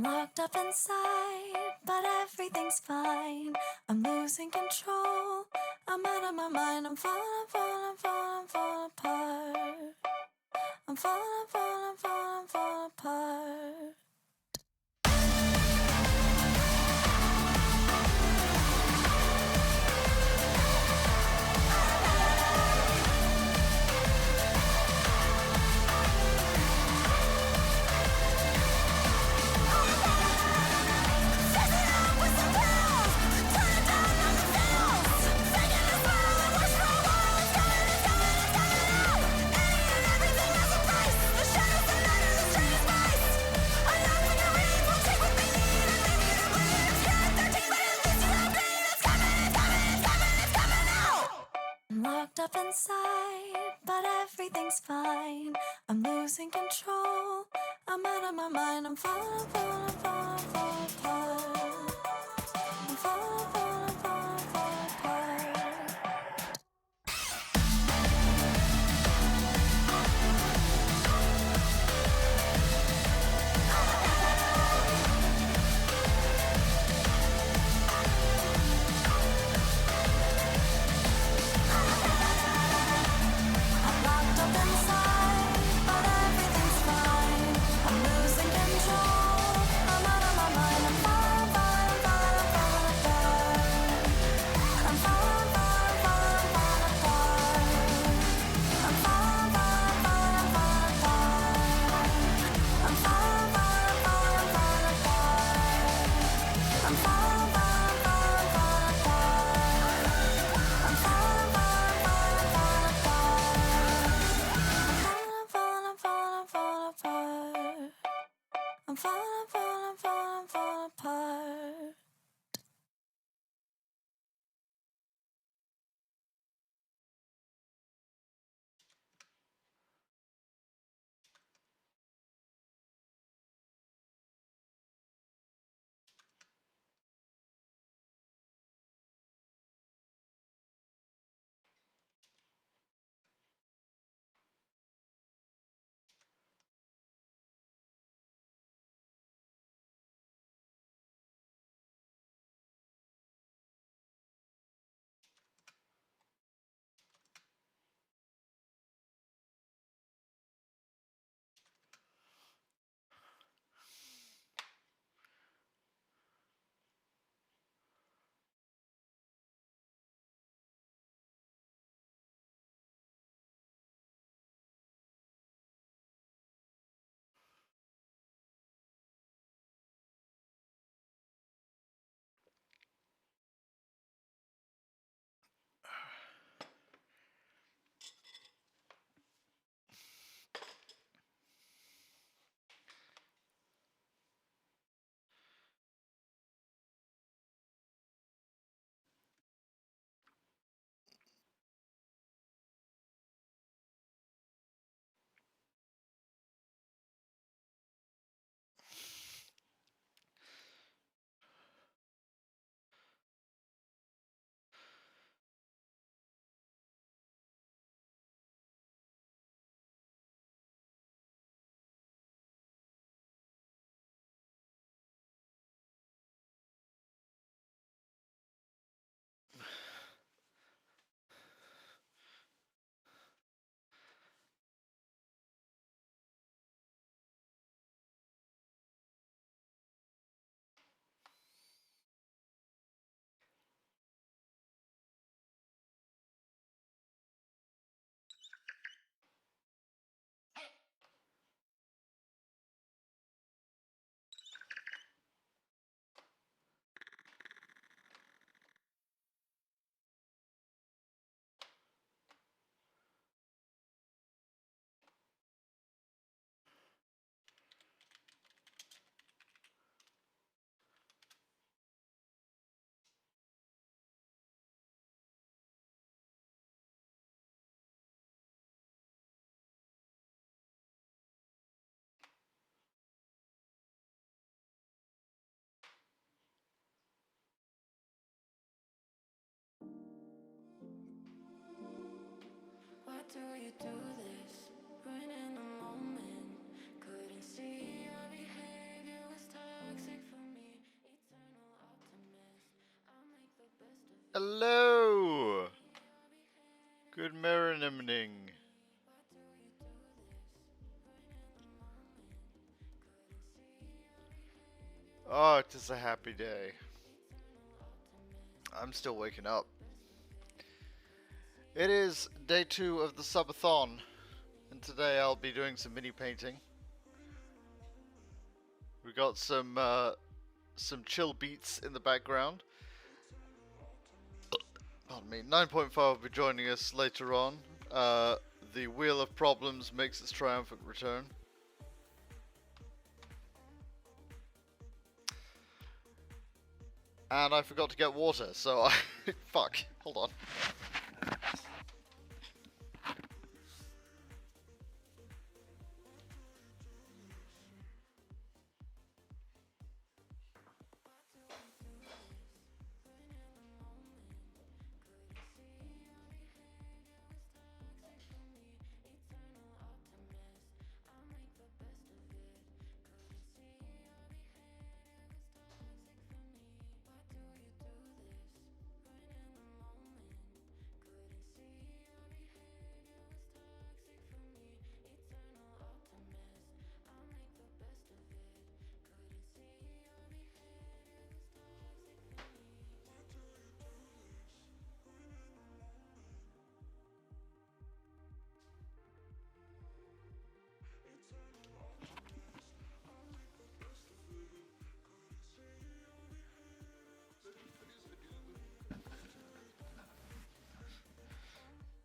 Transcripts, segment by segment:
locked up inside, but everything's fine. I'm losing control. I'm out of my mind. I'm falling, falling, falling, falling apart. I'm falling, falling, falling, falling apart. I'm locked up inside, but everything's fine. I'm losing control. I'm out of my mind. I'm falling, falling, falling, falling apart. I'm falling, falling, falling, falling apart. I'm locked up inside, but everything's fine. I'm losing control. I'm out of my mind. I'm falling, falling, falling, falling apart. I'm falling, falling, falling, falling apart. I'm falling, falling, falling, falling apart. I'm falling, falling, falling, falling apart. I'm falling, falling, falling, falling apart. I'm falling, falling, falling, falling apart. I'm falling, falling, falling, falling apart. Why do you do this? Ruining the moment. Couldn't see your behavior was toxic. Hello! Good morning. Oh, it is a happy day. I'm still waking up. It is day 2 of the subathon, and today I'll be doing some mini painting. We got some chill beats in the background. Pardon me. 9.5 will be joining us later on. The Wheel of Problems makes its triumphant return. And I forgot to get water, so I... Fuck. Hold on.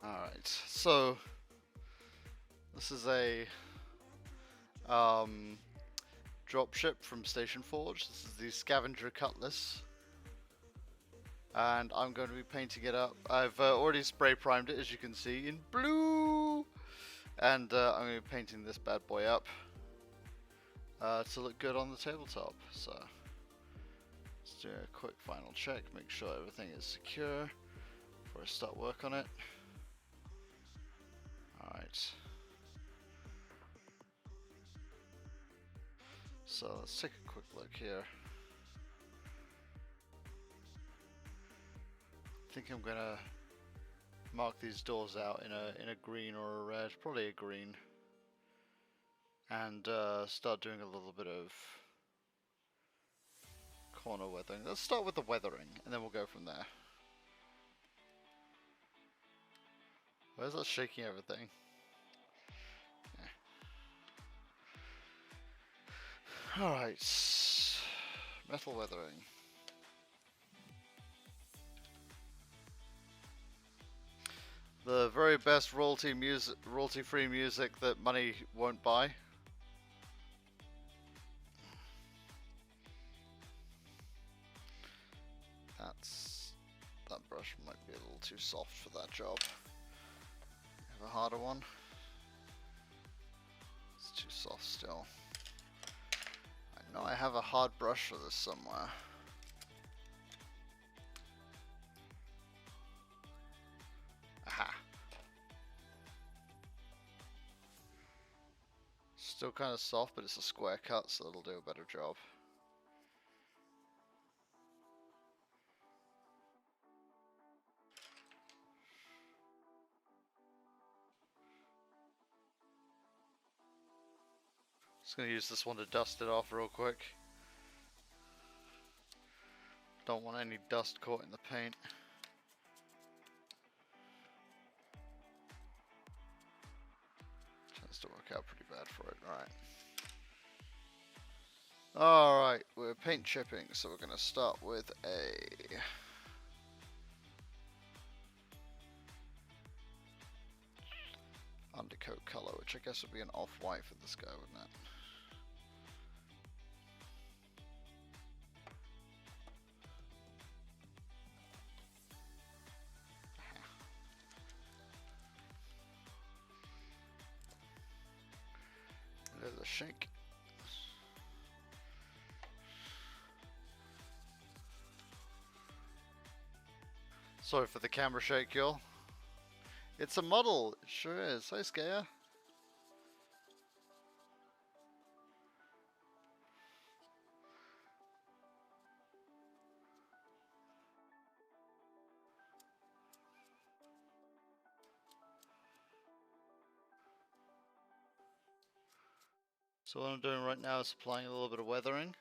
Alright, so this is a dropship from Station Forge. This is the Scavenger Cutlass, and I'm going to be painting it up. I've already spray primed it, as you can see, in blue, and I'm going to be painting this bad boy up to look good on the tabletop. So let's do a quick final check, make sure everything is secure before I start work on it. Alright. So let's take a quick look here. I think I'm gonna mark these doors out in a green or a red, probably a green, and start doing a little bit of corner weathering. Let's start with the weathering, and then we'll go from there. Where's that shaking everything? Yeah. Alright, metal weathering. The very best royalty-free music that money won't buy. That brush might be a little too soft for that job. Have a harder one. It's too soft still. I know I have a hard brush for this somewhere. Aha. Still kind of soft, but it's a square cut, so it'll do a better job. Just gonna use this one to dust it off real quick. Don't want any dust caught in the paint. Tends to work out pretty bad for it. Alright, we're paint chipping, so we're gonna start with a undercoat color, which I guess would be an off-white for this guy, wouldn't it? There's a shake. Sorry for the camera shake, y'all. It's a model. It sure is. Hi, Skaya. So what I'm doing right now is applying a little bit of weathering.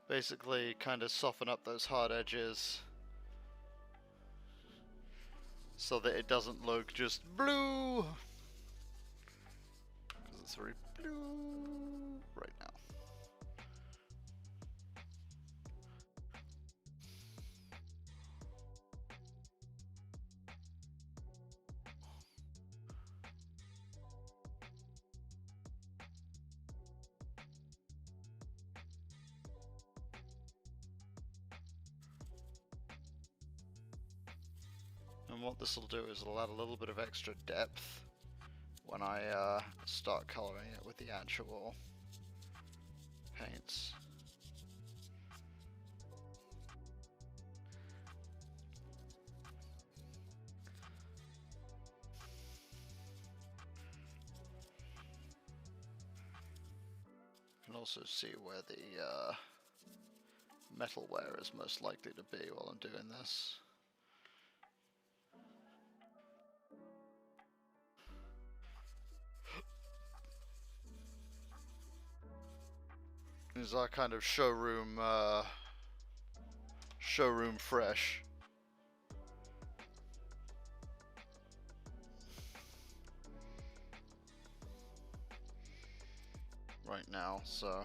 Basically kind of soften up those hard edges so that it doesn't look just blue, because it's very blue right now. And what this will do is it'll add a little bit of extra depth when I start colouring it with the actual paints. You can also see where the metal wear is most likely to be while I'm doing this. This is our kind of showroom fresh. Right now, so,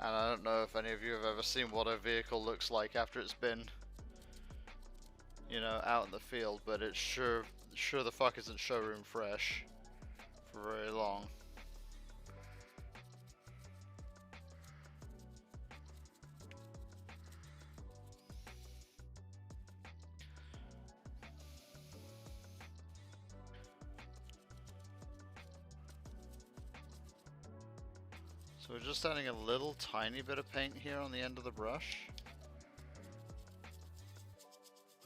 and I don't know if any of you have ever seen what a vehicle looks like after it's been, you know, out in the field, but it's sure the fuck isn't showroom fresh for very long. So we're just adding a little tiny bit of paint here on the end of the brush.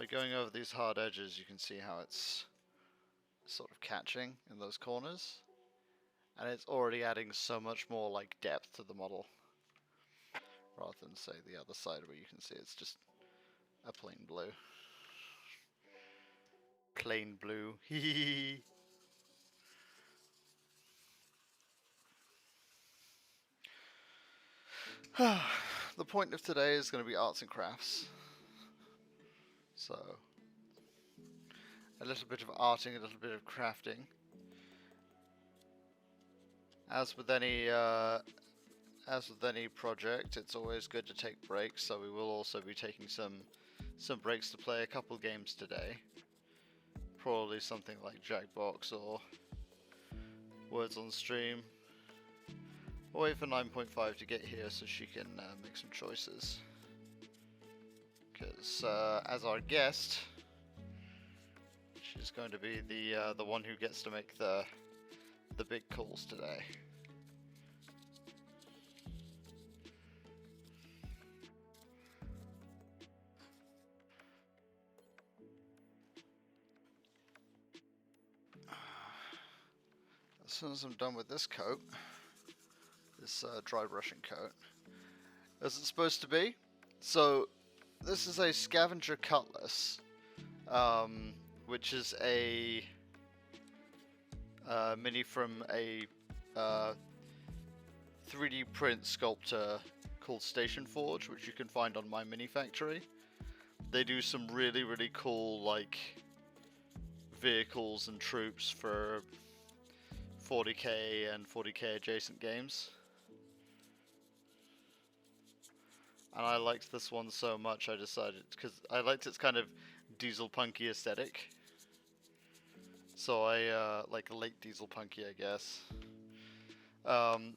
By going over these hard edges, you can see how it's sort of catching in those corners. And it's already adding so much more like depth to the model. Rather than say the other side where you can see it's just a plain blue. Plain blue. Hee. The point of today is going to be arts and crafts. So, a little bit of arting, a little bit of crafting. As with any project, it's always good to take breaks. So we will also be taking some breaks to play a couple games today. Probably something like Jackbox or Words on Stream. We'll wait for 9.5 to get here so she can make some choices. Because as our guest, she's going to be the one who gets to make the big calls today. As soon as I'm done with this coat, this dry brushing coat, as it's supposed to be. So this is a scavenger cutlass, which is a mini from a 3D print sculptor called Station Forge, which you can find on My Mini Factory. They do some really cool like vehicles and troops for 40k and 40k adjacent games. And I liked this one so much I decided, because I liked its kind of diesel punky aesthetic. So I, like late diesel punky I guess.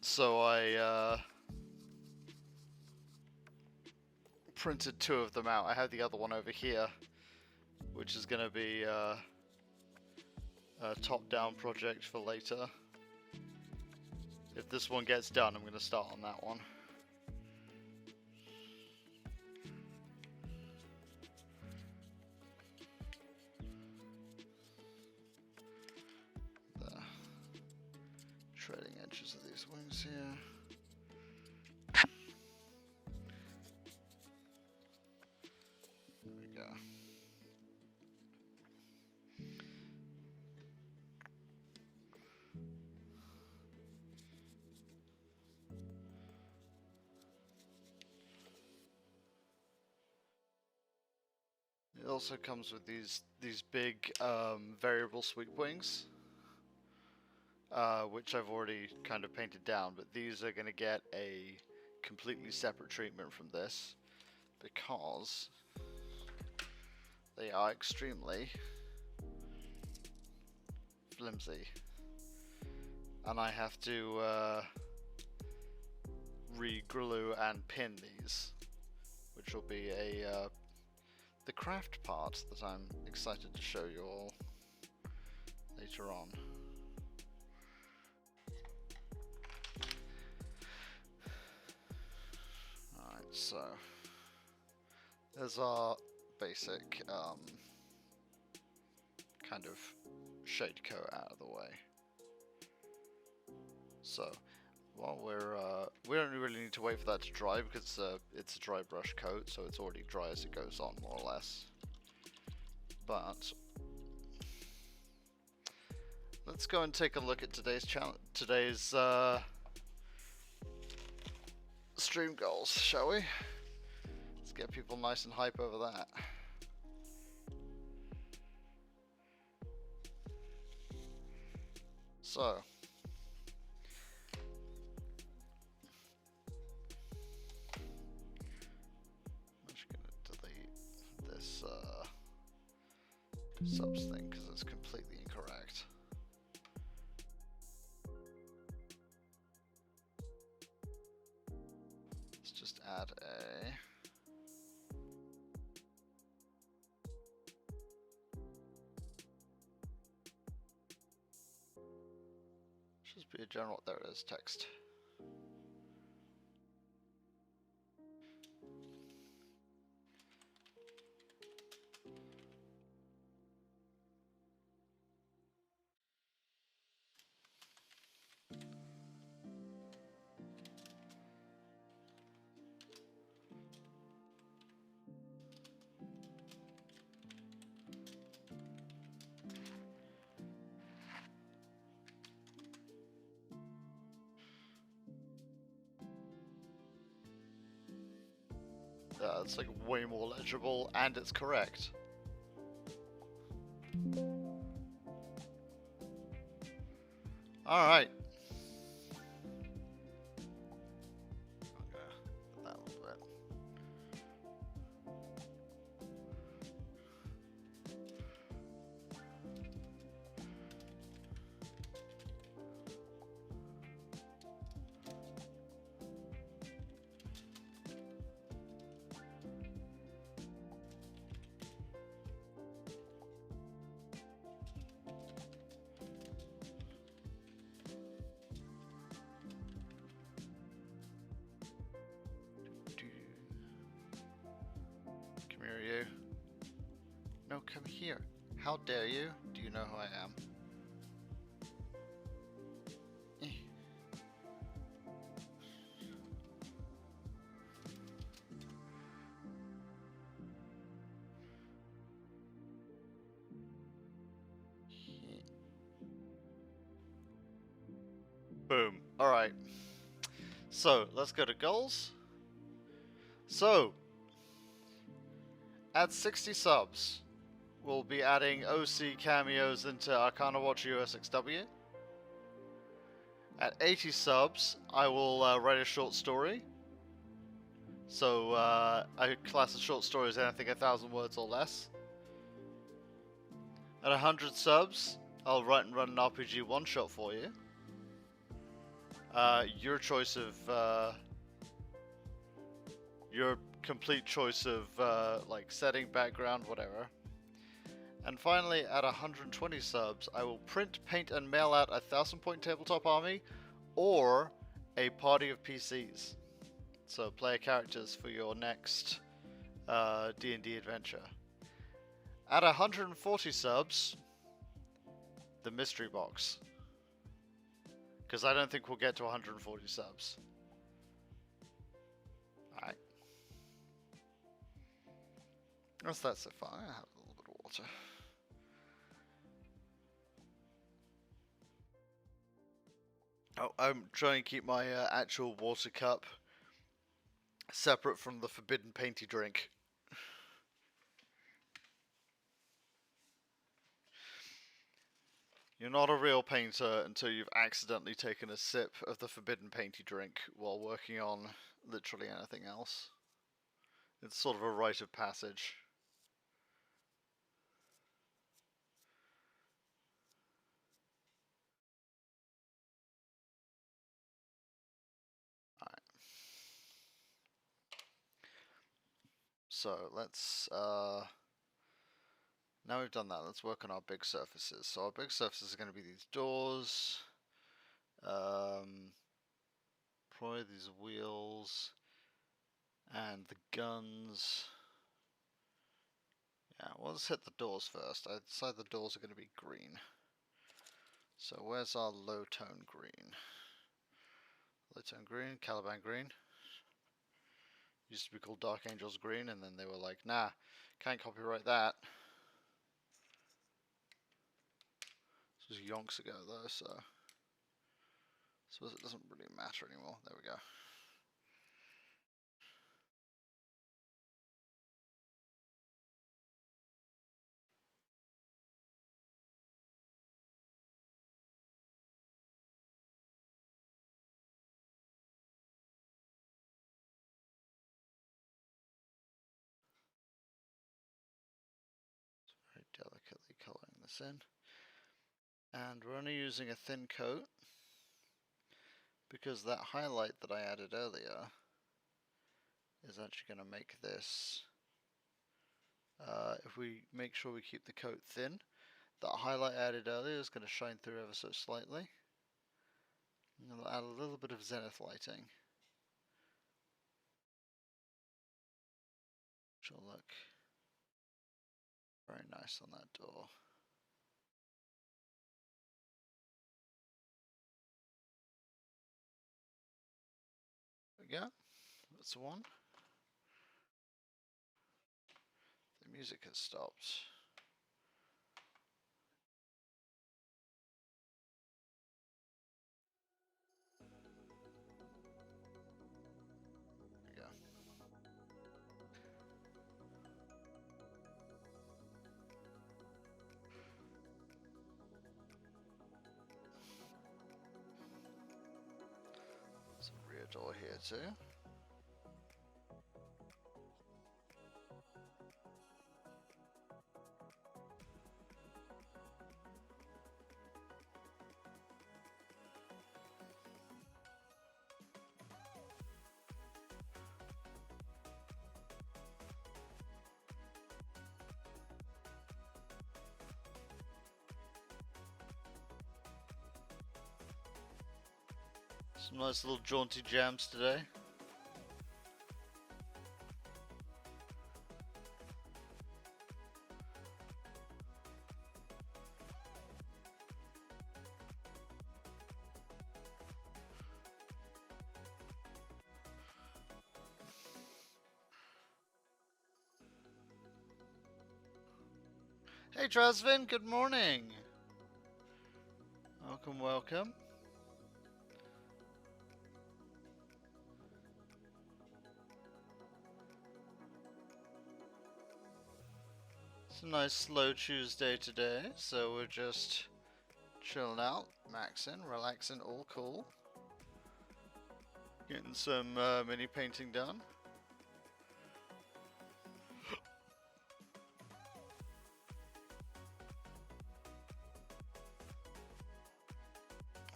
So I printed 2 of them out. I have the other one over here, which is going to be a top-down project for later. If this one gets done, I'm going to start on that one. The treading edges of these wings here. There we go. also comes with these big variable sweep wings, which I've already kind of painted down, but these are going to get a completely separate treatment from this because they are extremely flimsy, and I have to re-glue and pin these, which will be the craft part that I'm excited to show you all later on. Alright, so there's our basic kind of shade coat out of the way. So while we don't really need to wait for that to dry because it's a dry brush coat, so it's already dry as it goes on, more or less. But let's go and take a look at today's stream goals, shall we? Let's get people nice and hype over that. So I'm just gonna delete this subs thing because it's completely incorrect. Let's just add a just be a general, there it is, text. It's like way more legible and it's correct. Alright. You. No, come here. How dare you? Do you know who I am? Boom. Alright. So, let's go to goals. So, at 60 subs, we'll be adding OC cameos into Arcana Watch USXW. At 80 subs, I will write a short story. So, I class a short story as anything 1,000 words or less. At 100 subs, I'll write and run an RPG one-shot for you. Your choice of, your complete choice of, like, setting, background, whatever. And finally, at 120 subs, I will print, paint, and mail out a 1,000-point tabletop army, or a party of PCs. So, player characters for your next D&D adventure. At 140 subs, the mystery box. Because I don't think we'll get to 140 subs. Alright. That's so far. I have a little bit of water. Oh, I'm trying to keep my actual water cup separate from the forbidden painty drink. You're not a real painter until you've accidentally taken a sip of the forbidden painty drink while working on literally anything else. It's sort of a rite of passage. Alright. So let's now we've done that, let's work on our big surfaces. So our big surfaces are going to be these doors, probably these wheels, and the guns. Yeah, well, let's hit the doors first. I decided the doors are going to be green. So where's our low tone green? Low tone green, Caliban green. Used to be called Dark Angels green, and then they were like, nah, can't copyright that. This was yonks ago though, so I suppose it doesn't really matter anymore. There we go. Very delicately colouring this in. And we're only using a thin coat because that highlight that I added earlier is actually going to make this, if we make sure we keep the coat thin, that highlight added earlier is going to shine through ever so slightly. And it'll add a little bit of zenith lighting, which will look very nice on that door. There we go. That's one. The music has stopped. There we go. There's a rear door here too. Some nice little jaunty jams today. Hey Trasvin, good morning. Welcome, welcome. It's a nice slow Tuesday today, so we're just chilling out, maxing, relaxing, all cool. Getting some mini painting done.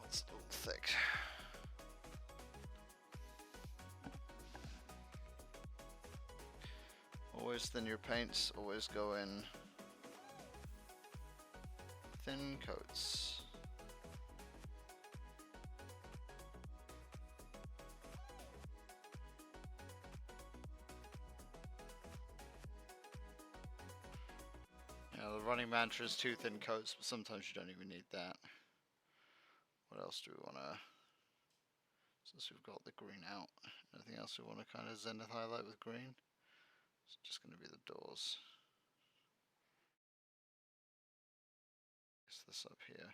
That's a little thick. Always thin your paints, always go in thin coats. Yeah, the running mantra is 2 thin coats, but sometimes you don't even need that. What else do we want to... Since we've got the green out, anything else we want to kind of zenith highlight with green? It's just going to be the doors. Is this up here?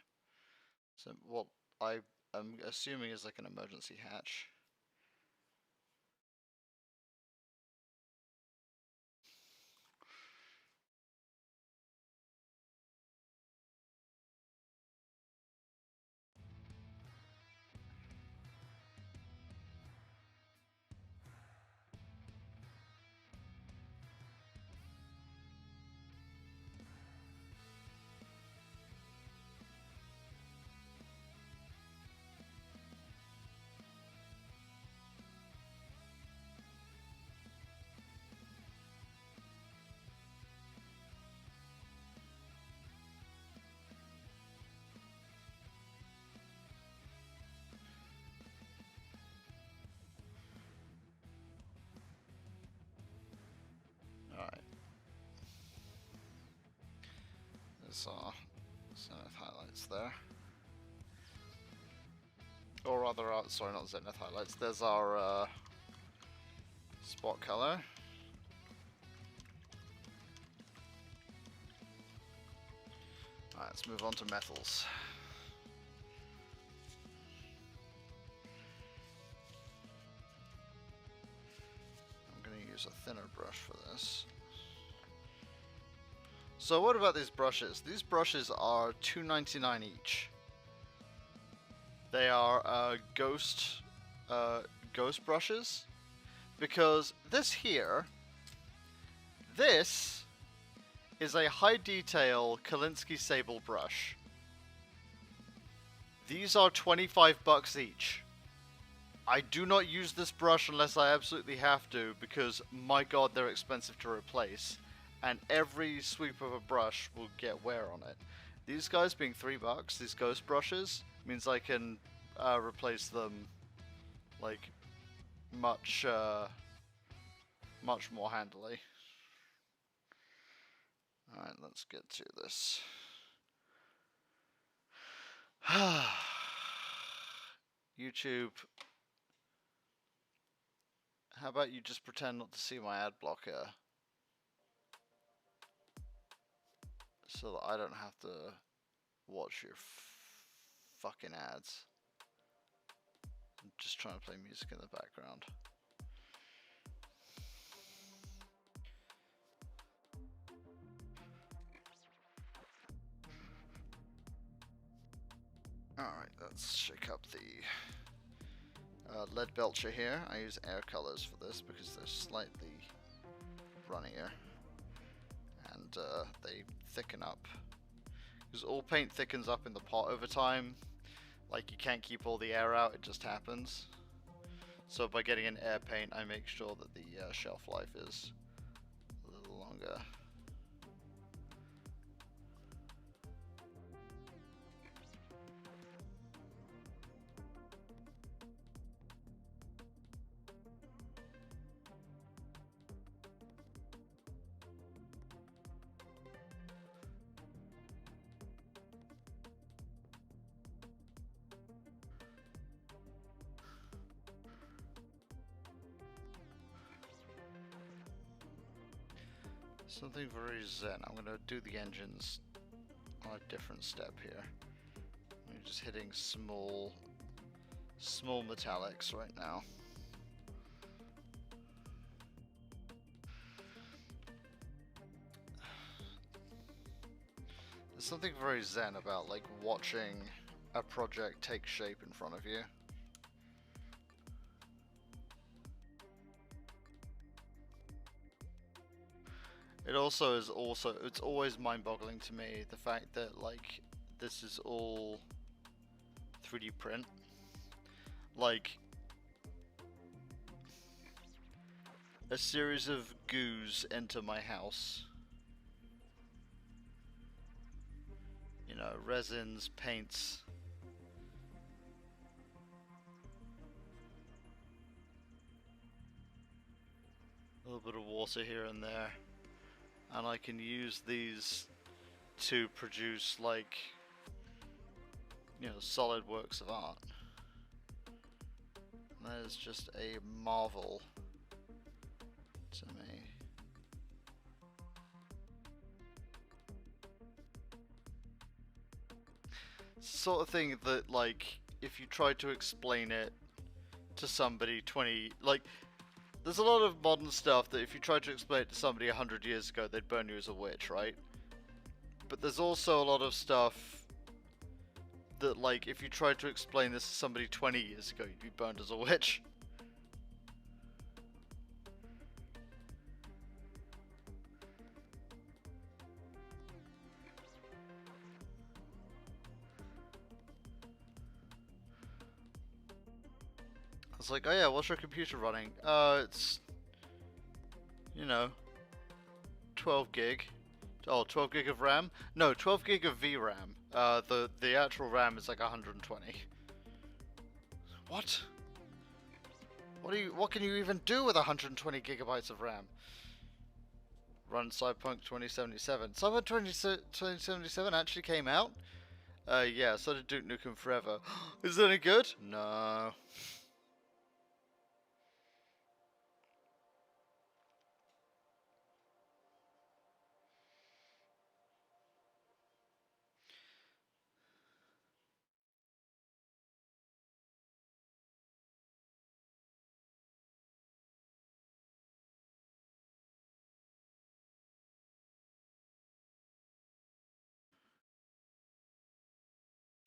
So what I'm assuming is like an emergency hatch. There's our zenith highlights there. Or rather, sorry, not zenith highlights. There's our spot color. Alright, let's move on to metals. I'm going to use a thinner brush for this. So what about these brushes? These brushes are $2.99 each. They are ghost brushes, because this here, this is a high detail Kolinsky Sable brush. These are 25 bucks each. I do not use this brush unless I absolutely have to, because my god, they're expensive to replace, and every sweep of a brush will get wear on it. These guys being 3 bucks, these ghost brushes, means I can replace them like much more handily. Alright, let's get to this. YouTube, how about you just pretend not to see my ad blocker so that I don't have to watch your fucking ads. I'm just trying to play music in the background. Alright, let's shake up the lead belcher here. I use air colors for this because they're slightly runnier and they thicken up. Because all paint thickens up in the pot over time. Like, you can't keep all the air out, it just happens. So by getting an air paint, I make sure that the shelf life is a little longer. Something very zen. I'm going to do the engines on a different step here. I'm just hitting small metallics right now. There's something very zen about like watching a project take shape in front of you. It also is it's always mind-boggling to me the fact that like this is all 3D print. Like a series of goos enter my house. You know, resins, paints. A little bit of water here and there. And I can use these to produce like, you know, solid works of art. And that is just a marvel to me. Sort of thing that like if you try to explain it to somebody 20 like there's a lot of modern stuff that if you tried to explain it to somebody 100 years ago, they'd burn you as a witch, right? But there's also a lot of stuff that, like, if you tried to explain this to somebody 20 years ago, you'd be burned as a witch. It's like, oh yeah, what's your computer running? It's, you know, 12 gig. Oh, 12 gig of RAM? No, 12 gig of VRAM. The actual RAM is like 120. What? What can you even do with 120 gigabytes of RAM? Run Cyberpunk 2077. Cyberpunk 2077 actually came out? Yeah, so did Duke Nukem Forever. Is it any good? No.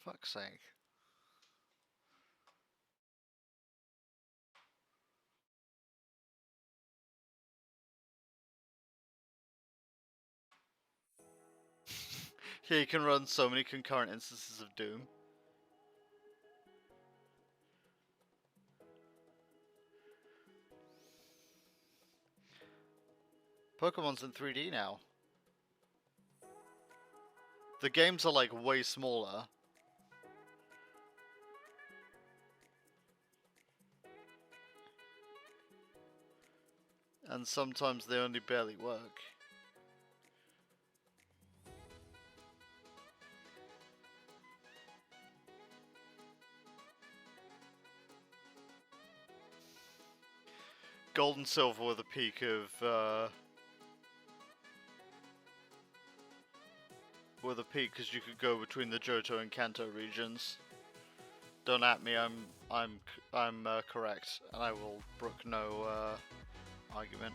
Fuck's sake. Yeah, you can run so many concurrent instances of Doom. Pokemon's in 3D now. The games are like way smaller. And sometimes they only barely work. Gold and silver were the peak of, were the peak because you could go between the Johto and Kanto regions. Don't at me, I'm correct, and I will brook no argument.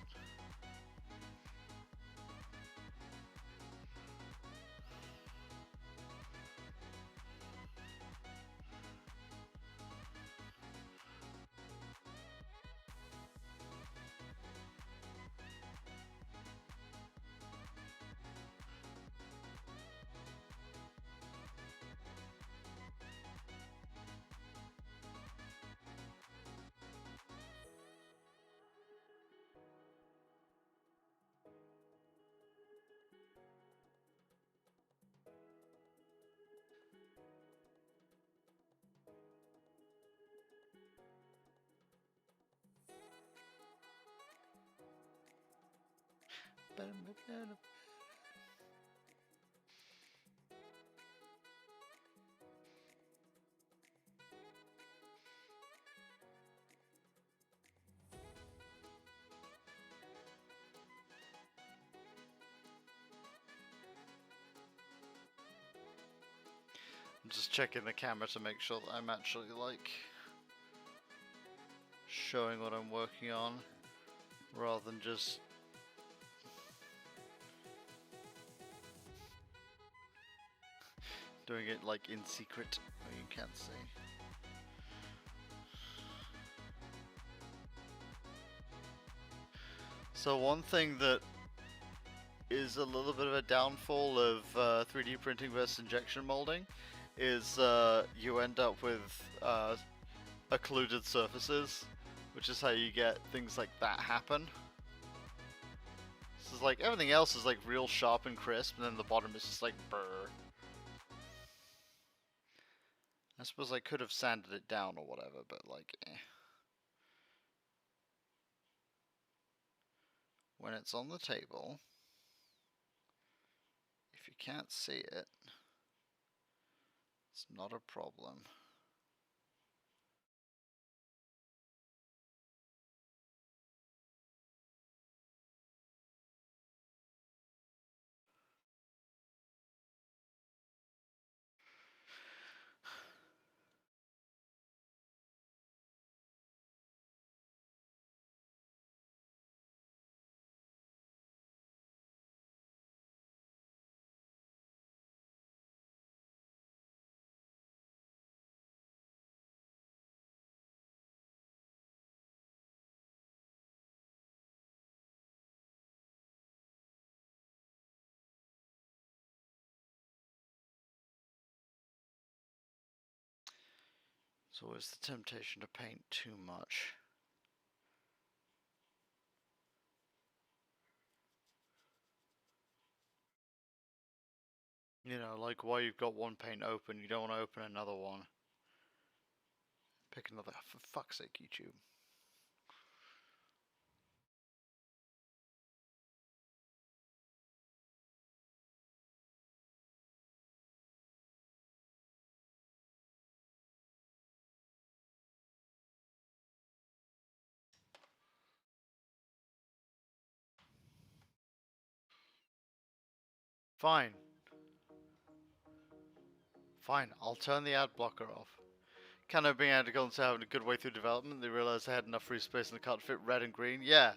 I'm just checking the camera to make sure that I'm actually like showing what I'm working on rather than just doing it like in secret where you can't see. So one thing that is a little bit of a downfall of 3D printing versus injection molding is you end up with occluded surfaces, which is how you get things like that happen. So it's like everything else is like real sharp and crisp, and then the bottom is just like brr. I suppose I could have sanded it down or whatever, but like, eh. When it's on the table, if you can't see it, it's not a problem. There's always the temptation to paint too much. You know, like while you've got one paint open, you don't want to open another one. Pick another, for fuck's sake, YouTube. Fine. Fine, I'll turn the ad blocker off. Kind of being able to go into having a good way through development, they realized they had enough free space in the car to fit red and green. Yeah.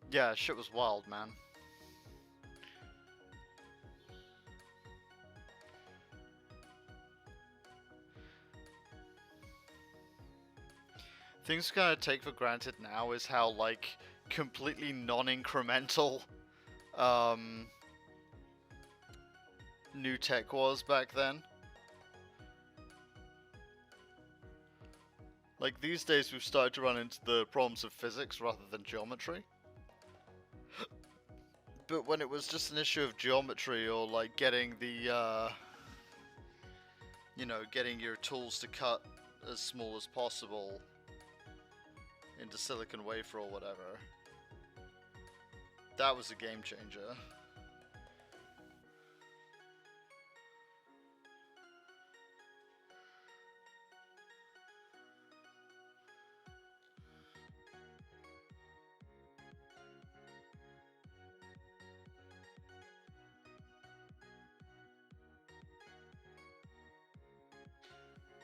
Yeah, shit was wild, man. Things kind of take for granted now is how, like, completely non-incremental new tech was back then. Like, these days we've started to run into the problems of physics rather than geometry. But when it was just an issue of geometry or, like, getting the, you know, getting your tools to cut as small as possible into silicon wafer or whatever, that was a game changer.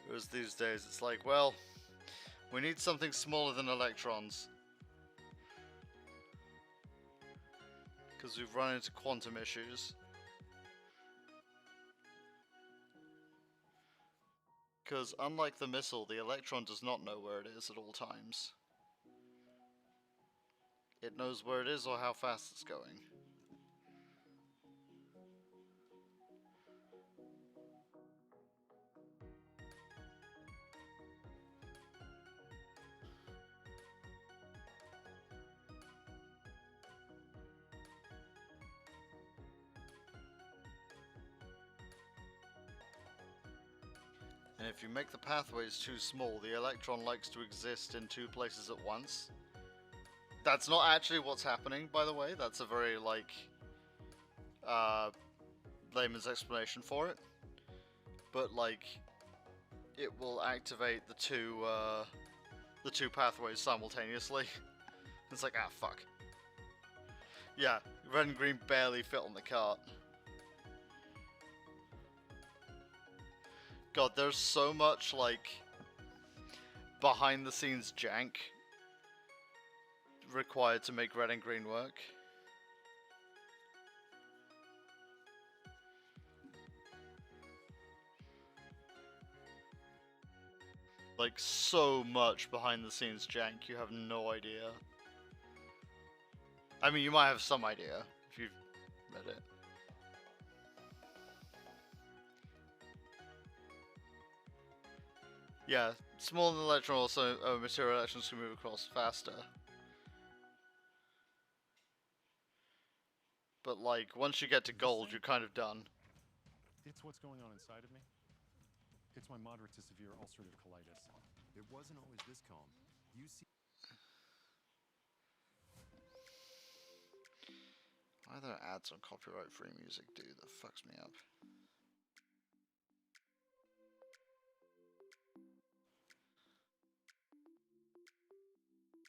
Whereas these days it's like, well, we need something smaller than electrons. Because we've run into quantum issues. Because unlike the missile, the electron does not know where it is at all times. It knows where it is or how fast it's going. And if you make the pathways too small, the electron likes to exist in two places at once. That's not actually what's happening, by the way. That's a very, like, layman's explanation for it. But, like, it will activate the two pathways simultaneously. It's like, ah, fuck. Yeah, red and green barely fit on the cart. God, there's so much, like, behind the scenes jank required to make red and green work. Like, so much behind the scenes jank, you have no idea. I mean, you might have some idea if you've read it. Yeah, smaller than electron also material electrons can move across faster. But like, once you get to gold, you're kind of done. It's what's going on inside of me. It's my moderate to severe ulcerative colitis. It wasn't always this calm. You see. Why are there ads on copyright-free music, dude? That fucks me up.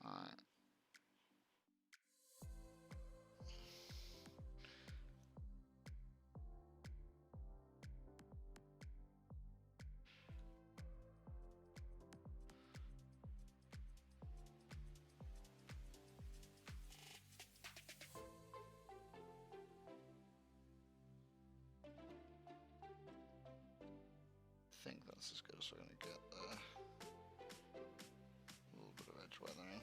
Alright. I think that's as good as we're gonna get there. A little bit of edge weathering.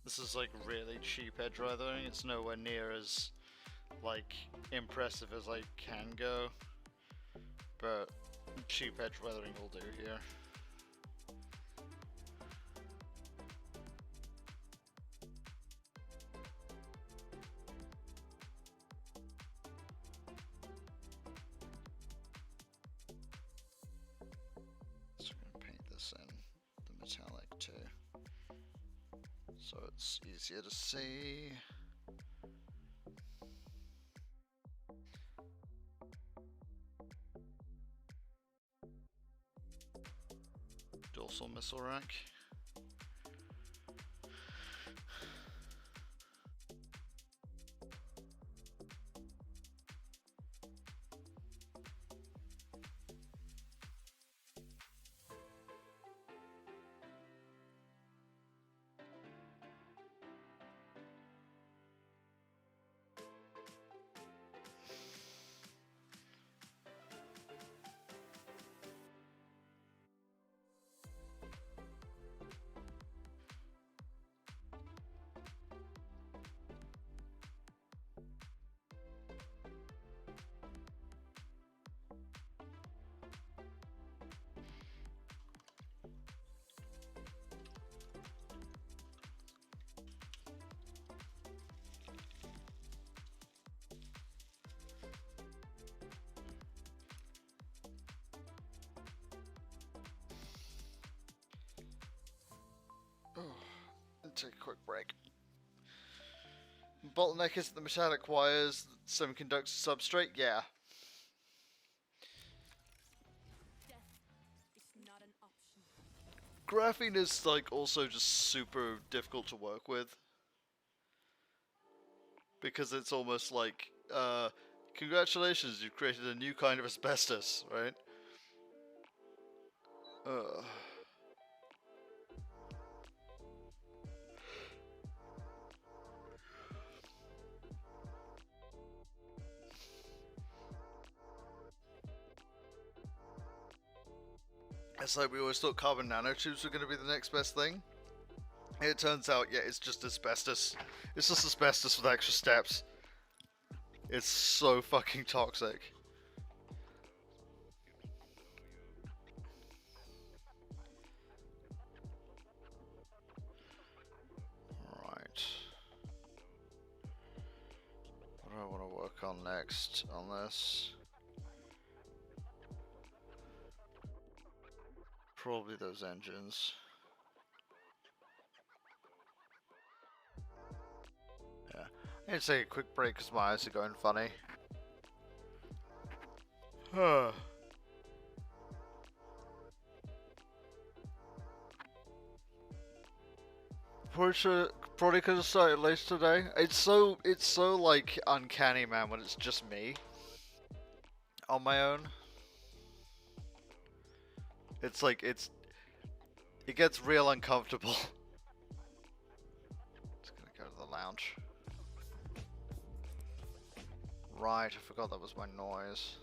This is like really cheap edge weathering. It's nowhere near as like impressive as I can go, but cheap edge weathering will do here. So we're gonna paint this in the metallic too, so it's easier to see. Dorsal missile rack. Take a quick break. Bottleneck is the metallic wires, semiconductor substrate, yeah. Graphene is like also just super difficult to work with. Because it's almost like, congratulations, you've created a new kind of asbestos, right? It's like we always thought carbon nanotubes were going to be the next best thing. It turns out, yeah, it's just asbestos. It's just asbestos with extra steps. It's so fucking toxic. Right. What do I want to work on next on this? Probably those engines. Yeah. I need to take a quick break because my eyes are going funny. Probably could have started later today. It's so like uncanny, man, when it's just me on my own. It's like it gets real uncomfortable. Just gonna go to the lounge. Right, I forgot that was my noise.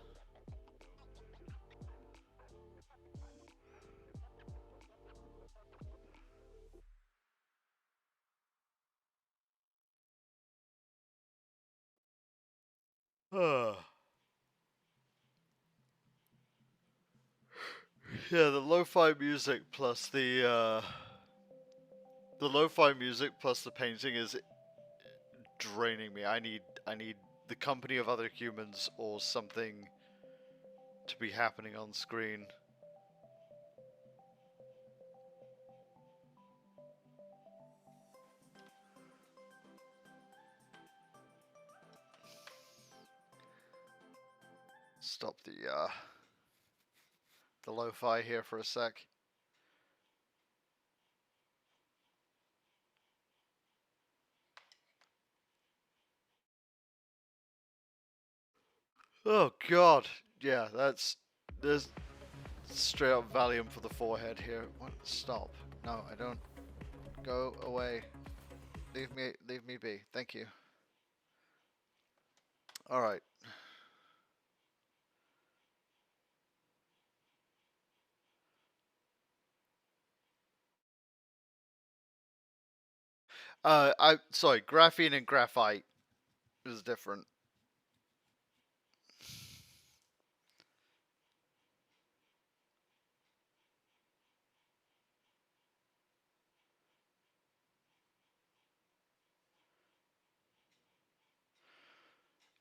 Yeah, the lo-fi music plus the lo-fi music plus the painting is draining me. I need the company of other humans or something to be happening on screen. Stop the lo-fi here for a sec. Oh god, yeah, there's straight up Valium for the forehead here. What? Stop. No, I don't. Go away. Leave me be. Thank you. All right. Sorry, graphene and graphite is different.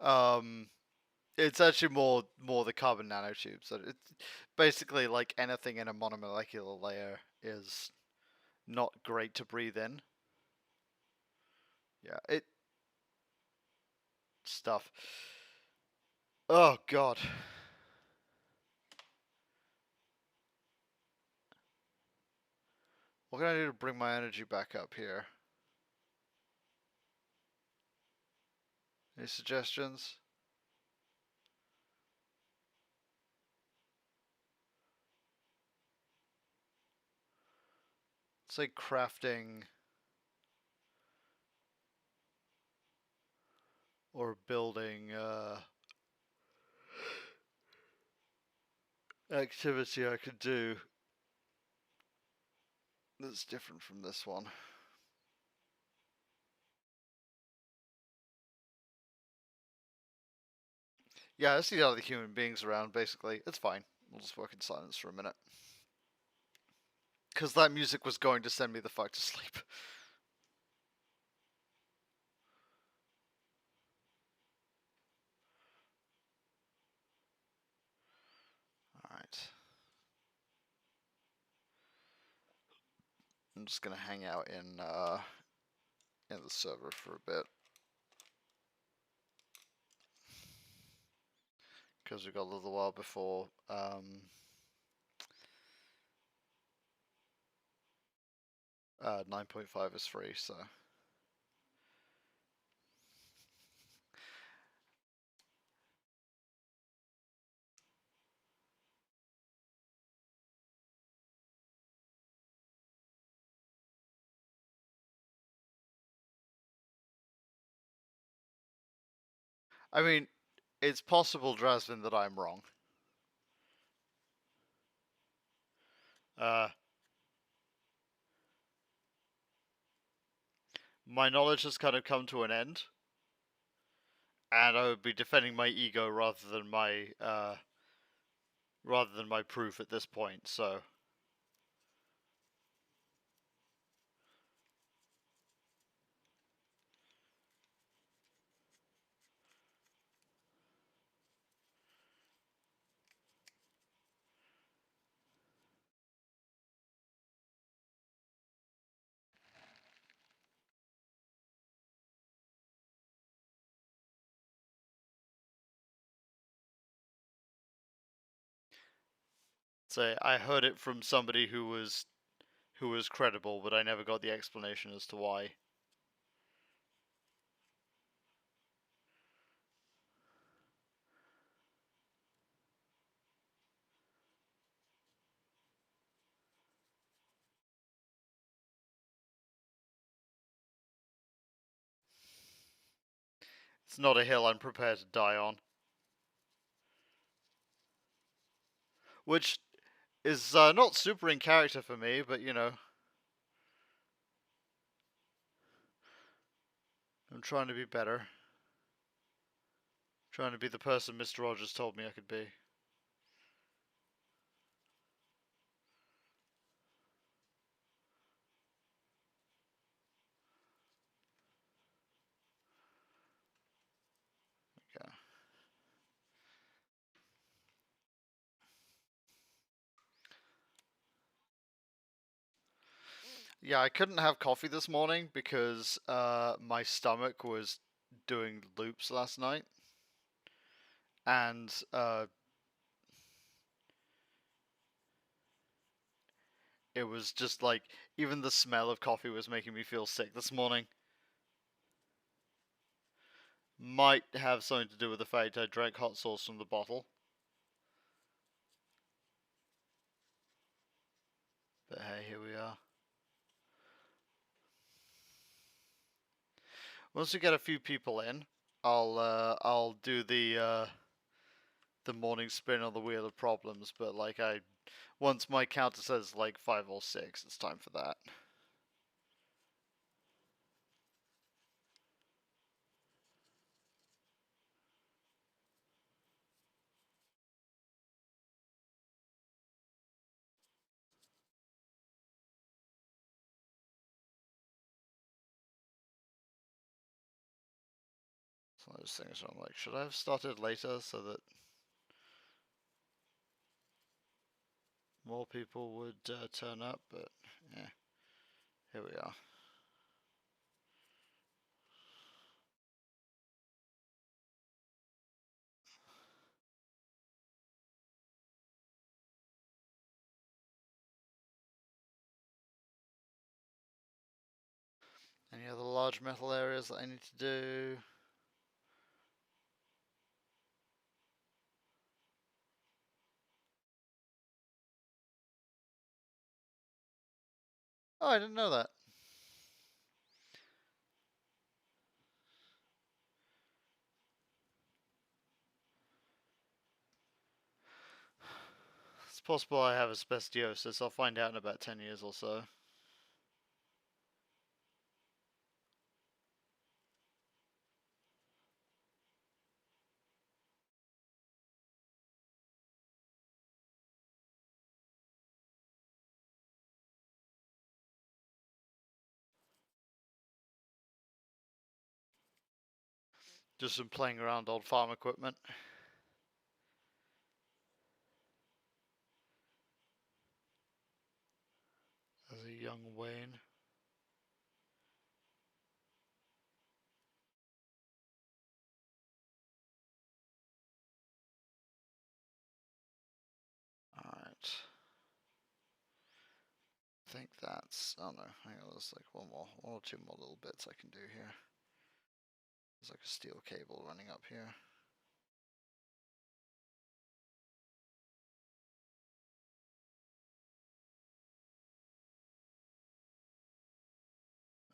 Um, it's actually more the carbon nanotubes. So it's basically like anything in a monomolecular layer is not great to breathe in. Yeah, it stuff. Oh god. What can I do to bring my energy back up here? Any suggestions? It's like crafting or building activity I could do that's different from this one. Yeah, I see the other human beings around, basically. It's fine. We'll just work in silence for a minute. Because that music was going to send me the fuck to sleep. Alright. I'm just gonna hang out in the server for a bit. Because we've got a little while before 9.5 is free, so. I mean, it's possible, Drazvin, that I'm wrong. My knowledge has kind of come to an end, and I would be defending my ego rather than my proof at this point. So. Say, I heard it from somebody who was credible, but I never got the explanation as to why. It's not a hill I'm prepared to die on. Which is not super in character for me, but you know. I'm trying to be better. Trying to be the person Mr. Rogers told me I could be. Okay. Yeah, I couldn't have coffee this morning because my stomach was doing loops last night. And it was just like, even the smell of coffee was making me feel sick this morning. Might have something to do with the fact I drank hot sauce from the bottle. But hey, here we are. Once we get a few people in, I'll do the morning spin on the wheel of problems. But like once my counter says like 5 or 6, it's time for that. It's one of those things where I'm like, should I have started later so that more people would turn up? But yeah, here we are. Any other large metal areas that I need to do? Oh, I didn't know that. It's possible I have asbestosis. I'll find out in about 10 years or so. Just been playing around old farm equipment. As a young Wayne. Alright. I think that's, oh no, hang on, there's like one or two more little bits I can do here. There's like a steel cable running up here.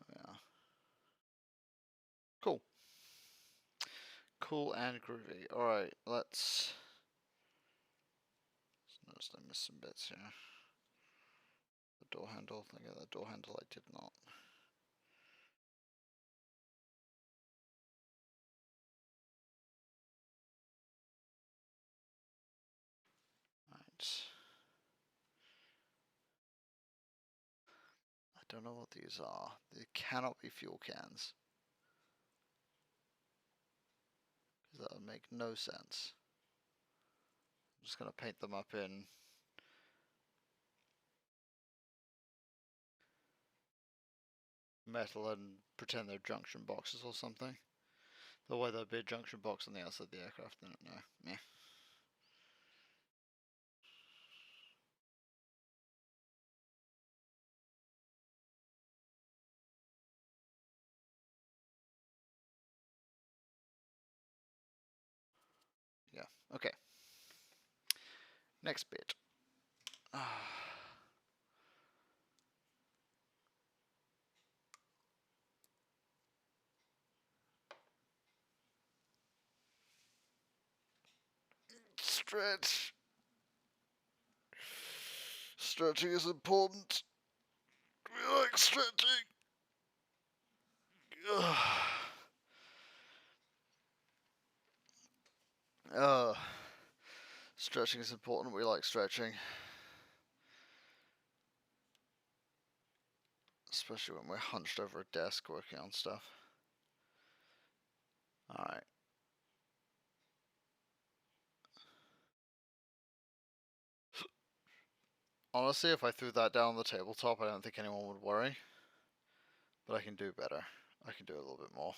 Oh, yeah. Cool. Cool and groovy. Alright, let's... Notice I missed some bits here. The door handle, I got that door handle I did not. Right. I don't know what these are. They cannot be fuel cans. Because that would make no sense. I'm just going to paint them up in metal and pretend they're junction boxes or something. The way there'd be a junction box on the outside of the aircraft, I don't know. Meh. Yeah, okay. Next bit. Stretch. Stretching is important. We like stretching. Stretching is important. We like stretching. Especially when we're hunched over a desk working on stuff. Alright. Honestly, if I threw that down on the tabletop, I don't think anyone would worry. But I can do better. I can do a little bit more.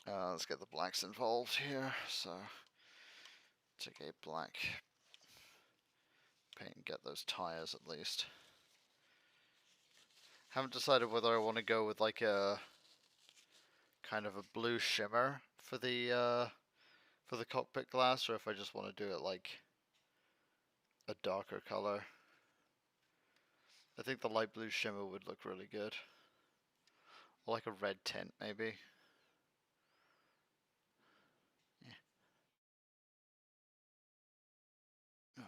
Let's get the blacks involved here. So, take a black paint and get those tires at least. Haven't decided whether I want to go with like a kind of a blue shimmer for the cockpit glass, or if I just want to do it like a darker color. I think the light blue shimmer would look really good. Or like a red tint, maybe. Yeah. Oh.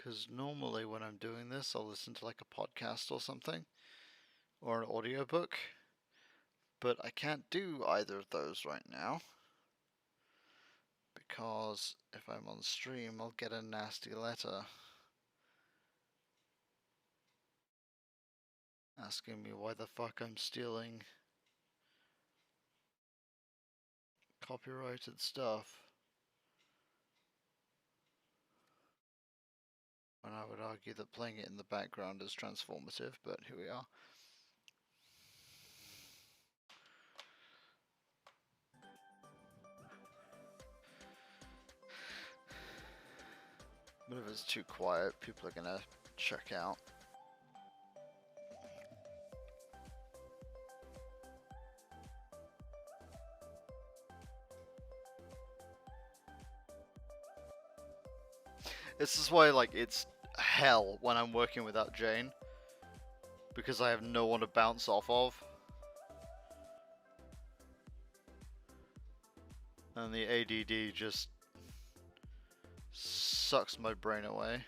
Because normally when I'm doing this, I'll listen to like a podcast or something, or an audiobook. But I can't do either of those right now. Because if I'm on stream, I'll get a nasty letter asking me why the fuck I'm stealing copyrighted stuff. And I would argue that playing it in the background is transformative, but here we are. But if it's too quiet, people are gonna check out. This is why, like, it's hell when I'm working without Jane. Because I have no one to bounce off of. And the ADD just sucks my brain away.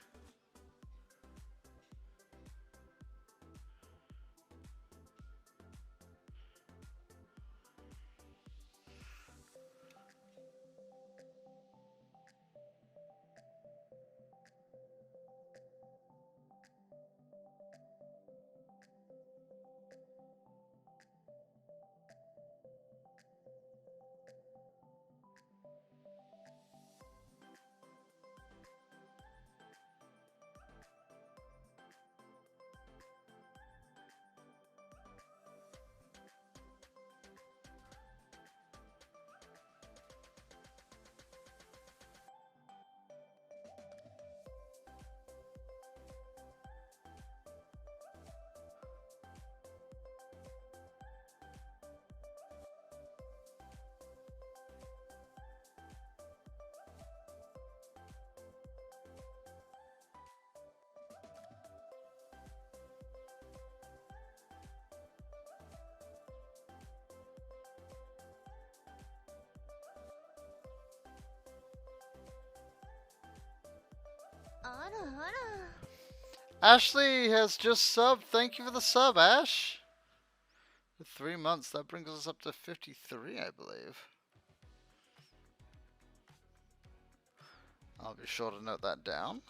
Ashley has just subbed. Thank you for the sub, Ash. For 3 months, that brings us up to 53, I believe. I'll be sure to note that down.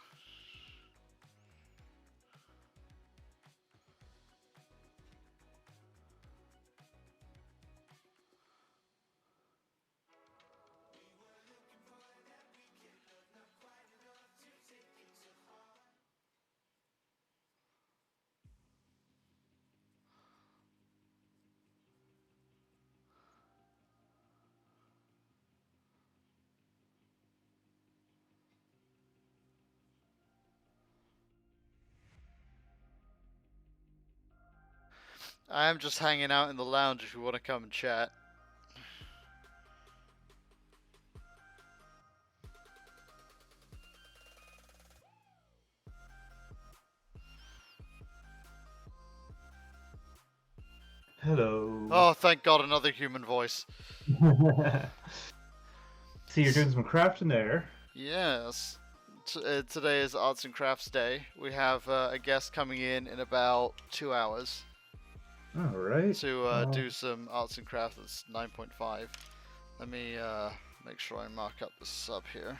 I am just hanging out in the lounge if you want to come and chat. Hello. Oh, thank God, another human voice. See, you're doing some crafting there. Yes. Today is Arts and Crafts Day. We have a guest coming in about 2 hours All right. to do some Arts and Crafts. That's 9.5. Let me make sure I mark up the sub here.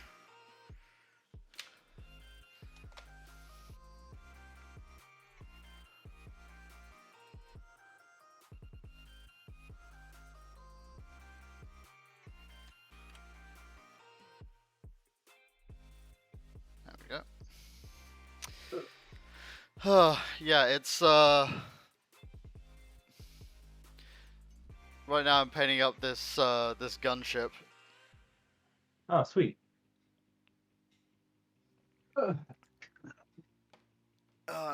There we go. Yeah, it's right now I'm painting up this this gunship. Oh, sweet. And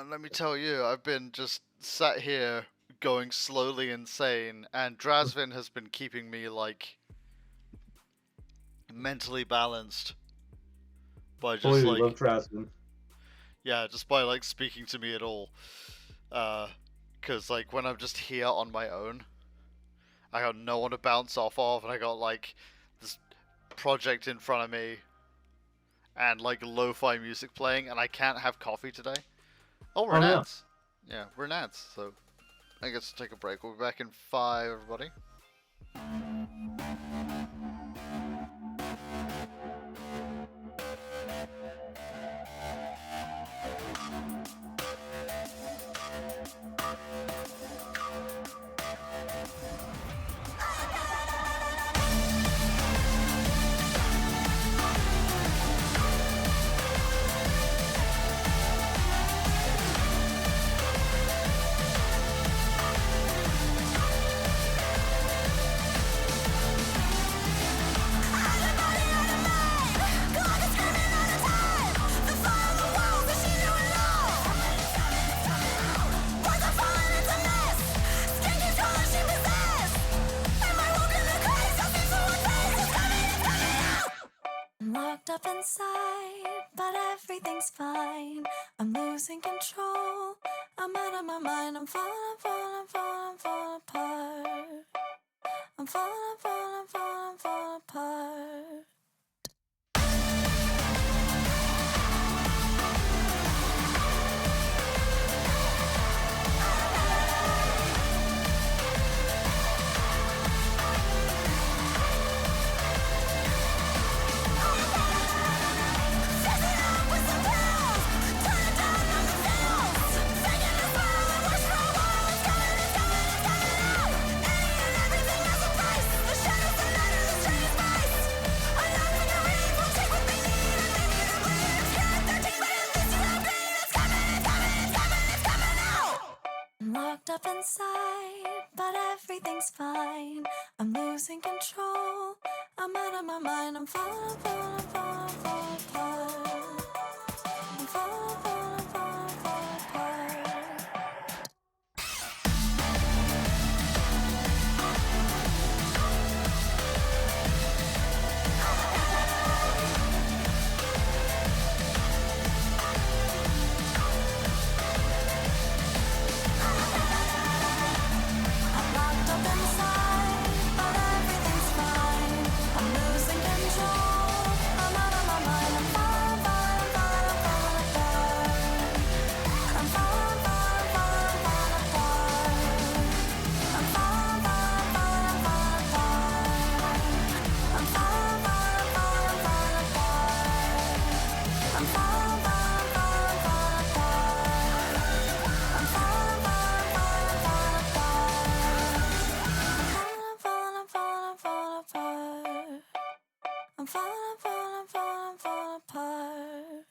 let me tell you, I've been just sat here going slowly insane, and Drazvin has been keeping me like mentally balanced by Boy, just we like love Drasman. yeah, just by like speaking to me at all. Cause like when I'm just here on my own, I got no one to bounce off of, and I got like this project in front of me, and like lo-fi music playing, and I can't have coffee today. Oh, we're Oh in no. ads. Yeah, we're in ads, so I guess we'll take a break. We'll be back in 5, everybody. I'm locked up inside, but everything's fine. I'm losing control. I'm out of my mind. I'm falling, falling, falling, falling apart. I'm falling, falling, falling, falling apart. I'm locked up inside, but everything's fine. I'm losing control. I'm out of my mind. I'm falling, falling, falling, falling apart. I'm falling, falling, falling, falling apart. I'm locked up inside, but everything's fine. I'm losing control. I'm out of my mind. I'm falling, falling, falling, falling apart. I'm falling, falling, falling, falling apart. I'm falling, falling, falling, falling apart. I'm falling, falling, falling, falling apart. I'm falling, falling, falling, falling apart. I'm falling, falling, falling, falling apart. I'm falling, falling, falling, falling apart.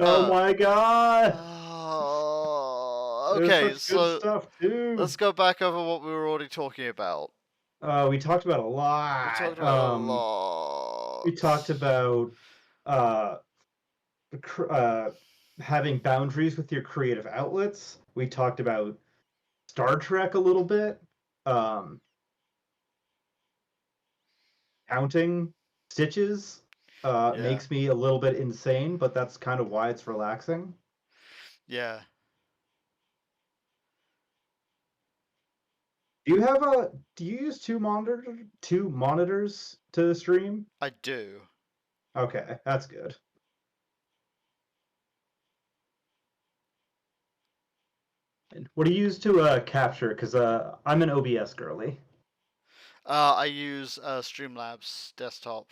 Oh my god! Oh, It was okay, such good so stuff too. let's go back over what we were already talking about. We talked about a We talked lot. about a lot. We talked about uh, having boundaries with your creative outlets. We talked about Star Trek a little bit. Um, Counting stitches Yeah, makes me a little bit insane, but that's kind of why it's relaxing. yeah, Do you use two monitors to stream? I do. Okay, that's good. And what do you use to capture? Because I'm an OBS girly. I use Streamlabs desktop.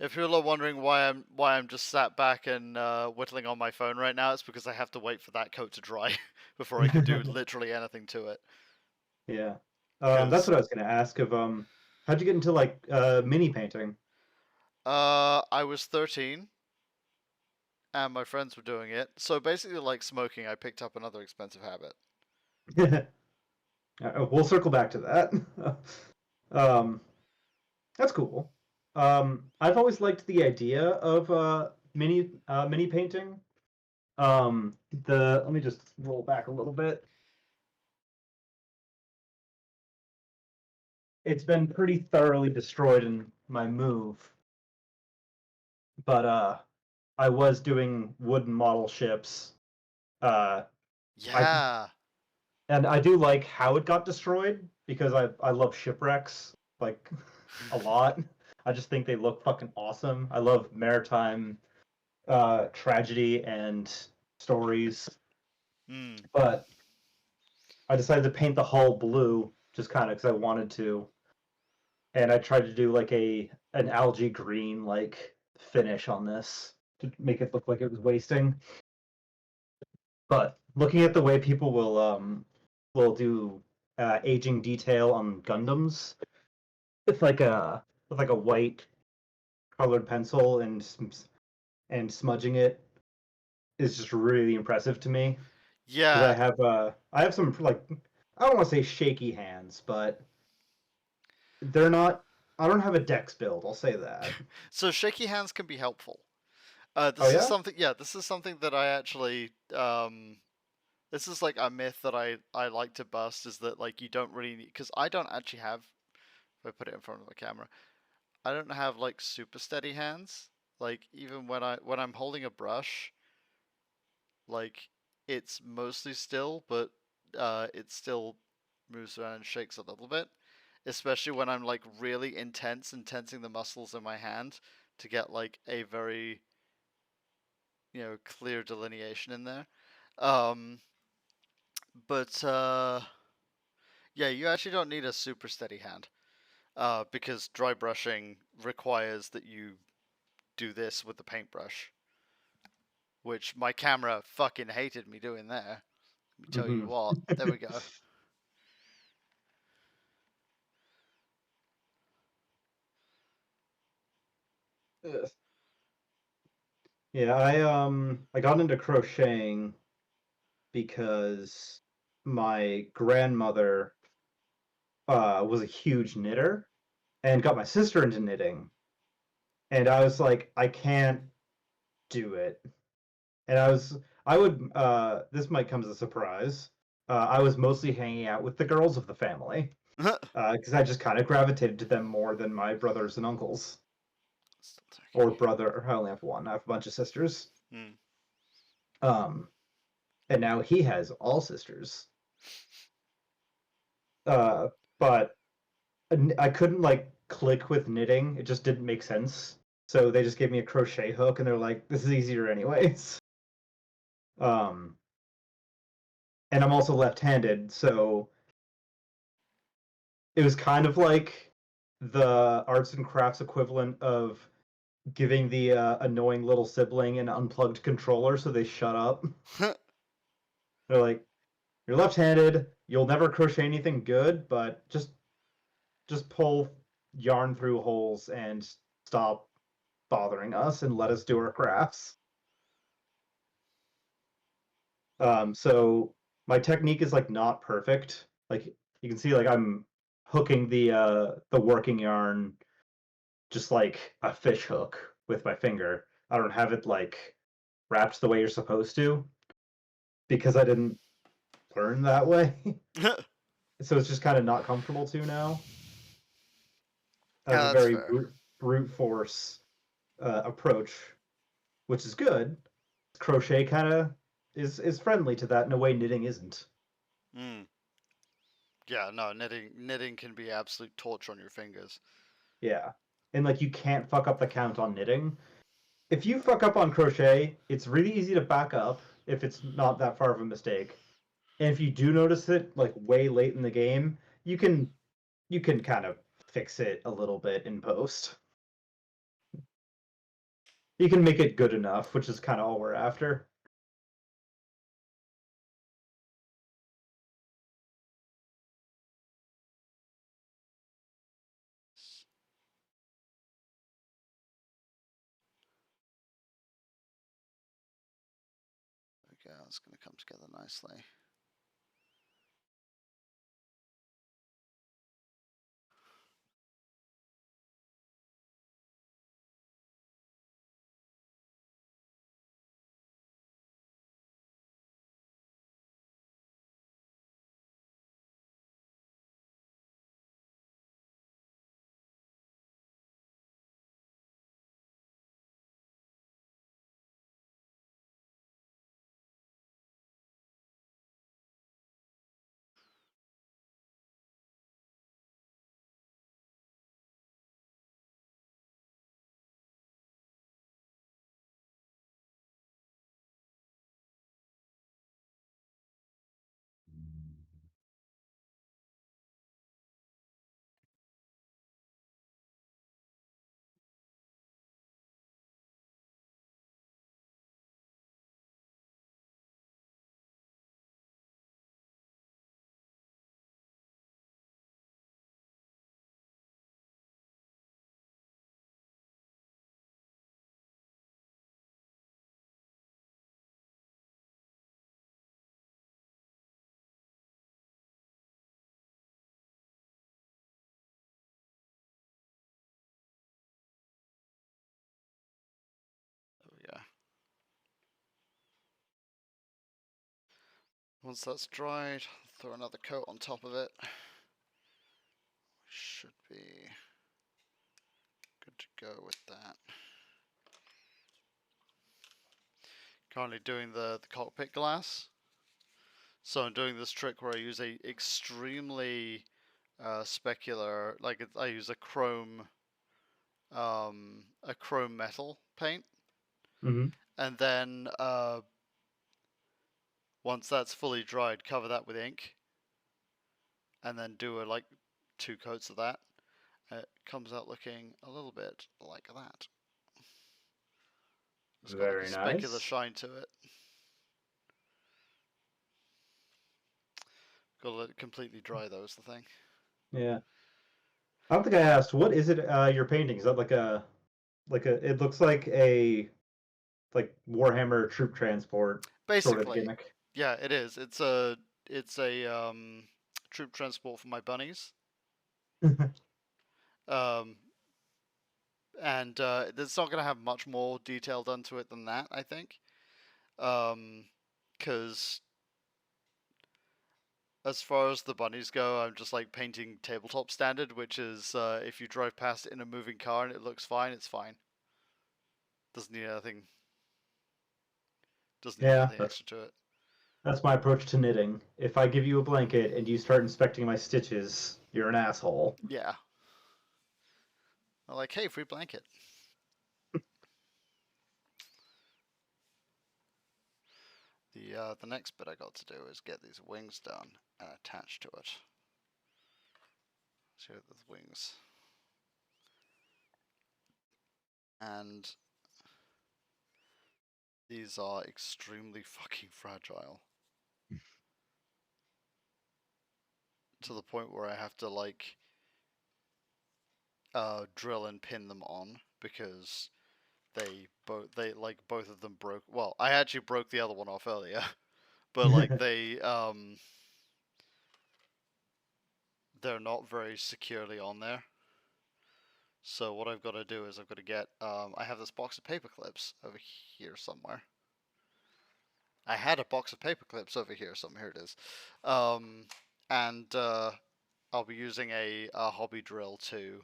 If people are wondering why I'm just sat back and whittling on my phone right now, it's because I have to wait for that coat to dry before I can do literally anything to it. Yeah. That's Because what I was gonna ask of how'd you get into like mini painting? I was 13 and my friends were doing it. So basically, like smoking, I picked up another expensive habit. We'll circle back to that. um, that's cool. I've always liked the idea of mini painting. Let me just roll back a little bit. It's been pretty thoroughly destroyed in my move, but I was doing wooden model ships. Uh, I Yeah. and I do like how it got destroyed because I love shipwrecks like a lot. I just think they look fucking awesome. I love maritime tragedy and stories, Hmm. but I decided to paint the hull blue just kind of because I wanted to, and I tried to do like an algae green like finish on this to make it look like it was wasting. But looking at the way people will do aging detail on Gundams with like a white colored pencil and smudging it is just really impressive to me because Yeah. I have some like I don't want to say shaky hands, but they're not. I don't have a dex build. I'll say that. So shaky hands can be helpful. Oh This is yeah. something. Yeah, this is something that I actually. This is like a myth that I like to bust. Is that like you don't really need because I don't actually have. If I put it in front of the camera, I don't have like super steady hands. Like even when I'm holding a brush, like it's mostly still, but it still moves around and shakes a little bit. Especially when I'm like really intense and tensing the muscles in my hand to get like a very clear delineation in there. Um, but yeah, you actually don't need a super steady hand because dry brushing requires that you do this with the paintbrush, which my camera fucking hated me doing there. Let me tell you Hmm. what. There we go. Yeah, I got into crocheting because my grandmother was a huge knitter and got my sister into knitting, and I was like, I can't do it. And I would this might come as a surprise. I was mostly hanging out with the girls of the family because I just kind of gravitated to them more than my brothers and uncles Still or talking. brother. I only have one. I have a bunch of sisters. Hmm. Um, and now he has all sisters. Uh, but I couldn't like click with knitting. It just didn't make sense. So they just gave me a crochet hook, and they're like, "This is easier anyways." Um, and I'm also left-handed, so it was kind of like the arts and crafts equivalent of giving the annoying little sibling an unplugged controller so they shut up. They're like, "You're left-handed. You'll never crochet anything good, but just pull yarn through holes and stop bothering us and let us do our crafts. So my technique is like not perfect. Like you can see, like I'm hooking the working yarn just like a fish hook with my finger. I don't have it like wrapped the way you're supposed to because I didn't learn that way. So it's just kind of not comfortable to now. I have a That's very fair. brute force approach, which is good. Crochet kind of is friendly to that in a way knitting isn't. Mm. Yeah, no, knitting can be absolute torture on your fingers. Yeah. And like you can't fuck up the count on knitting. If you fuck up on crochet, it's really easy to back up if it's not that far of a mistake. And if you do notice it like way late in the game, you can kind of fix it a little bit in post. You can make it good enough, which is kind of all we're after. Okay, it's going to come together nicely. There we go. Once that's dried, throw another coat on top of it. Should be good to go with that. Currently doing the cockpit glass. So I'm doing this trick where I use a extremely specular, like I use a chrome metal paint, Mm-hmm. and then once that's fully dried, cover that with ink, and then do like 2 coats of that. It comes out looking a little bit like that. It's got like a Very specular nice. shine to it. Got to let it completely dry though, is the thing. Yeah. I don't think I asked. What is it? You're painting? Is that like a? It looks like a like Warhammer troop transport sort of Basically, gimmick. yeah, it is. It's a troop transport for my bunnies. Um, and it's not going to have much more detail done to it than that, I think. Because as far as the bunnies go, I'm just like painting tabletop standard, which is if you drive past it in a moving car and it looks fine, it's fine. Doesn't need anything. Doesn't need Yeah, anything extra to it. that's my approach to knitting. If I give you a blanket and you start inspecting my stitches, you're an asshole. Yeah. I'm like, hey, free blanket. The next bit I got to do is get these wings done and attached to it. So the wings. And these are extremely fucking fragile. To the point where I have to like drill and pin them on because both of them broke. Well, I actually broke the other one off earlier, but like they're not very securely on there. So what I've got to do is I've got to get I have this box of paper clips over here somewhere. I had a box of paper clips over here somewhere. Here it is, and I'll be using a hobby drill to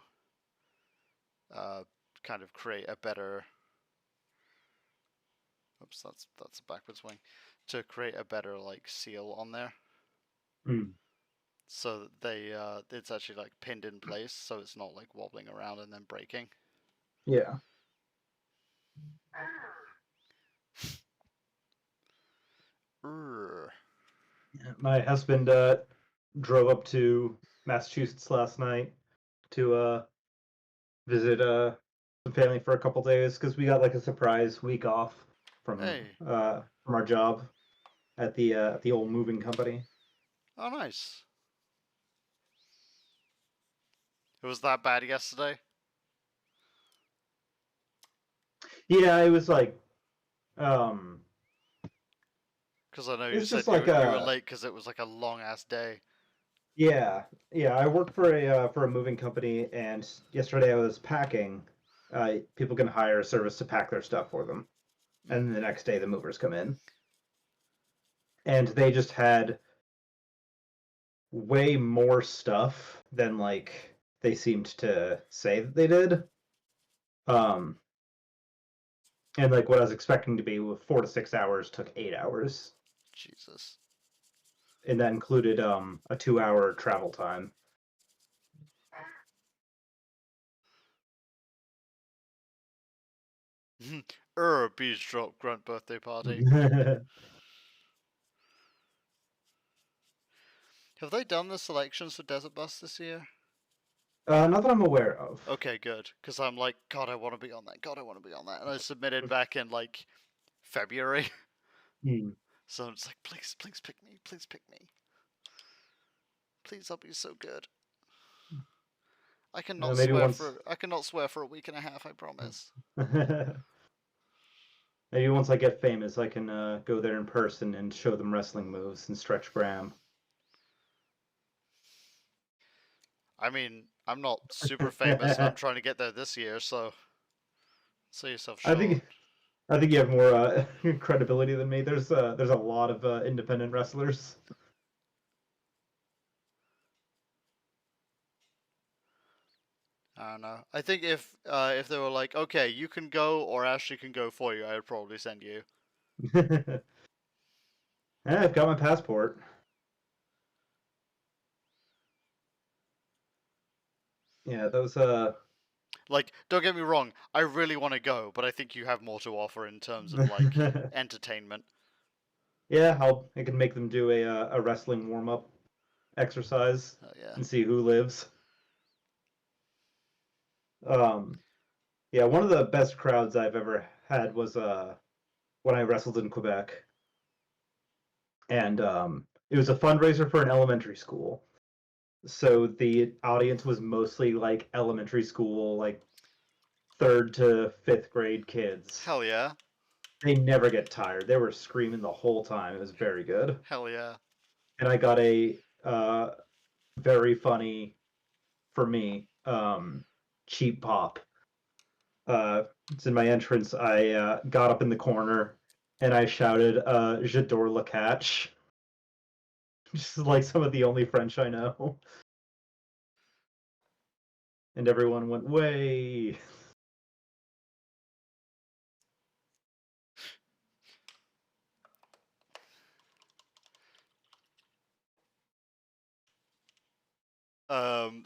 kind of create a better. Oops, that's a backwards wing. To create a better like seal on there, Mm, so that it's actually like pinned in place, so it's not like wobbling around and then breaking. yeah. Urgh. My husband drove up to Massachusetts last night to visit some family for a couple days because we got like a surprise week off Hey, from our job at the old moving company. oh nice. It was that bad yesterday. Yeah, it was like um Because I know you it's said just like you were a late because it was like a long ass day. yeah, yeah. I work for a moving company, and yesterday I was packing. People can hire a service to pack their stuff for them, and then the next day the movers come in, and they just had way more stuff than like they seemed to say that they did. Um, and like what I was expecting to be with 4 to 6 hours took 8 hours, Jesus. and that included a 2 hour travel time. Beach drop grunt birthday party. Have they done the selections for Desert Bus this year? Not that I'm aware of. Okay, good. Because I'm like, God, I want to be on that. God, I want to be on that. And I submitted back in like February. Hmm. So I'm just like, please, please pick me. Please pick me. Please, I'll be so good. Maybe once. I cannot swear for a week and a half. I promise. Maybe once I get famous, I can go there in person and show them wrestling moves and stretch Bram. I mean, I'm not super famous, and I'm trying to get there this year. So sell yourself I short. think I think you have more credibility than me. There's a lot of independent wrestlers. I don't know. I think if they were like, okay, you can go or Ashley can go for you, I would probably send you. Yeah, I've got my passport. Yeah, those Like, don't get me wrong, I really want to go, but I think you have more to offer in terms of like entertainment. yeah, I can make them do a wrestling warm up exercise Oh yeah. and see who lives. Um, yeah, one of the best crowds I've ever had was when I wrestled in Quebec, and it was a fundraiser for an elementary school. So the audience was mostly like elementary school, like third to fifth grade kids. Hell yeah. They never get tired. They were screaming the whole time. It was very good. Hell yeah. And I got a very funny for me cheap pop. It's in my entrance. I got up in the corner and I shouted "J'adore le catch," just like some of the only French I know, and everyone went way.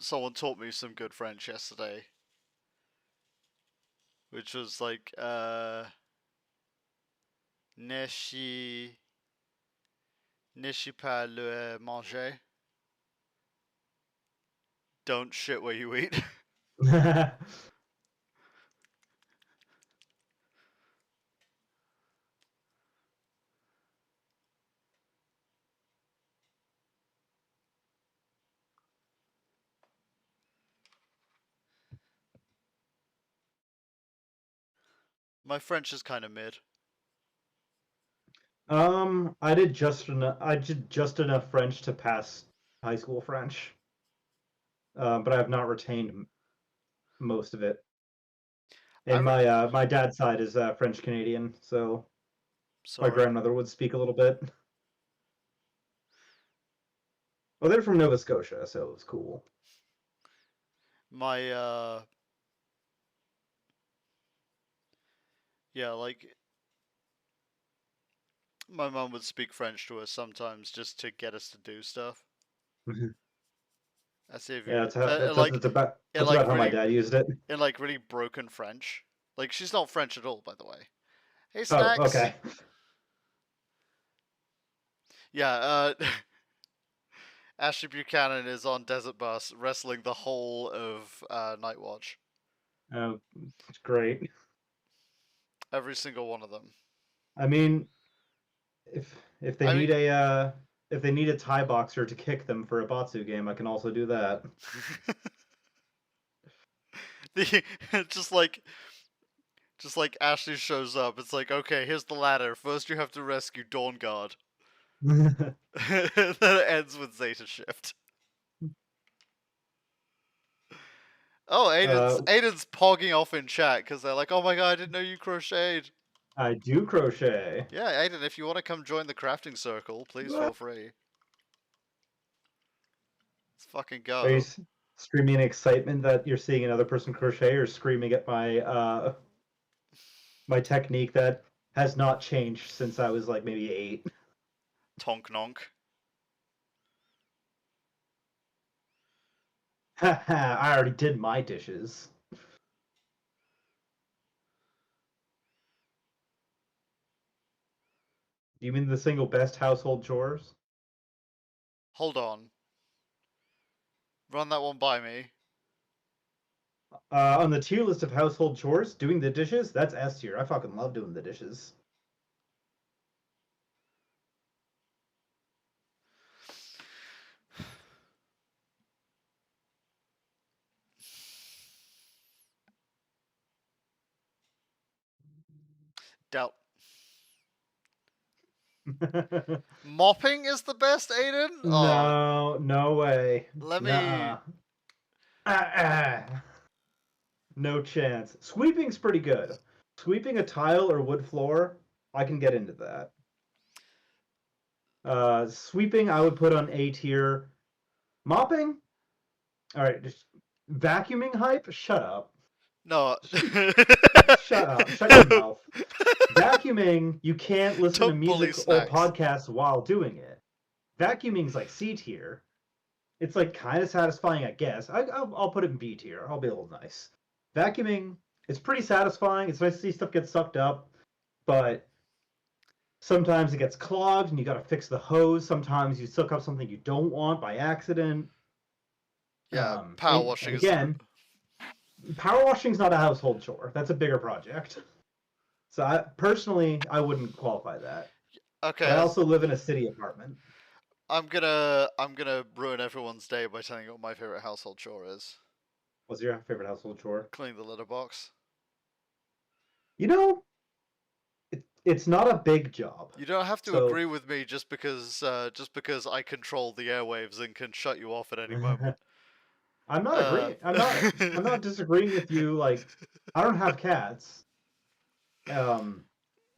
Someone taught me some good French yesterday, which was like Neshi Neshi pas le manger. Don't shit where you eat. My French is kind of mid. I did just enough. I did just enough French to pass high school French, but I have not retained most of it. I And re- my dad's side is French Canadian, so my Sorry. grandmother would speak a little bit. Well, they're from Nova Scotia, so it was cool. My yeah, like my mum would speak French to us sometimes just to get us to do stuff. I see if Yeah, you that's how in that's like about how my really dad used it. in like really broken French. Like she's not French at all, by the way. Hey, Oh, snacks. okay. Yeah, Ashley Buchanan is on Desert Bus wrestling the whole of Night Watch. Oh, it's great. Every single one of them. I mean, if they I mean, need a if they need a Thai boxer to kick them for a Batsu game, I can also do that. the just like Ashley shows up, it's like, okay, here's the ladder. First, you have to rescue Dawn Guard. Then it ends with Zeta Shift. Oh, uh, Aiden's pogging off in chat because they're like, oh my god, I didn't know you crocheted. I do crochet. Yeah, Aiden, if you want to come join the crafting circle, please feel free. Let's fucking Are you go. screaming in excitement that you're seeing another person crochet, or screaming at my technique that has not changed since I was like maybe 8? Tonk nonk. Haha, I already did my dishes. Do you mean the single best household chores? Hold on. Run that one by me. On the tier list of household chores, doing the dishes, that's S tier. I fucking love doing the dishes. Doubt. Mopping is the best, Aiden? Oh, No, no way. let me. Nuh-uh. No chance. Sweeping's pretty good. Sweeping a tile or wood floor, I can get into that. Sweeping, I would put on A tier. Mopping, all right. Just vacuuming hype. Shut up. No. Shut up. Shut your mouth. Vacuuming, you can't listen to Don't bully music or snacks. podcasts while doing it. Vacuuming's like C tier. It's like kind of satisfying, I guess. I'll put it in B tier. I'll be a little nice. Vacuuming, it's pretty satisfying. It's nice to see stuff get sucked up, but sometimes it gets clogged and you got to fix the hose. Sometimes you suck up something you don't want by accident. Yeah, power And washing is the. again, power washing's not a household chore. That's a bigger project. So personally, I wouldn't qualify that. But I Okay, also live in a city apartment. I'm gonna ruin everyone's day by telling you what my favorite household chore is. What's your favorite household chore? Cleaning the litter box. You know, it's not a big job. You don't have to So agree with me just because I control the airwaves and can shut you off at any moment. I'm not Uh, agreeing. I'm not disagreeing with you. Like, I don't have cats. Um,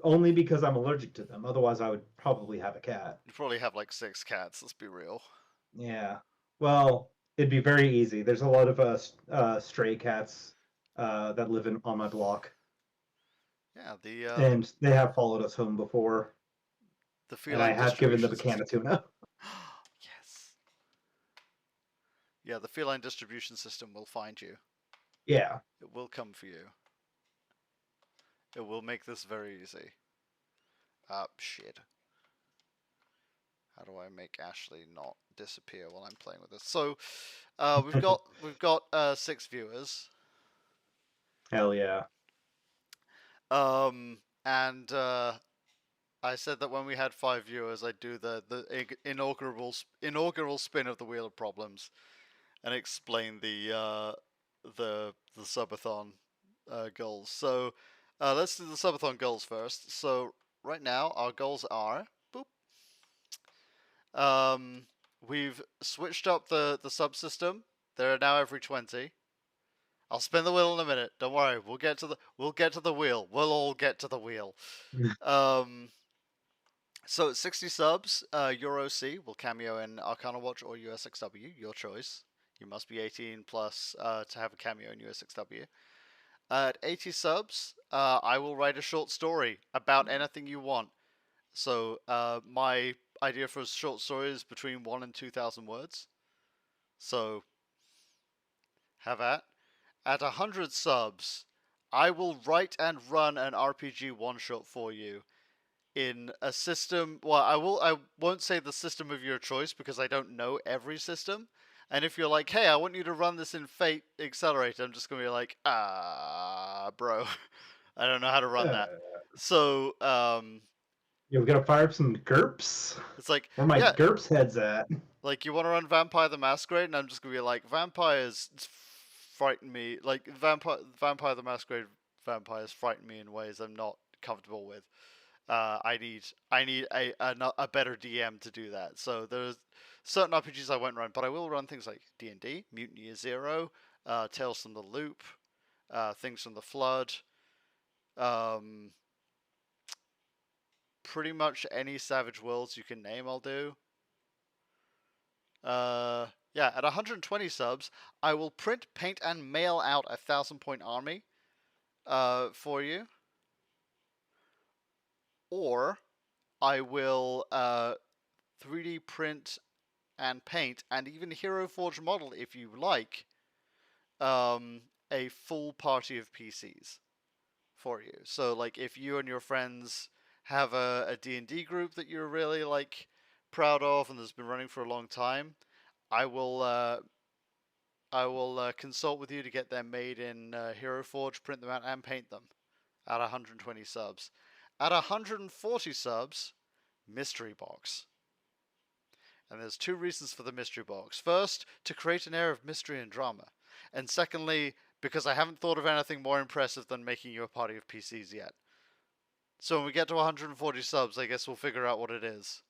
only because I'm allergic to them. Otherwise, I would probably have a cat. you probably have like 6 cats. Let's be real. Yeah. Well, it'd be very easy. There's a lot of stray cats that live on my block, Yeah, and they have followed us home before, the and I feline have given them distribution a can system. of tuna. Yes. Yeah, the feline distribution system will find you. Yeah. It will come for you. It will make this very easy. Shit. How do I make Ashley not disappear while I'm playing with this? So, we've got 6 viewers. Hell yeah. And I said that when we had 5 viewers, I'd do the inaugural spin of the Wheel of Problems and explain the subathon goals. So Let's do the subathon goals first. So right now our goals are boop. We've switched up the subsystem. They're now every 20. I'll spin the wheel in a minute. Don't worry. We'll get to the wheel. We'll all get to the wheel. So 60 subs, Euro C will cameo in Arcana Watch or USXW, your choice. You must be 18 plus to have a cameo in USXW. At 80 subs, I will write a short story about anything you want. So my idea for a short story is between 1 and 2,000 words. So have at. At 100 subs, I will write and run an RPG one shot for you in a system. Well, I won't say the system of your choice because I don't know every system. And if you're like, hey, I want you to run this in Fate Accelerator, I'm just gonna be like, bro, I don't know how to run that. So, Yeah, we gotta fire up some GURPS. it's like, Where my yeah, GURPS heads at? like you want to run Vampire the Masquerade, and I'm just gonna be like, vampires frighten me. Like Vampire the Masquerade vampires frighten me in ways I'm not comfortable with. I need a better DM to do that. So there's certain RPGs I won't run, but I will run things like D&D, Mutant Year Zero, Tales from the Loop, Things from the Flood. Pretty much any Savage Worlds you can name, I'll do. Yeah, at 120 subs, I will print, paint, and mail out a 1,000-point army for you. Or I will 3D print and paint, and even Hero Forge model, if you like, a full party of PCs for you. So, like, if you and your friends have a D&D group that you're really, like, proud of and that's been running for a long time, I will consult with you to get them made in Hero Forge, print them out, and paint them at 120 subs. At 140 subs, mystery box. And there's two reasons for the mystery box. First, to create an air of mystery and drama. And secondly, because I haven't thought of anything more impressive than making you a party of PCs yet. So when we get to 140 subs, I guess we'll figure out what it is.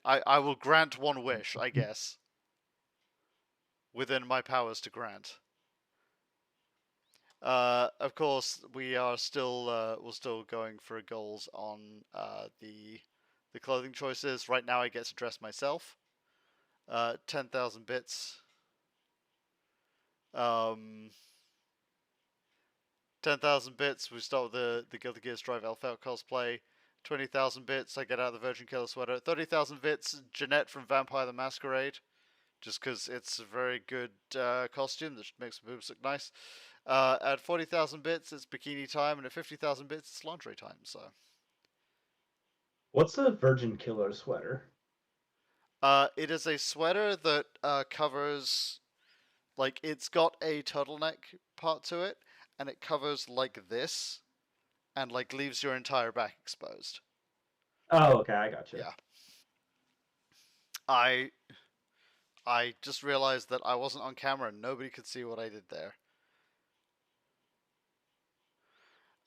I will grant one wish, I guess. Within my powers to grant. Of course, we are still we're still going for goals on the clothing choices. Right now, I get to dress myself. 10,000 bits. 10,000 bits. We start with the Guilty Gear Strive Elf Out cosplay. 20,000 bits. I get out the Virgin Killer sweater. 30,000 bits. Jeanette from Vampire the Masquerade. Just because it's a very good costume that makes the boobs look nice. At 40,000 bits, it's bikini time, and at 50,000 bits, it's lingerie time. So, What's a Virgin Killer sweater? it is a sweater that covers, like, it's got a turtleneck part to it, and it covers like this, and like leaves your entire back exposed. Oh, okay, I gotcha. Yeah. I just realized that I wasn't on camera and nobody could see what I did there.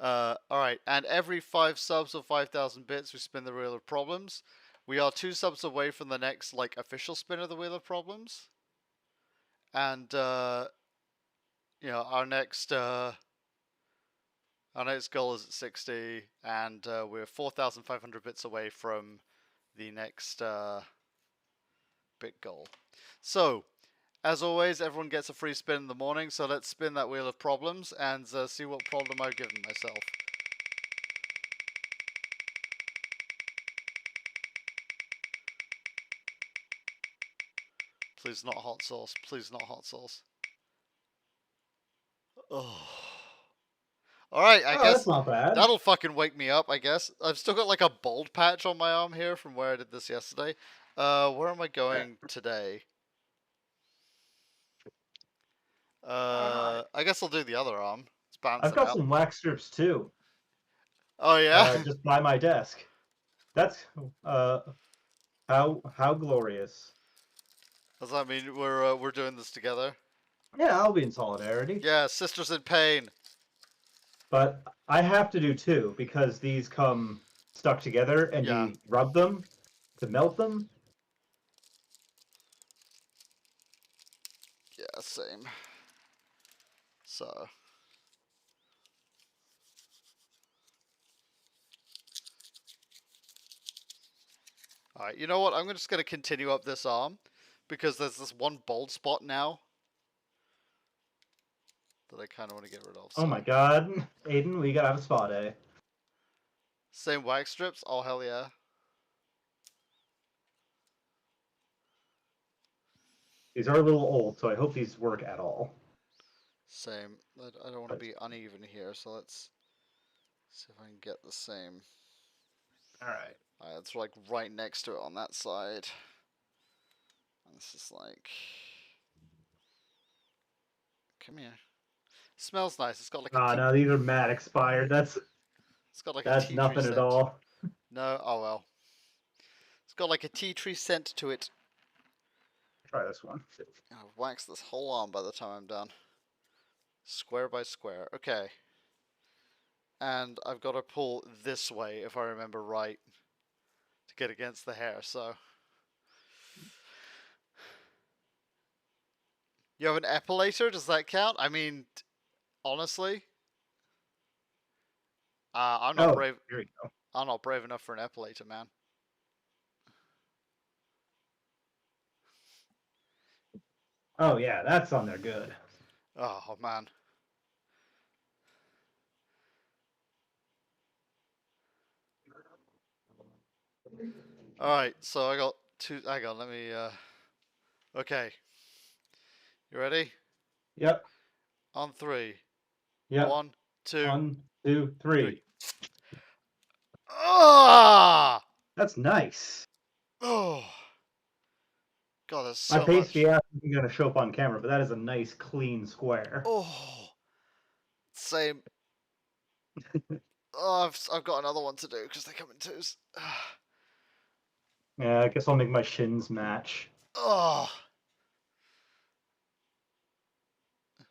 Alright, and every 5 subs of 5,000 bits, we spin the Wheel of Problems. We are 2 subs away from the next, like, official spin of the Wheel of Problems. And, you know, our next goal is at 60, and we're 4,500 bits away from the next bit goal. So, as always, everyone gets a free spin in the morning, so let's spin that Wheel of Problems and see what problem I've given myself. Please not hot sauce. Please not hot sauce. Oh. Alright, I guess that's not bad. that'll fucking wake me up, I guess. I've still got like a bald patch on my arm here from where I did this yesterday. Where am I going today? I guess I'll do the other arm. Let's balance I've it got out. some wax strips too. Oh yeah? Just by my desk. That's how glorious. Does that mean we're doing this together? Yeah, I'll be in solidarity. Yeah, sisters in pain. But I have to do two because these come stuck together and Yeah. you rub them to melt them. Yeah, same. So. Alright, you know what? I'm just going to continue up this arm because there's this one bald spot now that I kind of want to get rid of. Oh So. my god, Aiden, we gotta have a spa day. Same wax strips? Oh, hell yeah. These are a little old, so I hope these work at all. Same. I don't want to be uneven here, so let's see if I can get the same. Alright. Alright, it's like right next to it on that side. And this is like. Come here. Smells nice. It's got like a Ah, tea. no, these are matte expired. It's got like a That's tea tree nothing at scent. all. No, oh well. It's got like a tea tree scent to it. Try this one. I've waxed this whole arm by the time I'm done. Square by square. Okay. And I've got to pull this way, if I remember right, to get against the hair, so. You have an epilator? Does that count? I mean, honestly, I'm not Oh, brave. here we go. I'm not brave enough for an epilator, man. Oh yeah, that's on there good. Oh man. All right, so I got two. Hang on, let me. Okay, you ready? Yep, On three. yep. One, two, 1, 2, three. 3. Ah! That's nice. Oh, God, that's My so pasty much. ass isn't gonna show up on camera, but that is a nice clean square. Oh, same. Oh, I've got another one to do because they come in twos. Yeah, I guess I'll make my shins match. Oh,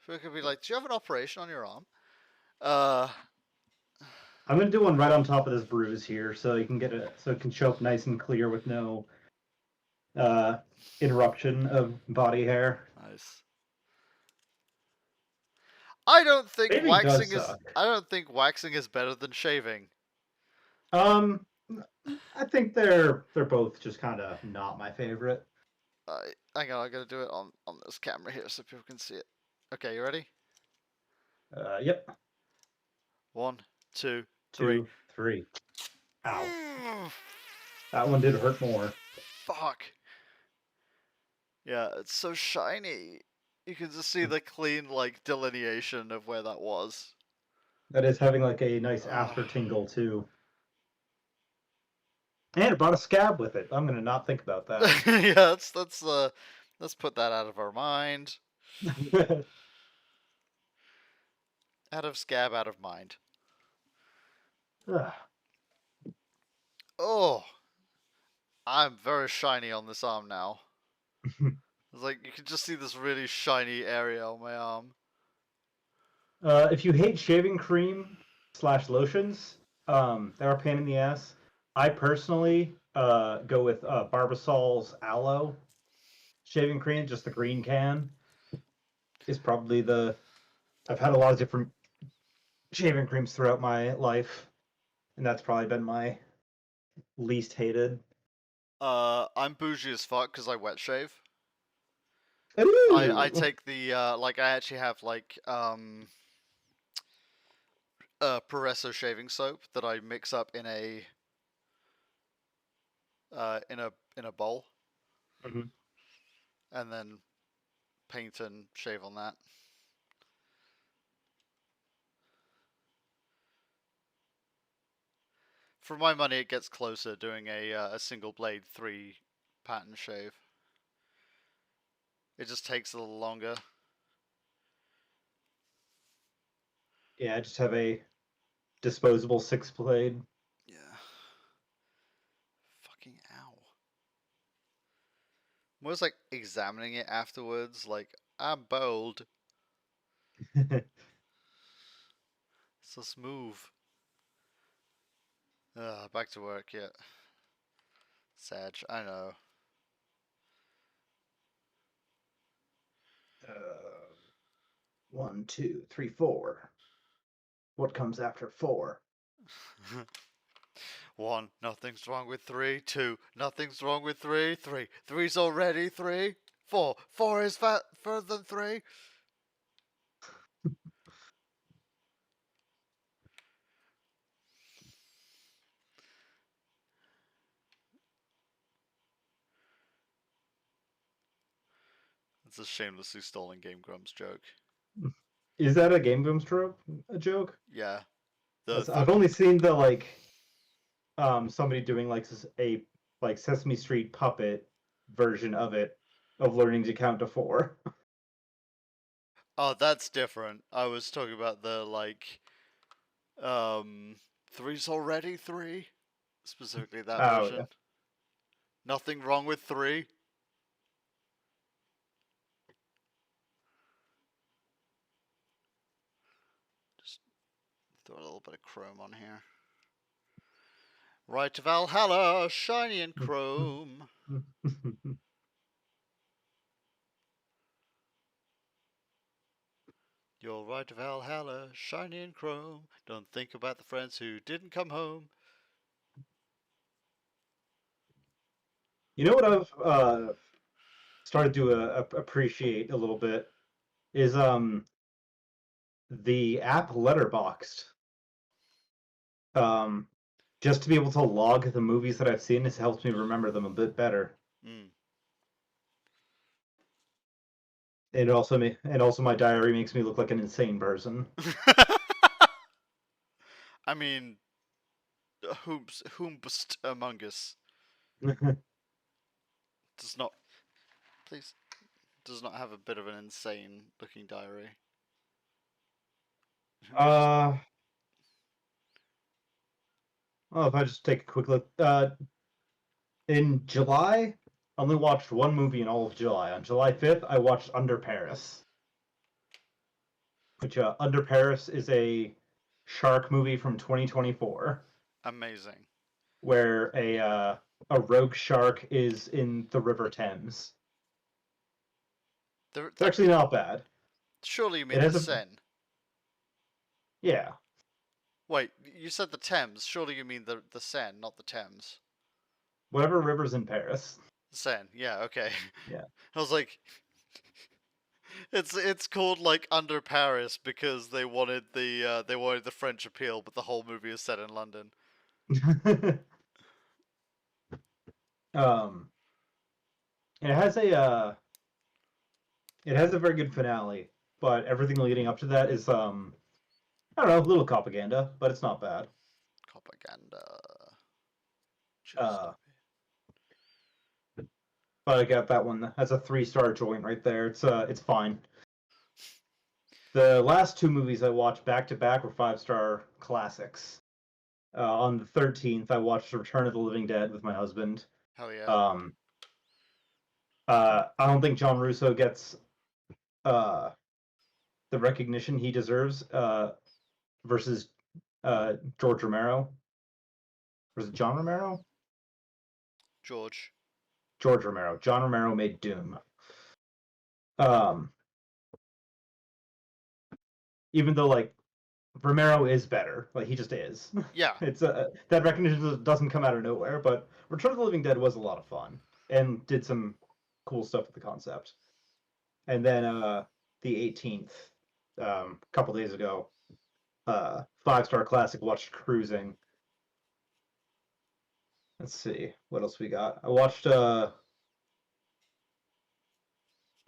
we could be like, do you have an operation on your arm? Uh, I'm gonna do one right on top of this bruise here, so you can get it, so it can show up nice and clear with no uh, interruption of body hair. nice. I don't think Shaving does waxing is. suck. I don't think waxing is better than shaving. Um, I think they're both just kind of not my favorite. Hang on, I gotta do it on this camera here so people can see it. Okay, you ready? Yep. One, two, three. 2, 3. Ow. That one did hurt more. Fuck. Yeah, it's so shiny. You can just see the clean like delineation of where that was. That is having like a nice Ugh. after tingle too. And it brought a scab with it. I'm gonna not think about that. Yeah, let's put that out of our mind. Out of scab, out of mind. Ugh. Oh, I'm very shiny on this arm now. It's like you can just see this really shiny area on my arm. If you hate shaving cream slash lotions, they're a pain in the ass. I personally go with Barbasol's aloe shaving cream, just the green can. Is probably the. I've had a lot of different shaving creams throughout my life, and that's probably been my least hated. I'm bougie as fuck because I wet shave. I Ooh. take the like I actually have like Progresso shaving soap that I mix up in a in a bowl Mhm. and then paint and shave on that. For my money, it gets closer doing a single blade 3 pattern shave. It just takes a little longer. Yeah, I just have a disposable 6 blade. Yeah. Fucking ow. I was like examining it afterwards, like I'm bold. So smooth. Back to work, yeah. Sag, I know. Uh, 1, 2, 3, 4. What comes after 4? 1, nothing's wrong with 3. 2, nothing's wrong with 3. 3, three's already 3. 4, 4 is further than 3. It's a shamelessly stolen Game Grumps joke. Is that a Game Boom trope? A joke? Yeah. I've only seen the somebody doing like a like Sesame Street puppet version of it, of learning to count to 4. Oh, that's different. I was talking about the three's already 3. Specifically that Oh version. yeah. Nothing wrong with 3. Just throw a little bit of chrome on here. Right to Valhalla, shiny and chrome. You're right to Valhalla, shiny and chrome. Don't think about the friends who didn't come home. You know what I've started to appreciate a little bit is the app Letterboxd. Um, just to be able to log the movies that I've seen, this helps me remember them a bit better. Mm. And also my diary makes me look like an insane person. I mean, whomst among us does not, please, does not have a bit of an insane looking diary? uh, well, if I just take a quick look, in July, I only watched one movie in all of July. On July 5th, I watched Under Paris, which Under Paris is a shark movie from 2024, Amazing. where a rogue shark is in the River Thames. It's actually not bad. Surely you It mean the has a Seine. yeah. Wait, you said the Thames. Surely you mean the Seine, not the Thames. Whatever river's in Paris. The Seine. Yeah. Okay. Yeah. I was like, it's called like Under Paris because they wanted the French appeal, but the whole movie is set in London. um, it has a very good finale, but everything leading up to that is I don't know, a little propaganda, but it's not bad. Propaganda. Uh, but I got that one. That's a 3-star joint right there. It's fine. The last two movies I watched back to back were 5-star classics. On the 13th, I watched Return of the Living Dead with my husband. Hell yeah. I don't think John Russo gets uh, the recognition he deserves versus George Romero. Was it John Romero? George. George Romero. John Romero made Doom. Um, even though like Romero is better, like he just is. Yeah. It's that recognition doesn't come out of nowhere. But Return of the Living Dead was a lot of fun and did some cool stuff with the concept. And then the 18th, a couple days ago, 5-star classic, watched Cruising. Let's see what else we got.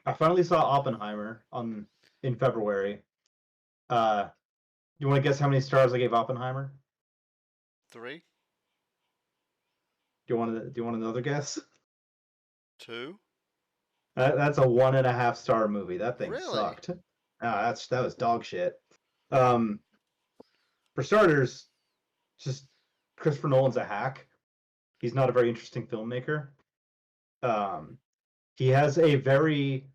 I finally saw Oppenheimer in February. You want to guess how many stars I gave Oppenheimer? 3. Do you want another guess? 2. That's a 1.5-star movie. That thing Really? sucked. That was dog shit. Um, for starters, just Christopher Nolan's a hack. He's not a very interesting filmmaker. Um, he has a very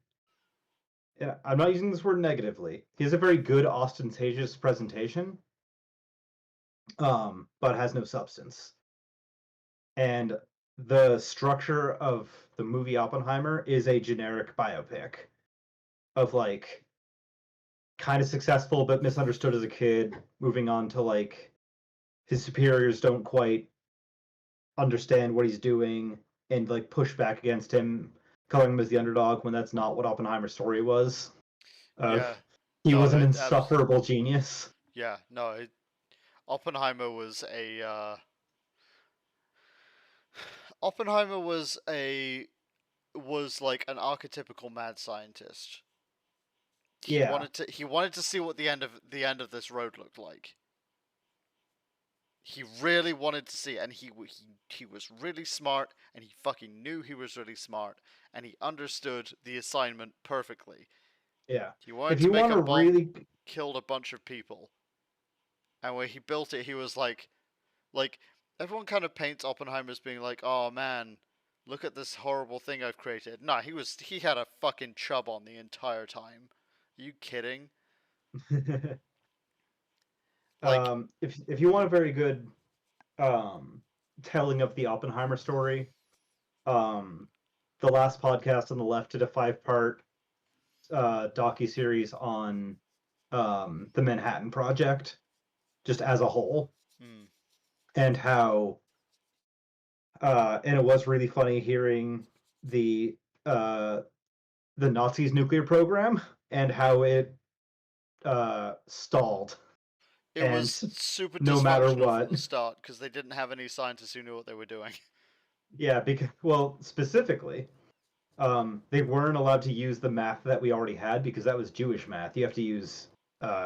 I'm not using this word negatively. He has a very good ostentatious presentation, but has no substance. And the structure of the movie Oppenheimer is a generic biopic of like kind of successful but misunderstood as a kid, moving on to like his superiors don't quite understand what he's doing and like push back against him, calling him as the underdog when that's not what Oppenheimer's story was. Yeah. He No, was an it insufferable genius. yeah, no, Oppenheimer Oppenheimer was like an archetypical mad scientist. Yeah, He wanted to see what the end of this road looked like. He really wanted to see it, and he was really smart, and he fucking knew he was really smart, and he understood the assignment perfectly. yeah. He wanted If to you make want a to bomb really, killed a bunch of people, and when he built it, he was like everyone kind of paints Oppenheimer as being like, oh man, look at this horrible thing I've created. Nah, he had a fucking chub on the entire time. Are you kidding? Like, if you want a very good um, telling of the Oppenheimer story, um, the last podcast on the left did a 5-part docu series on the Manhattan Project, just as a whole, hmm, and how and it was really funny hearing the uh, the Nazis' nuclear program and how it stalled, it was and super no matter dysfunctional what, from the start because they didn't have any scientists who knew what they were doing. yeah, because well, specifically, they weren't allowed to use the math that we already had because that was Jewish math. You have to use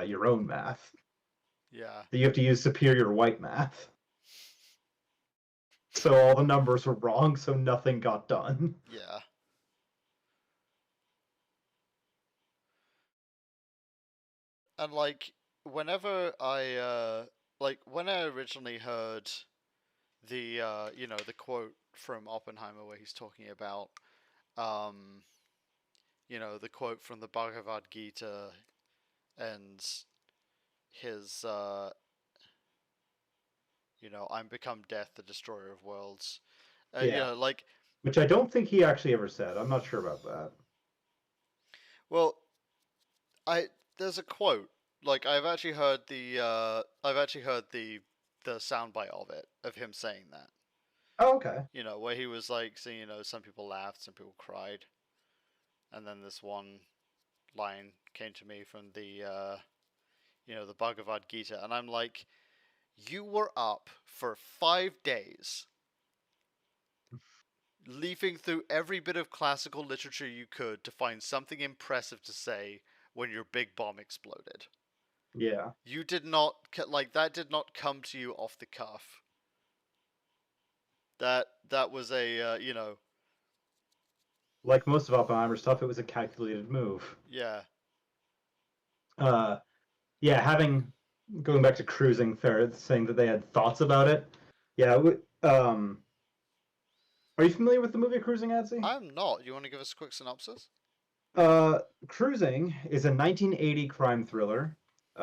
your own math. Yeah, You have to use superior white math. So all the numbers were wrong, so nothing got done. yeah. And like whenever when I originally heard the quote from Oppenheimer where he's talking about um the quote from the Bhagavad Gita and his I'm become death, the destroyer of worlds. Yeah, Like, which I don't think he actually ever said. I'm not sure about that. well, I there's a quote. Like, I've actually heard the soundbite of it of him saying that. Oh, okay. Where he was like saying, some people laughed, some people cried, and then this one line came to me from the Bhagavad Gita, and I'm like, you were up for 5 days leafing through every bit of classical literature you could to find something impressive to say when your big bomb exploded. Yeah. You did not that did not come to you off the cuff. That was a Like most of Oppenheimer's stuff, it was a calculated move. yeah. Uh, yeah, going back to cruising, fair saying that they had thoughts about it. Yeah. Are you familiar with the movie Cruising, Adzy? I'm not. You want to give us a quick synopsis? Cruising is a 1980 crime thriller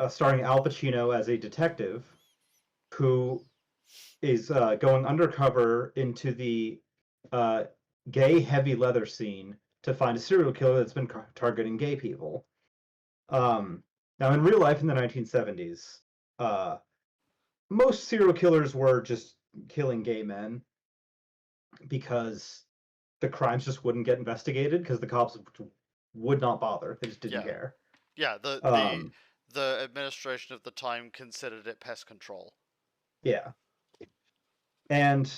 starring Al Pacino as a detective who is going undercover into the uh, gay heavy leather scene to find a serial killer that's been targeting gay people. Um, Now, in real life in the 1970s, uh, most serial killers were just killing gay men because the crimes just wouldn't get investigated because the cops would not bother. They just didn't Yeah. care. Yeah, Um, the administration of the time considered it pest control. yeah, and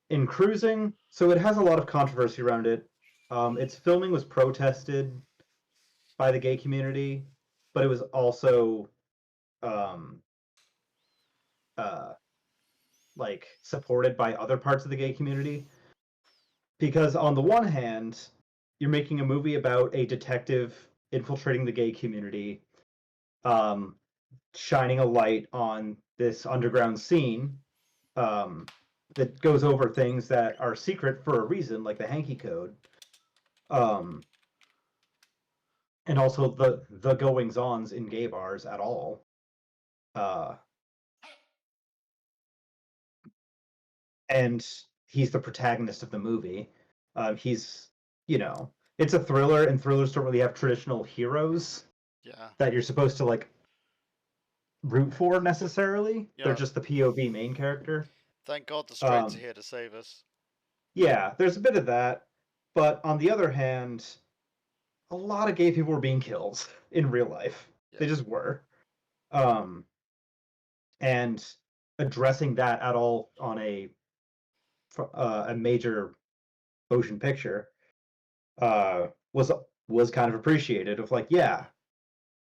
in Cruising, so it has a lot of controversy around it. Its filming was protested by the gay community, but it was also um, uh, like supported by other parts of the gay community. Because on the one hand, you're making a movie about a detective infiltrating the gay community, um, shining a light on this underground scene um, that goes over things that are secret for a reason, like the hanky code. Um, and also the goings ons in gay bars at all. Uh, and he's the protagonist of the movie. He's, it's a thriller, and thrillers don't really have traditional heroes Yeah. that you're supposed to like root for necessarily. They're Yeah. just the POV main character. Thank God the straights are Um, here to save us. yeah, there's a bit of that, but on the other hand, a lot of gay people were being killed in real life. They Yeah. just were. Um, and addressing that at all on a major motion picture was kind of appreciated. Of like, yeah,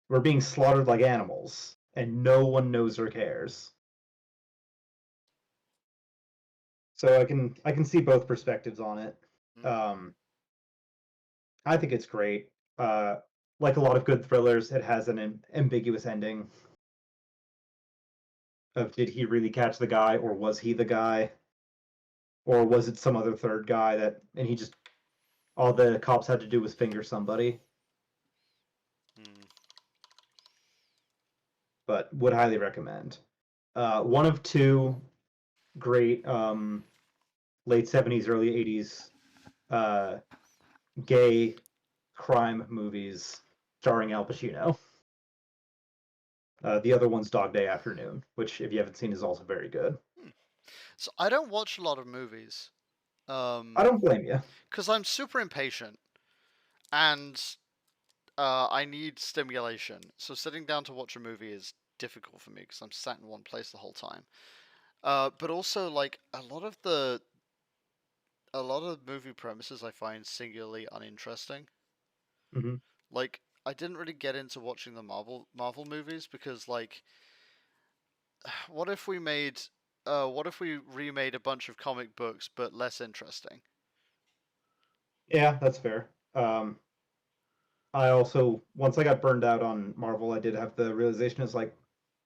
we're being slaughtered like animals, and no one knows or cares. So I can see both perspectives on it. Mm. Um, I think it's great. Uh, like a lot of good thrillers, it has an ambiguous ending of did he really catch the guy or was he the guy or was it some other third guy that and he just all the cops had to do was finger somebody. Mm. But would highly recommend. One of two great late 70s, early 80s uh, gay crime movies starring Al Pacino. The other one's Dog Day Afternoon, which, if you haven't seen, is also very good. So I don't watch a lot of movies, I don't blame you. because I'm super impatient and I need stimulation. So sitting down to watch a movie is difficult for me because I'm sat in one place the whole time. But also like a lot of movie premises I find singularly uninteresting. Mm-hmm. Like I didn't really get into watching the Marvel movies because like what if we made what if we remade a bunch of comic books but less interesting? Yeah, that's fair. I also, once I got burned out on Marvel, I did have the realization it's like,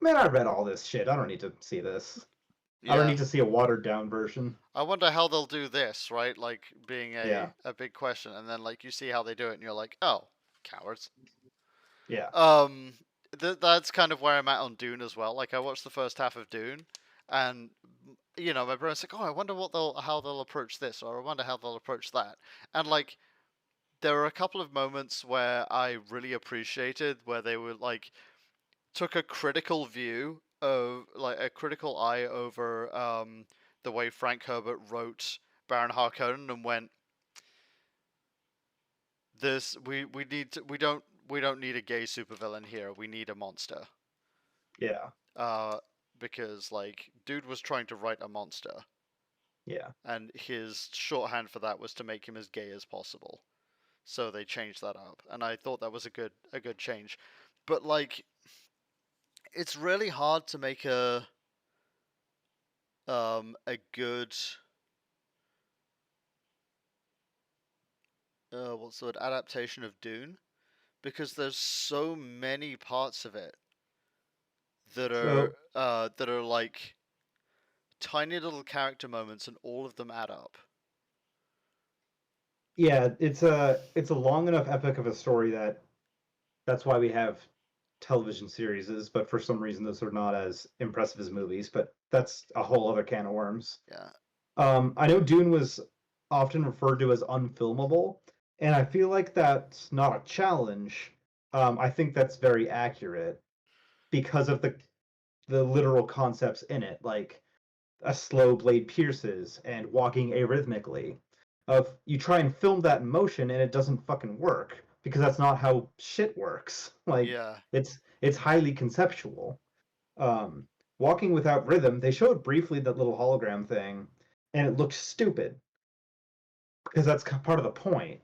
man, I read all this shit. I don't need to see this. I don't Yeah. need to see a watered down version. I wonder how they'll do this, right? Like being Yeah, a big question, and then like you see how they do it, and you're like, oh, cowards. yeah, Um, that's kind of where I'm at on Dune as well. Like I watched the first half of Dune, and my brain's like, oh, I wonder how they'll approach this, or I wonder how they'll approach that, and like there were a couple of moments where I really appreciated where they were like took a critical view of like a critical eye over the way Frank Herbert wrote Baron Harkonnen and went this we need to, we don't need a gay supervillain here, we need a monster. yeah, uh because like dude was trying to write a monster yeah, and his shorthand for that was to make him as gay as possible, so they changed that up and I thought that was a good change. But like it's really hard to make a good what's the word, adaptation of Dune because there's so many parts of it So that are like tiny little character moments and all of them add up. yeah, it's a long enough epic of a story that that's why we have television series, but for some reason those are not as impressive as movies. But that's a whole other can of worms. Yeah, I know Dune was often referred to as unfilmable, and I feel like that's not a challenge. I think that's very accurate because of the literal concepts in it, like a slow blade pierces and walking arrhythmically. Of you try and film that in motion and it doesn't fucking work because that's not how shit works. Like yeah, it's highly conceptual. Um, Walking without rhythm, they showed briefly that little hologram thing, and it looked stupid because that's part of the point.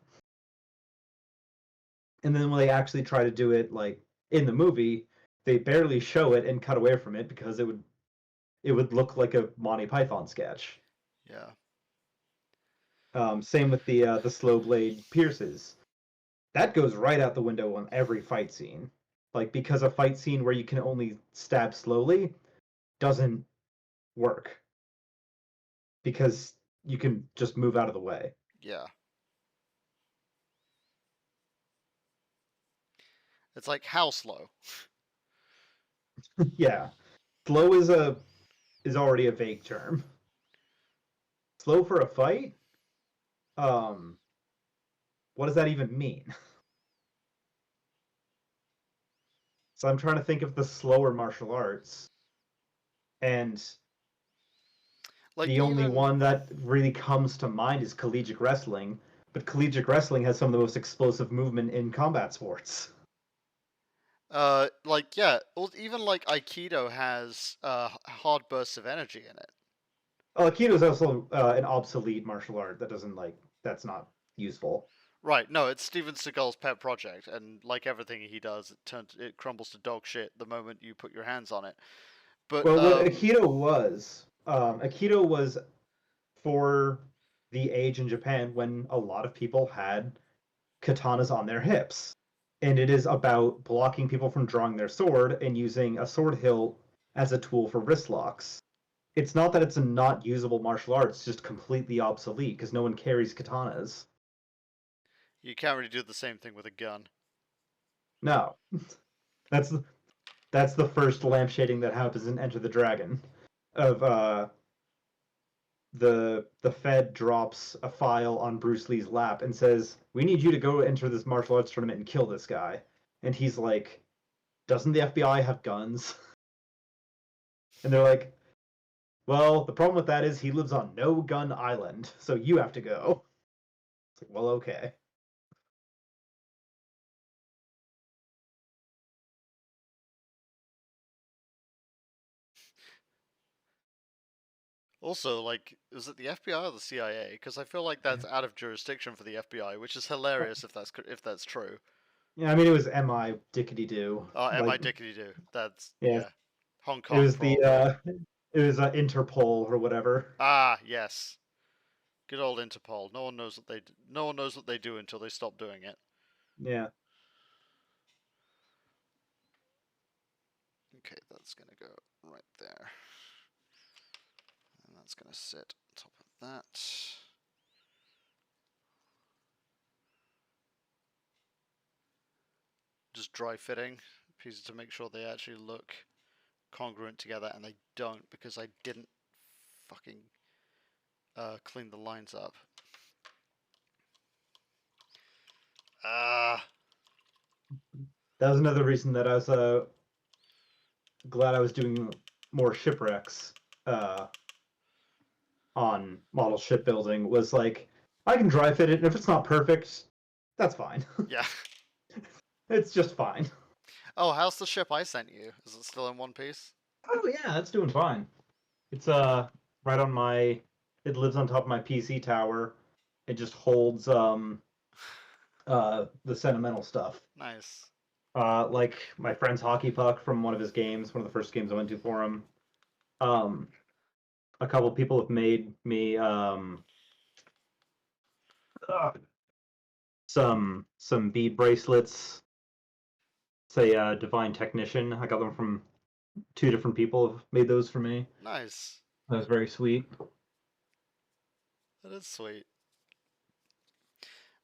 And then when they actually try to do it like in the movie, they barely show it and cut away from it because it would look like a Monty Python sketch. yeah, Same with the slow blade pierces. That goes right out the window on every fight scene. Like because a fight scene where you can only stab slowly doesn't work because you can just move out of the way. yeah. It's like how slow? Yeah, slow is already a vague term. Slow for a fight? Um, what does that even mean? So I'm trying to think of the slower martial arts, and Like the only even one that really comes to mind is collegiate wrestling. But collegiate wrestling has some of the most explosive movement in combat sports. like yeah, even like Aikido has hard bursts of energy in it. Well, Aikido is also an obsolete martial art that doesn't that's not useful. Right, no, it's Steven Seagal's pet project, and like everything he does, it crumbles to dog shit the moment you put your hands on it. But Well, what Aikido was for the age in Japan when a lot of people had katanas on their hips. And it is about blocking people from drawing their sword and using a sword hilt as a tool for wrist locks. It's not that it's a not usable martial art, it's just completely obsolete because no one carries katanas. you can't really do the same thing with a gun. No. That's that's the first lampshading that happens in Enter the Dragon. Of the Fed drops a file on Bruce Lee's lap and says, "We need you to go enter this martial arts tournament and kill this guy." And he's like, "Doesn't the FBI have guns?" And they're like, "Well, the problem with that is he lives on No Gun Island, so you have to go." It's like, "Well, okay." Also, like, is it the FBI or the CIA? Because I feel like that's out of jurisdiction for the FBI, which is hilarious if that's true. Yeah, I mean, it was M.I. Dickety Doo. Oh, am I Like, dickety do? That's yeah, yeah, Hong it Kong was the probably. Interpol or whatever. Ah, yes, good old Interpol. No one knows what they do until they stop doing it. Yeah. Okay, that's gonna go right there, and that's gonna sit on top of that. Just dry fitting pieces to make sure they actually look congruent together, and they don't because I didn't fucking clean the lines up. Ah, That was another reason that I was glad I was doing more shipwrecks uh, on model shipbuilding. Was like I can dry fit it, and if it's not perfect, that's fine. yeah. It's just fine. Oh, how's the ship I sent you? Is it still in one piece? Oh yeah, that's doing fine. It's right on my. It lives on top of my PC tower. It just holds the sentimental stuff. Nice. Like my friend's hockey puck from one of his games, one of the first games I went to for him. Um, a couple people have made me uh, some bead bracelets. Say divine technician. I got them from two different people have made those for me. Nice. That was very sweet. That is sweet.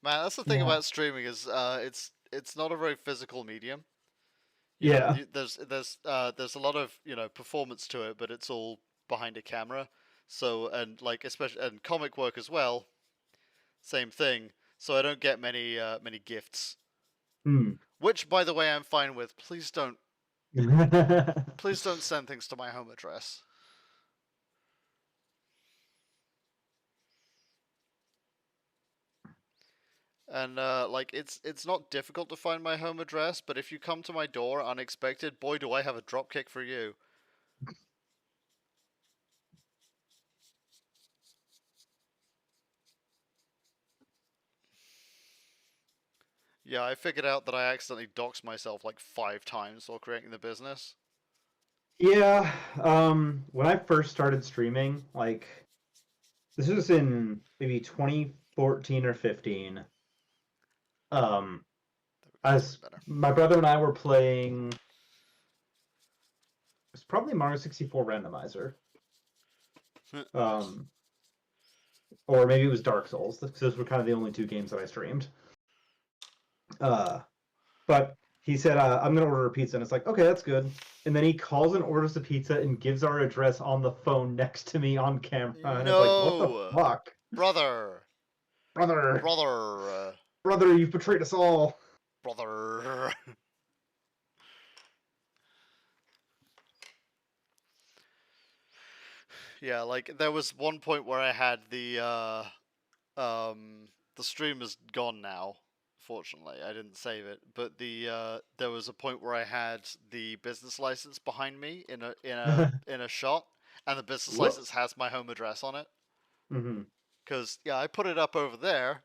Man, that's the thing Yeah. about streaming is it's not a very physical medium. You know, Yeah. there's a lot of, performance to it, but it's all behind a camera. So and like especially and comic work as well, same thing. So I don't get many gifts. Hmm. Which by the way I'm fine with. Please don't send things to my home address. And like it's not difficult to find my home address, but if you come to my door unexpected, boy do I have a dropkick for you. Yeah, I figured out that I accidentally doxed myself like 5 times while creating the business. Yeah. When I first started streaming, like this was in maybe 2014 or 15. Um, There we go, that's as way better. my brother and I were playing, it's probably Mario 64 Randomizer. Nice. Um, or maybe it was Dark Souls, because those were kind of the only two games that I streamed. Uh, but he said, "I'm gonna order a pizza," and it's like, okay, that's good. And then he calls and orders a pizza and gives our address on the phone next to me on camera, and it's like, what the No, fuck, brother, brother, brother, brother, you've betrayed us all. brother. Yeah, like there was one point where I had the stream is gone now. Fortunately, I didn't save it, but there was a point where I had the business license behind me in a shot, and the business Whoop. license has my home address on it. Mm-hmm. Because yeah, I put it up over there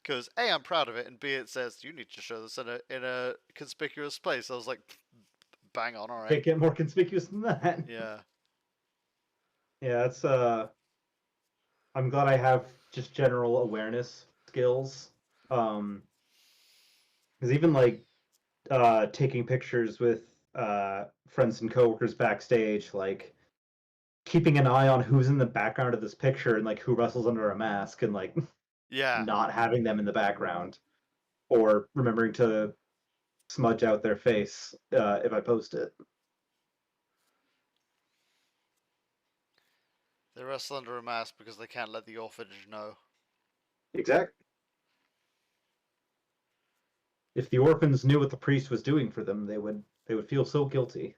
because A, I'm proud of it, and B, it says you need to show this in a conspicuous place. I was like, bang on, all right. Can't get more conspicuous than that. Yeah. Yeah, it's I'm glad I have just general awareness skills. Because even like taking pictures with friends and coworkers backstage, like keeping an eye on who's in the background of this picture and like who wrestles under a mask and like Yeah. not having them in the background or remembering to smudge out their face if I post it. They wrestle under a mask because they can't let the orphanage know. Exactly. If the orphans knew what the priest was doing for them, they would feel so guilty.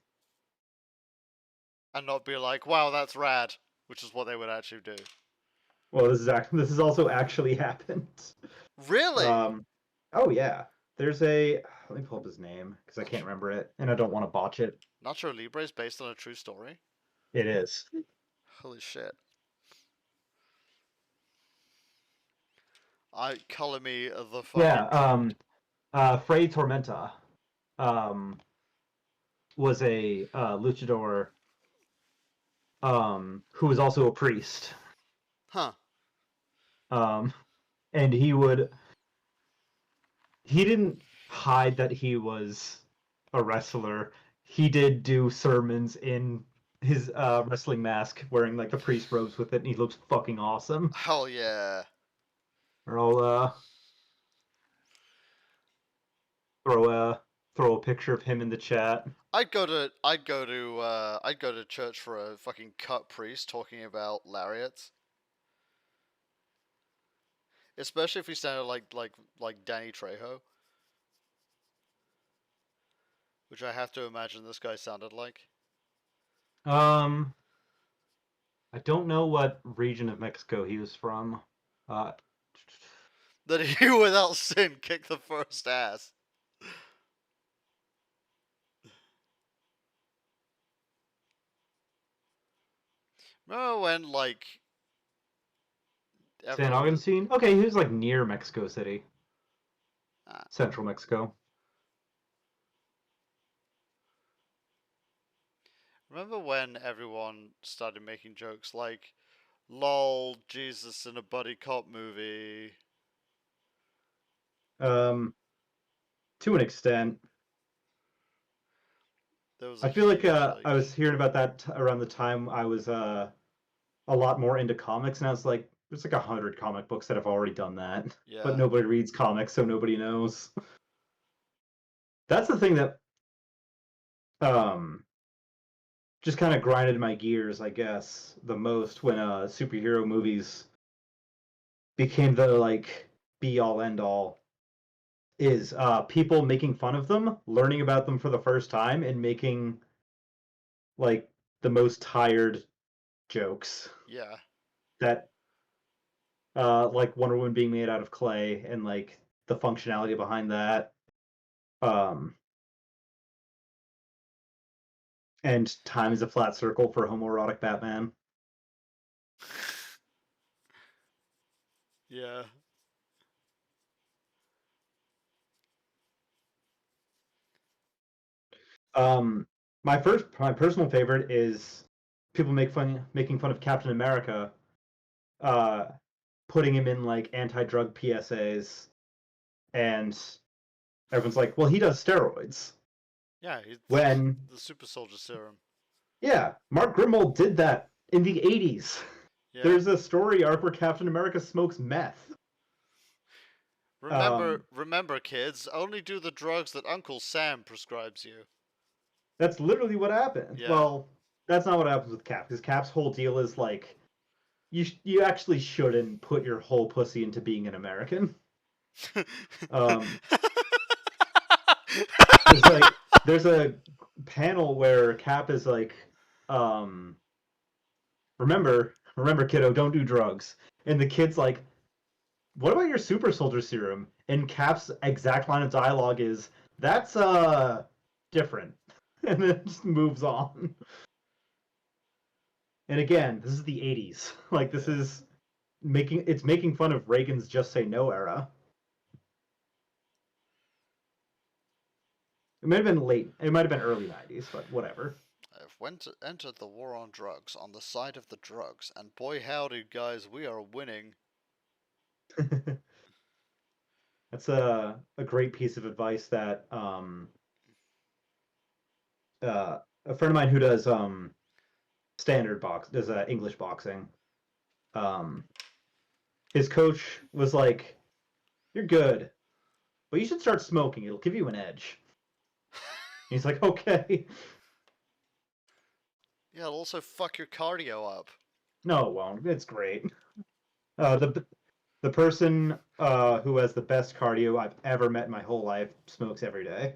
And not be like, wow, that's rad, which is what they would actually do. Well, this is also actually happened. Really? Um, oh yeah, there's a let me pull up his name because I can't remember it and I don't want to botch it. Nacho Libre is based on a true story? It is. Holy shit. I color me the Yeah. fucking Frey Tormenta, um, was a luchador, who was also a priest. huh. Um, and he didn't hide that he was a wrestler. He did do sermons in his wrestling mask, wearing like the priest robes with it, and he looks fucking awesome. Hell yeah. Or I'll throw a picture of him in the chat. I'd go to church for a fucking cut priest talking about lariats. Especially if he sounded like Danny Trejo, which I have to imagine this guy sounded like. Um, I don't know what region of Mexico he was from. Uh, That he without sin kicked the first ass. Remember when like San everyone was Augustine. Okay, he was like near Mexico City, ah, central Mexico. remember when everyone started making jokes like lol Jesus in a buddy cop movie. Um, to an extent. There was a I feel like huge I like was hearing about that around the time I was a lot more into comics, and I was like, there's like 100 comic books that have already done that, but yeah. nobody reads comics, so nobody knows. That's the thing that um just kind of grinded my gears, I guess, the most when superhero movies became the like be all end all is people making fun of them, learning about them for the first time, and making like the most tired jokes Yeah. that like Wonder Woman being made out of clay and like the functionality behind that. Um, and time is a flat circle for homoerotic Batman. Yeah. Um, my personal favorite is people making fun of Captain America, uh, putting him in like anti-drug PSAs, and everyone's like, "Well, he does steroids." Yeah, he's When the super soldier serum. yeah, Mark Grimmold did that in the '80s. Yeah. There's a story arc where Captain America smokes meth. Remember, kids, only do the drugs that Uncle Sam prescribes you. That's literally what happened. Yeah. Well, that's not what happens with Cap, because Cap's whole deal is like, you actually shouldn't put your whole pussy into being an American. Um, there's like there's a panel where Cap is like, um, remember, kiddo, don't do drugs. And the kid's like, what about your super soldier serum? And Cap's exact line of dialogue is, that's different. And then just moves on. And again, this is the 80s. Like this Yeah. is making fun of Reagan's just say no era. It might have been late. It might have been early 90s, but whatever. I've entered the war on drugs on the side of the drugs, and boy howdy, guys, we are winning. That's a great piece of advice that a friend of mine who does does English boxing. Um, his coach was like, "You're good, but you should start smoking. It'll give you an edge." He's like, "Okay." Yeah, it'll also fuck your cardio up. No, it won't. It's great. The person who has the best cardio I've ever met in my whole life smokes every day.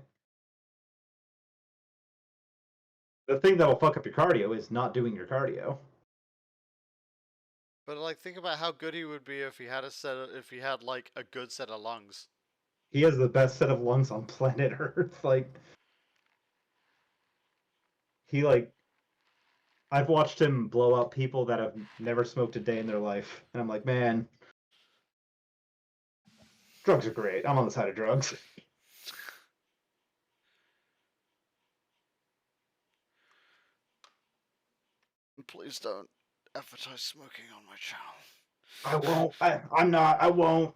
The thing that'll fuck up your cardio is not doing your cardio. But like, think about how good he would be if he had if he had like a good set of lungs. He has the best set of lungs on planet Earth. Like he like I've watched him blow up people that have never smoked a day in their life, and I'm like, man, drugs are great. I'm on the side of drugs. Please don't advertise smoking on my channel. I won't. I'm not. I won't.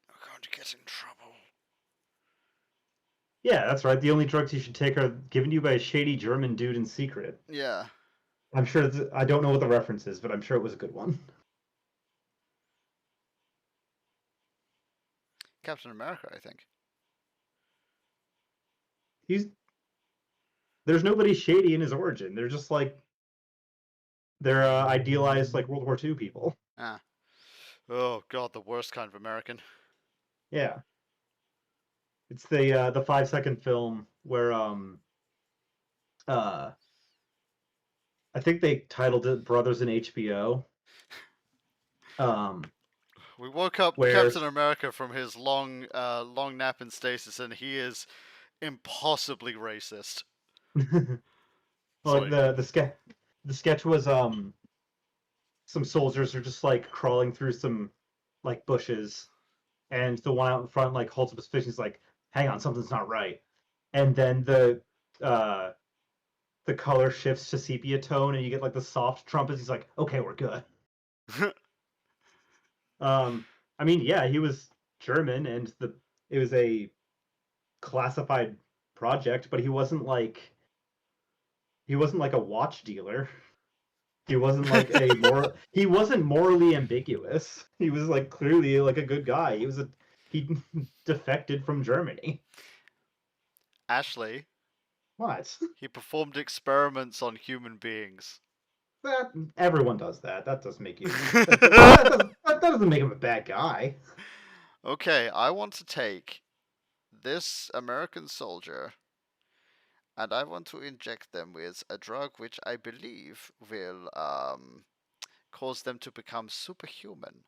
We're going to get in trouble. Yeah, that's right. The only drugs you should take are given to you by a shady German dude in secret. Yeah. I'm sure. I don't know what the reference is, but I'm sure it was a good one. Captain America, I think. He's there's nobody shady in his origin. They're just like they're idealized like World War II people. Ah. Oh god, the worst kind of American. Yeah, it's the 5 second film where uh I think they titled it Brothers in HBO. Um, We woke up where Captain America from his long nap in stasis, and he is impossibly racist. well, Sorry. the sketch was some soldiers are just like crawling through some like bushes, and the one out in front like holds up his fish. And he's like, "Hang on, something's not right." And then uh the color shifts to sepia tone, and you get like the soft trumpets. He's like, "Okay, we're good." I mean, yeah, he was German, and it was a classified project, but he wasn't like a watch dealer. He wasn't like he wasn't morally ambiguous. He was like clearly like a good guy. He defected from Germany. Ashley, What? he performed experiments on human beings. That everyone does that. That doesn't make you that doesn't make him a bad guy. Okay, I want to take this American soldier and I want to inject them with a drug which I believe will cause them to become superhuman.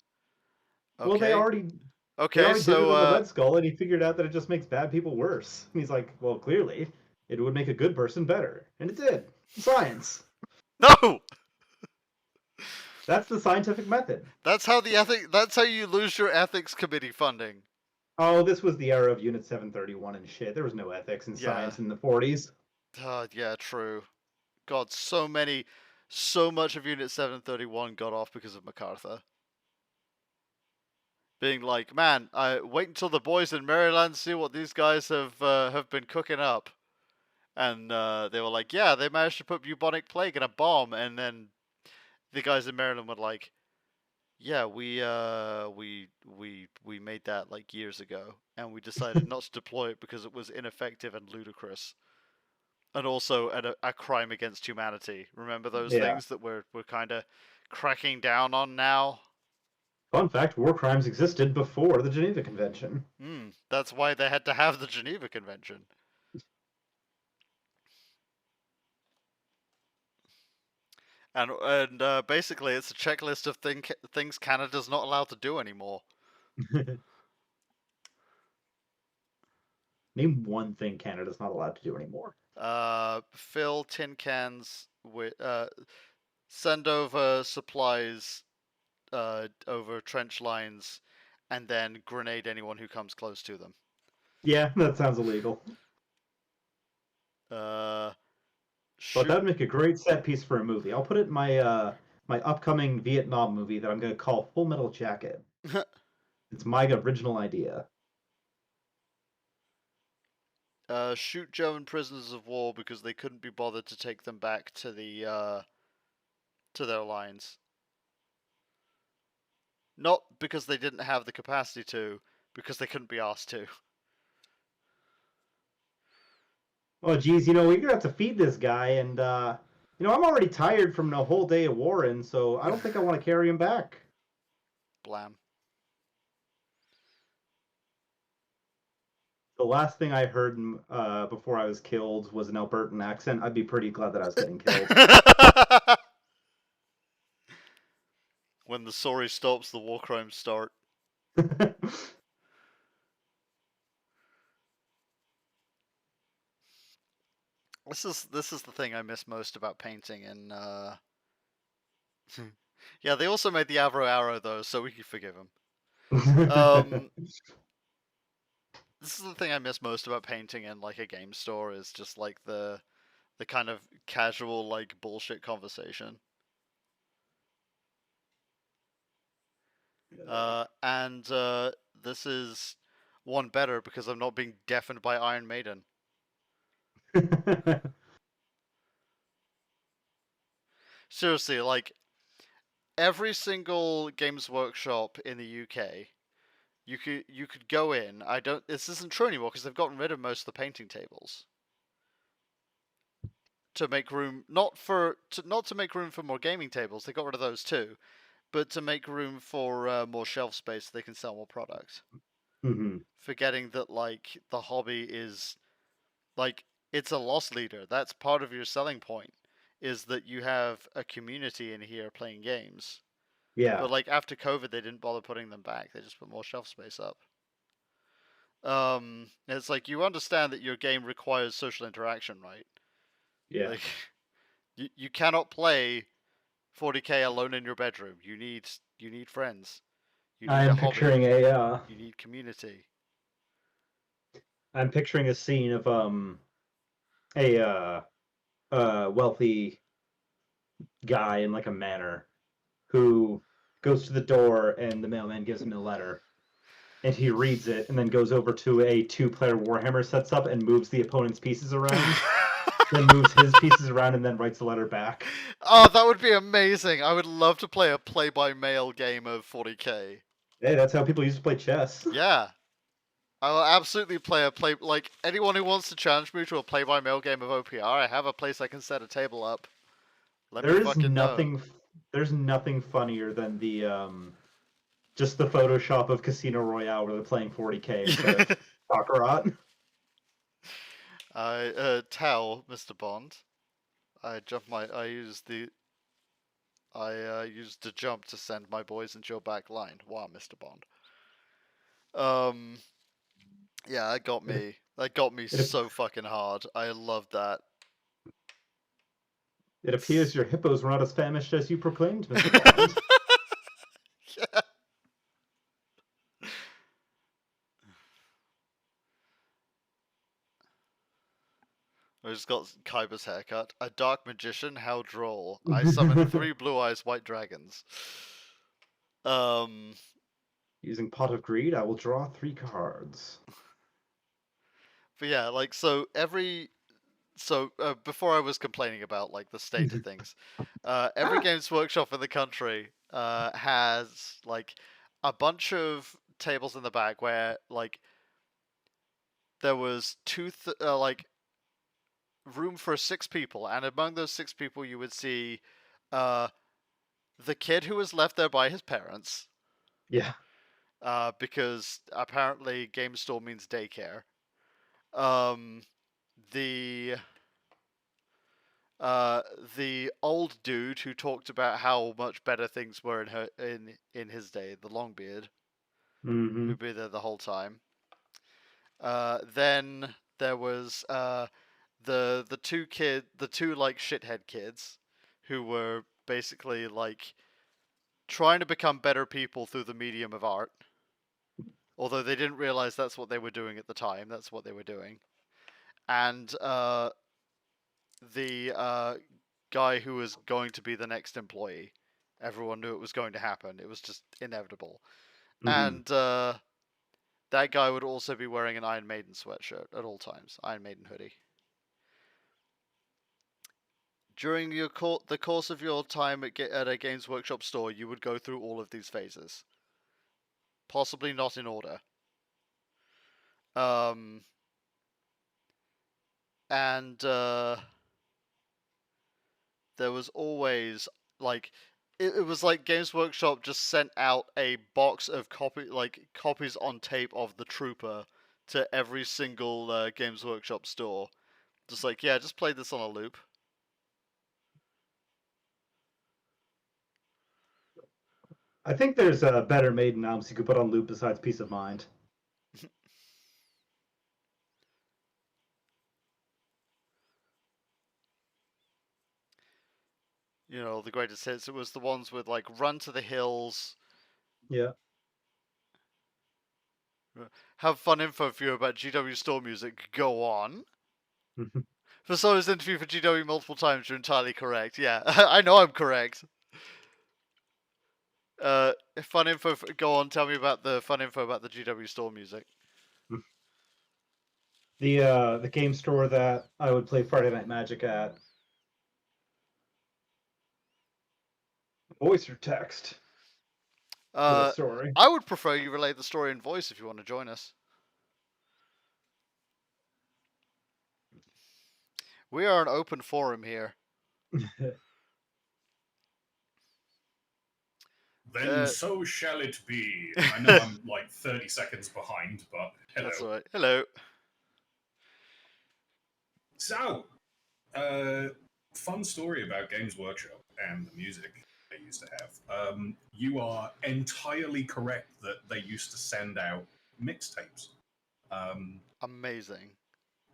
Well, Okay? they Okay, already did it so on the Red Skull, and he figured out that it just makes bad people worse. And he's like, well, clearly, it would make a good person better, and it did. Science. no! That's the scientific method. That's how you lose your ethics committee funding. Oh, this was the era of Unit 731 and shit. There was no ethics in Yeah. science in the 40s. Yeah, true. God, so much of Unit 731 got off because of MacArthur. Being like, man, I wait until the boys in Maryland see what these guys have been cooking up, and they were like, yeah, they managed to put bubonic plague in a bomb, and then the guys in Maryland were like, yeah, we made that like years ago, and we decided not to deploy it because it was ineffective and ludicrous, and also a crime against humanity. Remember those Yeah. things that we're kind of cracking down on now? Fun fact: war crimes existed before the Geneva Convention. That's why they had to have the Geneva Convention. And basically, it's a checklist of things Canada's not allowed to do anymore. Name one thing Canada's not allowed to do anymore. Fill tin cans with send over supplies over trench lines, and then grenade anyone who comes close to them. Yeah, that sounds illegal. Uh, But that shoot. would make a great set piece for a movie. I'll put it in my upcoming Vietnam movie that I'm going to call Full Metal Jacket. It's my original idea. Shoot German prisoners of war because they couldn't be bothered to take them back to to their lines. Not because they didn't have the capacity to, because they couldn't be asked to. Oh, geez, we're gonna have to feed this guy, and I'm already tired from the whole day of warring, so I don't think I want to carry him back. Blam. The last thing I heard before I was killed was an Albertan accent. I'd be pretty glad that I was getting killed. When the sorry stops, the war crimes start. This is the thing I miss most about painting, and yeah, they also made the Avro arrow though, so we can forgive him. This is the thing I miss most about painting in like a game store is just like the kind of casual like bullshit conversation. And this is one better because I'm not being deafened by Iron Maiden. Seriously, like every single Games Workshop in the UK, you could go in. I don't. This isn't true anymore because they've gotten rid of most of the painting tables to make room not to make room for more gaming tables. They got rid of those too, but to make room for more shelf space so they can sell more products. Hmm. Forgetting that like the hobby is like it's a loss leader. That's part of your selling point is that you have a community in here playing games. Yeah, But like after COVID, they didn't bother putting them back. They just put more shelf space up. It's like you understand that your game requires social interaction, right? yeah. Like you cannot play 40k alone in your bedroom. You need friends. You need a I'm hobby. picturing You need community. I'm picturing a scene of a wealthy guy in like a manor who goes to the door and the mailman gives him a letter and he reads it and then goes over to a two-player Warhammer sets up and moves the opponent's pieces around, then moves his pieces around and then writes the letter back. Oh, that would be amazing. I would love to play a play-by-mail game of 40k. Hey, that's how people used to play chess. Yeah. I will absolutely play like anyone who wants to challenge me to a play-by-mail game of OPR. I have a place I can set a table up. Let me There is fucking know. nothing there's nothing funnier than the just the Photoshop of Casino Royale where they're playing 40k instead of Baccarat. I tell Mr. Bond. I used the jump to send my boys into your back line. Wow, Mr. Bond. Um, yeah, that got It, me. That got me it, so fucking hard. I love that. it appears your hippos were not as famished as you proclaimed, Mr. Bond. Yeah. I just got Kaiba's haircut. A dark magician, how droll. I summon 3 blue eyes white dragons. Um, Using Pot of Greed, I will draw 3 cards. but yeah, like so So before I was complaining about like the state of things, every Games Workshop in the country has like a bunch of tables in the back where like there was like room for 6 people, and among those 6 people you would see uh, the kid who was left there by his parents, Yeah. because apparently game store means daycare. Um, the uh, the old dude who talked about how much better things were in his day, the Longbeard, Mm-hmm. who'd be there the whole time. Then there was the two like shithead kids, who were basically like trying to become better people through the medium of art. Although they didn't realize that's what they were doing at the time. That's what they were doing. And the guy who was going to be the next employee. Everyone knew it was going to happen. It was just inevitable. Mm-hmm. And that guy would also be wearing an Iron Maiden sweatshirt at all times. Iron Maiden hoodie. During the course of your time at a Games Workshop store, you would go through all of these phases. Possibly not in order. Um, and there was always like it was like Games Workshop just sent out a box of copies on tape of the Trooper to every single Games Workshop store. Just like, yeah, just play this on a loop. I think there's better Maiden albums you could put on loop besides Peace of Mind. You know, the greatest hits. It was the ones with like Run to the Hills. Yeah. Have fun info for you about GW store music. Go on. Mhm. For someone's interview for GW multiple times, you're entirely correct. Yeah, I know I'm correct. Fun info. Go on. Tell me about the fun info about the GW store music. The game store that I would play Friday Night Magic at. Voice or text for the Uh, story. I would prefer you relay the story in voice if you want to join us. We are an open forum here. Then so shall it be. I know I'm like 30 seconds behind, but hello. That's all right. Hello. So, fun story about Games Workshop and the music they used to have. You are entirely correct that they used to send out mixtapes. Amazing.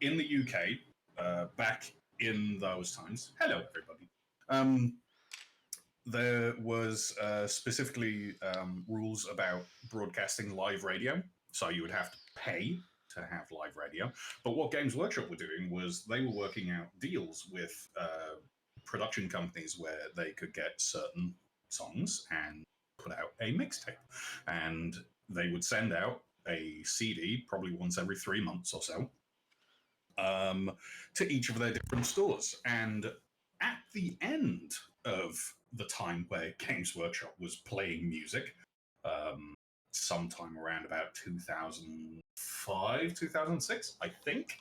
In the UK, back in those times, hello everybody. There was specifically rules about broadcasting live radio, so you would have to pay to have live radio. But what Games Workshop were doing was they were working out deals with production companies where they could get certain songs and put out a mixtape. And they would send out a CD probably once every 3 months or so to each of their different stores. And at the end of the time where Games Workshop was playing music, sometime around about 2005, 2006, I think.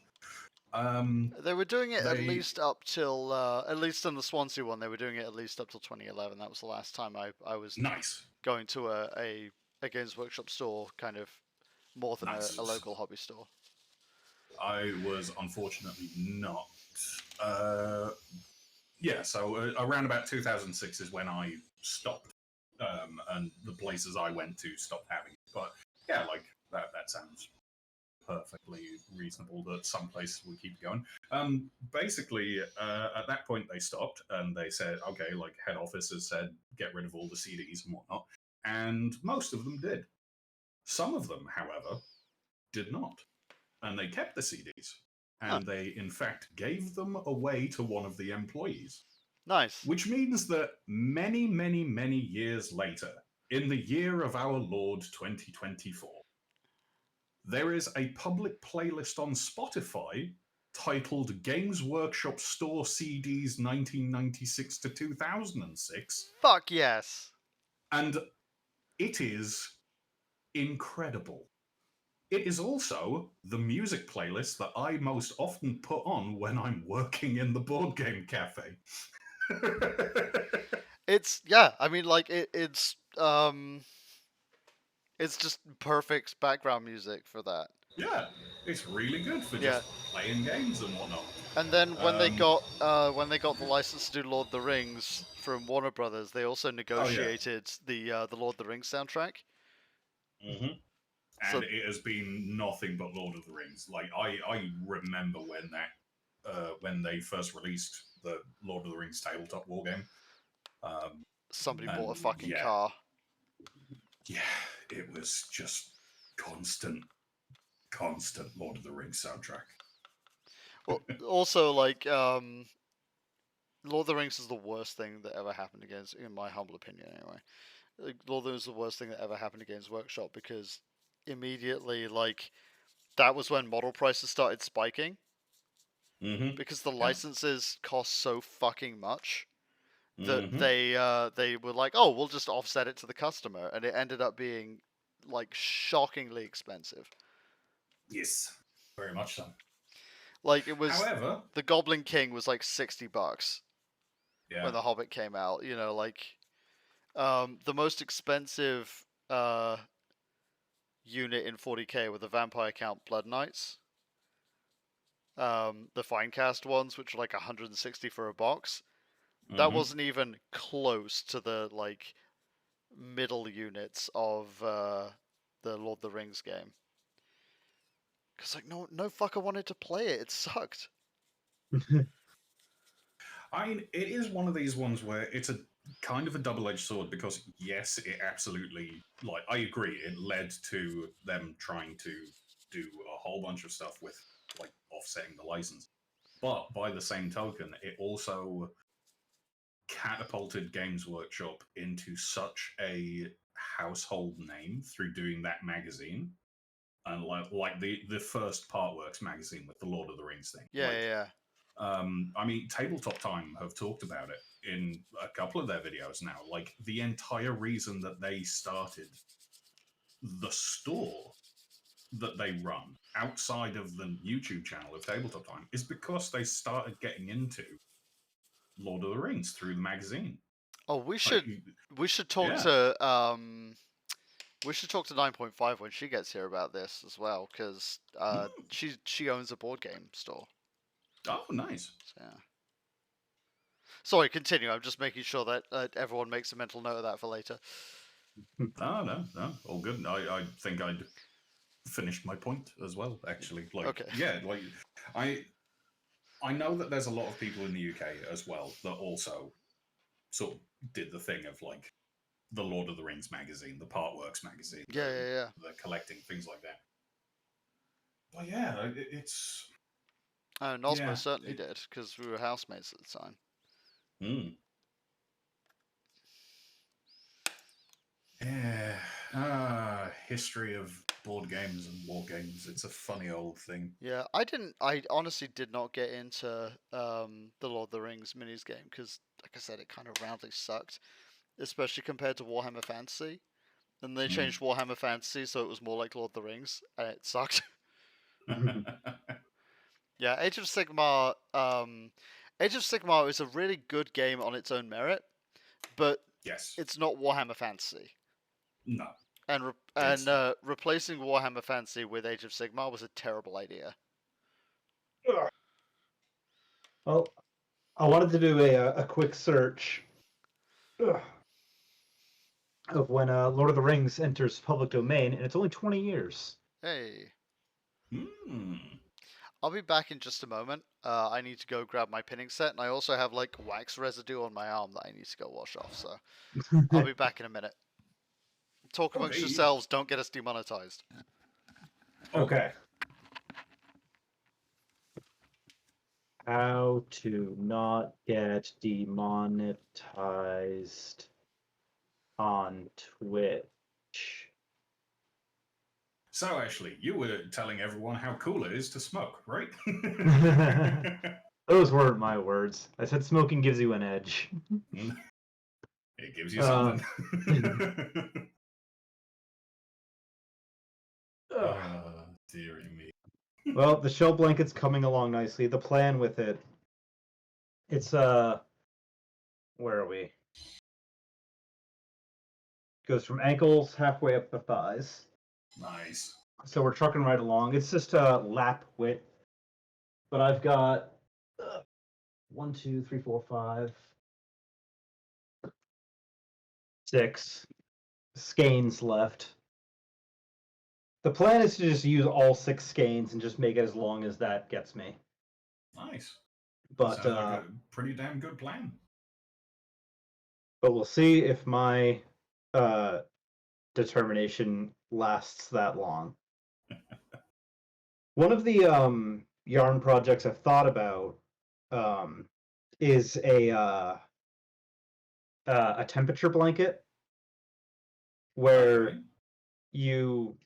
They were doing it at least up till, at least in the Swansea one, they were doing it at least up till 2011. That was the last time I was nice going to a Games Workshop store, kind of more than nice. a local hobby store. I was unfortunately not. Yeah, so around about 2006 is when I stopped, and the places I went to stopped having it. But yeah, like that sounds perfectly reasonable that some places would keep going. Basically, at that point they stopped and they said, okay, like head office has said, get rid of all the CDs and whatnot, and most of them did. Some of them, however, did not, and they kept the CDs. And they, in fact, gave them away to one of the employees. Nice. Which means that many, many, many years later, in the year of our Lord 2024, there is a public playlist on Spotify titled Games Workshop Store CDs 1996 to 2006, Fuck yes. and it is incredible. It is also the music playlist that I most often put on when I'm working in the board game cafe. It's yeah. I mean, like it's just perfect background music for that. Yeah, it's really good for Yeah. just playing games and whatnot. And then when they Um, got the license to do Lord of the Rings from Warner Brothers, they also Oh yeah, negotiated the Lord of the Rings soundtrack. hmm So and it has been nothing but Lord of the Rings. Like I remember when they first released the Lord of the Rings tabletop war game. somebody And bought a fucking yeah, car. yeah, it was just constant, constant Lord of the Rings soundtrack. Well, also like Lord of the Rings is the worst thing that ever happened against, in my humble opinion, anyway. Like, Lord of the Rings is the worst thing that ever happened against Workshop because immediately, like, that was when model prices started spiking Mm-hmm. because the Yeah. licenses cost so fucking much that Mm-hmm. they were like, oh, we'll just offset it to the customer, and it ended up being like shockingly expensive. Yes, very much so. Like it was, However, the Goblin King was like $60 yeah. when the Hobbit came out. You know, like the most expensive unit in 40k were the Vampire Count Blood Knights. The Finecast ones, which are like 160 for a box. That Mm-hmm. wasn't even close to the like middle units of the Lord of the Rings game. Cause like no fucker wanted to play it. It sucked. I mean, it is one of these ones where it's a kind of a double-edged sword because yes, it absolutely like I agree. It led to them trying to do a whole bunch of stuff with like offsetting the license, but by the same token, it also catapulted Games Workshop into such a household name through doing that magazine. And like the first Partworks magazine with the Lord of the Rings thing. Yeah, Like, yeah, I mean, Tabletop Time have talked about it in a couple of their videos now. Like, the entire reason that they started the store that they run outside of the YouTube channel of Tabletop Time is because they started getting into Lord of the Rings through the magazine. Oh, Like, we should talk yeah. to 9.5 when she gets here about this as well, because Mm. she owns a board game store. Oh, nice. So, yeah. Sorry, continue. I'm just making sure that everyone makes a mental note of that for later. Oh, no, all good. I think I'd finished my point as well, actually. Like, Okay. yeah, like, I know that there's a lot of people in the UK as well that also sort of did the thing of, like, the Lord of the Rings magazine, the Partworks magazine, Yeah, yeah, yeah. the collecting, things like that. But yeah, it's... Nosmo Yeah. certainly did, because we were housemates at the time. Mm. Yeah. History of board games and war games. It's a funny old thing. Yeah, I honestly did not get into the Lord of the Rings minis game because, like I said, it kind of roundly sucked, especially compared to Warhammer Fantasy. And they Mm. changed Warhammer Fantasy so it was more like Lord of the Rings, and it sucked. Yeah, Age of Sigmar is a really good game on its own merit, but Yes. it's not Warhammer Fantasy. No. And It's replacing Warhammer Fantasy with Age of Sigmar was a terrible idea. Well, I wanted to do a quick search of when Lord of the Rings enters public domain, and it's only 20 years. Hey, Mm. I'll be back in just a moment. I need to go grab my pinning set, and I also have like wax residue on my arm that I need to go wash off. So I'll be back in a minute. Talk amongst Okay. yourselves. Don't get us demonetized. Okay. How to not get demonetized on Twitch. So, Ashley, you were telling everyone how cool it is to smoke, right? Those weren't my words. I said smoking gives you an edge. It gives you Uh, something. Dearie me. Well, the shell blanket's coming along nicely. The plan with it, it's where are we? Goes from ankles halfway up the thighs. Nice. So we're trucking right along. It's just a lap width, but I've got 1, 2, 3, 4, 5, 6 skeins left. The plan is to just use all 6 skeins and just make it as long as that gets me. Nice. But Sounds like a pretty damn good plan. but we'll see if my determination lasts that long. One of the yarn projects I've thought about is a temperature blanket where Okay. you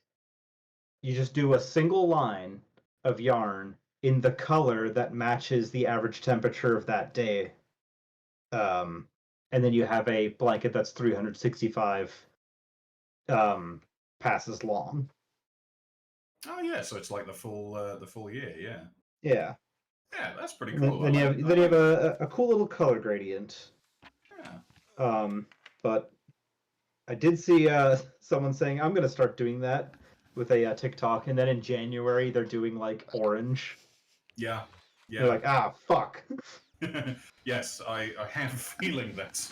just do a single line of yarn in the color that matches the average temperature of that day. And then you have a blanket that's 365 passes long. Oh yeah, so it's like the full year, yeah. Yeah. Yeah, that's pretty And cool. then you have a cool little color gradient. Yeah. But I did see someone saying I'm gonna start doing that with a TikTok, and then in January they're doing like orange. Yeah. They're Yeah. like, ah, fuck. Yes, I have a feeling that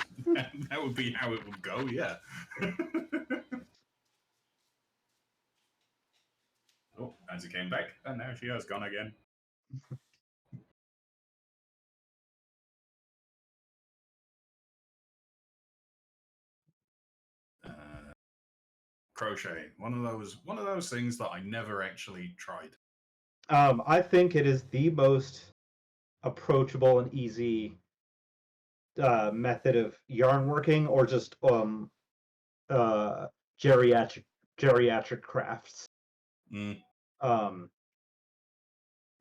would be how it would go, yeah. Oh, Adzy came back, and now she has gone again. Crochet, one of those things that I never actually tried. I think it is the most approachable and easy method of yarn working, or just uh, geriatric crafts. Mm. Um,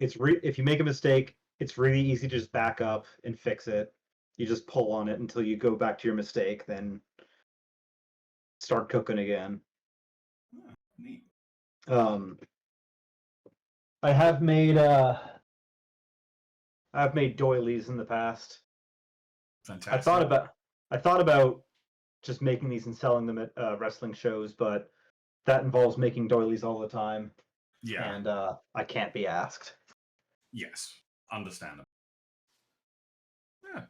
if you make a mistake, it's really easy to just back up and fix it. You just pull on it until you go back to your mistake, then start cooking again. Neat. Um, I have made doilies in the past. Fantastic. I thought about just making these and selling them at wrestling shows, but that involves making doilies all the time, Yeah. and I can't be asked. Yes. Understandable. Yeah.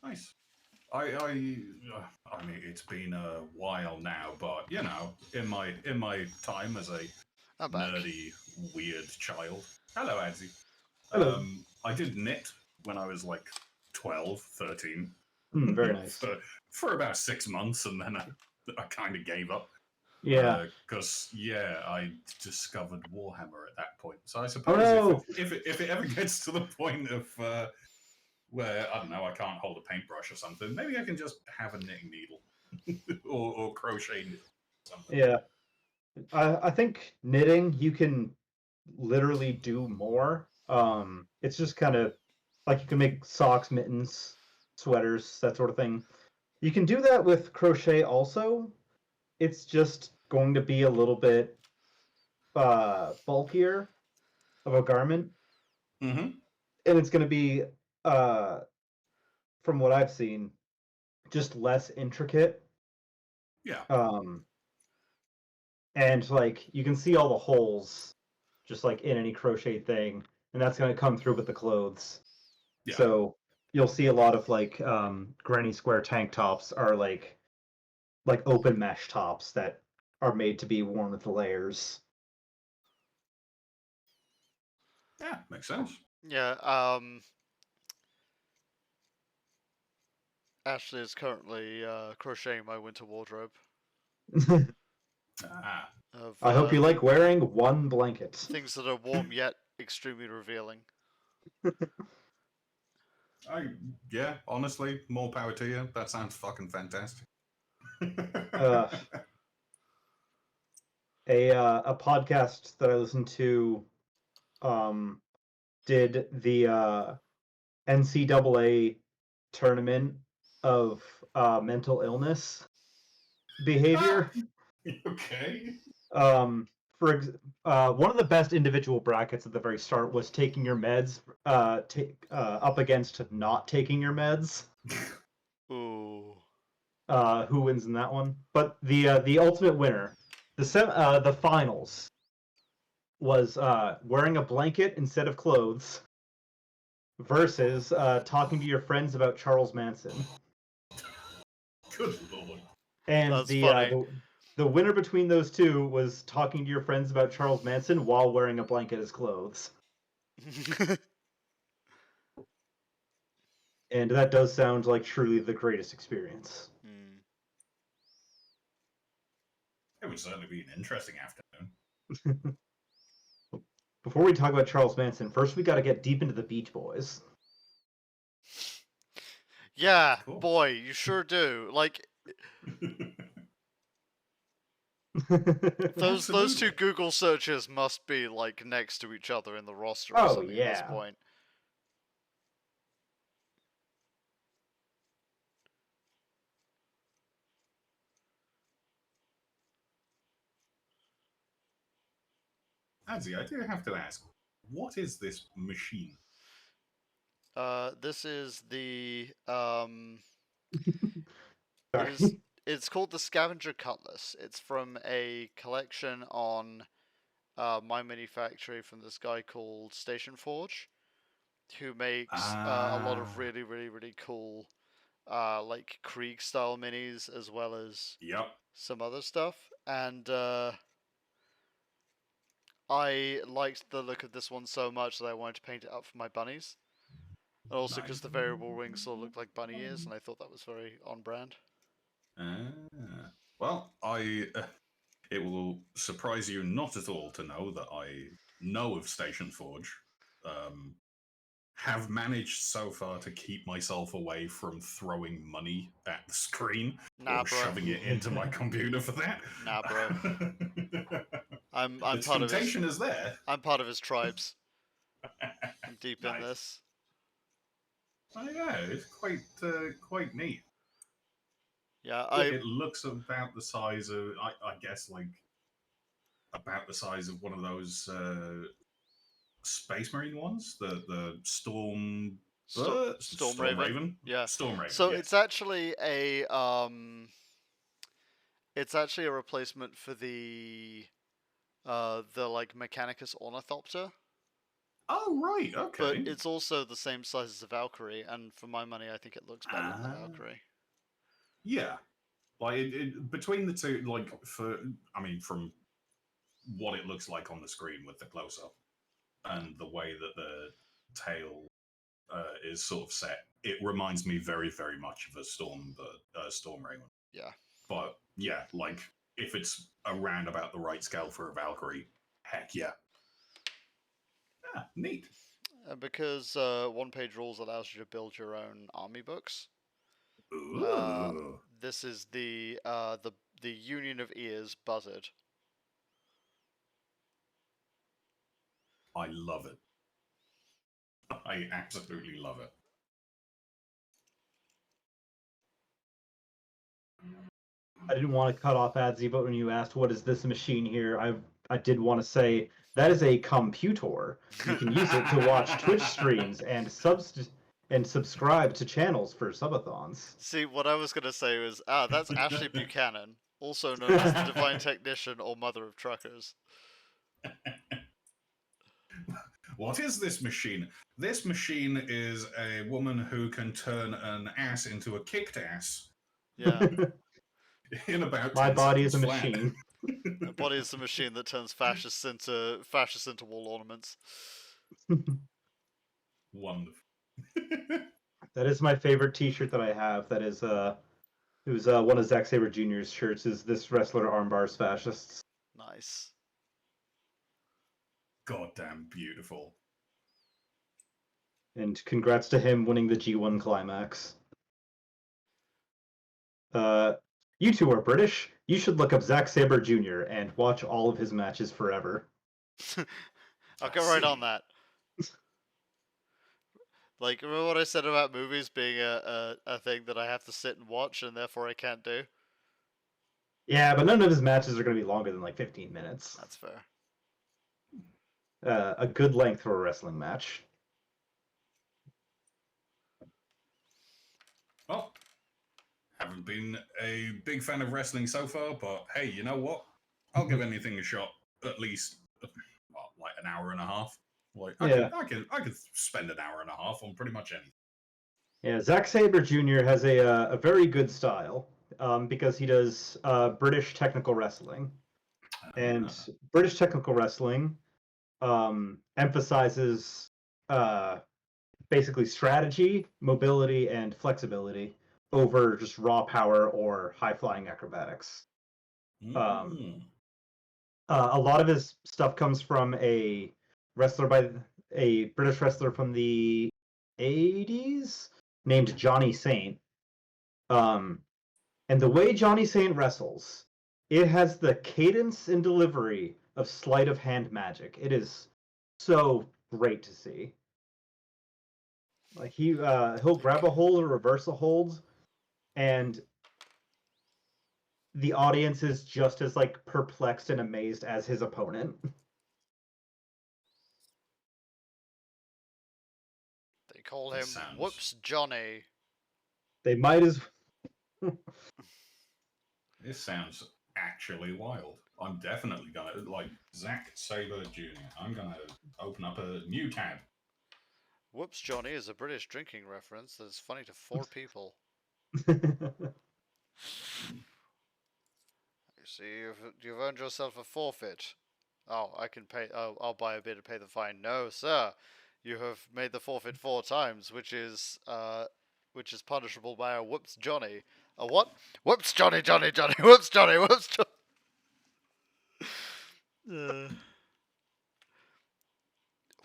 Nice. I mean, it's been a while now, but you know, in my time as a I'm back. nerdy, weird child. Hello, Adzy. Hello. I did knit when I was like 12, 13. Very nice. for about 6 months, and then I kind of gave up. Yeah. Because I discovered Warhammer at that point. So I Oh suppose no! if it ever gets to the point of where I don't know, I can't hold a paintbrush or something, maybe I can just have a knitting needle or crochet needle. Something. Yeah. I think knitting you can literally do more. It's just kind of like you can make socks, mittens, sweaters, that sort of thing. You can do that with crochet also. It's just going to be a little bit bulkier of a garment, Mm-hmm. and it's going to be uh, from what I've seen, just less intricate. Yeah. Um, and like you can see all the holes, just like in any crochet thing, and that's going to come through with the clothes. Yeah. So you'll see a lot of like granny square tank tops are like open mesh tops that are made to be worn with layers. Yeah, makes sense. Yeah, Ashley is currently crocheting my winter wardrobe Ah. of I hope you like wearing one blanket. things that are warm yet extremely revealing. Yeah, honestly, more power to you. That sounds fucking fantastic. Uh, a podcast that I listened to did the NCAA tournament of mental illness behavior. Okay. Um, one of the best individual brackets at the very start was taking your meds, up against not taking your meds. Ooh. Who wins in that one? But the ultimate winner, the finals, was wearing a blanket instead of clothes versus talking to your friends about Charles Manson. Good lord. And That's funny. the winner between those two was talking to your friends about Charles Manson while wearing a blanket as clothes. And that does sound like truly the greatest experience. Hmm. It would certainly be an interesting afternoon. Before we talk about Charles Manson, first we got to get deep into the Beach Boys. Yeah, Cool. boy, you sure do. Like those two Absolutely. Google searches must be like next to each other in the roster or Oh, something at this yeah. point. Adzy, I do have to ask, what is this machine? This is the it Sorry. is it's called the Scavenger Cutlass. It's from a collection on My Mini Factory from this guy called Station Forge, who makes a lot of Ah, really cool like Krieg style minis as well as yep. some other stuff. And I liked the look of this one so much that I wanted to paint it up for my bunnies. And also because Nice. the variable wings sort of look like bunny ears, and I thought that was very on brand. Ah. Well, it will surprise you not at all to know that I know of Station Forge. Have managed so far to keep myself away from throwing money at the screen Nah, or bro. shoving it into my computer for that. Nah, bro. I'm The part of his temptation is there. I'm part of his tribes. I'm deep in Nice. this. Oh yeah, it's quite neat. Yeah, Look, it looks about the size of I guess like about the size of one of those Space Marine ones, the Storm Storm Storm Raven. Raven, Yeah. Storm Raven. So Yes. it's actually a replacement for the like Mechanicus Ornithopter, Oh right, but okay. it's also the same size as a Valkyrie, and for my money, I think it looks better than the Ah, Valkyrie. yeah. Like between the two, like I mean, from what it looks like on the screen with the close up and the way that the tail is sort of set, it reminds me very much of a Storm Raven. Yeah. But yeah, like if it's around about the right scale for a Valkyrie, heck yeah. Yeah, neat. Because one-page rules allows you to build your own army books. Ooh. This is the Union of Ears Buzzard. I love it. I absolutely love it. I didn't want to cut off Adzy, but when you asked what is this machine here, I did want to say that is a computer. You can use it to watch Twitch streams and subscribe to channels for subathons. See, what I was gonna say was, that's Ashley Buchanan, also known as the Divine Technician or Mother of Truckers. What is this machine? This machine is a woman who can turn an ass into a kicked ass Yeah, in about My 10 body is seconds a flat. machine. the body is the machine that turns fascists into wall ornaments. Wonderful. That is my favorite T-shirt that I have. That is it was one of Zack Sabre Jr.'s shirts. Is this wrestler armbars fascists? Nice. Goddamn beautiful. And congrats to him winning the G1 climax. You two are British. You should look up Zack Sabre Jr. and watch all of his matches forever. I'll get right on that. Like, remember what I said about movies being a thing that I have to sit and watch and therefore I can't do? Yeah, but none of his matches are going to be longer than like 15 minutes. That's fair. A good length for a wrestling match. Well, haven't been a big fan of wrestling so far, but hey, you know what? I'll give anything a shot. At least, well, like an hour and a half. Like Yeah. I could spend an hour and a half on pretty much anything. Yeah, Zack Sabre Jr. has a very good style because he does British technical wrestling. And British technical wrestling emphasizes basically strategy, mobility, and flexibility over just raw power or high flying acrobatics. A lot of his stuff comes from a British wrestler from the 80s named Johnny Saint. And the way Johnny Saint wrestles, it has the cadence and delivery of sleight of hand magic. It is so great to see. Like he'll grab a hold or reverse a hold, and the audience is just as like perplexed and amazed as his opponent. They call That him sounds- Whoops Johnny. They might as This sounds actually wild. I'm definitely gonna like Zack Sabre Jr. I'm gonna open up a new tab. Whoops Johnny is a British drinking reference that is funny to 4 people. You see, you've earned yourself a forfeit. Oh, I can pay. Oh, I'll buy a beer to pay the fine. No, sir, you have made the forfeit 4 times, which is punishable by a whoops Johnny. A what? Whoops Johnny, Johnny, Johnny. Whoops Johnny, whoops Johnny.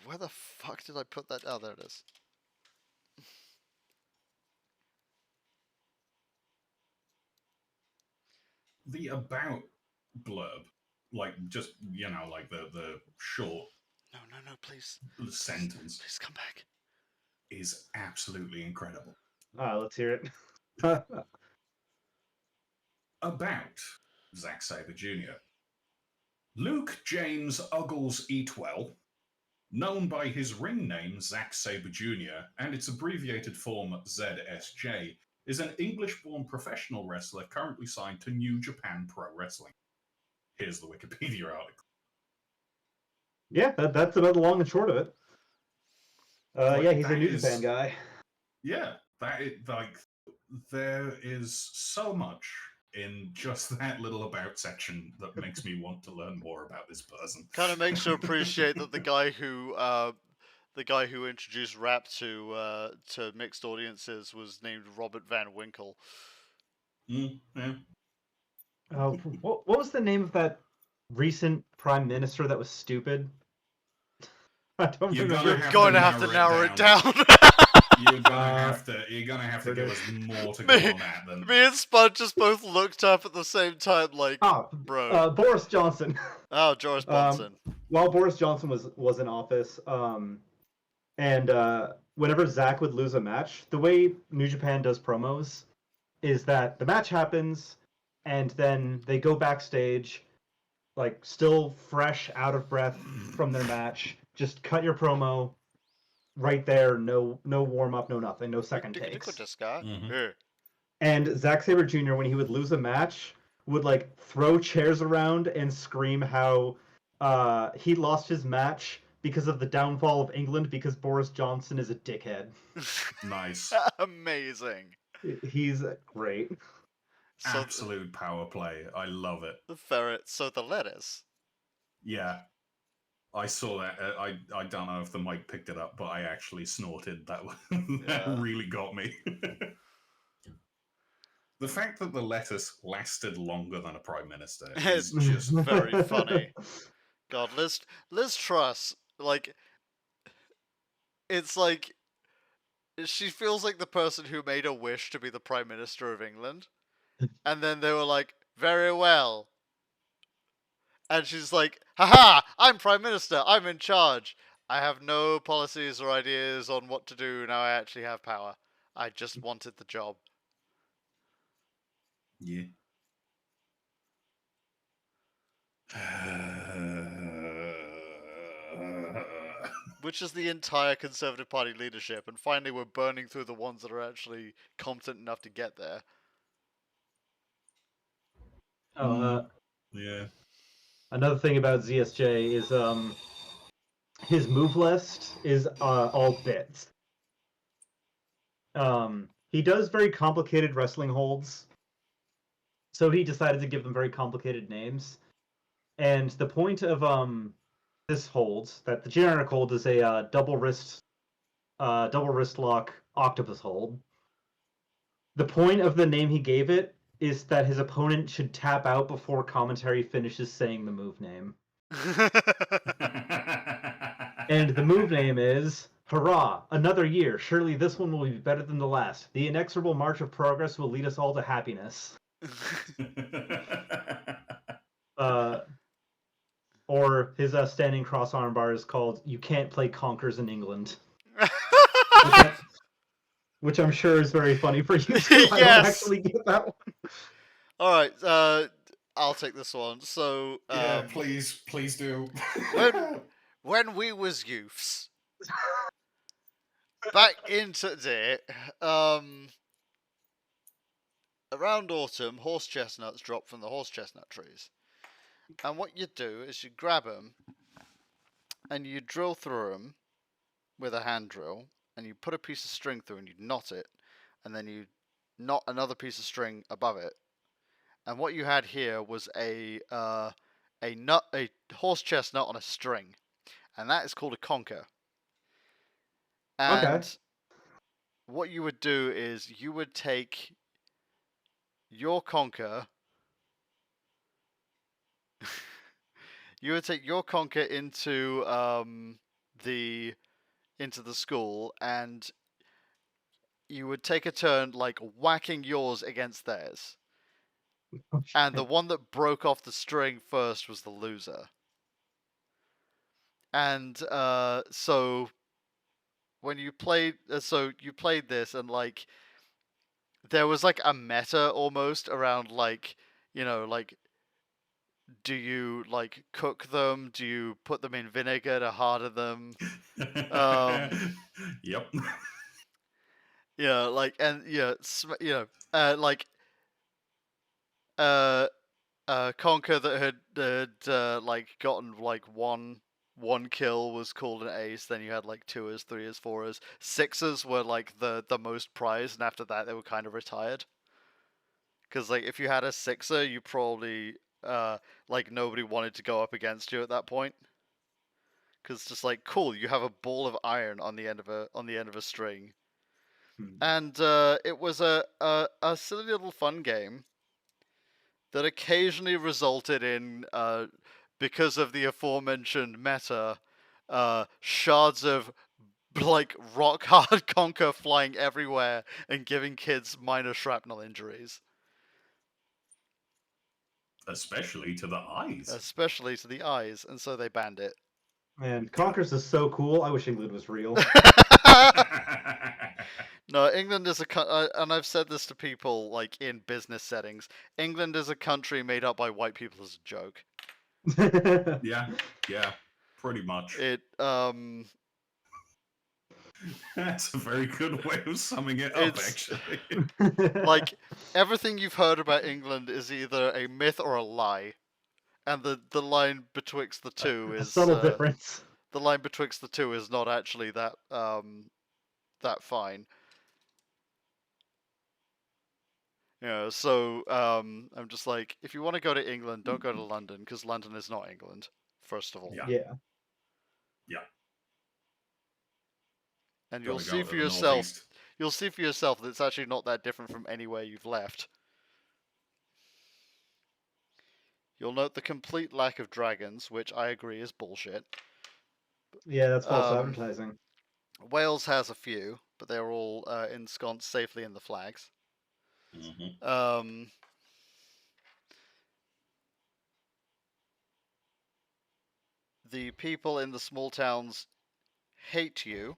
Where the fuck did I put that? Oh, there it is. The about blurb, like just like the short No, no, no, please. sentence Please come back. is absolutely incredible. Let's hear it. About Zack Sabre Jr. Luke James Uggles Eatwell, known by his ring name Zack Sabre Jr. and its abbreviated form ZSJ, is an English-born professional wrestler currently signed to New Japan Pro Wrestling. Here's the Wikipedia article. Yeah, that's about the long and short of it. Yeah, he's a that New is- Japan guy. Yeah, there is so much in just that little about section that makes me want to learn more about this person. Kind of makes you appreciate that the guy who introduced rap to mixed audiences was named Robert Van Winkle. Yeah. What was the name of that recent prime minister that was stupid? I don't You're remember. You're going to have to narrow it down. You're gonna have to give us more to go on that than Me and Spud just both looked up at the same time, like, bro. Boris Johnson. Oh, Joris Bonson. While Boris Johnson was in office, and whenever Zack would lose a match, the way New Japan does promos is that the match happens, and then they go backstage, like still fresh, out of breath from their match. Just cut your promo right there. No warm up, no nothing, no second takes. Mhm. And Zack Sabre Jr., when he would lose a match, would like throw chairs around and scream how he lost his match because of the downfall of England because Boris Johnson is a dickhead. Nice. Amazing. He's great. So Absolute power play. I love it. the ferret, so the lettuce. Yeah. I saw that. I don't know if the mic picked it up, but I actually snorted. That that Yeah. really got me. The fact that the lettuce lasted longer than a prime minister is just Very funny. God, Liz Truss, like, it's like she feels like the person who made a wish to be the Prime Minister of England, and then they were like, Very well. And she's like, haha, I'm Prime Minister, I'm in charge. I have no policies or ideas on what to do now I actually have power. I just wanted the job. Yeah. Which is the entire Conservative Party leadership, and finally we're burning through the ones that are actually competent enough to get there. Yeah. Another thing about ZSJ is his move list is all bits. He does very complicated wrestling holds, so he decided to give them very complicated names. And the point of this hold, that the generic hold is a double wrist lock octopus hold. The point of the name he gave it is that his opponent should tap out before commentary finishes saying the move name. And the move name is Hurrah! Another year. Surely this one will be better than the last. The inexorable march of progress will lead us all to happiness. Or his standing cross armbar is called "You Can't Play Conkers in England," which I'm sure is very funny for you too. I don't Yes. actually get that one. All right, I'll take this one. So, Yeah, please do. when we was youths, back into the around autumn, horse chestnuts drop from the horse chestnut trees, and what you do is you grab them and you drill through them with a hand drill, and you put a piece of string through and you knot it, and then you knot another piece of string above it. And what you had here was a horse chestnut on a string, and that is called a conker. And Okay. what you would do is you would take your conker, into the school, and you would take a turn like whacking yours against theirs. And the one that broke off the string first was the loser. And so when you played, you played this, and like there was like a meta almost around like, like, do you like cook them? Do you put them in vinegar to harden them? Yep. Like, and like uh Conker that had like gotten like one kill was called an ace. Then you had like 2s, 3s, 4s, 6s were like the most prized, and after that they were kind of retired. Because like if you had a 6er, you probably like nobody wanted to go up against you at that point. Because just like cool, you have a ball of iron on the end of a string. And it was a silly little fun game that occasionally resulted in, because of the aforementioned meta, shards of like rock hard conker flying everywhere and giving kids minor shrapnel injuries. Especially to the eyes. Especially to the eyes, and so they banned it. Man, Conkers is so cool. I wish England was real. No, England is and I've said this to people like in business settings. England is a country made up by white people as a joke. Yeah, pretty much. It That's a very good way of summing it up, It's- actually. like everything you've heard about England is either a myth or a lie, and the line betwixt the two a is subtle difference. the line betwixt the two is not actually that fine. So I'm just like, if you want to go to England, don't go to London, because London is not England, first of all. Yeah. Yeah. And Gotta you'll go see to for the yourself. northeast. You'll see for yourself that it's actually not that different from anywhere you've left. You'll note the complete lack of dragons, which I agree is bullshit. Yeah, that's false Um, advertising. Wales has a few, but they're all ensconced safely in the flags. Mhm. the people in the small towns hate you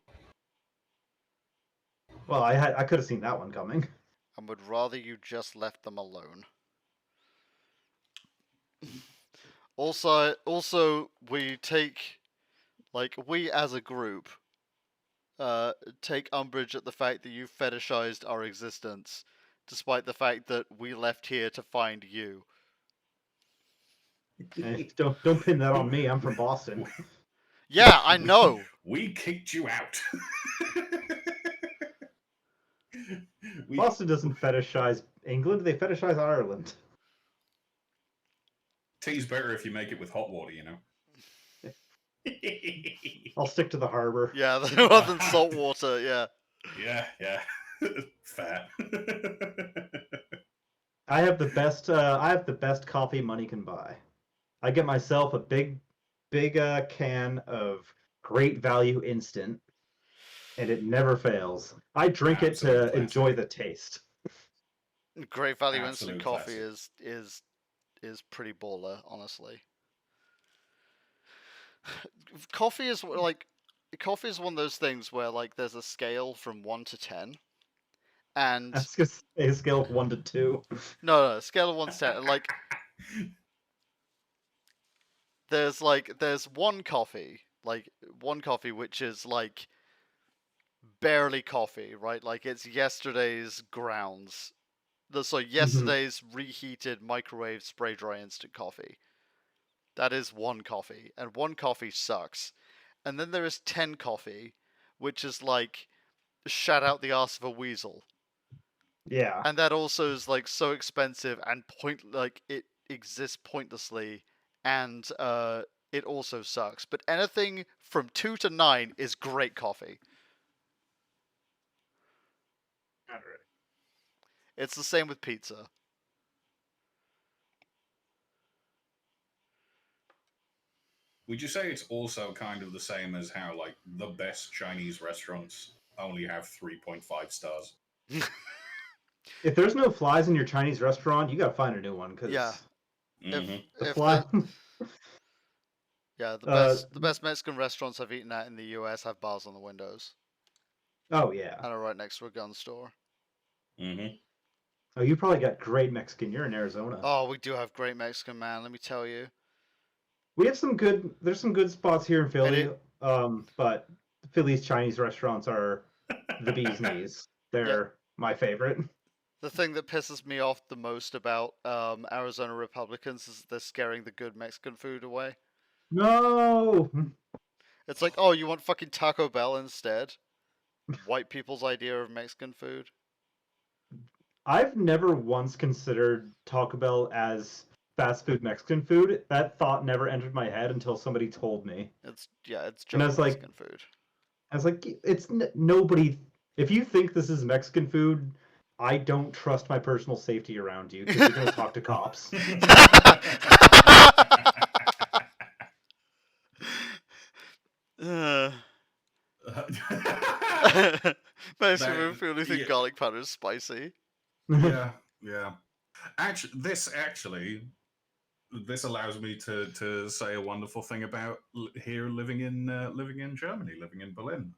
Well, I could have seen that one coming. and would rather you just left them alone. Also, we take, like, we as a group, take umbrage at the fact that you fetishized our existence, despite the fact that we left here to find you. Don't pin that on me. I'm from Boston. Yeah, I know. We kicked you out. we, Boston doesn't fetishize England. They fetishize Ireland. tea's better if you make it with hot water, you know. I'll stick to the harbor. Yeah, rather than salt water. Yeah. Yeah. Fair. I have the best. I have the best coffee money can buy. I get myself a big can of Great Value Instant, and it never fails. I drink it Absolute to classic. enjoy the taste. Great Value Absolute instant coffee classic. is pretty baller, honestly. Coffee is coffee is one of those things where like there's a scale from 1 to 10, and I was gonna say a scale of 1 to 2. no, scale of 1 to 10. Like there's one coffee, which is like barely coffee, right? Like it's yesterday's grounds. Yesterday's reheated microwave spray dry instant coffee. That is one coffee, and one coffee sucks. And then there is 10 coffee, which is like shat out the arse of a weasel. Yeah. And that also is like so expensive and it exists pointlessly, and it also sucks. But anything from 2 to 9 is great coffee. It's the same with pizza. Would you say it's also kind of the same as how like the best Chinese restaurants only have 3.5 stars? If there's no flies in your Chinese restaurant, you gotta find a new one because Yeah. Mhm. the fly. The best Mexican restaurants I've eaten at in the US have bars on the windows Oh yeah. and are right next to a gun store. Mhm. Oh, you probably got great Mexican. You're in Arizona. Oh, we do have great Mexican, man. Let me tell you. We have some good. There's some good spots here in Philly. it- But Philly's Chinese restaurants are the bee's knees. They're my favorite. The thing that pisses me off the most about Arizona Republicans is they're scaring the good Mexican food away. No. It's like, oh, you want fucking Taco Bell instead? White people's idea of Mexican food. I've never once considered Taco Bell as fast food Mexican food. That thought never entered my head until somebody told me. It's And I just was like- Mexican food. I was like, it's nobody. If you think this is Mexican food, I don't trust my personal safety around you because you're gonna talk to cops. Makes That- me feel think yeah. garlic powder is spicy. Yeah. This allows me to say a wonderful thing about here living in Germany, living in Berlin.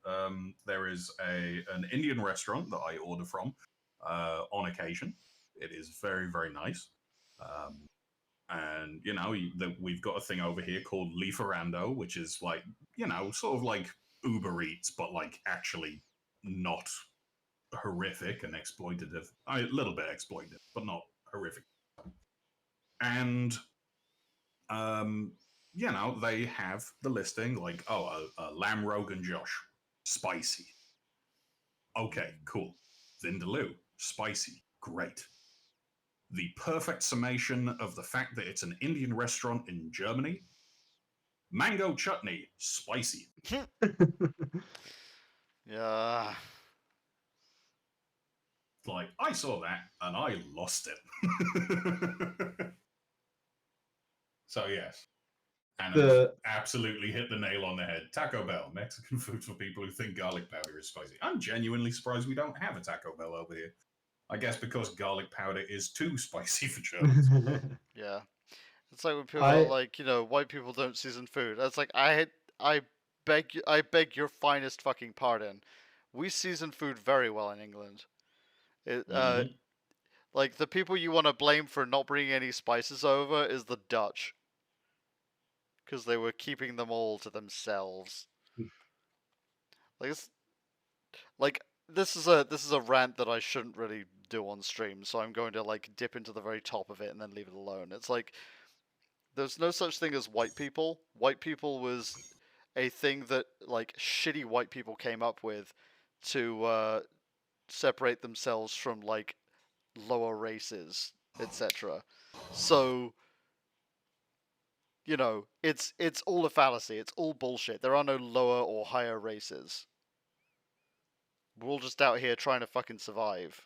There is an Indian restaurant that I order from on occasion. It is very, very nice. And we've got a thing over here called Lieferando, which is like sort of like Uber Eats, but like actually not horrific and exploitative. A little bit exploitative, but not horrific. And they have the listing like, a lamb Rogan Josh, spicy. Okay, cool. Vindaloo, spicy, great. The perfect summation of the fact that it's an Indian restaurant in Germany. Mango chutney, spicy. Yeah. Like, I saw that and I lost it. So, yes. And absolutely hit the nail on the head. Taco Bell, Mexican food for people who think garlic powder is spicy. I'm genuinely surprised we don't have a Taco Bell over here. I guess because garlic powder is too spicy for Germans. Yeah. It's like when people are I like, white people don't season food. It's like I beg your finest fucking pardon. We season food very well in England. It Mm-hmm. like the people you want to blame for not bringing any spices over is the Dutch, because they were keeping them all to themselves. Like it's, like this is a rant that I shouldn't really do on stream, so I'm going to like dip into the very top of it and then leave it alone. It's like there's no such thing as white people. White people was a thing that like shitty white people came up with to separate themselves from like lower races, etc. So it's all a fallacy. It's all bullshit. There are no lower or higher races. We're all just out here trying to fucking survive.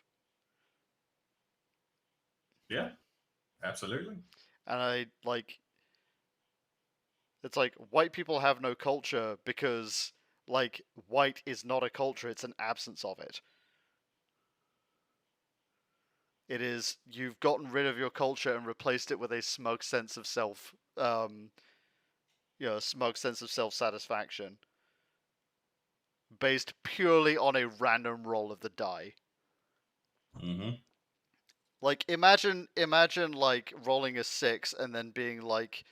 Yeah, absolutely. And it's like white people have no culture because like white is not a culture, it's an absence of it. It is you've gotten rid of your culture and replaced it with a smug sense of self smug sense of self-satisfaction based purely on a random roll of the die. Mm-hmm. Like imagine like rolling a 6 and then being like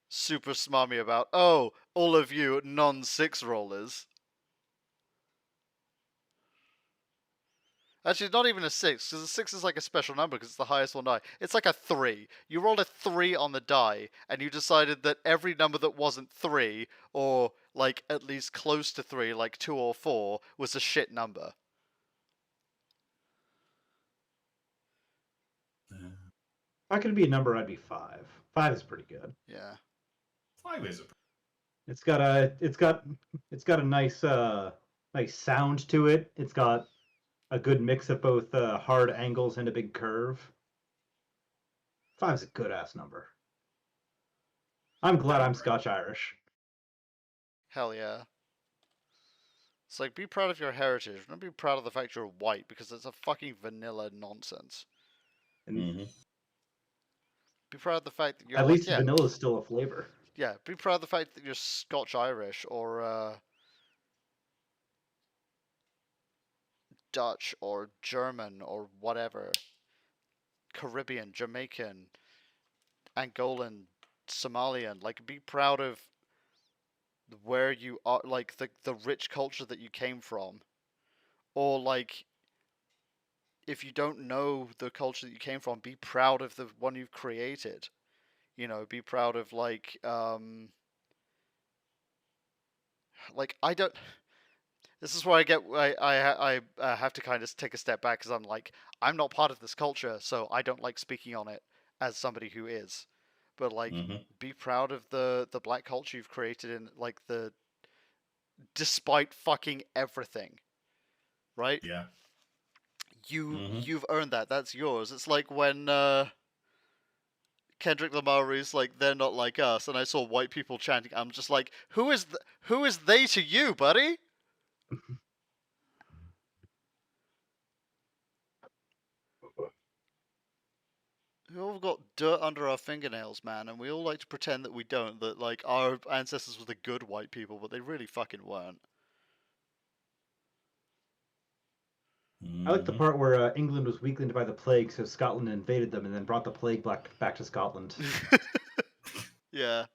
super smarmy about, oh, all of you non-6 rollers. Actually, not even a 6, because a 6 is like a special number because it's the highest one die. It's like a 3. You rolled a 3 on the die, and you decided that every number that wasn't 3, or like at least close to 3, like 2 or 4, was a shit number. if I could be a number, I'd be 5. 5 is pretty good. Yeah. 5 is a. It's got a nice sound to it. It's got a good mix of both hard angles and a big curve. 5's a good ass number. I'm glad I I'm agree. Scotch Irish. Hell yeah. It's like, be proud of your heritage. Don't be proud of the fact you're white, because it's a fucking vanilla nonsense. And Mm-hmm. Be proud of the fact that you're at like, least yeah, vanilla is still a flavor. yeah, be proud of the fact that you're Scotch Irish or Dutch or German or whatever, Caribbean, Jamaican, Angolan, Somalian. Like, be proud of where you are, like the rich culture that you came from, or like if you don't know the culture that you came from, be proud of the one you've created. Be proud of like I don't. This is where I have to kind of take a step back because I'm like I'm not part of this culture, so I don't like speaking on it as somebody who is. But like, Mm-hmm. be proud of the black culture you've created in like the despite fucking everything, right? Yeah. You Mm-hmm. you've earned that. That's yours. It's like when Kendrick Lamar is like they're not like us, and I saw white people chanting. I'm just like, who is they to you, buddy? We all got dirt under our fingernails, man, and we all like to pretend that we don't. That like our ancestors were the good white people, but they really fucking weren't. I like the Mm-hmm. part where England was weakened by the plague, so Scotland invaded them and then brought the plague back to Scotland. Yeah,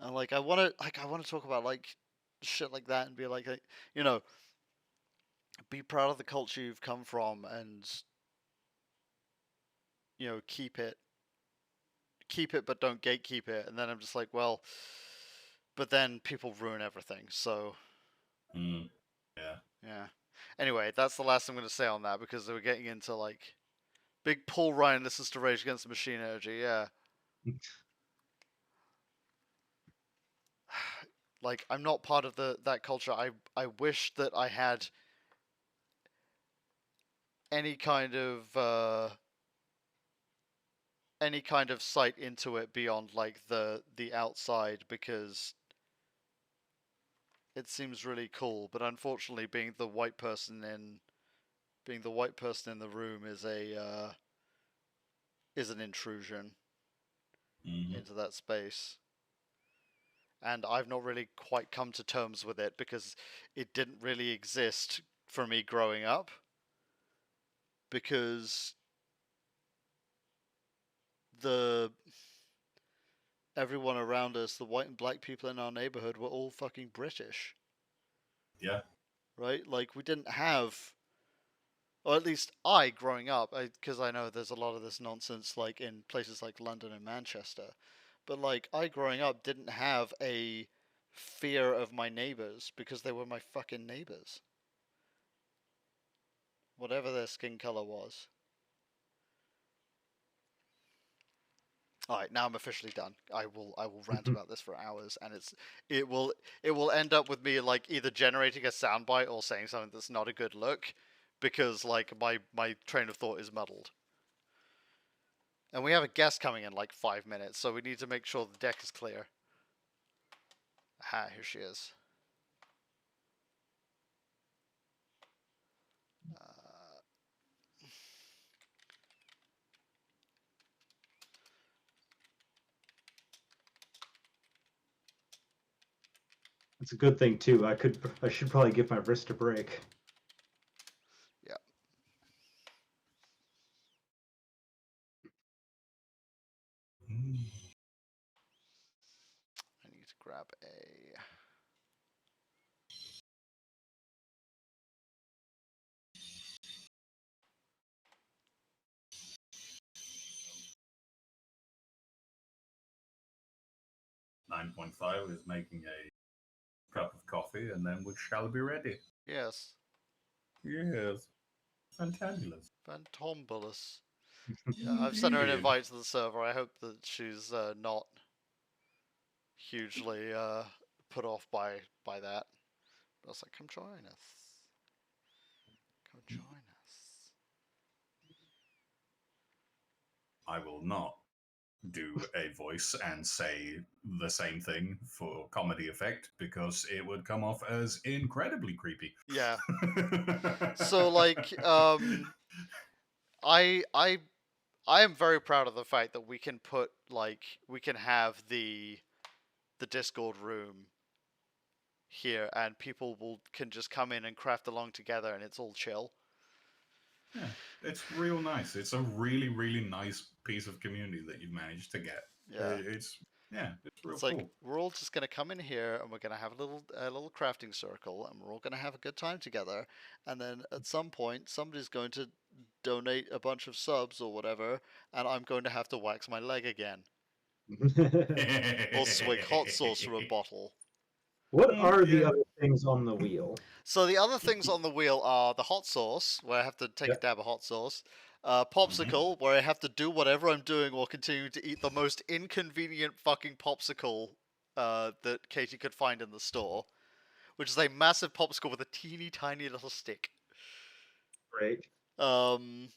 and like I want to talk about like shit like that and be like you know, be proud of the culture you've come from and keep it, but don't gatekeep it. And then I'm just like, well, but then people ruin everything. So Mm. Yeah. yeah. Anyway, that's the last I'm going to say on that because we're getting into like big Paul Ryan listens to Rage Against the Machine energy. Yeah. Like I'm not part of that culture. I wish that I had any kind of sight into it beyond like the outside because it seems really cool. But unfortunately, being the white person in the room is a is an intrusion Mhm. into that space. And I've not really quite come to terms with it because it didn't really exist for me growing up. Because the everyone around us, the white and black people in our neighborhood, were all fucking British, Yeah. right? Like we didn't have, or at least I, growing up, because I know there's a lot of this nonsense like in places like London and Manchester, but like I growing up didn't have a fear of my neighbors because they were my fucking neighbors, whatever their skin color was. All right, now I'm officially done. I will rant about this for hours, and it will end up with me like either generating a soundbite or saying something that's not a good look, because like my train of thought is muddled. And we have a guest coming in like 5 minutes, so we need to make sure the deck is clear. Ah, here she is. Uh, It's a good thing too. I should probably give my wrist a break. yeah. Mm. I need to grab a. 9.5 is making a cup of coffee, and then we shall be ready. Yes. Yes. Fantabulous. Fantombulous. Yeah, I've sent her an invite to the server. I hope that she's not hugely put off by that. But I was like, come join us. Come join us. I will not do a voice and say the same thing for comedy effect because it would come off as incredibly creepy. Yeah. So like, I I am very proud of the fact that we can put like we can have the Discord room here and people will can just come in and craft along together and it's all chill. Yeah, it's real nice. It's a really, really nice piece of community that you've managed to get. Yeah. It's it's real It's like cool. we're all just gonna come in here and we're gonna have a little crafting circle and we're all gonna have a good time together. And then at some point, somebody's going to donate a bunch of subs or whatever, and I'm going to have to wax my leg again or swig hot sauce from a bottle. What are the Yeah. other things on the wheel? So the other things on the wheel are the hot sauce, where I have to take a Yeah. dab of hot sauce. Mhm. Popsicle, where I have to do whatever I'm doing while continuing to eat the most inconvenient fucking popsicle that Katie could find in the store, which is a massive popsicle with a teeny tiny little stick. Great. Um,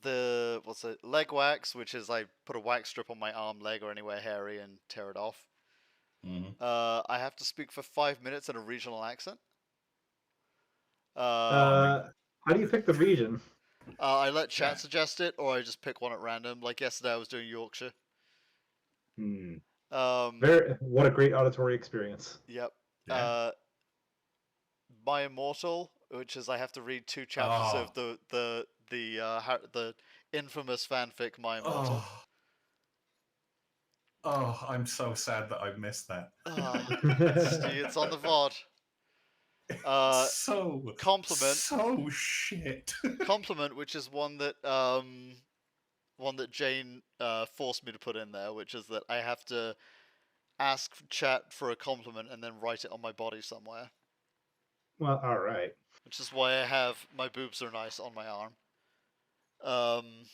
the what's it? Leg wax, which is I put a wax strip on my arm, leg, or anywhere hairy and tear it off. Mhm. I have to speak for 5 minutes in a regional accent. Uh, how do you pick the region? I let chat Yeah. suggest it, or I just pick one at random. Like yesterday, I was doing Yorkshire. Hmm. Um, What a great auditory experience. yep. Yeah. My Immortal, which is I have to read 2 chapters Oh. of the infamous fanfic My Immortal. Oh. Oh, I'm so sad that I missed that. Ah, it's on the VOD. So Compliment, shit. compliment, which is one that Jane forced me to put in there, which is that I have to ask chat for a compliment and then write it on my body somewhere. Well, all right. Which is why I have my boobs are nice on my arm. Um,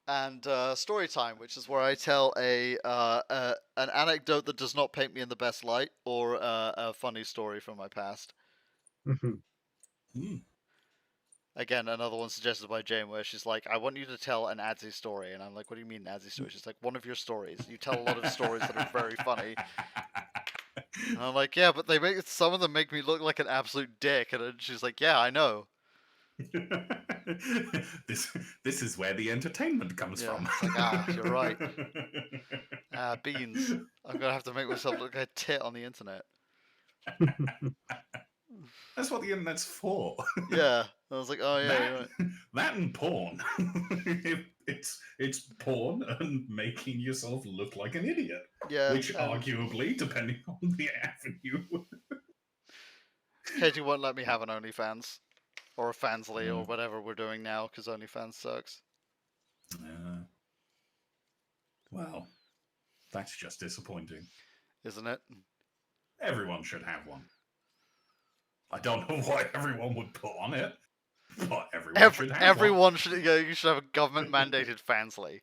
and story time, which is where I tell an anecdote that does not paint me in the best light, or a funny story from my past. Mhm. Again, another one suggested by Jane, where she's like, "I want you to tell an Adzy story," and I'm like, "What do you mean Adzy story?" She's like, "One of your stories. You tell a lot of stories that are very funny." And I'm like, yeah, but some of them make me look like an absolute dick. And then she's like, yeah, I know. this this is where the entertainment comes Yeah, from. it's like, you're right. Beans. I'm gonna have to make myself look like a tit on the internet. That's what the internet's for. Yeah. I was like, oh yeah, that you're right. that and porn. It's porn and making yourself look like an idiot. Yeah. Which and arguably, depending on the avenue. Katie won't let me have an OnlyFans. Or a Fansly or Mm. whatever we're doing now, because OnlyFans sucks. Well, that's just disappointing. Isn't it? Everyone should have one. I don't know why everyone would put on it, but everyone should have one. Everyone should. Yeah, you should have a government mandated Fansly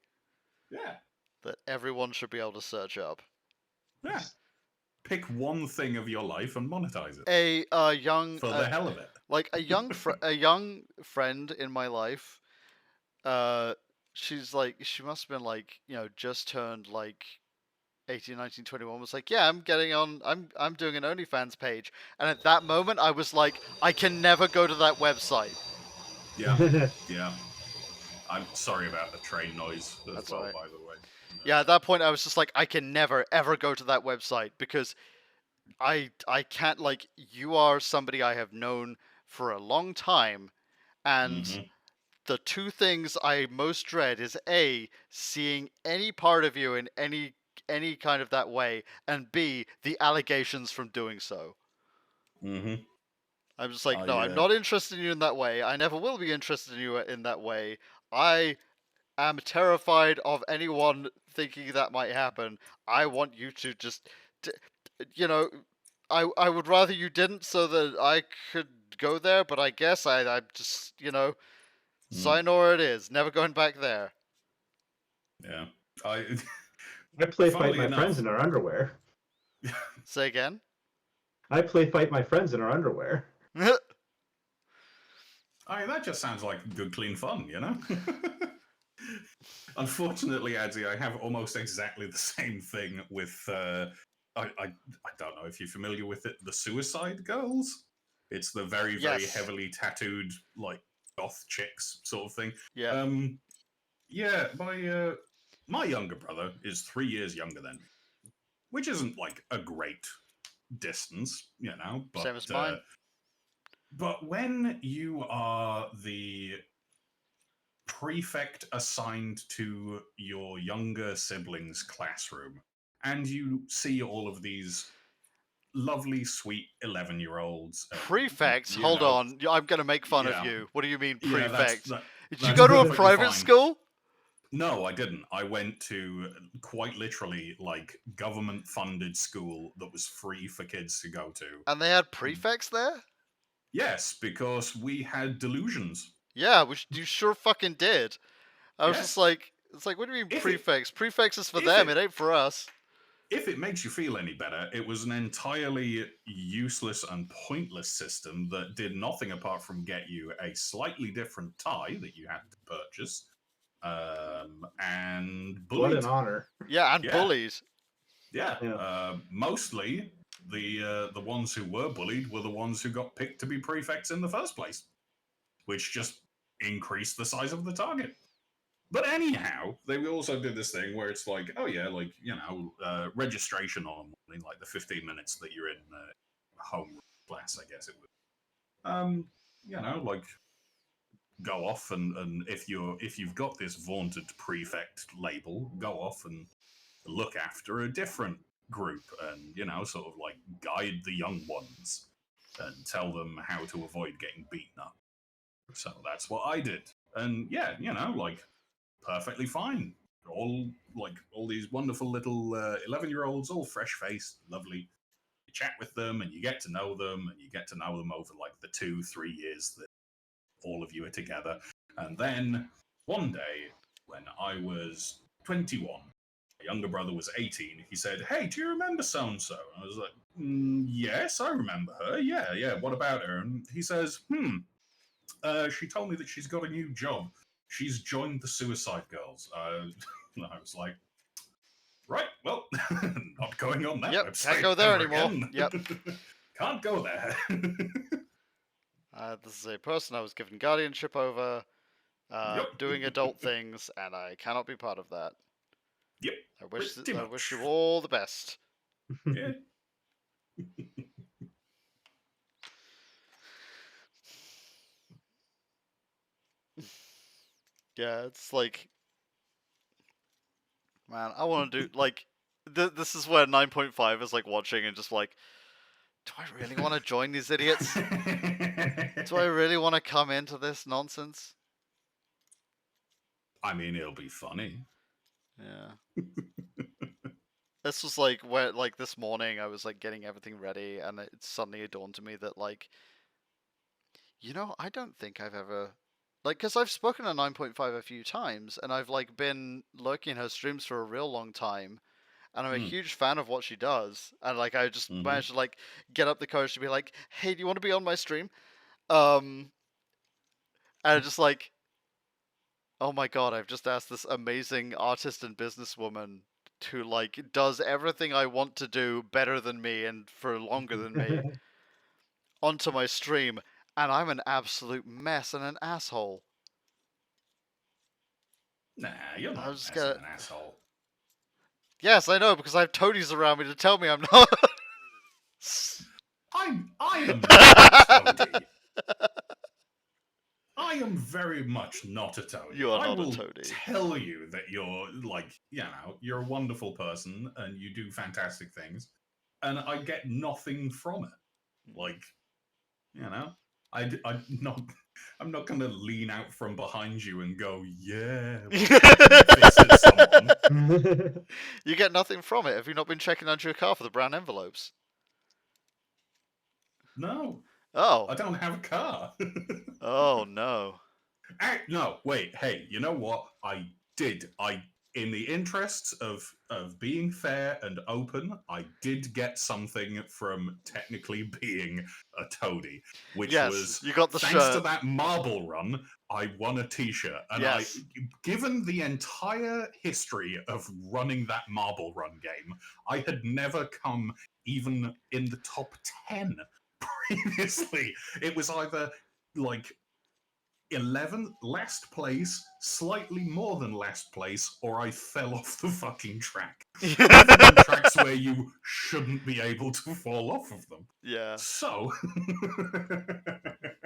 Yeah, that everyone should be able to search up. yeah. Pick one thing of your life and monetize it A young for the hell of it. like a young friend in my life. She's like, she must have been like, just turned like 18, 19, 21. Was like, yeah, I'm doing an OnlyFans page, and at that moment I was like, I can never go to that website. Yeah, yeah. I'm sorry about the train noise as That's well, alright. by the way. Yeah, at that point I was just like, I can never ever go to that website because I can't, like, you are somebody I have known for a long time, and Mhm. the two things I most dread is A, seeing any part of you in any kind of that way, and B, the allegations from doing so. Mhm. I'm just like, Oh, no, I'm yeah. not interested in you in that way. I never will be interested in you in that way. I am terrified of anyone thinking that might happen. I want you to just, you know, I would rather you didn't so that I could go there, but I guess I'm just, sayonara it is. Never going back there. Yeah. I I play fight Funnily my enough- friends in our underwear. Say again? I play fight my friends in our underwear. that just sounds like good, clean fun, you know? Unfortunately, Adzy, I have almost exactly the same thing with. I don't know if you're familiar with it. The Suicide Girls. It's the very Yes. heavily tattooed like goth chicks sort of thing. Yeah. Yeah. My younger brother is 3 years younger than me, which isn't like a great distance, you know. But Same as mine. But when you are the prefect assigned to your younger sibling's classroom, and you see all of these lovely, sweet 11-year-olds. Prefects? you Hold know, on. I'm going to make fun of yeah. you. What do you mean, Yeah, prefect? that- Did you that's go to a perfectly private fine. school? No, I didn't. I went to quite literally like government-funded school that was free for kids to go to. And they had prefects there? Yes, because we had delusions. Yeah, which you sure fucking did. I was Yes. just like, it's like, what do you mean If it- prefects? Prefects is for if them, it- it ain't for us. If it makes you feel any better, it was an entirely useless and pointless system that did nothing apart from get you a slightly different tie that you had to purchase, and What bullied. an honor. Yeah, and Yeah. bullies. Yeah, Yeah. mostly the ones who were bullied were the ones who got picked to be prefects in the first place, which just increased the size of the target. But anyhow, they also did this thing where it's like, oh yeah, like, you know, registration on a morning, like the 15 minutes that you're in home class, I guess it would. You know, like go off and if you've got this vaunted prefect label, go off and look after a different group and, you know, sort of like guide the young ones and tell them how to avoid getting beaten up. So that's what I did. And yeah, you know, like perfectly fine. All these wonderful little 11-year-olds, all fresh faced, lovely. You chat with them and you get to know them, and you get to know them over like the 2-3 years that all of you are together. And then one day, when I was 21, my younger brother was 18, he said, "Hey, do you remember so and so?" I was like, "Yes, I remember her. Yeah. What about her?" And he says, she told me that she's got a new job. She's joined the Suicide Girls. I was like, Right, well, not going on that Yep, website. can't go there ever anymore. again. Yep. Can't go there. This is a person I was given guardianship over, Yep. doing adult things, and I cannot be part of that. Yep. I wish Pretty I much. wish you all the best. Yeah. Yeah, it's like, man, I want to do like this is where 9.5 is like watching and just like, do I really want to join these idiots? Do I really want to come into this nonsense? I mean, it'll be funny. Yeah. This was like where like this morning I was like getting everything ready and it suddenly dawned to me that like, you know, I don't think I've ever like, because I've spoken to 9.5 a few times and I've like been lurking her streams for a real long time and I'm a huge fan of what she does and like I just managed to like get up the courage to be like, hey, do you want to be on my stream? And I just like, oh my god, I've just asked this amazing artist and businesswoman who like does everything I want to do better than me and for longer than me onto my stream, and I'm an absolute mess and an asshole. Nah, you're I not was just messing gonna. an asshole. Yes, I know because I have toadies around me to tell me I'm not. I am not a toady. I am very much not a toady. You are I not a will toady. tell you that you're like, you know, you're a wonderful person and you do fantastic things, and I get nothing from it. Like, you know, I'm not going to lean out from behind you and go, yeah, this is someone. You get nothing from it. Have you not been checking under your car for the brown envelopes? No, Oh. I don't have a car. Oh no. No, wait, hey, you know what? I did. In the interests of being fair and open, I did get something from technically being a toady, which Yes, was you got the thanks to shirt. that marble run, I won a t-shirt. And Yes. given the entire history of running that marble run game, I had never come even in the top 10 previously. It was either like 11th, last place, slightly more than last place, or I fell off the fucking track. Both of them tracks where you shouldn't be able to fall off of them. Yeah. So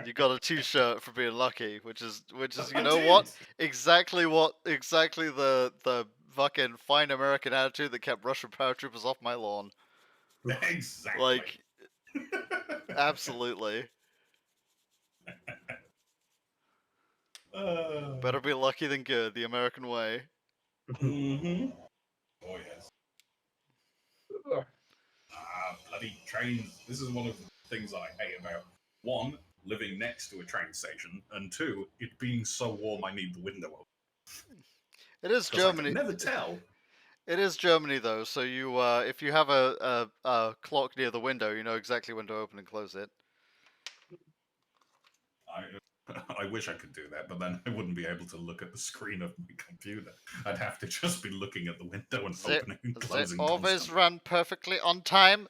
You got a t-shirt for being lucky, which is you I know did. what? Exactly the fucking fine American attitude that kept Russian paratroopers off my lawn. Exactly. Like absolutely. Better be lucky than good, the American way. Mm-hmm. Oh yes. Bloody trains. This is one of the things I hate about one, living next to a train station, and two, it being so warm I need the window open. It is Because I Germany. can never tell. It is Germany though, so you if you have a clock near the window, you know exactly when to open and close it. I wish I could do that, but then I wouldn't be able to look at the screen of my computer. I'd have to just be looking at the window and opening and closing. They always constantly. run perfectly on time.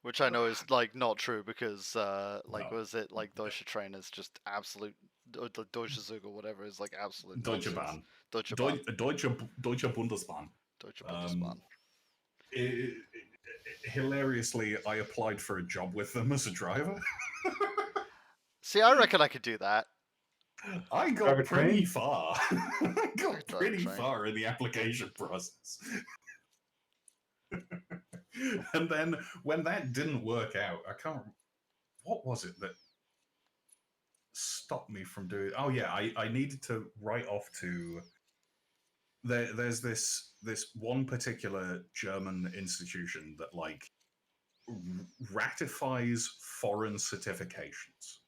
Which I know is like not true because like No. was it like Deutsche Train is just absolute the Deutsche Zug or whatever is like absolute Deutsche nonsense. Bahn. Deutsche Bahn. Deutsche Bundesbahn. Deutsche Bundesbahn. Hilariously, I applied for a job with them as a driver. See, I reckon I could do that. I got Drive a pretty train? far. I got Drive a pretty train. far in the application process. And then when that didn't work out, I can't. What was it that stopped me from doing? Oh yeah, I needed to write off to. There's this one particular German institution that like ratifies foreign certifications.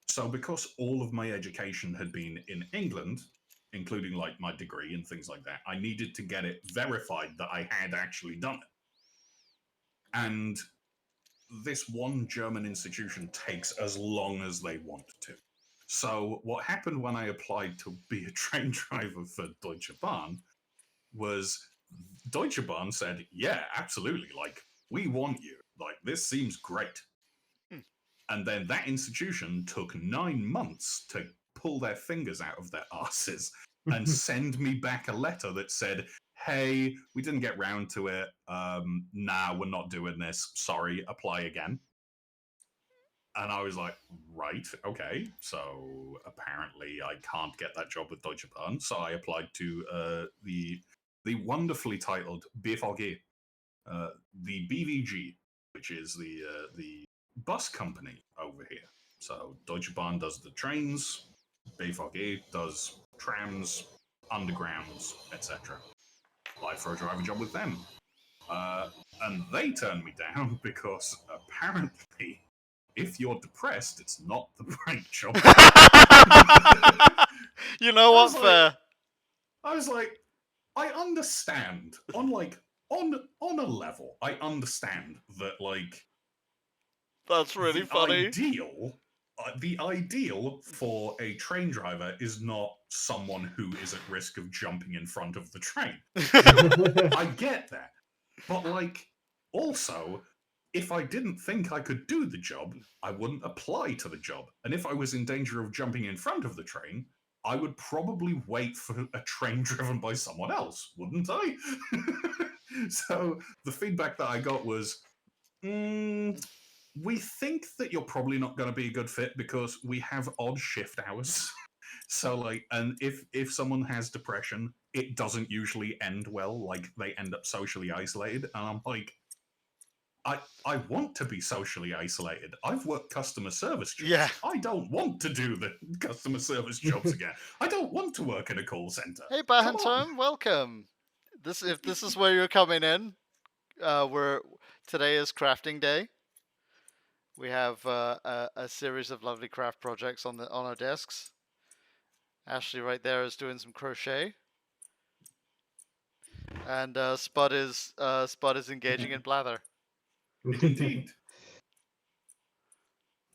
So because all of my education had been in England, including like my degree and things like that, I needed to get it verified that I had actually done it. And this one German institution takes as long as they want to. So what happened when I applied to be a train driver for Deutsche Bahn was Deutsche Bahn said, yeah, absolutely, like, we want you. Like, this seems great. Hmm. And then that institution took 9 months to pull their fingers out of their asses and send me back a letter that said, hey, we didn't get round to it. Nah, we're not doing this. Sorry, apply again. And I was like, right, okay. So apparently I can't get that job with Deutsche Bahn. So I applied to the wonderfully titled BVG, the BVG, which is the bus company over here. So Deutsche Bahn does the trains, BVG does trams, undergrounds, etc. Applied for a driving job with them. And they turned me down because apparently, if you're depressed, it's not the right job. You know what? Fair. I was like, I understand on a level. I understand that like That's really funny. the ideal for a train driver is not someone who is at risk of jumping in front of the train. I get that. But like also, if I didn't think I could do the job, I wouldn't apply to the job. And if I was in danger of jumping in front of the train, I would probably wait for a train driven by someone else, wouldn't I? So the feedback that I got was, we think that you're probably not going to be a good fit because we have odd shift hours. So like, and if someone has depression, it doesn't usually end well. Like they end up socially isolated, and I'm like, I want to be socially isolated. I've worked customer service jobs. Yeah. I don't want to do the customer service jobs again. I don't want to work in a call center. Hey, Come on. Bahantom, welcome. If this is where you're coming in, today is crafting day. We have a series of lovely craft projects on our desks. Ashley right there is doing some crochet, and Spud is engaging in blather. Indeed.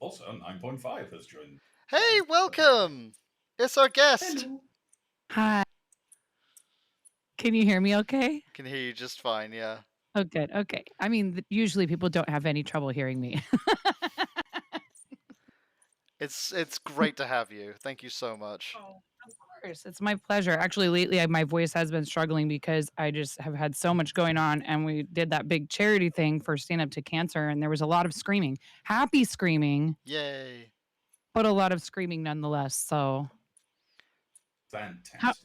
Also, 9.5 has joined. Hey, welcome! It's our guest. Hello. Hi. Can you hear me okay? Can hear you just fine. Yeah. Oh, good. Okay. I mean, usually people don't have any trouble hearing me. It's great to have you. Thank you so much. Oh, of course. It's my pleasure. Actually, lately my voice has been struggling because I just have had so much going on. And we did that big charity thing for Stand Up to Cancer, and there was a lot of screaming. Happy screaming, Yay. but a lot of screaming nonetheless. So, Fantastic.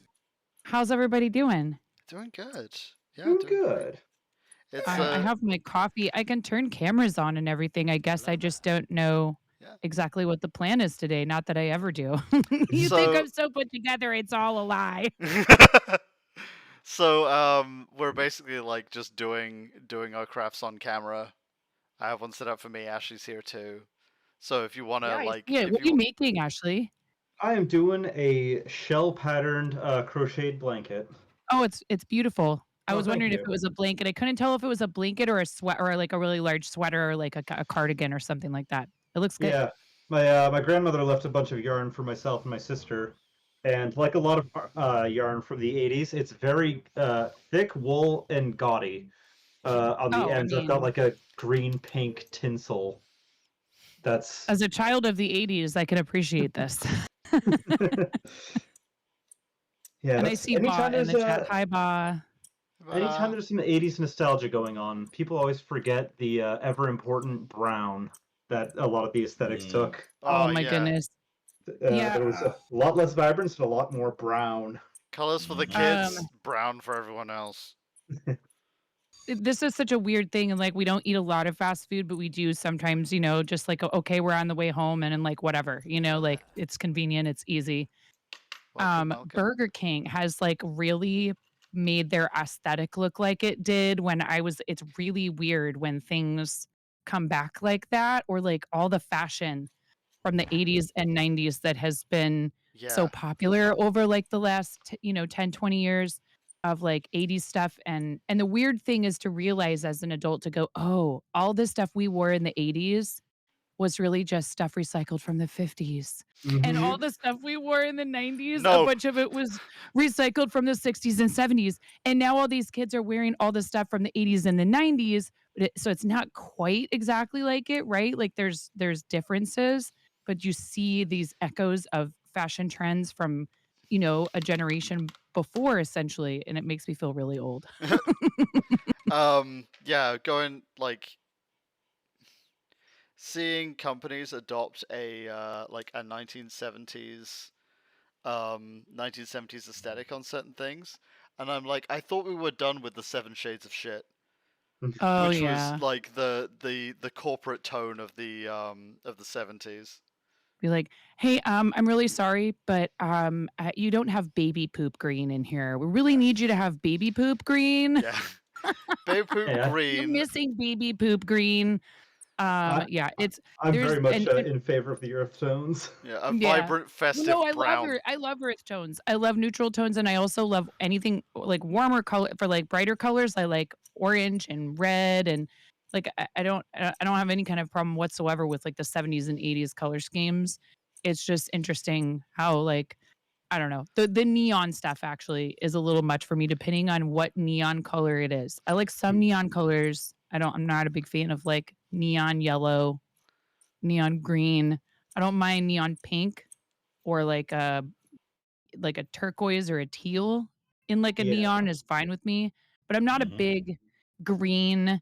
how's everybody doing? Doing good. Yeah, Doing doing great. good. It's I have my coffee. I can turn cameras on and everything. I guess I just don't know Yeah. exactly what the plan is today. Not that I ever do. You think I'm so put together, it's all a lie. So we're basically like just doing our crafts on camera. I have one set up for me. Ashley's here too. So if you want to Yeah, what are you making, Ashley? I am doing a shell patterned crocheted blanket. Oh, it's beautiful. I Oh, was thank wondering if you. it was a blanket. I couldn't tell if it was a blanket or a sweat or like a really large sweater or like a cardigan or something like that. It looks good. Yeah, my grandmother left a bunch of yarn for myself and my sister, and like a lot of yarn from the '80s, it's very thick wool and gaudy. On the Oh, I ends, I've got mean, like a green pink tinsel. That's as a child of the 80s, I can appreciate this. yeah. And I That's see Ba in the chat. Hi, Ba. Anytime there's some '80s nostalgia going on, people always forget the ever important brown that a lot of the aesthetics took. Oh my yeah. goodness. Yeah. There was a lot less vibrance and a lot more brown. Colors for the kids, brown for everyone else. This is such a weird thing, and like we don't eat a lot of fast food, but we do sometimes, just like okay, we're on the way home and like whatever, like it's convenient, it's easy. Welcome. Burger King has like really made their aesthetic look like it did when it's really weird when things come back like that, or like all the fashion from the 80s and 90s that has been so popular over like the last 10, 20 years of like 80s stuff. And the weird thing is to realize as an adult to go, oh, all this stuff we wore in the 80s was really just stuff recycled from the 50s. And all Mhm. the stuff we wore in the 90s, a No. bunch of it was recycled from the 60s and 70s. And now all these kids are wearing all the stuff from the 80s and the 90s. So it's not quite exactly like it, right? Like there's differences, but you see these echoes of fashion trends from, a generation before essentially, and it makes me feel really old. Yeah, going like seeing companies adopt a 1970s aesthetic on certain things, and I'm like, I thought we were done with the 7 shades of shit, Oh which was yeah. like the corporate tone of the 70s. Be like, "Hey, I'm really sorry, but you don't have baby poop green in here. We really Yeah. need you to have baby poop green. Yeah. Baby poop Yeah. You're green. missing baby poop green." I, Yeah, I- it's I'm there's very much and in favor of the earth tones. Yeah, a yeah. vibrant Well, festive no, I love brown. I love earth tones. I love neutral tones, and I also love anything like warmer color for like brighter colors. I like orange and red, and like I don't have any kind of problem whatsoever with like the 70s and 80s color schemes. It's just interesting how like I don't know. The neon stuff actually is a little much for me depending on what neon color it is. I like some neon colors. I'm not a big fan of like neon yellow, neon green. I don't mind neon pink or like a turquoise or a teal in like a Yeah. neon is fine with me, but I'm not a Mhm. big green,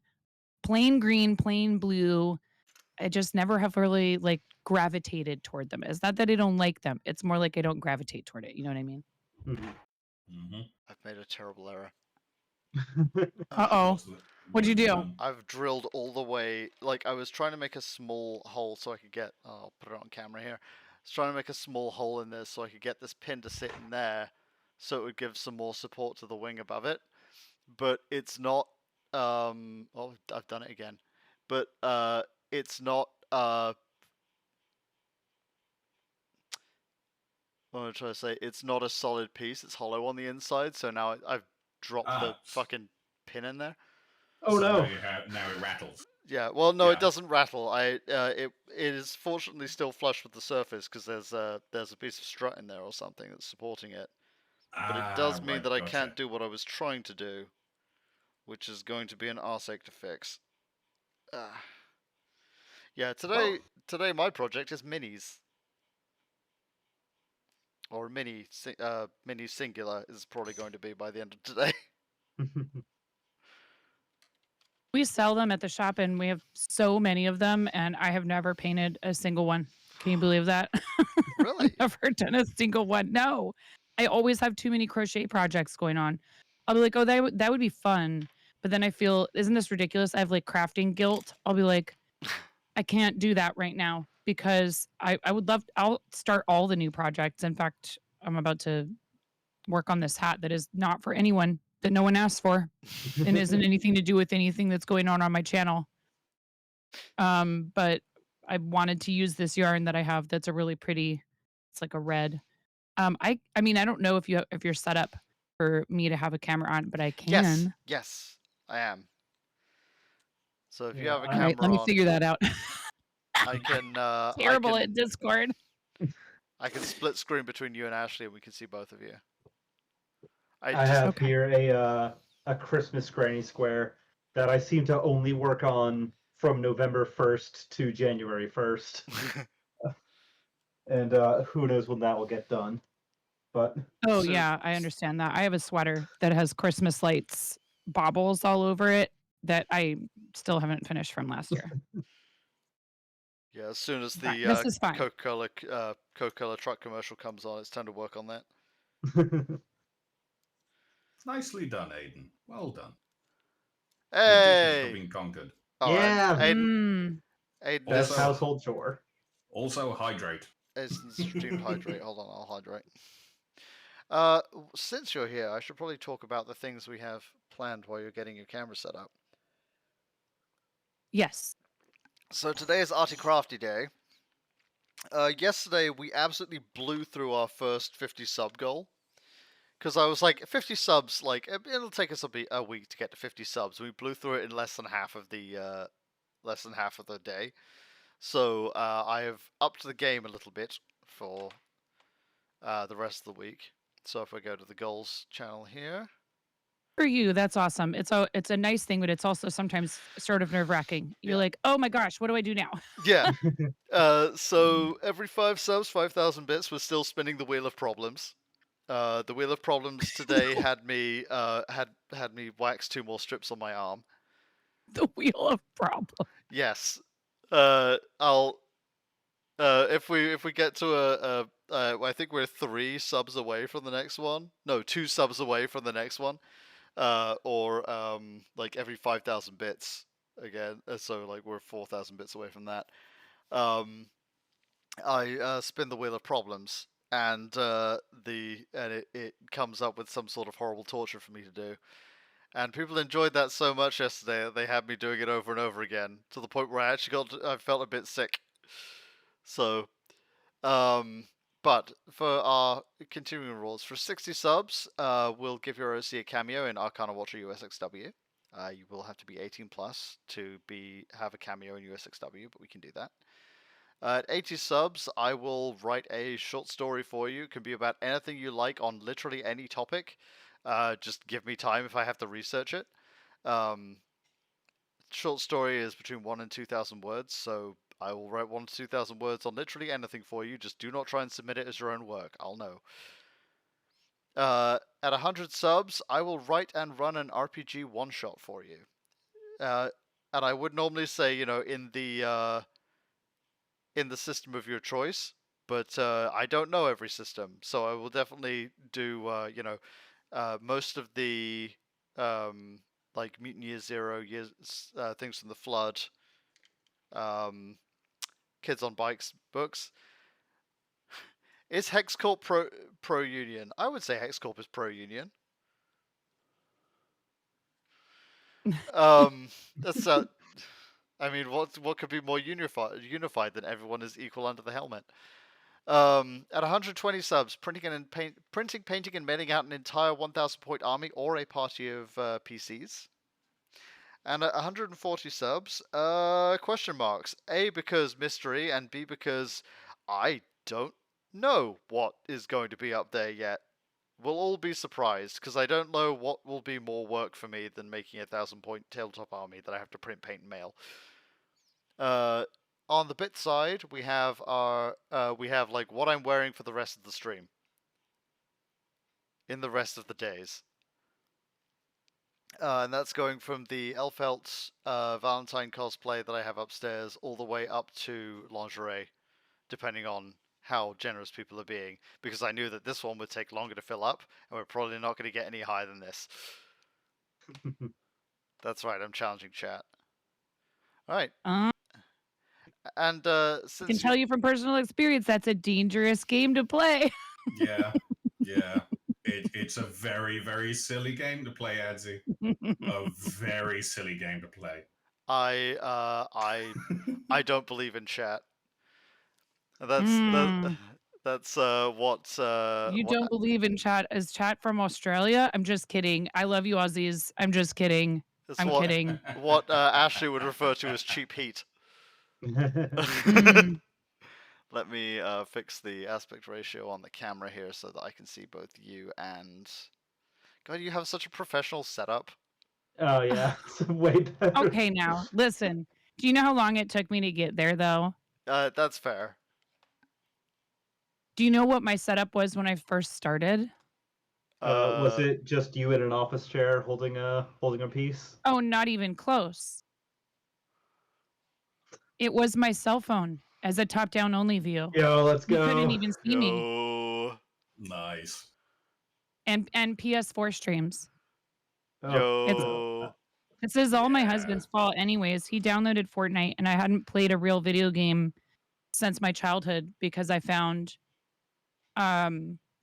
plain blue. I just never have really like gravitated toward them. It's not that I don't like them. It's more like I don't gravitate toward it. You know what I mean? Mhm. Mhm. I've made a terrible error. Uh-oh. What What'd you have you do? done? I've drilled all the way. Like I was trying to make a small hole so I could get. Oh, I'll put it on camera here. I was trying to make a small hole in this so I could get this pin to sit in there, so it would give some more support to the wing above it. But it's not. Oh, I've done it again. But it's not. What am I trying to say? It's not a solid piece. It's hollow on the inside. So now I've dropped the Ah, fucking pin in there. Oh so no. now it rattles. Yeah, well, no, it Yeah. doesn't rattle. It is fortunately still flush with the surface because there's a piece of strut in there or something that's supporting it. But it does mean Right, that I gotcha. can't do what I was trying to do, which is going to be an arseache to fix. Ah. Yeah, Well, today my project is minis, or mini singular is probably going to be by the end of today. We sell them at the shop and we have so many of them and I have never painted a single one. Can you believe that? I've Really? never done a single one. No. I always have too many crochet projects going on. I'll be like, "Oh, that would be fun." But then I feel, "Isn't this ridiculous?" I have like crafting guilt. I'll be like, "I can't do that right now because I would love I'll start all the new projects. In fact, I'm about to work on this hat that is not for anyone that no one asked for and isn't anything to do with anything that's going on my channel. But I wanted to use this yarn that I have that's a really pretty it's like a red. I mean, I don't know if you're set up for me to have a camera on, but I Yes, can. yes, I am. So if you Yeah. have a All right, let camera me on, figure that out. I can Terrible at Discord. I can split screen between you and Ashley, and we can see both of you. I I just have Okay. here a Christmas granny square that I seem to only work on from November 1st to January 1st, and who knows when that will get done. But Oh so yeah, I understand that. I have a sweater that has Christmas lights baubles all over it that I still haven't finished from last year. yeah, as soon as Fine. the This is fine. Coca-Cola truck commercial comes on, it's time to work on that. nicely done, Aiden. Well done. The dishes have Hey! been conquered. Oh, and yeah, Mm. Aiden best is Also, household chore. also hydrate. Aiden's streamed hydrate. Hold on, I'll hydrate. Since you're here, I should probably talk about the things we have planned while you're getting your camera set up. Yes. So today is Arty Crafty Day. Yesterday we absolutely blew through our first 50 sub goal. Because I was like, 50 subs, like, it'll take us a week to get to 50 subs. We blew through it in less than half of the day. So I have upped the game a little bit for the rest of the week. So if I go to the goals channel here, For you, that's awesome. It's a nice thing, but it's also sometimes sort of nerve-wracking. You're yeah, like, "Oh my gosh, what do I do now?" yeah. So every 5 subs, 5,000 bits, we're still spinning the wheel of problems. The wheel of problems today had me had me wax 2 more strips on my arm. The wheel of problem. Yes. I'll if we get to I think we're 3 subs away from the next one. No, 2 subs away from the next one. Or like every 5,000 bits again. So like we're 4,000 bits away from that. Um, I spin the wheel of problems, and it comes up with some sort of horrible torture for me to do. And people enjoyed that so much yesterday that they had me doing it over and over again to the point where I actually I felt a bit sick. So, um, but for our continuing rules, for 60 subs, we'll give your OC a cameo in Arcana Watcher USXW. You will have to be 18 plus to have a cameo in USXW, but we can do that. At 80 subs, I will write a short story for you. It can be about anything you like on literally any topic. Just give me time if I have to research it. Um, Short story is between 1 and 2,000 words, so I will write 1 to 2,000 words on literally anything for you. Just do not try and submit it as your own work. I'll know. At 100 subs, I will write and run an RPG one shot for you. And I would normally say, in the system of your choice, but I don't know every system, so I will definitely do most of the like Mutant Year Zero years things from the Flood, um, Kids on Bikes books. Is HexCorp pro union? I would say HexCorp is pro union. That's I mean, what could be more unified than everyone is equal under the helmet? At 120 subs, printing, painting, and mailing out an entire 1,000 point army or a party of PCs. And at 140 subs, question marks. A, because mystery, and B, because I don't know what is going to be up there yet. We'll all be surprised, because I don't know what will be more work for me than making a 1,000 point tabletop army that I have to print, paint, and mail. On the bit side, we have like what I'm wearing for the rest of the stream. In the rest of the days. And that's going from the Elfelt Valentine cosplay that I have upstairs all the way up to lingerie, depending on how generous people are being. Because I knew that this one would take longer to fill up, and we're probably not going to get any higher than this. That's right, I'm challenging chat. All right. Uh, And I can since tell you from personal experience, that's a dangerous game to play. Yeah, yeah. It's a very, very silly game to play, Adzy. A very silly game to play. I don't believe in chat. That's Mm. that's You what don't believe in chat? Is chat from Australia? I'm just kidding. I love you, Aussies. I'm just kidding. that's I'm what kidding. what Ashley would refer to as cheap heat. Mm. Let me fix the aspect ratio on the camera here so that I can see both you and. God, you have such a professional setup. Oh yeah, it's way better. Okay, now listen. Do you know how long it took me to get there, though? That's fair. Do you know what my setup was when I first started? Was it just you in an office chair holding a piece? Oh, not even close. It was my cell phone as a top-down only view. Yo, let's You couldn't go. even see me. Yo, Nice. And PS4 streams. Oh, It's yo. This is all my Yeah. husband's fault anyways. He downloaded Fortnite and I hadn't played a real video game since my childhood because I found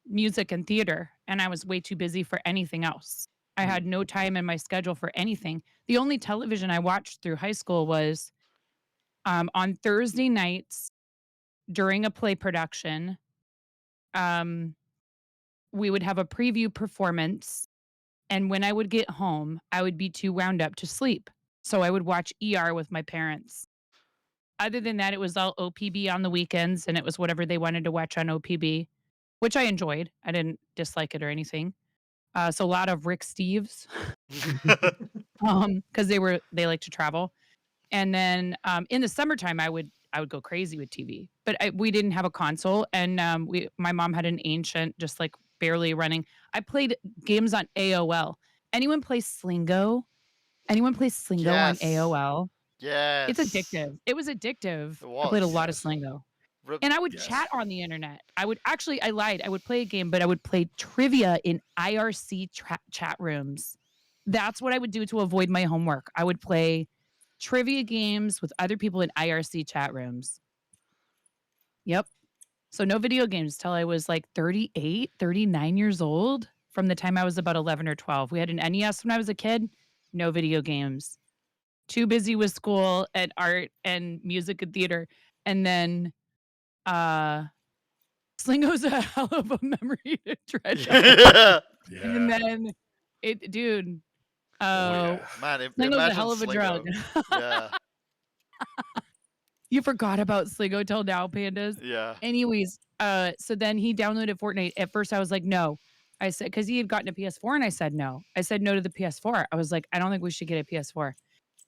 music and theater and I was way too busy for anything else. I had no time in my schedule for anything. The only television I watched through high school was on Thursday nights during a play production. Um, we would have a preview performance. And when I would get home, I would be too wound up to sleep. So I would watch ER with my parents. Other than that, it was all OPB on the weekends, and it was whatever they wanted to watch on OPB, which I enjoyed. I didn't dislike it or anything. So a lot of Rick Steves, because they like to travel. And then, in the summertime, I would go crazy with TV, but we didn't have a console, and, my mom had an ancient, just, like, barely running. I played games on AOL. Anyone play Slingo? Anyone play Slingo on Yes. AOL? It's Yes. addictive. It was addictive. It I played a was. lot of Yes. Slingo. Rip- And I would Yes. chat on the internet. I lied. I would play a game, but I would play trivia in IRC chat rooms. That's what I would do to avoid my homework. I would play trivia games with other people in IRC chat rooms. Yep. So no video games till I was like 38, 39 years old from the time I was about 11 or 12. We had an NES when I was a kid. No video games. Too busy with school and art and music and theater. And then uh Slingo's a hell of a memory to dredge up. yeah. And Yeah. then dude, Oh uh, yeah. Man, Slingo's a imagine hell of a drug. Slingo. Yeah. You forgot about Slingo till now, pandas. Yeah. Anyways, so then he downloaded Fortnite. At first, I was like, no. I said, because he had gotten a PS4, and I said no. I said no to the PS4. I was like, I don't think we should get a PS4.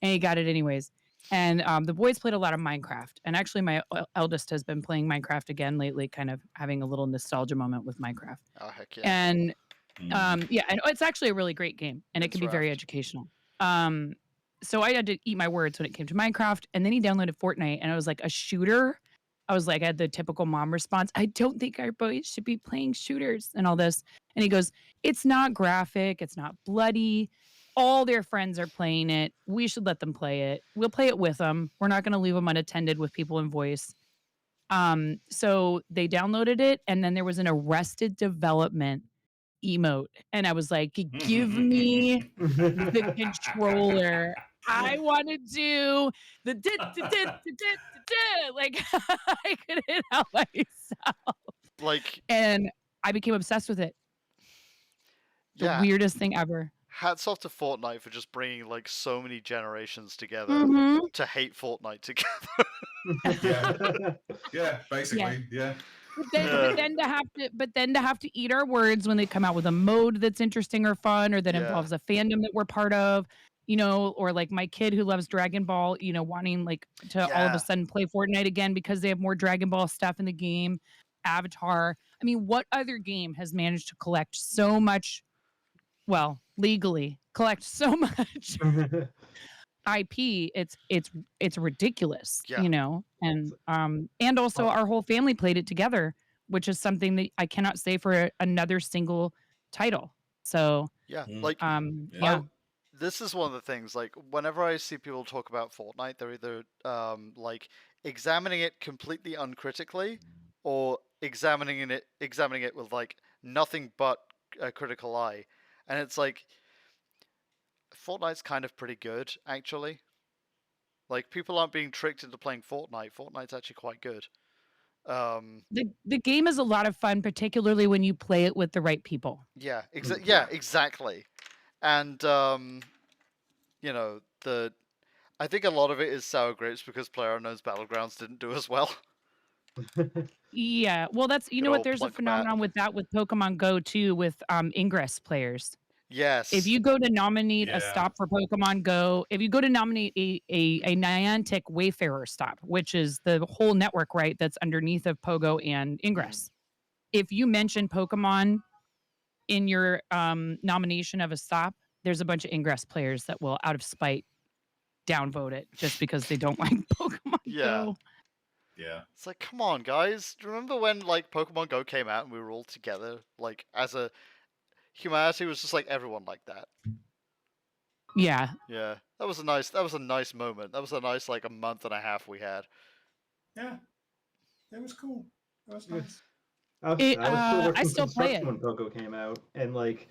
And he got it anyways. And the boys played a lot of Minecraft. And actually, my eldest has been playing Minecraft again lately, kind of having a little nostalgia moment with Minecraft. Oh heck yeah. And Mhm. yeah, and it's actually a really great game, and it can be very Minecraft. educational. So I had to eat my words when it came to Minecraft, and then he downloaded Fortnite, and I was like, a shooter? I was like, I had the typical mom response, I don't think our boys should be playing shooters and all this. And he goes, it's not graphic, it's not bloody. All their friends are playing it. We should let them play it. We'll play it with them. We're not going to leave them unattended with people in voice. So they downloaded it, and then there was an Arrested Development emote, and I was like, give me the controller. I want to do the like I couldn't help myself. Like, And I became obsessed with it. The yeah. weirdest thing ever. Hats off to Fortnite for just bringing like so many generations together Mhm. to hate Fortnite together. Yeah. Basically. Yeah. But then to have to eat our words when they come out with a mode that's interesting or fun or that Yeah. involves a fandom that we're part of, or like my kid who loves Dragon Ball, wanting like to all of Yeah. a sudden play Fortnite again because they have more Dragon Ball stuff in the game. Avatar. I mean, what other game has managed to collect so much, well, legally collect so much IP? It's ridiculous, Yeah. and also our whole family played it together, which is something that I cannot say for another single title. So, Yeah. Mm. Like, yeah. this is one of the things. Like, whenever I see people talk about Fortnite, they're either like examining it completely uncritically, or examining it with like nothing but a critical eye, and it's like Fortnite's kind of pretty good actually. Like, people aren't being tricked into playing Fortnite. Fortnite's actually quite good. The game is a lot of fun, particularly when you play it with the right people. Yeah, Yeah. exactly. And I think a lot of it is sour grapes because PlayerUnknown's Battlegrounds didn't do as well. Yeah, well, that's Good what old there's a Pluck Bat. phenomenon with that with Pokemon Go too, with Ingress players. Yes. If you go to nominate a Yeah. stop for Pokemon Go, if you go to nominate a Niantic Wayfarer stop, which is the whole network, right, that's underneath of Pogo and Ingress. If you mention Pokemon in your nomination of a stop, there's a bunch of Ingress players that will, out of spite, downvote it just because they don't like Pokemon Yeah. Go. Yeah. It's like, come on, guys. Do you remember when like Pokemon Go came out and we were all together? Like, as a humanity was just like everyone like that. Yeah. Yeah. That was a nice moment. That was a nice like a month and a half we had. Yeah. It was cool. It was nice. I was still I working still play construction it. when Pogo came out, and like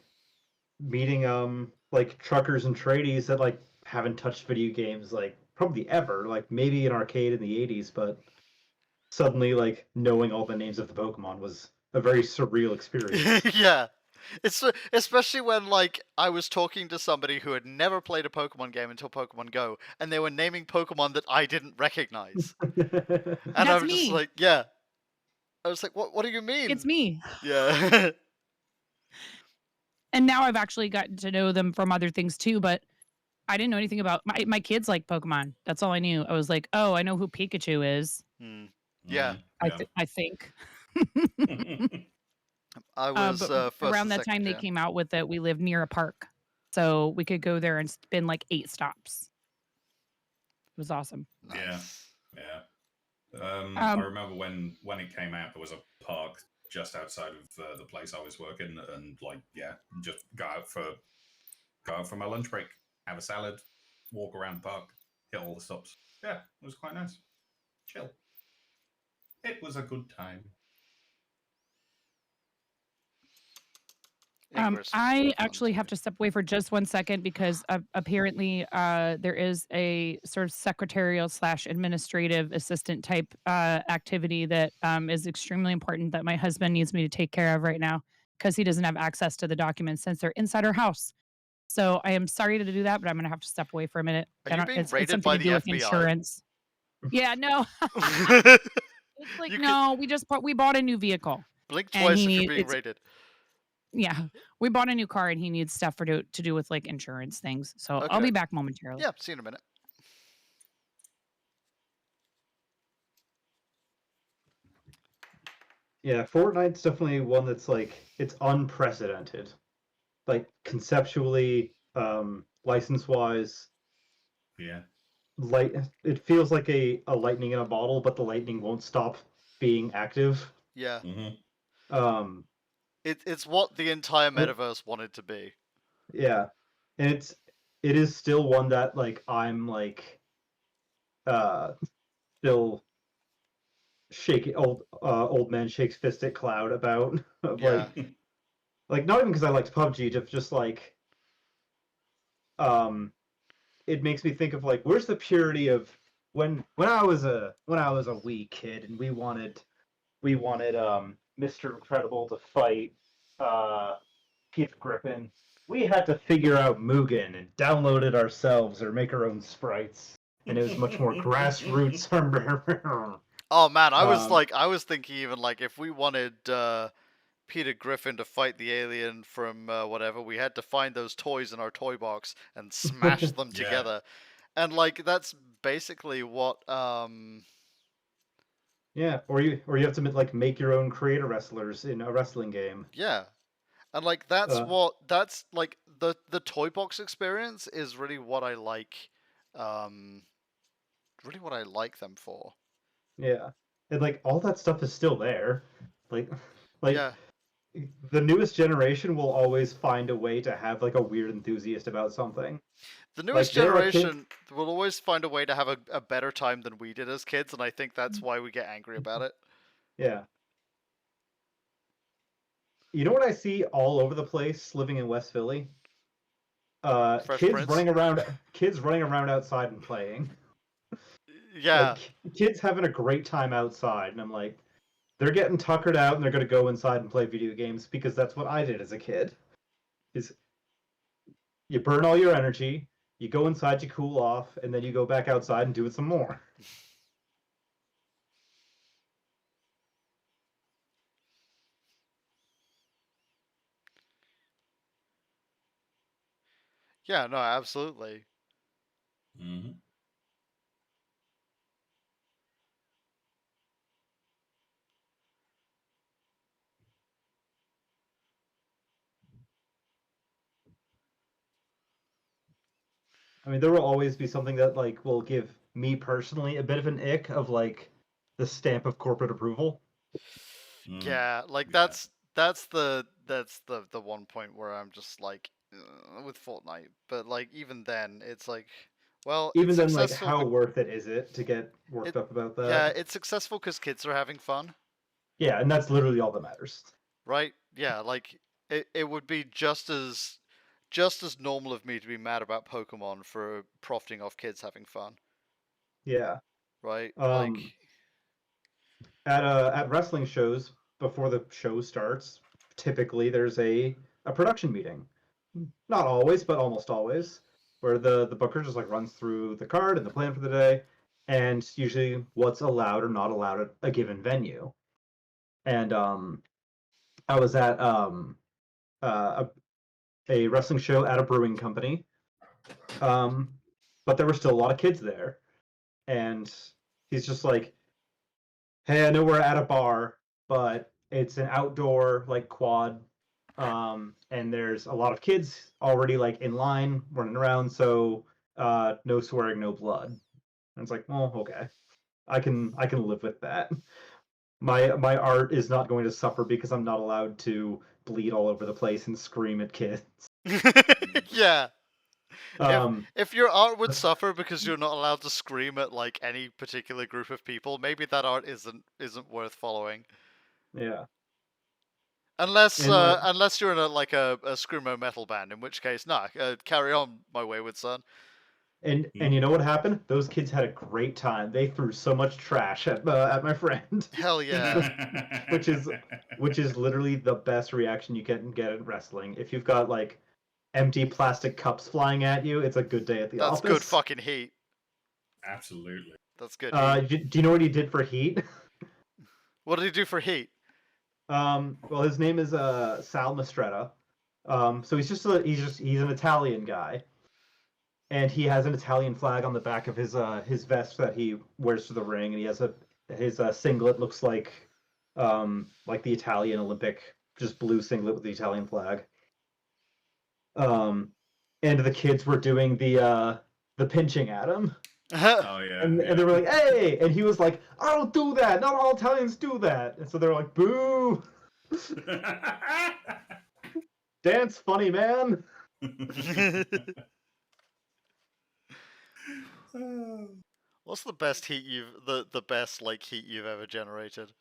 meeting like truckers and tradies that like haven't touched video games like probably ever, like maybe an arcade in the 80s, but suddenly like knowing all the names of the Pokemon was a very surreal experience. Yeah. It's especially when like I was talking to somebody who had never played a Pokemon game until Pokemon Go, and they were naming Pokemon that I didn't recognize, and I That's was just me. like, yeah. I was like, what do you mean? It's me. Yeah. And now I've actually gotten to know them from other things too, but I didn't know anything about my kids like Pokemon. That's all I knew. I was like, "Oh, I know who Pikachu is." Hmm. Yeah. Yeah. I think. I was But first around and that second time they gen. came out with it, we lived near a park. So we could go there and spend like 8 stops. It was awesome. Yeah. Nice. Yeah. I Um, remember when it came out, there was a park just outside of the place I was working, and like, yeah, just go out for my lunch break, have a salad, walk around the park, hit all the stops. Yeah, it was quite nice. Chill. It was a good time. Ingress was I fun actually have too. to step away for just 1 second because apparently there is a sort of secretarial slash administrative assistant type activity that is extremely important that my husband needs me to take care of right now because he doesn't have access to the documents since they're inside our house. So I am sorry to do that, but I'm gonna have to step away for a minute. Are I you don't, being it's raided something by to the do with FBI? insurance. Yeah, no. It's like, You could no, we bought a new vehicle blink and twice he if you're need being it's raided. yeah, we bought a new car and he needs stuff to do with like insurance things. So I'll Okay. be back momentarily. Yeah, see you in a minute. Yeah, Fortnite's definitely one that's like it's unprecedented. Like conceptually, license wise, Yeah. light it feels like a lightning in a bottle, but the lightning won't stop being active. Yeah. Hmm. Um It's what the entire it, metaverse wanted to be. yeah. And it is still one that like I'm like uh still shaking old man shakes fist at cloud about of Yeah. like not even because I liked PUBG, just like um it makes me think of like where's the purity of when I was a wee kid and we wanted Mr. Incredible to fight uh Keith Griffin. We had to figure out Mugen and download it ourselves or make our own sprites. And it was much more grassroots. Oh man, um, I was thinking even like if we wanted Peter Griffin to fight the alien from whatever, we had to find those toys in our toy box and smash them Yeah. together. And like that's basically what yeah, or you have to like make your own creator wrestlers in a wrestling game. yeah. And like Uh, that's like the toy box experience is um really what I like them for. yeah, and like all that stuff is still there. Like, like Yeah. the newest generation will always find a way to have like a weird enthusiast about something. The newest Like there are kids. generation will always find a way to have a better time than we did as kids, and I think that's why we get angry about it. Yeah. You know what I see all over the place living in West Philly? Fresh Prince? Kids running around outside and playing. Yeah. Like kids having a great time outside, and I'm like, they're getting tuckered out and they're gonna go inside and play video games because that's what I did as a kid. Is you burn all your energy, you go inside, you cool off, and then you go back outside and do it some more. Yeah, no, absolutely. Hmm. I mean, there will always be something that like will give me personally a bit of an ick of like the stamp of corporate approval. Mm. Yeah, like Yeah. that's the one point where I'm just like with Fortnite, but like even then it's like well, it's Even then, like, successful how worth it is it to get it worked up about yeah, that? it's successful cuz kids are having fun, Yeah, and that's literally all that matters. right? Yeah, like it would be just as normal of me to be mad about Pokemon for profiting off kids having fun, Yeah. right? Like Um, at wrestling shows before the show starts, typically there's a production meeting. Not always, but almost always, where the booker just like runs through the card and the plan for the day, and usually what's allowed or not allowed at a given venue. And I was at a wrestling show at a brewing company, but there were still a lot of kids there, and he's just like, "Hey, I know we're at a bar, but it's an outdoor like quad, and there's a lot of kids already like in line running around, so no swearing, no blood." And it's like, well, okay, I can live with that. My art is not going to suffer because I'm not allowed to bleed all over the place and scream at kids. Yeah. Um, If your art would suffer because you're not allowed to scream at like any particular group of people, maybe that art isn't worth following. yeah, Unless and unless you're in a screamo metal band, in which case, nah, carry on, my wayward son. and you know what happened? Those kids had a great time. They threw so much trash at my friend, Hell yeah. which is literally the best reaction you can get in wrestling. If you've got like empty plastic cups flying at you, it's a good day at the That's good office. fucking heat. Absolutely. That's good heat. Do you know what he did for Heat? What did he do for heat? Well, his name is Sal Mistretta. So he's an Italian guy, and he has an Italian flag on the back of his vest that he wears to the ring, and he has his singlet looks like the Italian Olympic, just blue singlet with the Italian flag. And the kids were doing the pinching at him. Oh yeah. And they were like, "Hey!" And he was like, "I don't do that. Not all Italians do that." And so they were like, "Boo! Dance funny, man." What's the best heat the best like heat you've ever generated?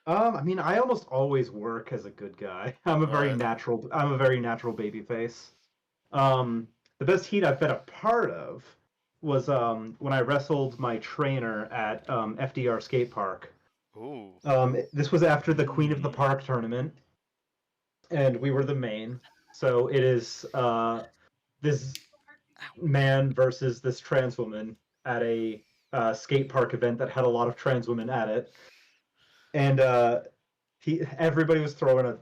I mean, I almost always work as a good guy. I'm a very Right. natural baby face. The best heat I've been a part of was when I wrestled my trainer at FDR Skate Park. Ooh. This was after the Queen of the Park tournament, and we were the main. So it is this man versus this trans woman at a skate park event that had a lot of trans women at it, and everybody was throwing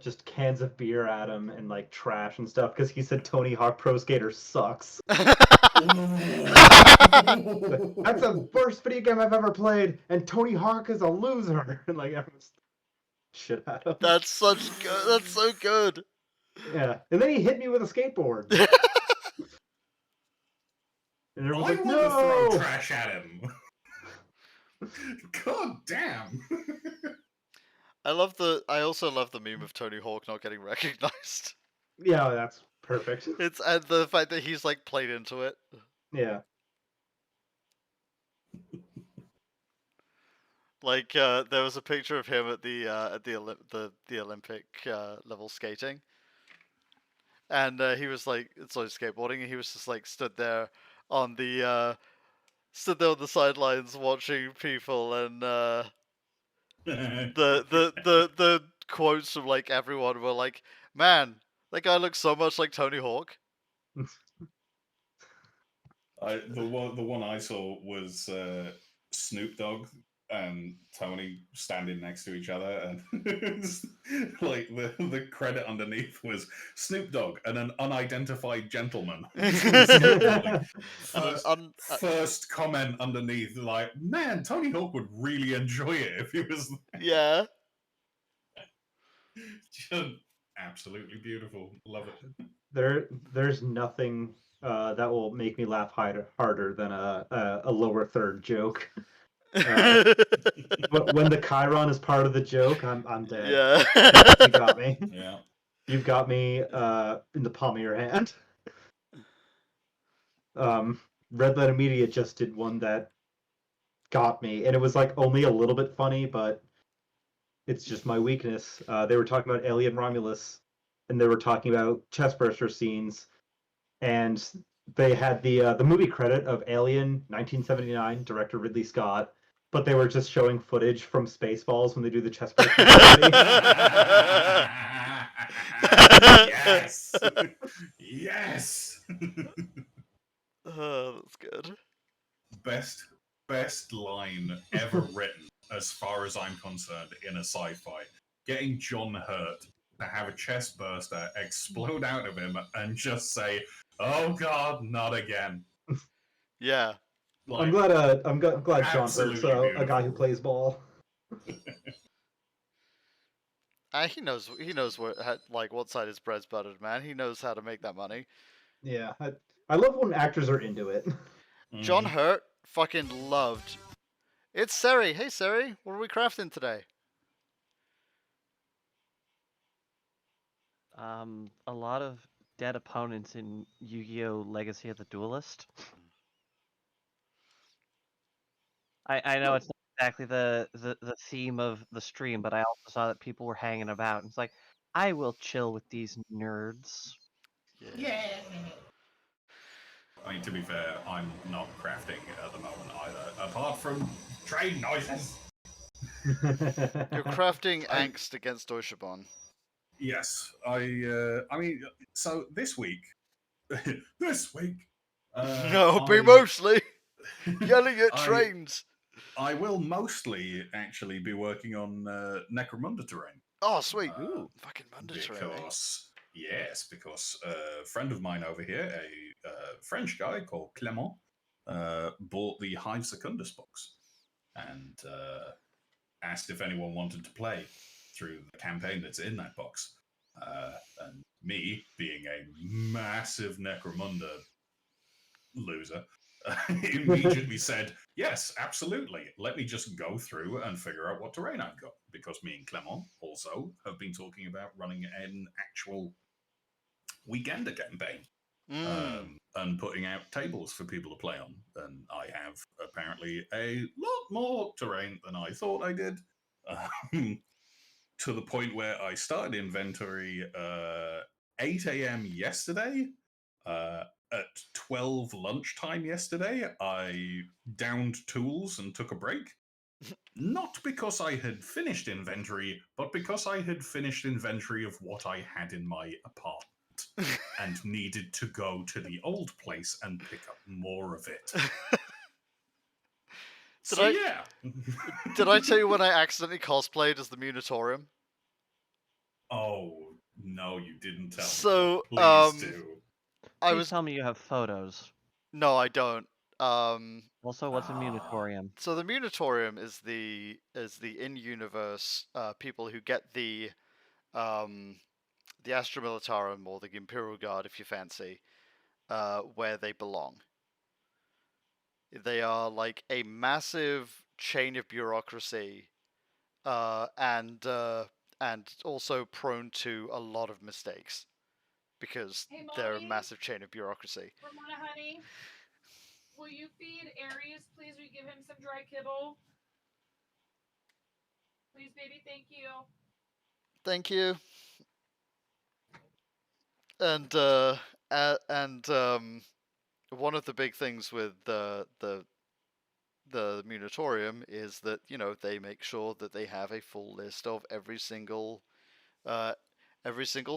just cans of beer at him and like trash and stuff because he said Tony Hawk Pro Skater sucks. That's the worst video game I've ever played, and Tony Hawk is a loser. And like everyone's shit at him. That's so good. Yeah, and then he hit me with a skateboard. And I everyone's want like, to throw "No!" trash at him. God damn. I also love the meme of Tony Hawk not getting recognized. Yeah, that's perfect. It's and the fact that he's like played into it. Yeah. Like there was a picture of him at the Olympic level skating, and he was like, it's like skateboarding, and he was just like stood there on the sidelines watching people, and the quotes from like everyone were like, "Man, that guy looks so much like Tony Hawk." The one I saw was Snoop Dogg and Tony standing next to each other, and like the credit underneath was Snoop Dogg and an unidentified gentleman. First comment underneath, like, man, Tony Hawk would really enjoy it if he was. Yeah. Just absolutely beautiful. Love it. There's nothing that will make me laugh harder than a lower third joke. But when the Chiron is part of the joke, I'm dead. Yeah. You got me. Yeah. You've got me in the palm of your hand. Red Letter Media just did one that got me, and it was like only a little bit funny, but it's just my weakness. They were talking about Alien Romulus, and they were talking about chestburster scenes, and they had the movie credit of Alien 1979, director Ridley Scott, but they were just showing footage from Spaceballs when they do the chestburster. Yes. Yes. Oh, that's good. best best line ever written, as far as I'm concerned, in a sci-fi. Getting John Hurt to have a chest burster explode out of him and just say, "Oh God, not again!" Yeah. I'm Like, glad. Glad John Hurt's absolutely a guy who beautiful. plays ball. He knows where like what side his bread's buttered, man. He knows how to make that money. Yeah, I love when actors are into it. John Mhm. Hurt fucking loved. It's Seri. Hey Seri, what are we crafting today? A lot of dead opponents in Yu-Gi-Oh! Legacy of the Duelist. I know it's not exactly the theme of the stream, but I also saw that people were hanging about. And it's like, I will chill with these nerds. Yeah. I mean, to be fair, I'm not crafting at the moment either, apart from train noises. You're crafting I angst against Deutschebahn. Yes, I mean, so this week, this week, No, be I, mostly yelling at I, trains. I will mostly actually be working on Necromunda terrain. Oh, sweet. Ooh. Fucking Munda terrain, eh? Because a friend of mine over here, a French guy called Clement, bought the Hive Secundus box and asked if anyone wanted to play through the campaign that's in that box. And me, being a massive Necromunda loser, immediately said, "Yes, absolutely. Let me just go through and figure out what terrain I've got." Because me and Clement also have been talking about running an actual weekender campaign and putting out tables for people to play on. And I have apparently a lot more terrain than I thought I did. To the point where I started inventory 8 a.m. yesterday. At 12 lunchtime yesterday, I downed tools and took a break. Not because I had finished inventory, but because I had finished inventory of what I had in my apartment and needed to go to the old place and pick up more of it. So, yeah. Did I tell you when I accidentally cosplayed as the Munitorium? Oh, no, you didn't tell me. So, Please do. Please tell me you have photos. No, I don't. Also, what's a Munitorium? So the Munitorium is the in-universe people who get the Astra Militarum or the Imperial Guard, if you fancy, where they belong. They are like a massive chain of bureaucracy, and also prone to a lot of mistakes because they're a massive chain of bureaucracy. Ramona, honey, will you feed Aries, please? Will you give him some dry kibble? Please, baby, thank you. Thank you. And one of the big things with the Munitorium is that they make sure that they have a full list of every single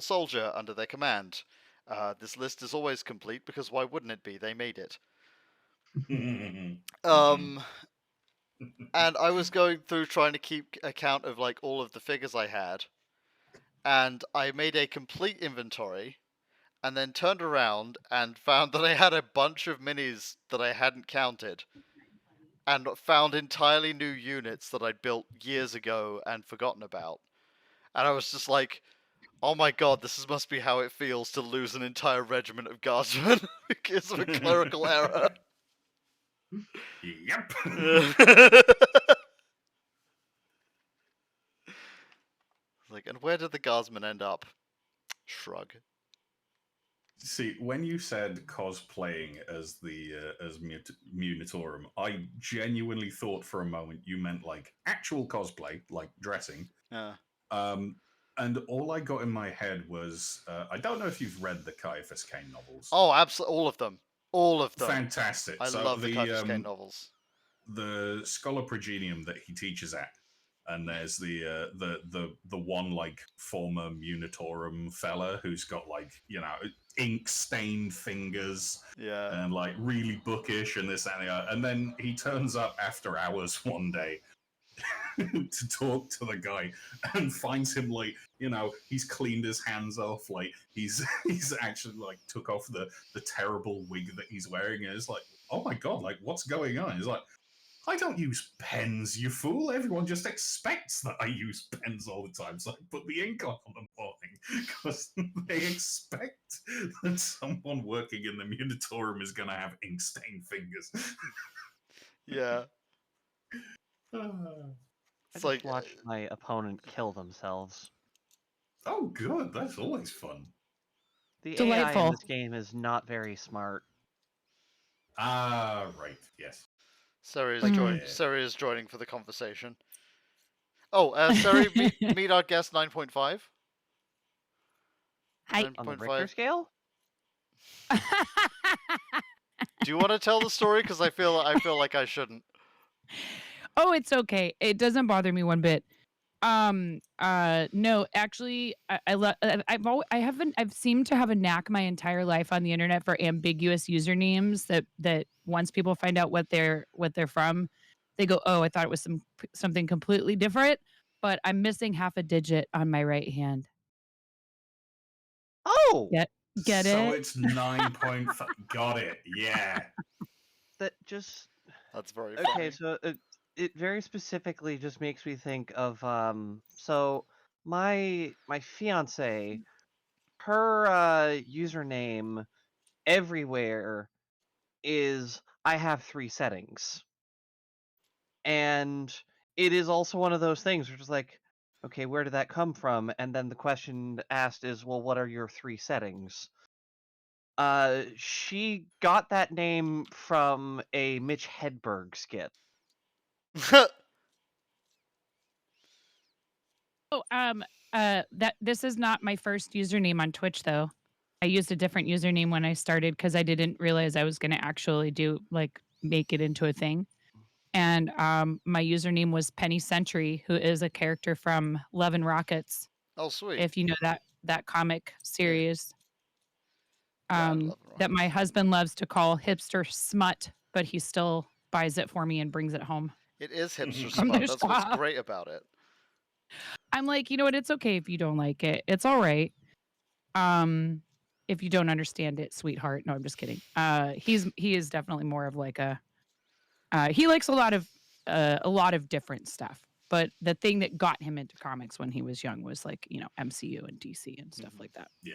soldier under their command. This list is always complete because why wouldn't it be? They made it. And I was going through trying to keep account of like all of the figures I had, and I made a complete inventory, and then turned around and found that I had a bunch of minis that I hadn't counted, and found entirely new units that I'd built years ago and forgotten about. And I was just like, oh my god, must be how it feels to lose an entire regiment of guardsmen because of a clerical error. Yep. Like, and where did the guardsmen end up? Shrug. See, when you said cosplaying as the as Munitorum, I genuinely thought for a moment you meant like actual cosplay, like dressing. Um, and all I got in my head was I don't know if you've read the Caiaphas Cain novels. Oh, absolutely, all of them. All of them. Fantastic. I So love the Caiaphas Cain novels. the Scholar Progenium that he teaches at and there's the one like former Munitorum fella who's got like ink stained fingers Yeah. and like really bookish and this and that. And then he turns up after hours one day to talk to the guy and finds him like he's cleaned his hands off, like he's actually like took off the terrible wig that he's wearing, and it's like, oh my god, like what's going on? He's like, I don't use pens, you fool. Everyone just expects that I use pens all the time, so I put the ink on in the morning because they expect that someone working in the Munitorium is going to have ink-stained fingers. Yeah. I It's just like watched my opponent kill themselves. Oh, good. That's always fun. The AI in Delightful. this game is not very smart. Ah, right. Yes. Sari is, Mm. Sari is joining for the conversation. Oh, Sari, meet our guest 9.5. Hi. On the 9.5. Richter scale? Do you want to tell the story? Because I feel like I shouldn't. Oh, it's okay. It doesn't bother me one bit. No, actually, I've seemed to have a knack my entire life on the internet for ambiguous usernames that once people find out what they're from, they go, "Oh, I thought it was something completely different, but I'm missing half a digit on my right hand." Oh! Get so it? it's 9.5. Got it. Yeah. That just... That's very Okay, funny. so it very specifically just makes me think of so my fiance, her username everywhere is I have 3 settings. And it is also one of those things which is like, okay, where did that come from? And then the question asked is, well, what are your 3 settings? She got that name from a Mitch Hedberg skit. Oh, that this is not my first username on Twitch though. I used a different username when I started because I didn't realize I was going to actually make it into a thing. And my username was Penny Century, who is a character from Love and Rockets. Oh, sweet. If you know that comic series, Yeah, I love it. that my husband loves to call hipster smut, but he still buys it for me and brings it home. It is hipster From smut. their That's what's shop. great about it. I'm like, you know what? It's okay if you don't like it. It's all right. If you don't understand it, sweetheart. No, I'm just kidding. He is definitely more of like a. He likes a lot of different stuff. But the thing that got him into comics when he was young was like MCU and DC and stuff like that. Yeah.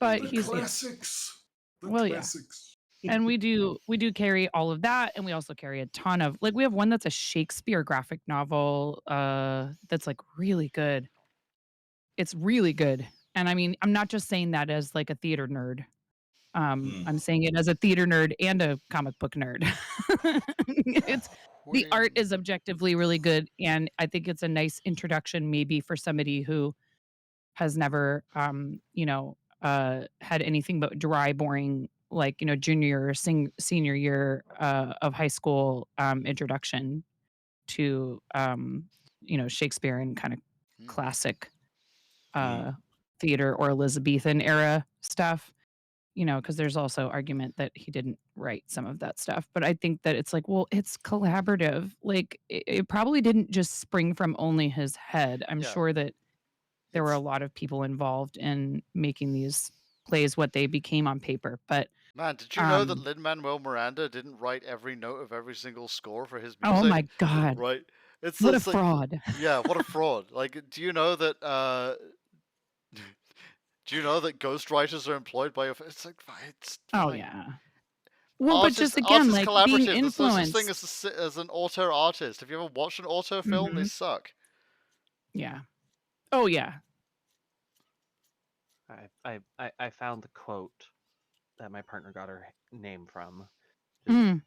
But The he's classics. The Well, yeah. classics. and we do carry all of that, and we also carry a ton of we have one that's a Shakespeare graphic novel that's like really good. It's really good. And I mean, I'm not just saying that as like a theater nerd. I'm saying it as a theater nerd and a comic book nerd. It's the art is objectively really good, and I think it's a nice introduction maybe for somebody who has never had anything but dry, boring junior or senior year of high school introduction to Shakespeare and kind of classic theater or Elizabethan era stuff, because there's also argument that he didn't write some of that stuff. But I think that it's like, well, it's collaborative. Like it probably didn't just spring from only his head. I'm Yeah. sure that there were a lot of people involved in making these plays what they became on paper. But Man, did you know that Lin-Manuel Miranda didn't write every note of every single score for his music? oh my god, Right? It's what a it's like, fraud! yeah, what a fraud. Like, do you know that ghostwriters are employed by it's like it's Oh fine. yeah. Well, but just again, artist like being collaborative. There's no such influenced. thing as an auteur artist. Have you ever watched an auteur film? They suck. Yeah. Oh yeah. I found the quote that my partner got her name from. Mm.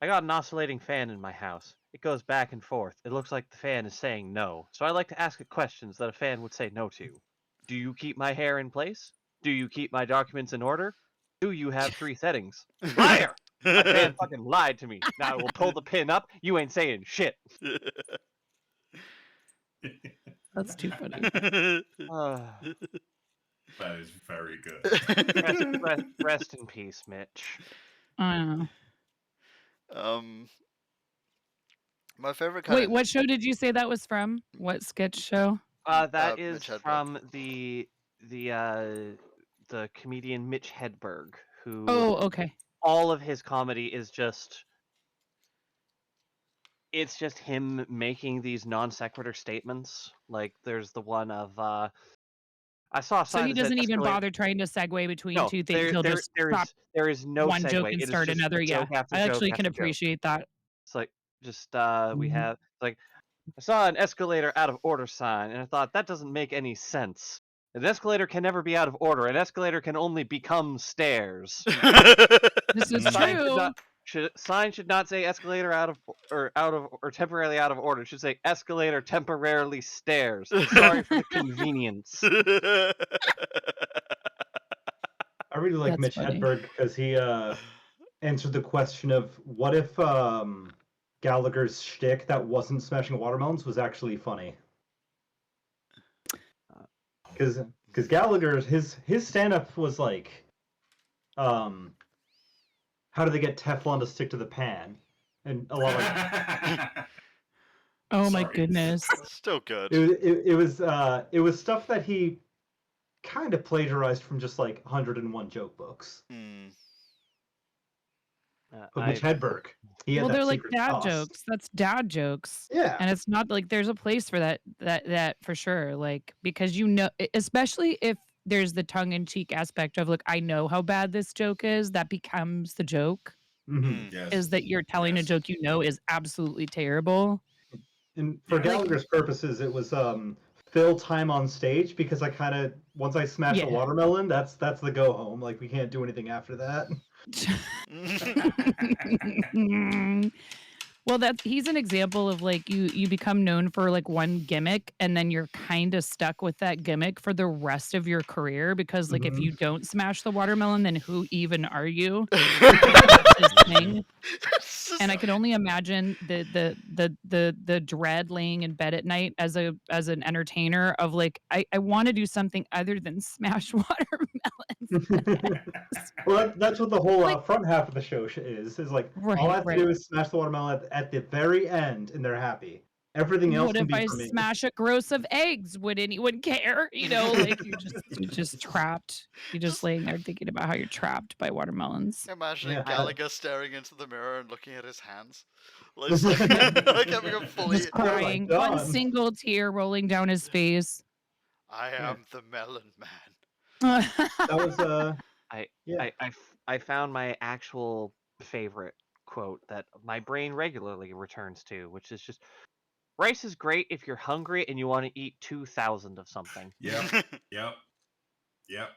I got an oscillating fan in my house. It goes back and forth. It looks like the fan is saying no. So I like to ask it questions that a fan would say no to. Do you keep my hair in place? Do you keep my documents in order? Do you have 3 settings? Liar! That man fucking lied to me. Now I will pull the pin up. You ain't saying shit. That's too funny. That is very good. Rest in peace, Mitch. I don't know. My favorite kind Wait, of what show did you say that was from? What sketch show? That is Mitch Hedberg. from the comedian Mitch Hedberg, who Oh, okay. all of his comedy is just him making these non sequitur statements. Like there's the one of I saw a So sign he that said doesn't even escalator. bother trying to segue between No, two things. He'll just stop there is no one segue. joke and It is start just another. Yeah, joke after I joke actually after can joke. appreciate that. It's like just we Mhm. have like I saw an escalator out of order sign, and I thought that doesn't make any sense. An escalator can never be out of order. An escalator can only become stairs. This is Sign true. sign should not say escalator out of or temporarily out of order. It should say escalator temporarily stairs. Sorry for the convenience. I really like That's Mitch funny. Hedberg because he answered the question of what if Gallagher's shtick that wasn't smashing watermelons was actually funny. Because Gallagher's his stand up was like, how do they get Teflon to stick to the pan, and a lot of Oh my Sorry. goodness. Still good. it was stuff that he kind of plagiarized from just like 101 joke books. Hmm. But Mitch Hedberg, he had Well, that they're like secret dad sauce. jokes. That's dad jokes. Yeah. And it's not like there's a place for that for sure. Like, because especially if there's the tongue in cheek aspect of like, I know how bad this joke is, that becomes the joke. Mhm. Yes. Is that you're telling a Yes. joke is absolutely terrible. And for Yeah. Gallagher's purposes, it was fill time on stage because I kind of once I smash a Yeah. watermelon, that's the go home. Like we can't do anything after that. Well, he's an example of like you become known for like one gimmick and then you're kind of stuck with that gimmick for the rest of your career because like if you don't smash the watermelon, then who even are you? That's his thing. And I could only imagine the dread laying in bed at night as an entertainer of like I want to do something other than smash watermelons. Well, that's what the whole Like- front half of the show is like all I have to do is smash the watermelon at the very end, and they're happy. Everything else What can if be I for me. smash a gross of eggs? Would anyone care? You know, like you're just trapped. You're just laying there thinking about how you're trapped by watermelons. Imagining Yeah. Gallagher staring into the mirror and looking at his hands. Like, just like, like having a fully. Just crying. God. One single tear rolling down his face. I am the melon man. That was I found my actual favorite quote that my brain regularly returns to, which is just rice is great if you're hungry and you want to eat 2,000 of something. Yep. Yep. Yep.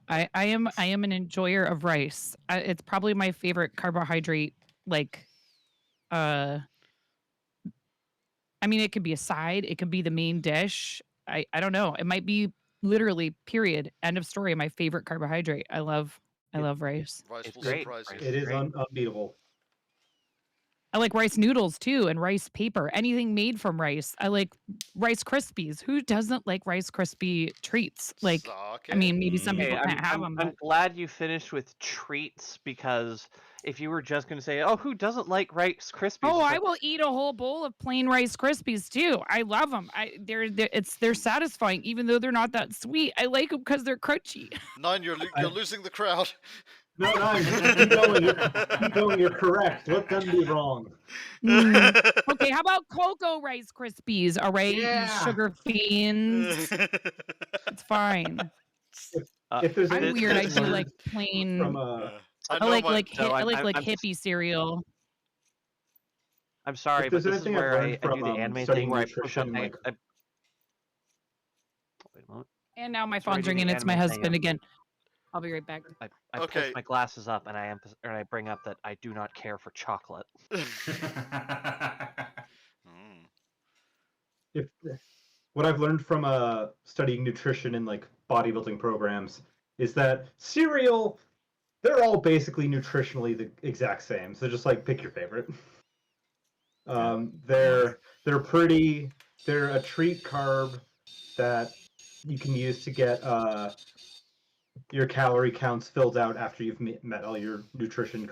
I am an enjoyer of rice. It's probably my favorite carbohydrate. Like, I mean, it could be a side. It could be the main dish. I don't know. It might be literally period end of story. My favorite carbohydrate. I love rice. Rice It's will great. surprise you. Rice it is great. unbeatable. I like rice noodles too, and rice paper. Anything made from rice. I like Rice Krispies. Who doesn't like Rice Krispie treats? Like, I mean, maybe some Sake. people Hey, can't have them. I'm glad you finished with treats because if you were just going to say, "Oh, who doesn't like Rice Krispies?" Oh, it's I like, will eat a whole bowl of plain Rice Krispies too. I love them. They're satisfying, even though they're not that sweet. I like them because they're crunchy. Nine, you're losing the crowd. No, keep going. Keep going. You're correct. Let them be wrong. Okay, how about Cocoa Rice Krispies? All right, Yeah. you sugar fiends. It's fine. If there's I'm anything weird. I I've do like learned plain. from I I know like my. So I like I'm just- hippie cereal. I'm sorry, if but there's this is anything I've where I learned do from the anime studying thing where I push up nutrition, my. like Wait a moment. And now my It's already phone's ringing. the It's my anime thing, husband again. I'll be right back. I Okay. push my glasses up and I bring up that I do not care for chocolate. Mm. if what I've learned from studying nutrition in like bodybuilding programs is that cereal, they're all basically nutritionally the exact same. So just like pick your favorite. They're pretty. They're a treat carb that you can use to get your calorie counts filled out after you've met all your nutrition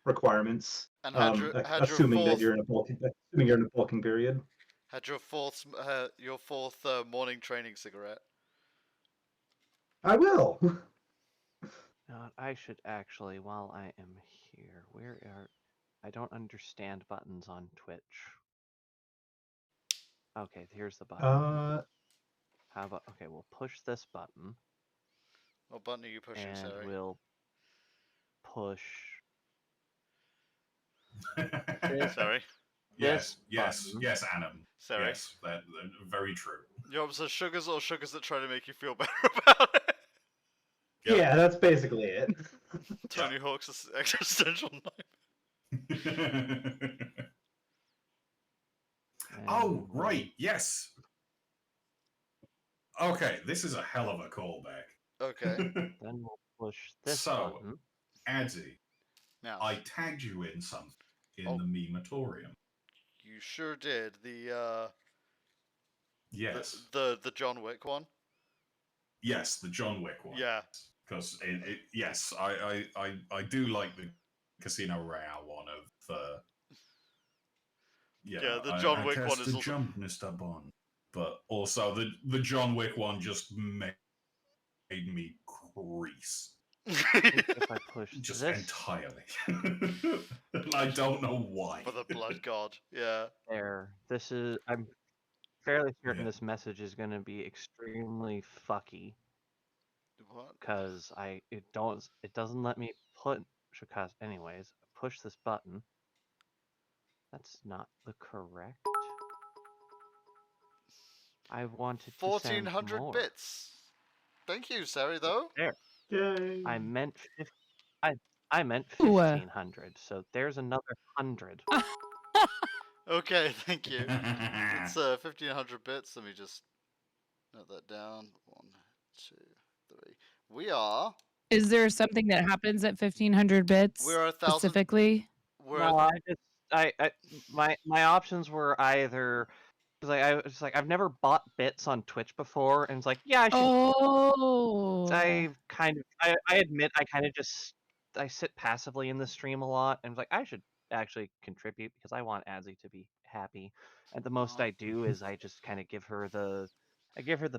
requirements. And had your Assuming that fourth you're in a bulking period. had your fourth morning training cigarette. I will. I should actually, while I am here, I don't understand buttons on Twitch. Okay, here's the button. How about, okay, we'll push this button. What button are you pushing, and Sari? we'll push Sorry. Yes, this yes, button. yes, Annam. Sorry. Yes, that very true. You want some sugars or sugars that try to make you feel better about it? Yep. Yeah, that's basically it. Tony Hawk's existential knife. Oh, right, yes. Okay, this is a hell of a callback. Okay. Then we'll push this So, button. Adzy, Now, I tagged you in something in Oh. the mematorium. you sure did. Yes. The John Wick one. Yes, the John Wick one. Yeah. Because yes, I do like the Casino Royale one of Yeah, the John Wick one is the also... jump, Mr. Bond. But also the John Wick one just made me crease. If I push Just this entirely. And I don't know why. For the blood god. Yeah. there, I'm fairly certain Yeah. this message is going to be extremely fucky. What? Because it doesn't let me put Shikaz. Anyways, push this button. That's not the correct. I wanted to send 1400 more. bits. Thank you, Sari, though. There. Yay. I meant I meant Ooh. 1500. So there's another 100. Okay, thank you. It's 1500 bits. Let me just note that down. 1, 2, 3. We are. Is there something that happens at 1500 bits We're 1,000. specifically? No, my options were either because I was like I've never bought bits on Twitch before, and it's like yeah I should. Oh. I admit I kind of just I sit passively in the stream a lot, and it's like I should actually contribute because I want Adzy to be happy. And the most I do is I just kind of give her the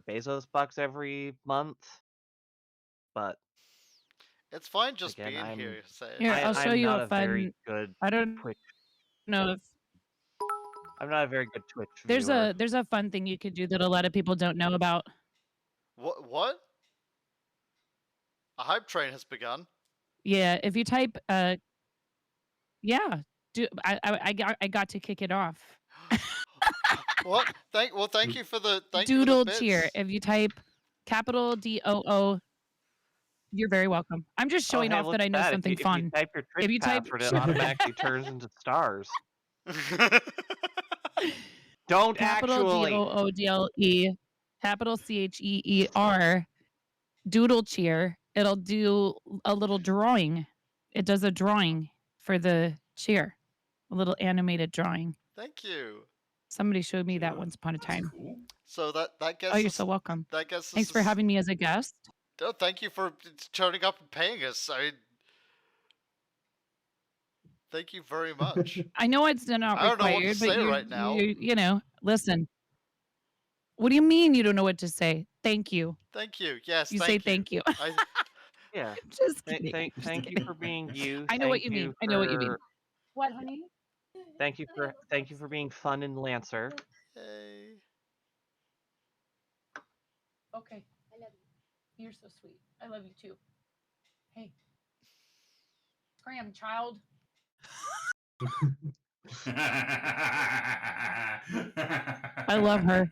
Bezos bucks every month. But it's fine just again, being here. Say it. Here, I'll show I'm you not a very fun. good I don't Twitch. know if I'm not a very good Twitch there's viewer. there's a fun thing you could do that a lot of people don't know about. What? A hype train has begun. Yeah, if you type yeah, I got to kick it off. What? Thank you for the Doodle you for the cheer. bits. If you type capital DOO, you're very welcome. I'm just showing hey, off look that I at know that. something if you fun. type your Twitch If you type- password, it automatically turns into stars. Don't Capital actually. DOODLE, capital CHEER, doodle cheer. It'll do a little drawing. It does a drawing for the cheer, a little animated drawing. Thank you. Somebody showed me that Yeah, once upon a that's time. cool. So that gets. Oh, you're us- so welcome. That gets. us Thanks for having me as a guest. Oh, thank you for turning up and paying us. Thank you very much. I know it's not I don't know what to required, but say right now. you know, listen. What do you mean you don't know what to say? Thank you. Thank you. Yes, You thank say you. thank you. Yeah. Just kidding. Thank Just you kidding. for being you. I know what Thank you mean. for- I know what you mean. What, honey? Thank you for being fun and Lancer. Hey. Okay. I love you. You're so sweet. I love you too. Hey. Scram, child. I love her.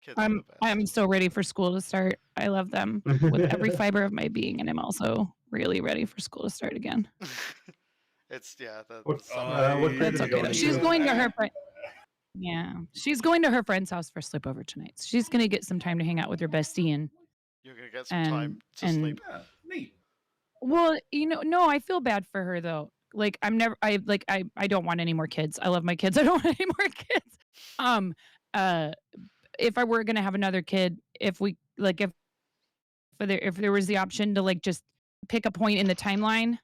Kids are the best. I'm so ready for school to start. I love them with every fiber of my being, and I'm also really ready for school to start again. It's What summer. grade That's are okay. you Though. going She's to? going to her friend. Yeah, she's going to her friend's house for sleepover tonight. So she's gonna get some time to hang out with her bestie and You're gonna get some time to sleep. Yeah, neat. Well, no, I feel bad for her though. Like I don't want any more kids. I love my kids. I don't want any more kids. Um uh if I were going to have another kid, if there was the option to like just pick a point in the timeline,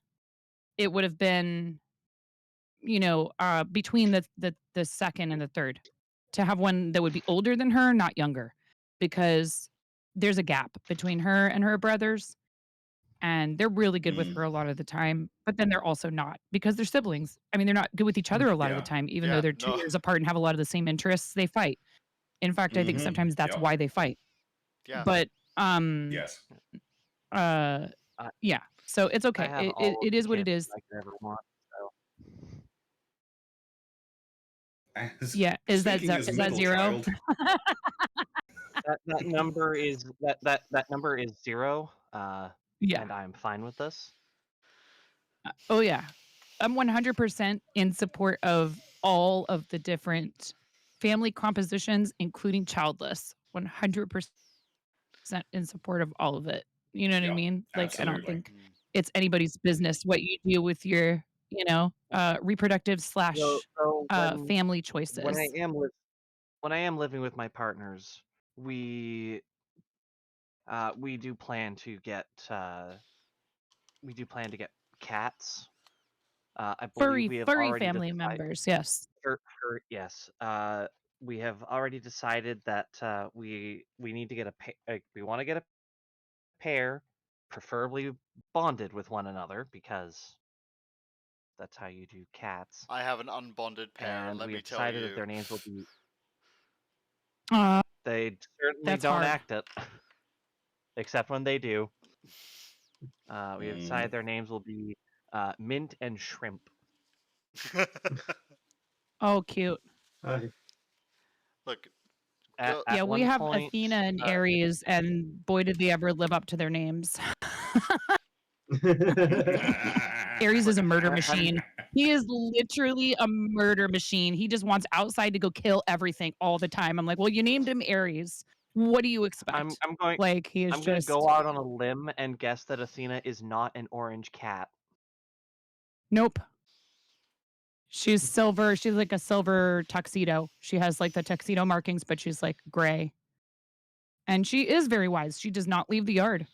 it would have been, between the second and the third, to have one that would be older than her, not younger, because there's a gap between her and her brothers, and they're really good with her a lot of the time, but then they're also not because they're siblings. I mean, they're not good with each other a lot of the Yeah. time, even though Yeah, they're 2 no. years apart and have a lot of the same interests, they fight. In fact, I think sometimes that's Yep. why they fight. Yeah. But, Yes. uh, I- yeah, so it's I okay. have It all of it the is what it kids is. I could ever want. So Yeah, is that Speaking as is that middle 0? child, that number is that number is 0. Yeah. And I'm fine with this. Oh, yeah. I'm 100% in support of all of the different family compositions, including childless. 100% in support of all of it. You know what I yeah, mean? Like, I don't absolutely. think it's anybody's business what you do with your, reproductive So, slash so family when I choices. am living with my partners, we do plan to get cats. I believe we have Furry already family decided. members, yes. Yes. We have already decided that we need to get we want to get a pair, preferably bonded with one another, because that's how you do cats. I have an unbonded pair, And let we me have tell decided that you. their names will be. Uh, They certainly That's don't hard. act it, except when they do. We have decided their names will be Mint and Shrimp. Oh, cute. Look, At, go, at Yeah, we one have point, Athena and Aries, and boy, did they ever live up to their names. Aries is a murder machine. He is literally a murder machine. He just wants outside to go kill everything all the time. I'm like, well, you named him Aries. What do you expect? I'm going. Like, he is I'm going to just go out on a limb and guess that Athena is not an orange cat. nope. She's silver. She's like a silver tuxedo. She has like the tuxedo markings, but she's like gray. And she is very wise. She does not leave the yard.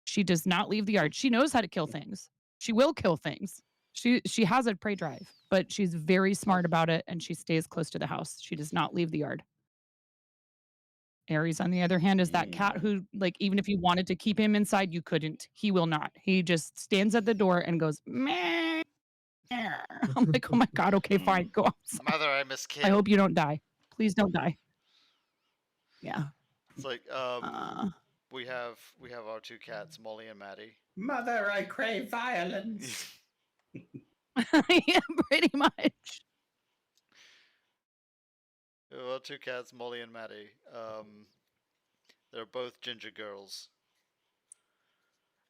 She does not leave the yard. She knows how to kill things. She will kill things. She has a prey drive, but she's very smart about it and she stays close to the house. She does not leave the yard. Aries, on the other hand, is that cat who, like, even if you wanted to keep him inside, you couldn't. He will not. He just stands at the door and goes, meh. I'm like, oh my God, okay, fine, go outside. Mother, I miss Kid. I hope you don't die. Please don't die. Yeah. It's like we have our 2 cats, Molly and Maddie. Mother, I crave violence. Yeah, pretty much. We have our 2 cats, Molly and Maddie. They're both ginger girls.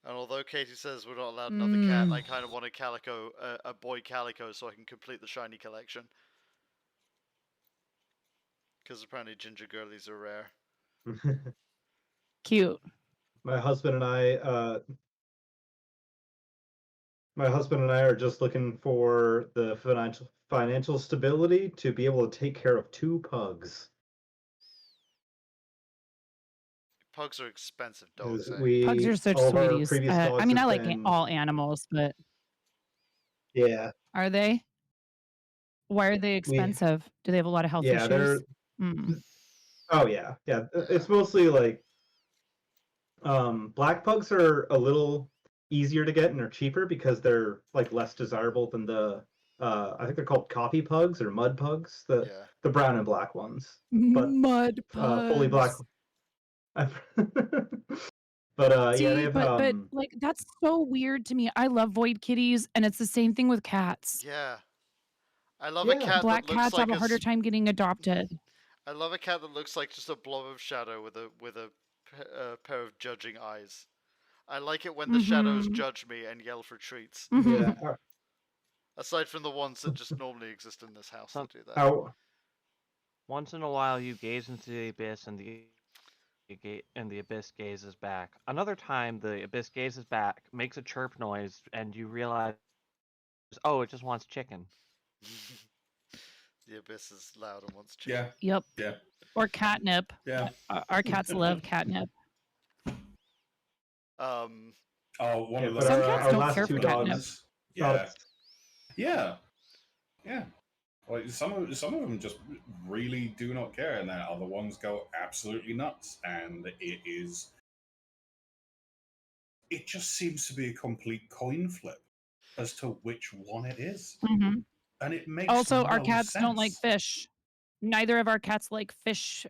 And although Katie says we're not allowed another cat, I kind of want a boy calico, so I can complete the shiny collection. Because apparently ginger girlies are rare. Cute. My husband and I are just looking for the financial stability to be able to take care of 2 pugs. Pugs are expensive dogs, eh? Pugs are such All of our sweeties. previous dogs I mean, I have like been, all animals, but yeah, are they? Why are they expensive? Do they have a lot of health yeah, they're, issues? Mm. oh yeah. It's mostly like, black pugs are a little easier to get and are cheaper because they're like less desirable than the, I think they're called coffee pugs or mud pugs, the brown and black ones. But Mud fully black. pugs. But yeah, they See, have but like that's so weird to me. I love void kitties, and it's the same thing with cats. Yeah. I love a Yeah. cat Black that looks cats like have a harder time getting adopted. I love a cat that looks like just a blob of shadow with a pair of judging eyes. I like it when the shadows judge me and yell for treats. yeah. Aside from the ones that just normally exist in this house that do that. How Once in a while, you gaze into the abyss, and the and the abyss gazes back. Another time, the abyss gazes back, makes a chirp noise, and you realize, oh, it just wants chicken. The abyss is loud and wants chicken. Yeah, Yep. yeah, Or catnip. yeah. Our cats love catnip. Um, Oh, one Yeah, of but Some the cats our don't last care two for catnip. dogs. Yeah, yeah, yeah. Like some of them just really do not care, and then other ones go absolutely nuts. And it just seems to be a complete coin flip as to which one it is, Mhm. and it makes Also, our no cats don't like sense. fish. Neither of our cats like fish,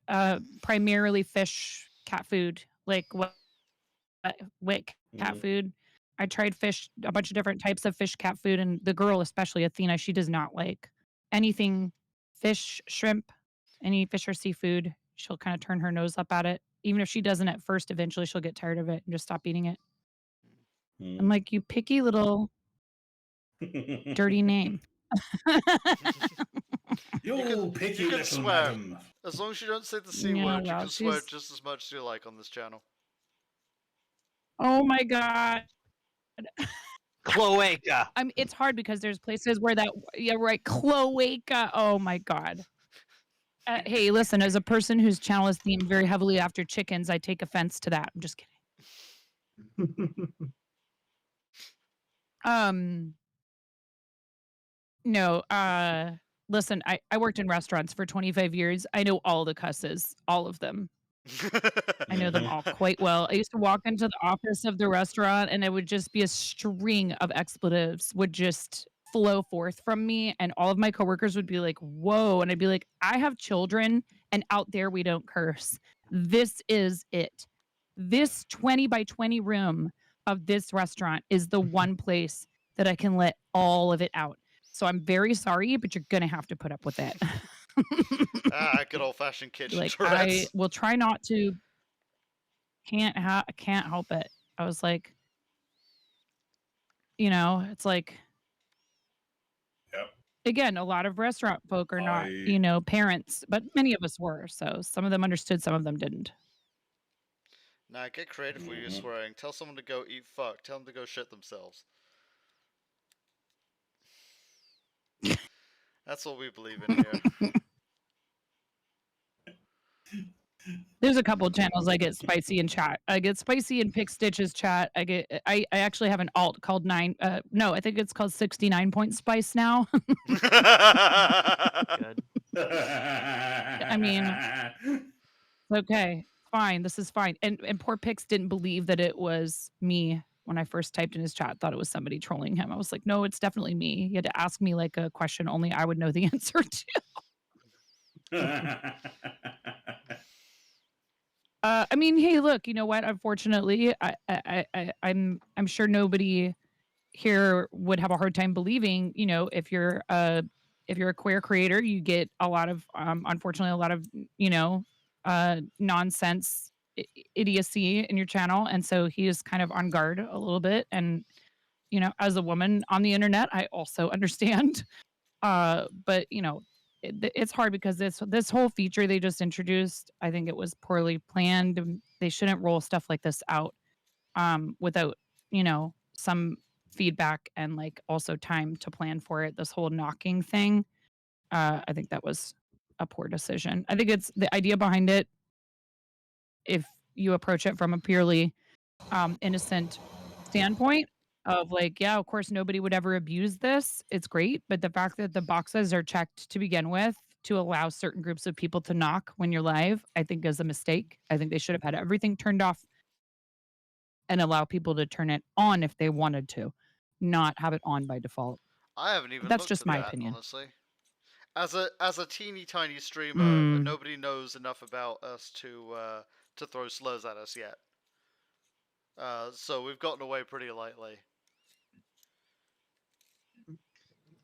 primarily fish cat food, like wick cat Mhm. food. I tried fish, a bunch of different types of fish cat food, and the girl, especially Athena, she does not like anything fish, shrimp, any fish or seafood. She'll kind of turn her nose up at it. Even if she doesn't at first, eventually she'll get tired of it and just stop eating it. I'm like, you picky little dirty name. you can You picky you can little swear madam. as long as you don't say the c Yeah, word. You well, can swear she's. just as much as you like on this channel. Oh my god. Cloaca. It's hard because there's places where that, yeah, right, cloaca. Oh my god. Hey, listen, as a person whose channel is themed very heavily after chickens, I take offense to that. I'm just kidding. Um, no, listen, I worked in restaurants for 25 years. I know all the cusses, all of them. I know them all quite well. I used to walk into the office of the restaurant, and it would just be a string of expletives would just flow forth from me, and all of my coworkers would be like, "Whoa," and I'd be like, "I have children, and out there we don't curse. This is it. This 20 by 20 room of this restaurant is the one place that I can let all of it out. So I'm very sorry, but you're gonna have to put up with it." Good old fashioned Be kitchen like, "I Tourette's. will try not to. Can't help it." I was like, it's like, Yep. again, a lot of restaurant folk are not, I parents, but many of us were. So some of them understood, some of them didn't. Nah, get creative with your Mhm. swearing. Tell someone to go eat fuck. Tell them to go shit themselves. That's what we believe in here. There's a couple of channels I get spicy in chat. I get spicy in Pick Stitch's chat. I actually have an alt called no, I think it's called 69 point spice now. Good. I mean, okay, fine. This is fine. And poor Pix didn't believe that it was me when I first typed in his chat. Thought it was somebody trolling him. I was like, no, it's definitely me. He had to ask me like a question only I would know the answer to. I mean, hey, look, you know what? Unfortunately, I'm sure nobody here would have a hard time believing, if you're a queer creator, you get a lot of unfortunately a lot of, nonsense idiocy in your channel. And so he is kind of on guard a little bit. And, as a woman on the internet, I also understand. But it's hard because this whole feature they just introduced, I think it was poorly planned. They shouldn't roll stuff like this out without, some feedback and like also time to plan for it. This whole knocking thing, I think that was a poor decision. I think it's the idea behind it. If you approach it from a purely innocent standpoint of like, yeah, of course, nobody would ever abuse this. It's great. But the fact that the boxes are checked to begin with to allow certain groups of people to knock when you're live, I think is a mistake. I think they should have had everything turned off and allow people to turn it on if they wanted to, not have it on by default. I haven't But even that's looked just at my that, opinion. honestly. As a teeny tiny streamer, Mm. nobody knows enough about us to throw slurs at us yet. So we've gotten away pretty lightly.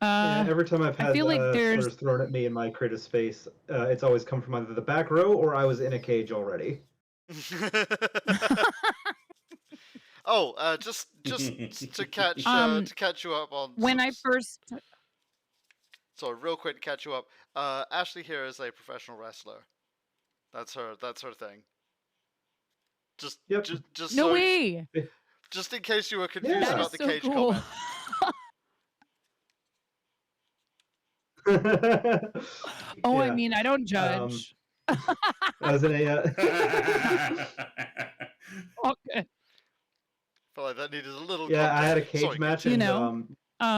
Yeah, every time I've I had feel like there's slurs thrown at me in my creative space, it's always come from either the back row or I was in a cage already. Oh, just to catch you up on when I first sorry, real quick to catch you up. Ashley here is a professional wrestler. That's her thing. Just, Yep. just No so, way. just in case you were confused Yeah. about That's the so cage cool. comment. Oh, I Yeah. mean, I don't judge. As in a All good. Felt like that needed a little yeah, I had a context. cage Sorry, match, You and know,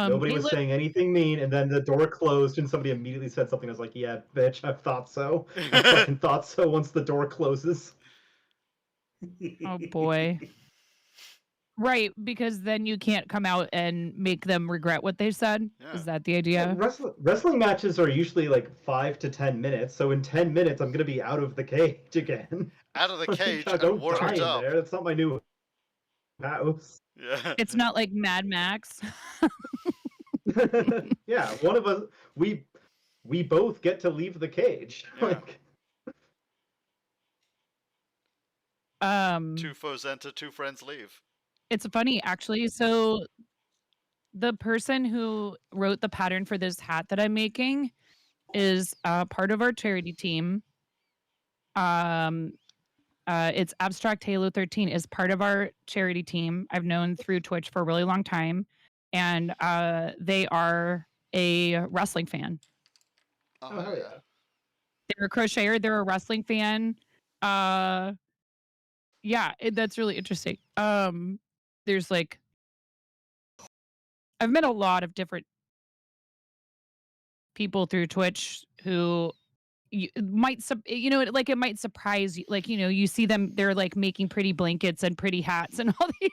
nobody it was saying anything mean, and then the door closed, and somebody immediately said something. I was like, "Yeah, bitch, I thought so. I fucking thought so." Once the door closes. Oh boy. Right, because then you can't come out and make them regret what they said. Yeah. Is that the Yeah, idea? wrestling matches are usually like 5 to 10 minutes, so in 10 minutes I'm gonna be out of the cage again. Out of the Like, cage God, and don't die worked in up. there. That's not my new house. Yeah. It's not like Mad Max. Yeah, one of us we both get to leave the cage. Yeah. Like, Two foes enter, two friends leave. It's funny actually. So the person who wrote the pattern for this hat that I'm making is part of our charity team. Um, it's Abstract Halo 13 is part of our charity team. I've known through Twitch for a really long time, and they are a wrestling fan. Oh, oh hell yeah. yeah. They're a crocheter. They're a wrestling fan. Uh, yeah, that's really interesting. There's like I've met a lot of different people through Twitch who might like it might surprise you, like you see them, they're like making pretty blankets and pretty hats and all these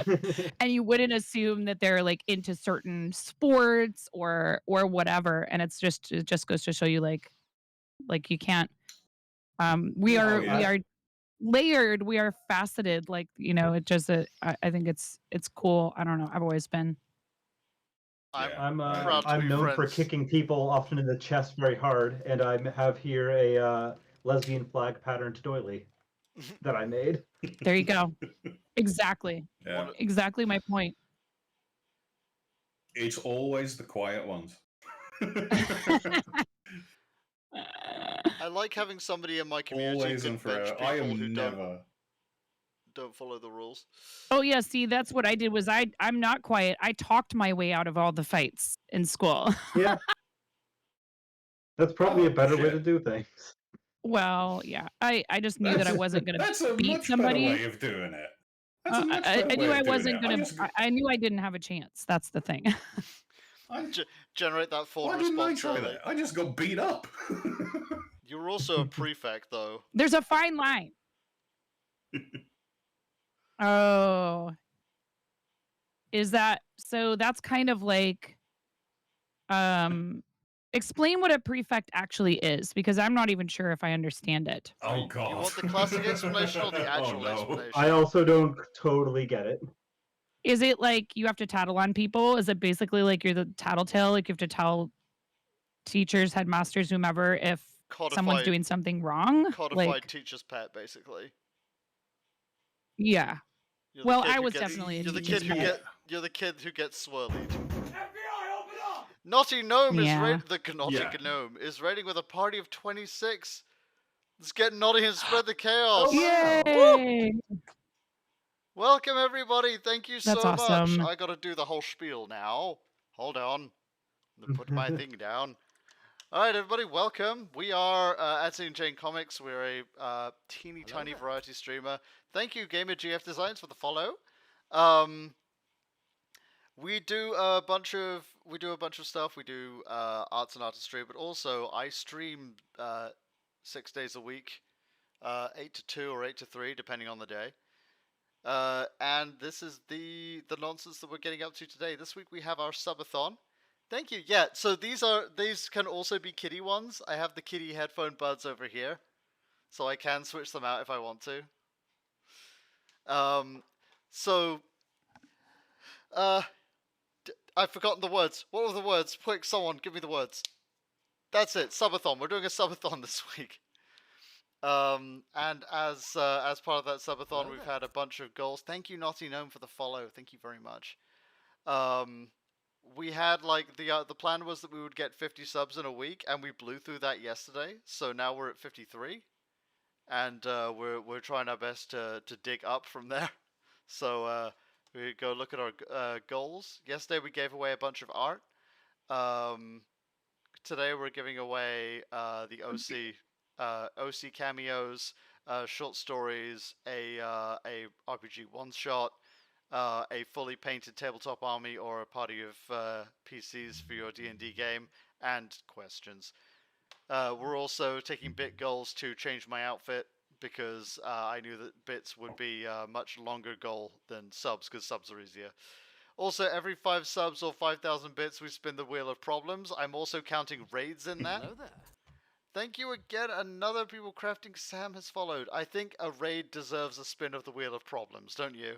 things, and you wouldn't assume that they're like into certain sports or whatever, and it just goes to show you like you can't we Yeah, are Oh, we yeah. are layered, we are faceted, like it just I think it's cool. I don't know, I've always been. I'm Yeah. proud to be I'm known for friends. kicking people often in the chest very hard, and I have here a lesbian flag patterned doily that I made. There you go. Exactly. Yeah. Exactly my point. It's always the quiet ones. I like having somebody in my community Always who and can bench forever. I people who am never. don't follow the rules. Oh yeah, see, that's what I did was I'm not quiet. I talked my way out of all the fights in school. Yeah, that's probably a Oh, better way to shit. do things. Well, yeah. I just knew that I wasn't gonna That's a beat much better somebody. way of doing it. That's a much I better knew way I of doing wasn't it. gonna I knew I didn't have a chance. That's the thing. Generate that full Why didn't I response try early. that? I just got beat up. You were also a prefect, though. There's a fine line. Oh. Is that so that's kind of like explain what a prefect actually is, because I'm not even sure if I understand it. Oh, God. You want the classic explanation or the actual explanation? I also don't totally get it. Is it like you have to tattle on people? Is it basically like you're the tattletale? Like you have to tell teachers, headmasters, whomever, if someone's doing something wrong? Codified Like, teacher's pet, basically. yeah. You're the Well, kid I who was gets- definitely a You're the teacher's kid who pet. you're the kid who gets swirlied. FBI, open up! Naughty Gnome Yeah. the Naughty Yeah. Gnome is raiding with a party of 26. Let's get naughty and spread the chaos. Oh, wow. Yay! Welcome everybody. Thank you That's so much. awesome. I gotta do the whole spiel now. Hold on. I'm gonna put my thing down. Alright everybody, welcome. We are Adzy and Jane Comics. We're a teeny tiny variety streamer. Thank you Gamer GF Designs for the follow. We do a bunch of stuff. We do arts and artistry, but also I stream 6 days a week, 8 to 2 or 8 to 3, depending on the day. And this is the nonsense that we're getting up to today. This week we have our subathon. Thank you. Yeah, so these can also be kitty ones. I have the kitty headphone buds over here, so I can switch them out if I want to. I've forgotten the words. What were the words? Quick, someone, give me the words. That's it. Subathon. We're doing a subathon this week. And as part of that subathon, we've had a bunch of goals. Thank you, Naughty Gnome, for the follow. Thank you very much. We had like the plan was that we would get 50 subs in a week, and we blew through that yesterday. So now we're at 53, and we're trying our best to dig up from there. So we go look at our goals. Yesterday we gave away a bunch of art. Today we're giving away the OC cameos, short stories, a RPG one shot, a fully painted tabletop army or a party of PCs for your D&D game, and questions. We're also taking bit goals to change my outfit because I knew that bits would be a much longer goal than subs because subs are easier. Also, every 5 subs or 5,000 bits, we spin the Wheel of Problems. I'm also counting raids in that. Hello there. Thank you again. Another People Crafting Sam has followed. I think a raid deserves a spin of the Wheel of Problems, don't you?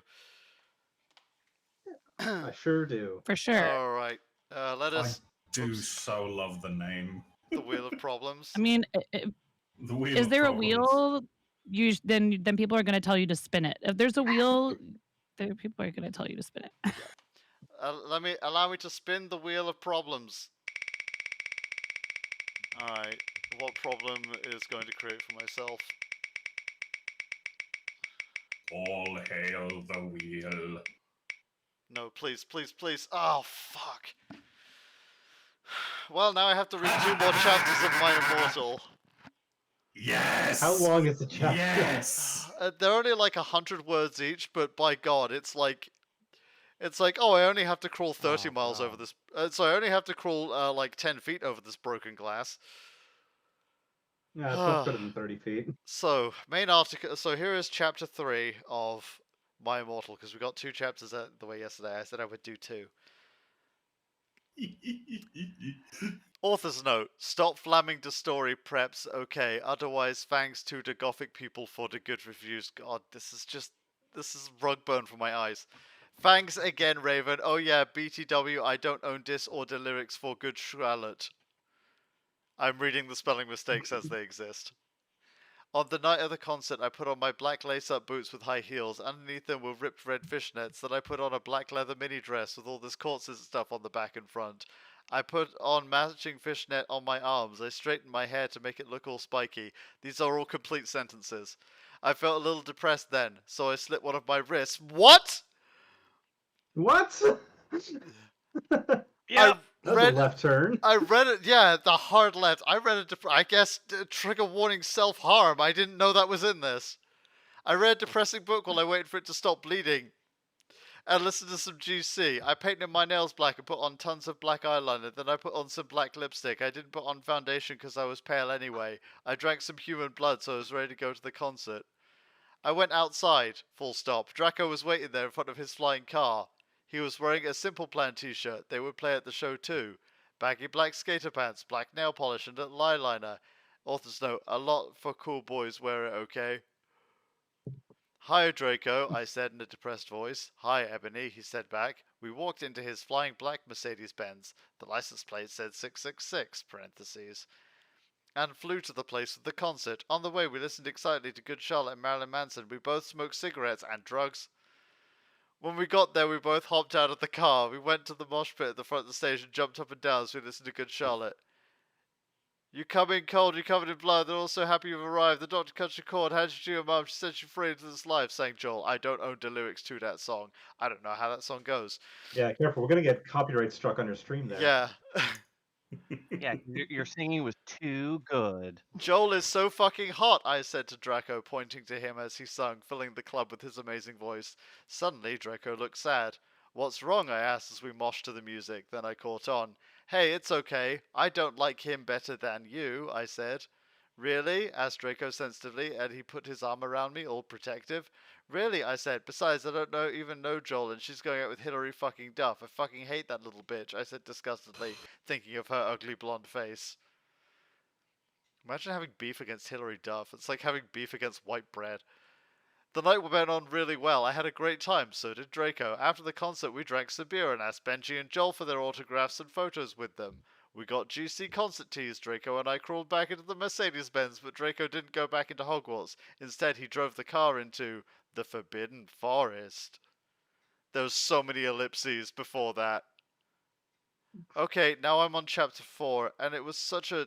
I sure do. For sure. All right. Let I us. do Oops. so love the name. The Wheel of Problems. I mean, The Wheel is of there a Problems. wheel? Then people are going to tell you to spin it. If there's a wheel, people are going to tell you to spin it. Allow me to spin the Wheel of Problems. All right. What problem is going to create for myself? All hail the wheel. No, please, please, please. Oh, fuck. Well, now I have to read 2 more chapters of My Immortal. Yes! How long is the chapter? Yes! They're only like 100 words each, but by God, it's like, oh, I only have to crawl 30 miles over this. So I only have to crawl like 10 feet over this broken glass. Yeah, it's much better than 30 feet. So main article. So here is chapter 3 of My Immortal because we got 2 chapters out the way yesterday. I said I would do 2. Author's note: stop flamming the story preps, okay? Otherwise, thanks to the Gothic people for the good reviews. God, this is rug burn from my eyes. Thanks again, Raven. Oh yeah, BTW, I don't own this or the lyrics for Good Charlotte. I'm reading the spelling mistakes as they exist. On the night of the concert, I put on my black lace-up boots with high heels. Underneath them were ripped red fishnets. Then I put on a black leather mini dress with all this corset stuff on the back and front. I put on matching fishnet on my arms. I straightened my hair to make it look all spiky. These are all complete sentences. I felt a little depressed then, so I slit one of my wrists. What? What? Yeah. That's a left turn. I read it, yeah, the hard left. I read it, I guess, trigger warning self-harm. I didn't know that was in this. I read a depressing book while I waited for it to stop bleeding. And listened to some GC. I painted my nails black and put on tons of black eyeliner. Then I put on some black lipstick. I didn't put on foundation because I was pale anyway. I drank some human blood so I was ready to go to the concert. I went outside, full stop. Draco was waiting there in front of his flying car. He was wearing a Simple Plan t-shirt. They would play at the show too. Baggy black skater pants, black nail polish, and a eyeliner. Author's note: a lot for cool boys wear it, okay? Hi, Draco, I said in a depressed voice. Hi, Ebony, he said back. We walked into his flying black Mercedes-Benz. The license plate said 666, parentheses. And flew to the place of the concert. On the way, we listened excitedly to Good Charlotte and Marilyn Manson. We both smoked cigarettes and drugs. When we got there, we both hopped out of the car. We went to the mosh pit at the front of the stage and jumped up and down as we listened to Good Charlotte. You come in cold, you're covered in blood, they're all so happy you've arrived. The doctor cuts your cord, hands you to your mum, she sets you free into this life, sang Joel. I don't own the lyrics to that song. I don't know how that song goes. Yeah, careful. We're going to get copyright struck on your stream there. Yeah. Yeah, your singing was too good. Joel is so fucking hot, I said to Draco, pointing to him as he sung, filling the club with his amazing voice. Suddenly, Draco looked sad. What's wrong? I asked as we moshed to the music. Then I caught on. Hey, it's okay. I don't like him better than you, I said. Really? Asked Draco sensitively, and he put his arm around me, all protective. Really? I said. Besides, I don't even know Joel, and she's going out with Hillary fucking Duff. I fucking hate that little bitch, I said disgustedly, thinking of her ugly blonde face. Imagine having beef against Hillary Duff. It's like having beef against white bread. The night went on really well. I had a great time, so did Draco. After the concert, we drank some beer and asked Benji and Joel for their autographs and photos with them. We got GC concert tees. Draco and I crawled back into the Mercedes-Benz, but Draco didn't go back into Hogwarts. Instead, he drove the car into the Forbidden Forest. There was so many ellipses before that. Okay, now I'm on chapter 4, and it was such a...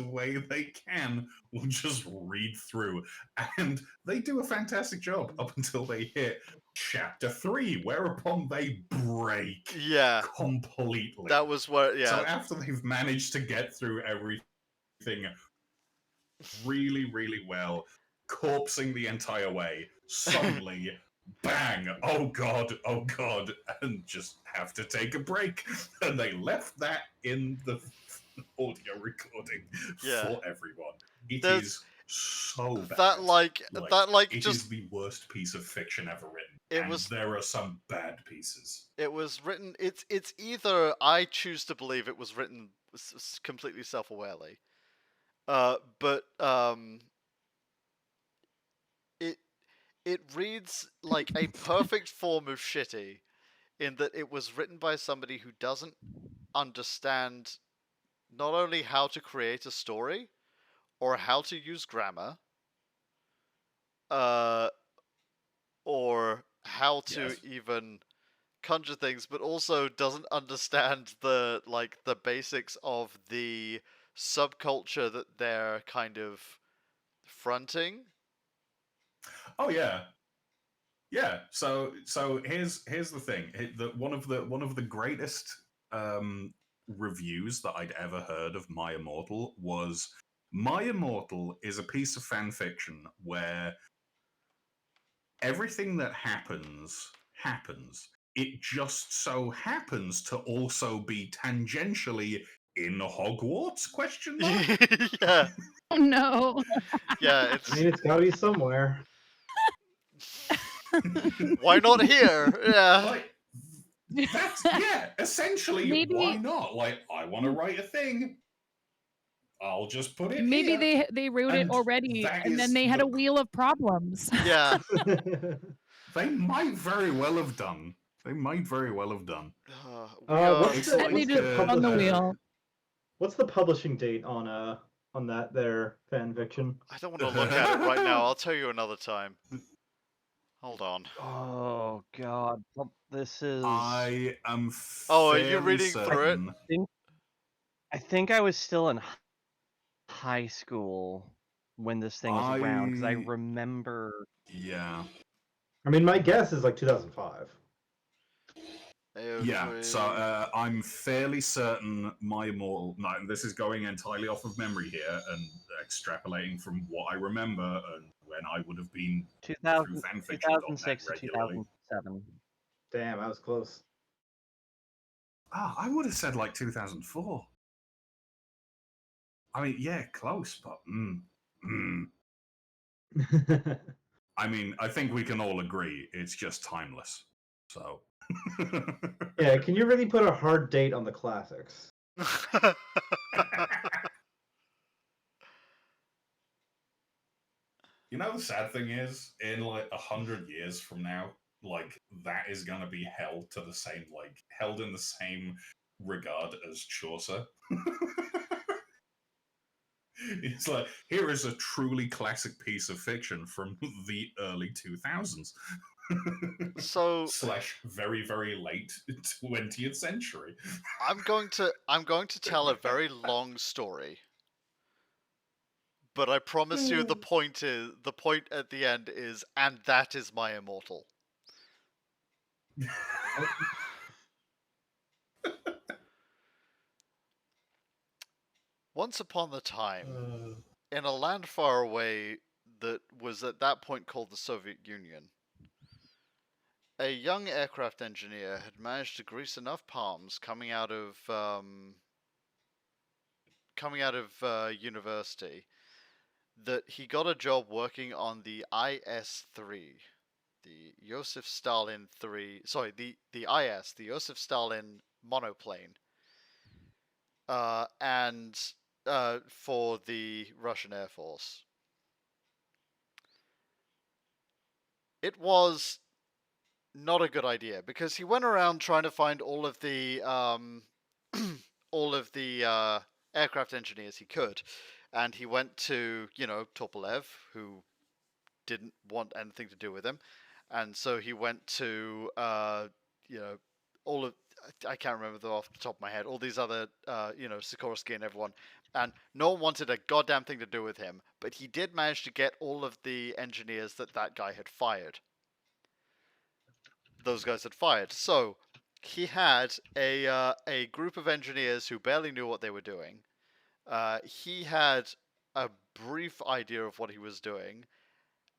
way they can will just read through. And they do a fantastic job up until they hit chapter 3, whereupon they break Yeah, completely. that was where. So Yeah, after they've managed to get through everything really, really well, corpsing the entire way, suddenly, bang, oh god, and just have to take a break. And they left that in the audio recording yeah. for everyone. It There's is so bad. that like it just is the worst piece of fiction ever written. It and was- there are some bad pieces. it was written. It's either I choose to believe it was written completely self-awarely, but it it reads like a perfect form of shitty in that it was written by somebody who doesn't understand not only how to create a story or how to use grammar, uh, or how to Yes. even conjure things, but also doesn't understand the basics of the subculture that they're kind of fronting. Oh yeah. Yeah. So here's the thing. One of the greatest reviews that I'd ever heard of My Immortal was My Immortal is a piece of fan fiction where everything that happens. It just so happens to also be tangentially in Hogwarts? Question mark. Yeah, Oh no. yeah. I It's mean, it's gotta be somewhere. why not here? Yeah, Like that's essentially Maybe why not? Like I want to write a thing. I'll just put it maybe here. they wrote it And already that and then is they had a wheel of problems. yeah. they might very well have done. They might very well have done. We are. What's It's the And they what's just the on the publishing wheel. what's the publishing date on that there fan fiction? I don't want to look at it right now. I'll tell you another time. Hold on. Oh god, this is. I am Oh, are you fairly reading through it? certain. I think I was still in high school when this thing was around because I remember. Yeah. I mean, my guess is like 2005. Yeah, so AO3. I'm fairly certain My Immortal. No, this is going entirely off of memory here and extrapolating from what I remember and when I would have been 2000, through fanfiction.net 2006 to regularly. 2007. Damn, I was close. I would have said like 2004. I mean, yeah, close, but I mean, I think we can all agree it's just timeless. So. Yeah, can you really put a hard date on the classics? You know, the sad thing is, in like 100 years from now, like that is going to be held to the same, like held in the same regard as Chaucer. It's like here is a truly classic piece of fiction from the early 2000s. So slash very very late 20th century. I'm going to tell a very long story, but I promise you the point at the end is, and that is my immortal. Once upon a time, in a land far away that was at that point called the Soviet Union, a young aircraft engineer had managed to grease enough palms coming out of university that he got a job working on the IS-3, the Joseph Stalin 3. Sorry, the IS, the Joseph Stalin monoplane, and for the Russian Air Force. It was not a good idea because he went around trying to find all of the all of the aircraft engineers he could, and he went to Tupolev, who didn't want anything to do with him, and so he went to all of I can't remember them off the top of my head. All these other Sikorsky and everyone, and no one wanted a goddamn thing to do with him. But he did manage to get all of the engineers that guy had fired. Those guys had fired. So he had a group of engineers who barely knew what they were doing. He had a brief idea of what he was doing,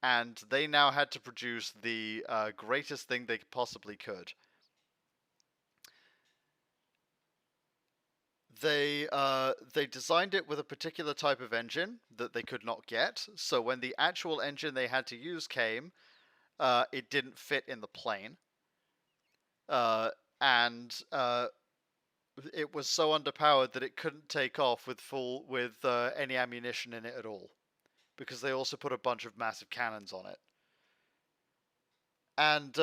and they now had to produce the greatest thing they possibly could. They designed it with a particular type of engine that they could not get. So when the actual engine they had to use came, it didn't fit in the plane, and it was so underpowered that it couldn't take off with any ammunition in it at all, because they also put a bunch of massive cannons on it. And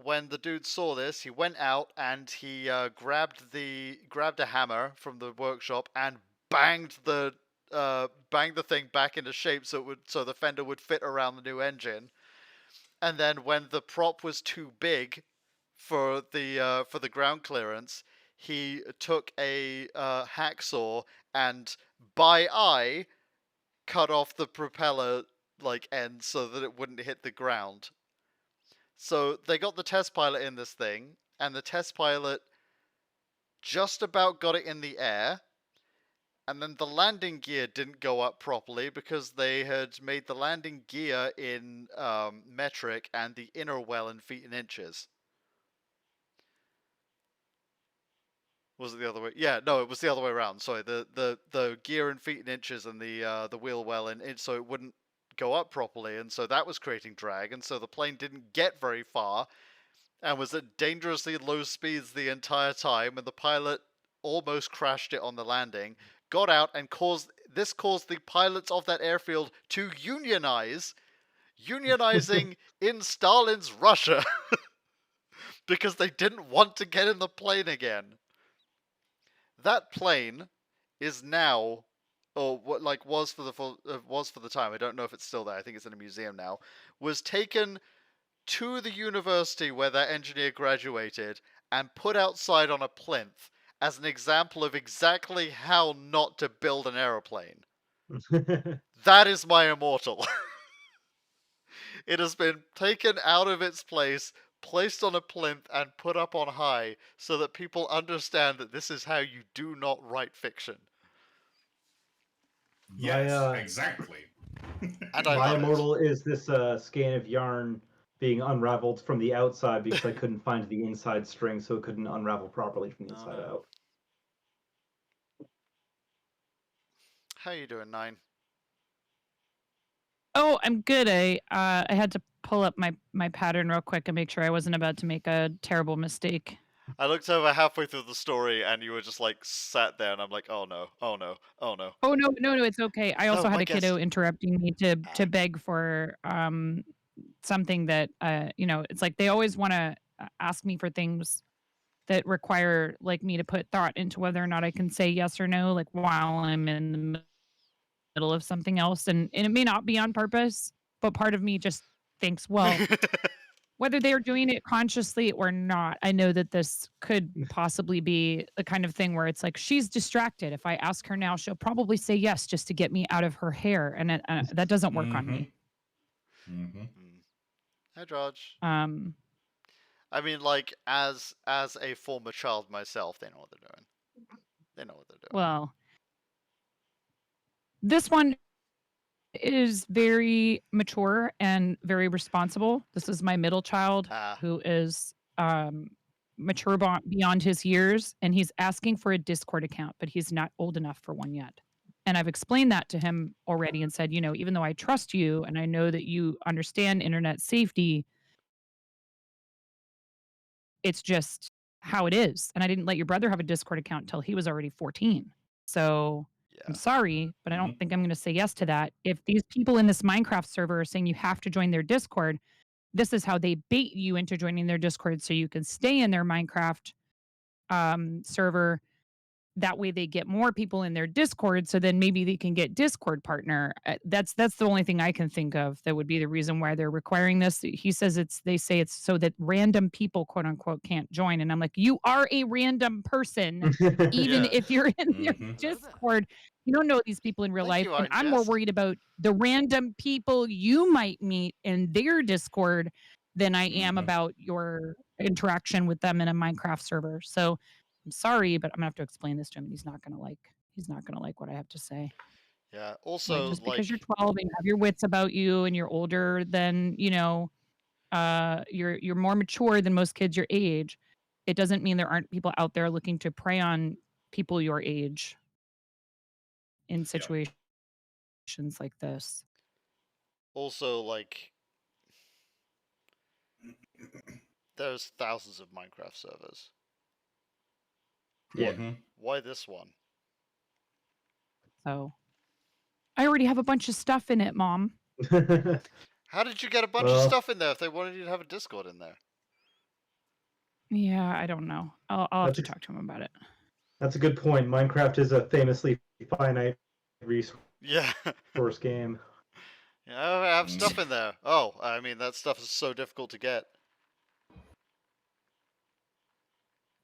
when the dude saw this, he went out and he grabbed a hammer from the workshop and banged the thing back into shape so the fender would fit around the new engine. And then when the prop was too big for the ground clearance, he took a hacksaw and by eye cut off the propeller end so that it wouldn't hit the ground. So they got the test pilot in this thing, and the test pilot just about got it in the air, and then the landing gear didn't go up properly because they had made the landing gear in metric and the inner well in feet and inches. Was it the other way? Yeah, no, it was the other way around. Sorry, the gear in feet and inches and the wheel well in inch, so it wouldn't go up properly, and so that was creating drag, and so the plane didn't get very far and was at dangerously low speeds the entire time, and the pilot almost crashed it on the landing, got out and caused the pilots of that airfield to unionizing in Stalin's Russia because they didn't want to get in the plane again. That plane is now, or what was for the time, I don't know if it's still there, I think it's in a museum now, was taken to the university where that engineer graduated and put outside on a plinth as an example of exactly how not to build an aeroplane. That is my immortal. It has been taken out of its place, placed on a plinth, and put up on high so that people understand that this is how you do not write fiction. Yes, My, exactly. And I my love immortal is this skein of yarn being unraveled from the outside because I couldn't find the inside string, so it couldn't unravel properly from the inside no. out. How you doing, Nine? Oh, I'm good. I had to pull up my pattern real quick and make sure I wasn't about to make a terrible mistake. I looked over halfway through the story and you were just sat there, and I'm like, oh no, oh no, oh no. Oh no, it's okay. I also Oh, had my a kiddo guess. interrupting me to beg for something that it's like they always want to ask me for things that require me to put thought into whether or not I can say yes or no, like while I'm in the middle of something else, and it may not be on purpose, but part of me just thinks, well, whether they're doing it consciously or not, I know that this could possibly be the kind of thing where it's like she's distracted. If I ask her now, she'll probably say yes just to get me out of her hair, and that doesn't work on me. Mm-hmm. Hi, George. Um, I mean, as a former child myself, they know what they're doing. They know what they're doing. well, this one is very mature and very responsible. This is my middle child who is mature beyond his years, and he's asking for a Discord account, but he's not old enough for one yet. And I've explained that to him already and said, even though I trust you and I know that you understand internet safety, it's just how it is. And I didn't let your brother have a Discord account until he was already 14. So I'm sorry, but I don't think I'm going to say yes to that. If these people in this Minecraft server are saying you have to join their Discord, this is how they bait you into joining their Discord so you can stay in their Minecraft server. that way they get more people in their Discord, so then maybe they can get Discord partner. That's the only thing I can think of that would be the reason why they're requiring this. He says they say it's so that random people, quote unquote, can't join. And I'm like, you are a random person, even Yeah. if you're in their Mhm. Discord. You don't know these people in real Thank life. you, And Art I'm more Jess. worried about the random people you might meet in their Discord than I am Mhm. about your interaction with them in a Minecraft server. So I'm sorry, but I'm gonna have to explain this to him, and he's not gonna like what I have to say. Yeah. Like, Also, just because you're like, 12 and you have your wits about you and you're older than, you're more mature than most kids your age, it doesn't mean there aren't people out there looking to prey on people your age in Yeah. situations like this. also, like, there's thousands of Minecraft servers. Yeah. Mhm. Why this one? So I already have a bunch of stuff in it, Mom. How did you get a bunch of Well, stuff in there if they wanted you to have a Discord in there? Yeah, I don't know. I'll have that's to a, talk to him about it. that's a good point. Minecraft is a famously finite resource Yeah. game. Yeah, I have stuff in there. Oh, I mean, that stuff is so difficult to get.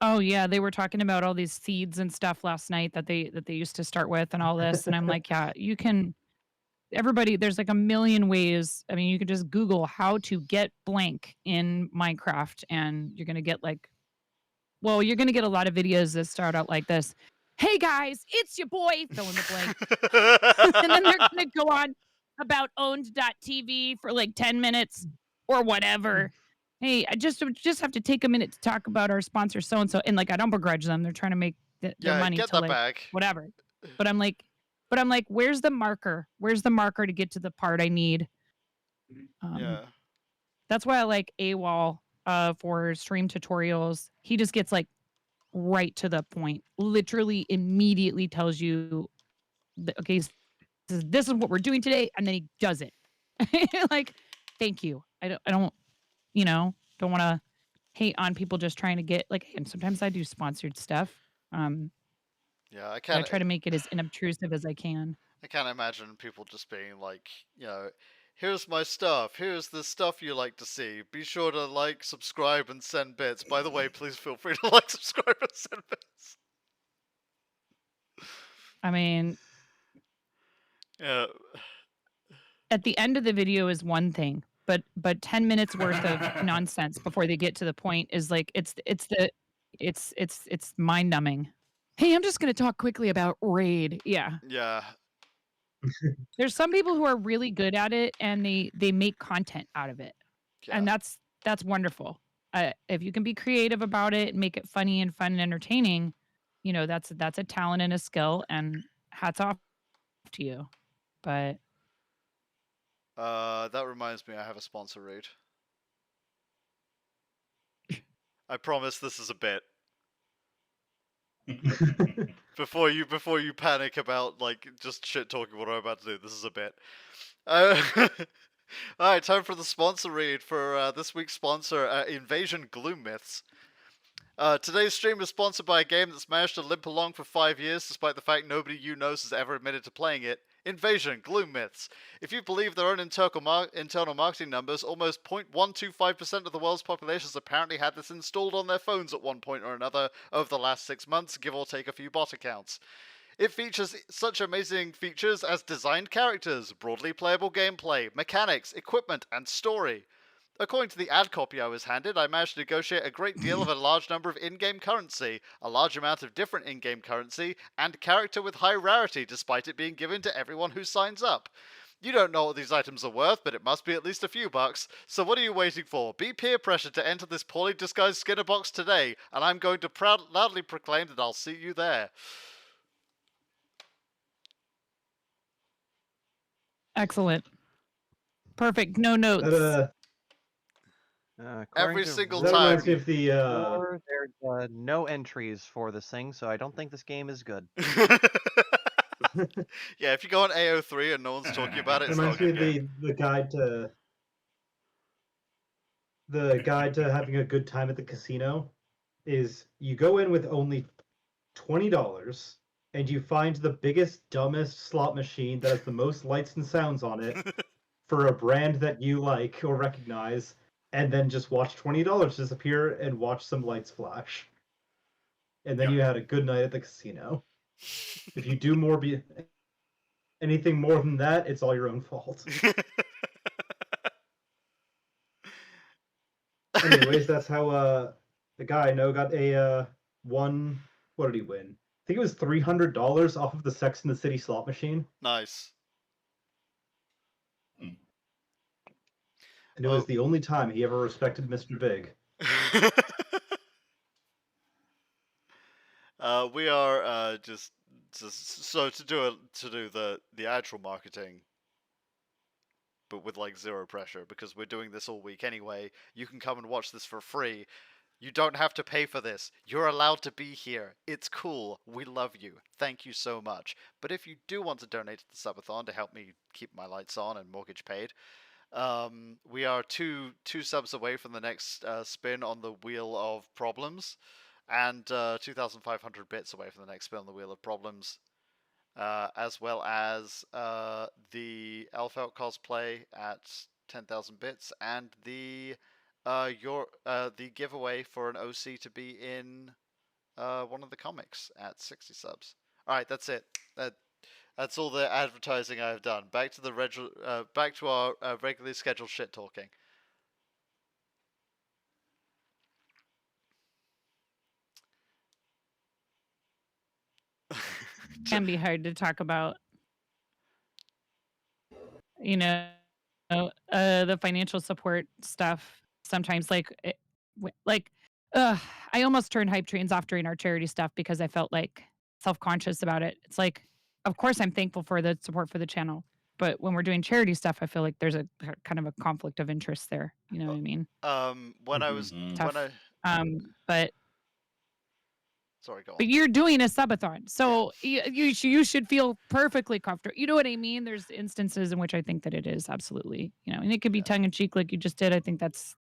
Oh yeah, they were talking about all these seeds and stuff last night that they used to start with and all this, and I'm like, yeah, you can. Everybody, there's like a million ways. I mean, you could just Google how to get blank in Minecraft, and you're gonna get like, well, you're gonna get a lot of videos that start out like this. Hey guys, it's your boy, fill in the blank. And then they're gonna go on about owned.tv for like 10 minutes or whatever. Hey, I just have to take a minute to talk about our sponsor so and so. And like I don't begrudge them. They're trying to make their Yeah, money get to that like back. whatever. But I'm like, where's the marker? Where's the marker to get to the part I need? Yeah. That's why I like AWOL for stream tutorials. He just gets like right to the point. Literally immediately tells you, okay, this is what we're doing today, and then he does it. Like, thank you. I don't, don't want to hate on people just trying to get like. And sometimes I do sponsored stuff. Yeah, But I try to make it as inobtrusive as I can. I can't imagine people just being like, here's my stuff. Here's the stuff you like to see. Be sure to like, subscribe, and send bits. By the way, please feel free to like, subscribe, and send bits. I mean, Yeah. at the end of the video is one thing, but 10 minutes worth of nonsense before they get to the point is like it's mind numbing. Hey, I'm just going to talk quickly about Raid. Yeah. Yeah. There's some people who are really good at it and they make content out of it. Yeah. And that's wonderful. If you can be creative about it, make it funny and fun and entertaining, that's a talent and a skill, and hats off to you. But That reminds me, I have a sponsor read. I promise this is a bit. Before you panic about like just shit talking what I'm about to do, this is a bit. Alright, time for the sponsor read for this week's sponsor, Invasion Gloom Myths. Today's stream is sponsored by a game that's managed to limp along for 5 years despite the fact nobody you knows has ever admitted to playing it. Invasion Gloom Myths. If you believe their own internal marketing numbers, almost 0.125% of the world's population has apparently had this installed on their phones at one point or another over the last 6 months, give or take a few bot accounts. It features such amazing features as designed characters, broadly playable gameplay, mechanics, equipment, and story. According to the ad copy I was handed, I managed to negotiate a great deal of a large number of in-game currency, a large amount of different in-game currency, and character with high rarity despite it being given to everyone who signs up. You don't know what these items are worth, but it must be at least a few bucks, so what are you waiting for? Be peer pressured to enter this poorly disguised Skinner box today, and I'm going to loudly proclaim that I'll see you there. excellent. Perfect. No notes. That Every According to single that time. reminds me of the there's no entries for this thing, so I don't think this game is good. Yeah, if you go on AO3 and no one's talking about it, It it's not a reminds me good of game. the guide to having a good time at the casino is you go in with only $20 and you find the biggest, dumbest slot machine that has the most lights and sounds on it for a brand that you like or recognize, and then just watch $20 disappear and watch some lights flash. And then Yeah. you had a good night at the casino. If you do more anything more than that, it's all your own fault. Anyways, that's how the guy I know got a one. What did he win? I think it was $300 off of the Sex and the City slot machine, Nice. and it was Oh. the only time he ever respected Mr. Big. We are just so to do the actual marketing, but with like zero pressure because we're doing this all week anyway. You can come and watch this for free. You don't have to pay for this. You're allowed to be here. It's cool. We love you. Thank you so much. But if you do want to donate to the subathon to help me keep my lights on and mortgage paid, we are two subs away from the next spin on the Wheel of Problems, and 2,500 bits away from the next spin on the Wheel of Problems, as well as the Elfelt cosplay at 10,000 bits, and the giveaway for an OC to be in one of the comics at 60 subs. All right, that's it. That's all the advertising I've done. Back to our regularly scheduled shit talking. Can be hard to talk about, you know, the financial support stuff sometimes. Like, I almost turned hype trains off during our charity stuff because I felt like self-conscious about it. It's like, of course I'm thankful for the support for the channel, but when we're doing charity stuff, I feel like there's a kind of a conflict of interest there. You know what I mean? When I was Mhm. Tough. when I But sorry, go on. But you're doing a subathon, so you should feel perfectly comfortable. You know what I mean? There's instances in which I think that it is absolutely, and it could be Yeah. tongue in cheek like you just did. I think that's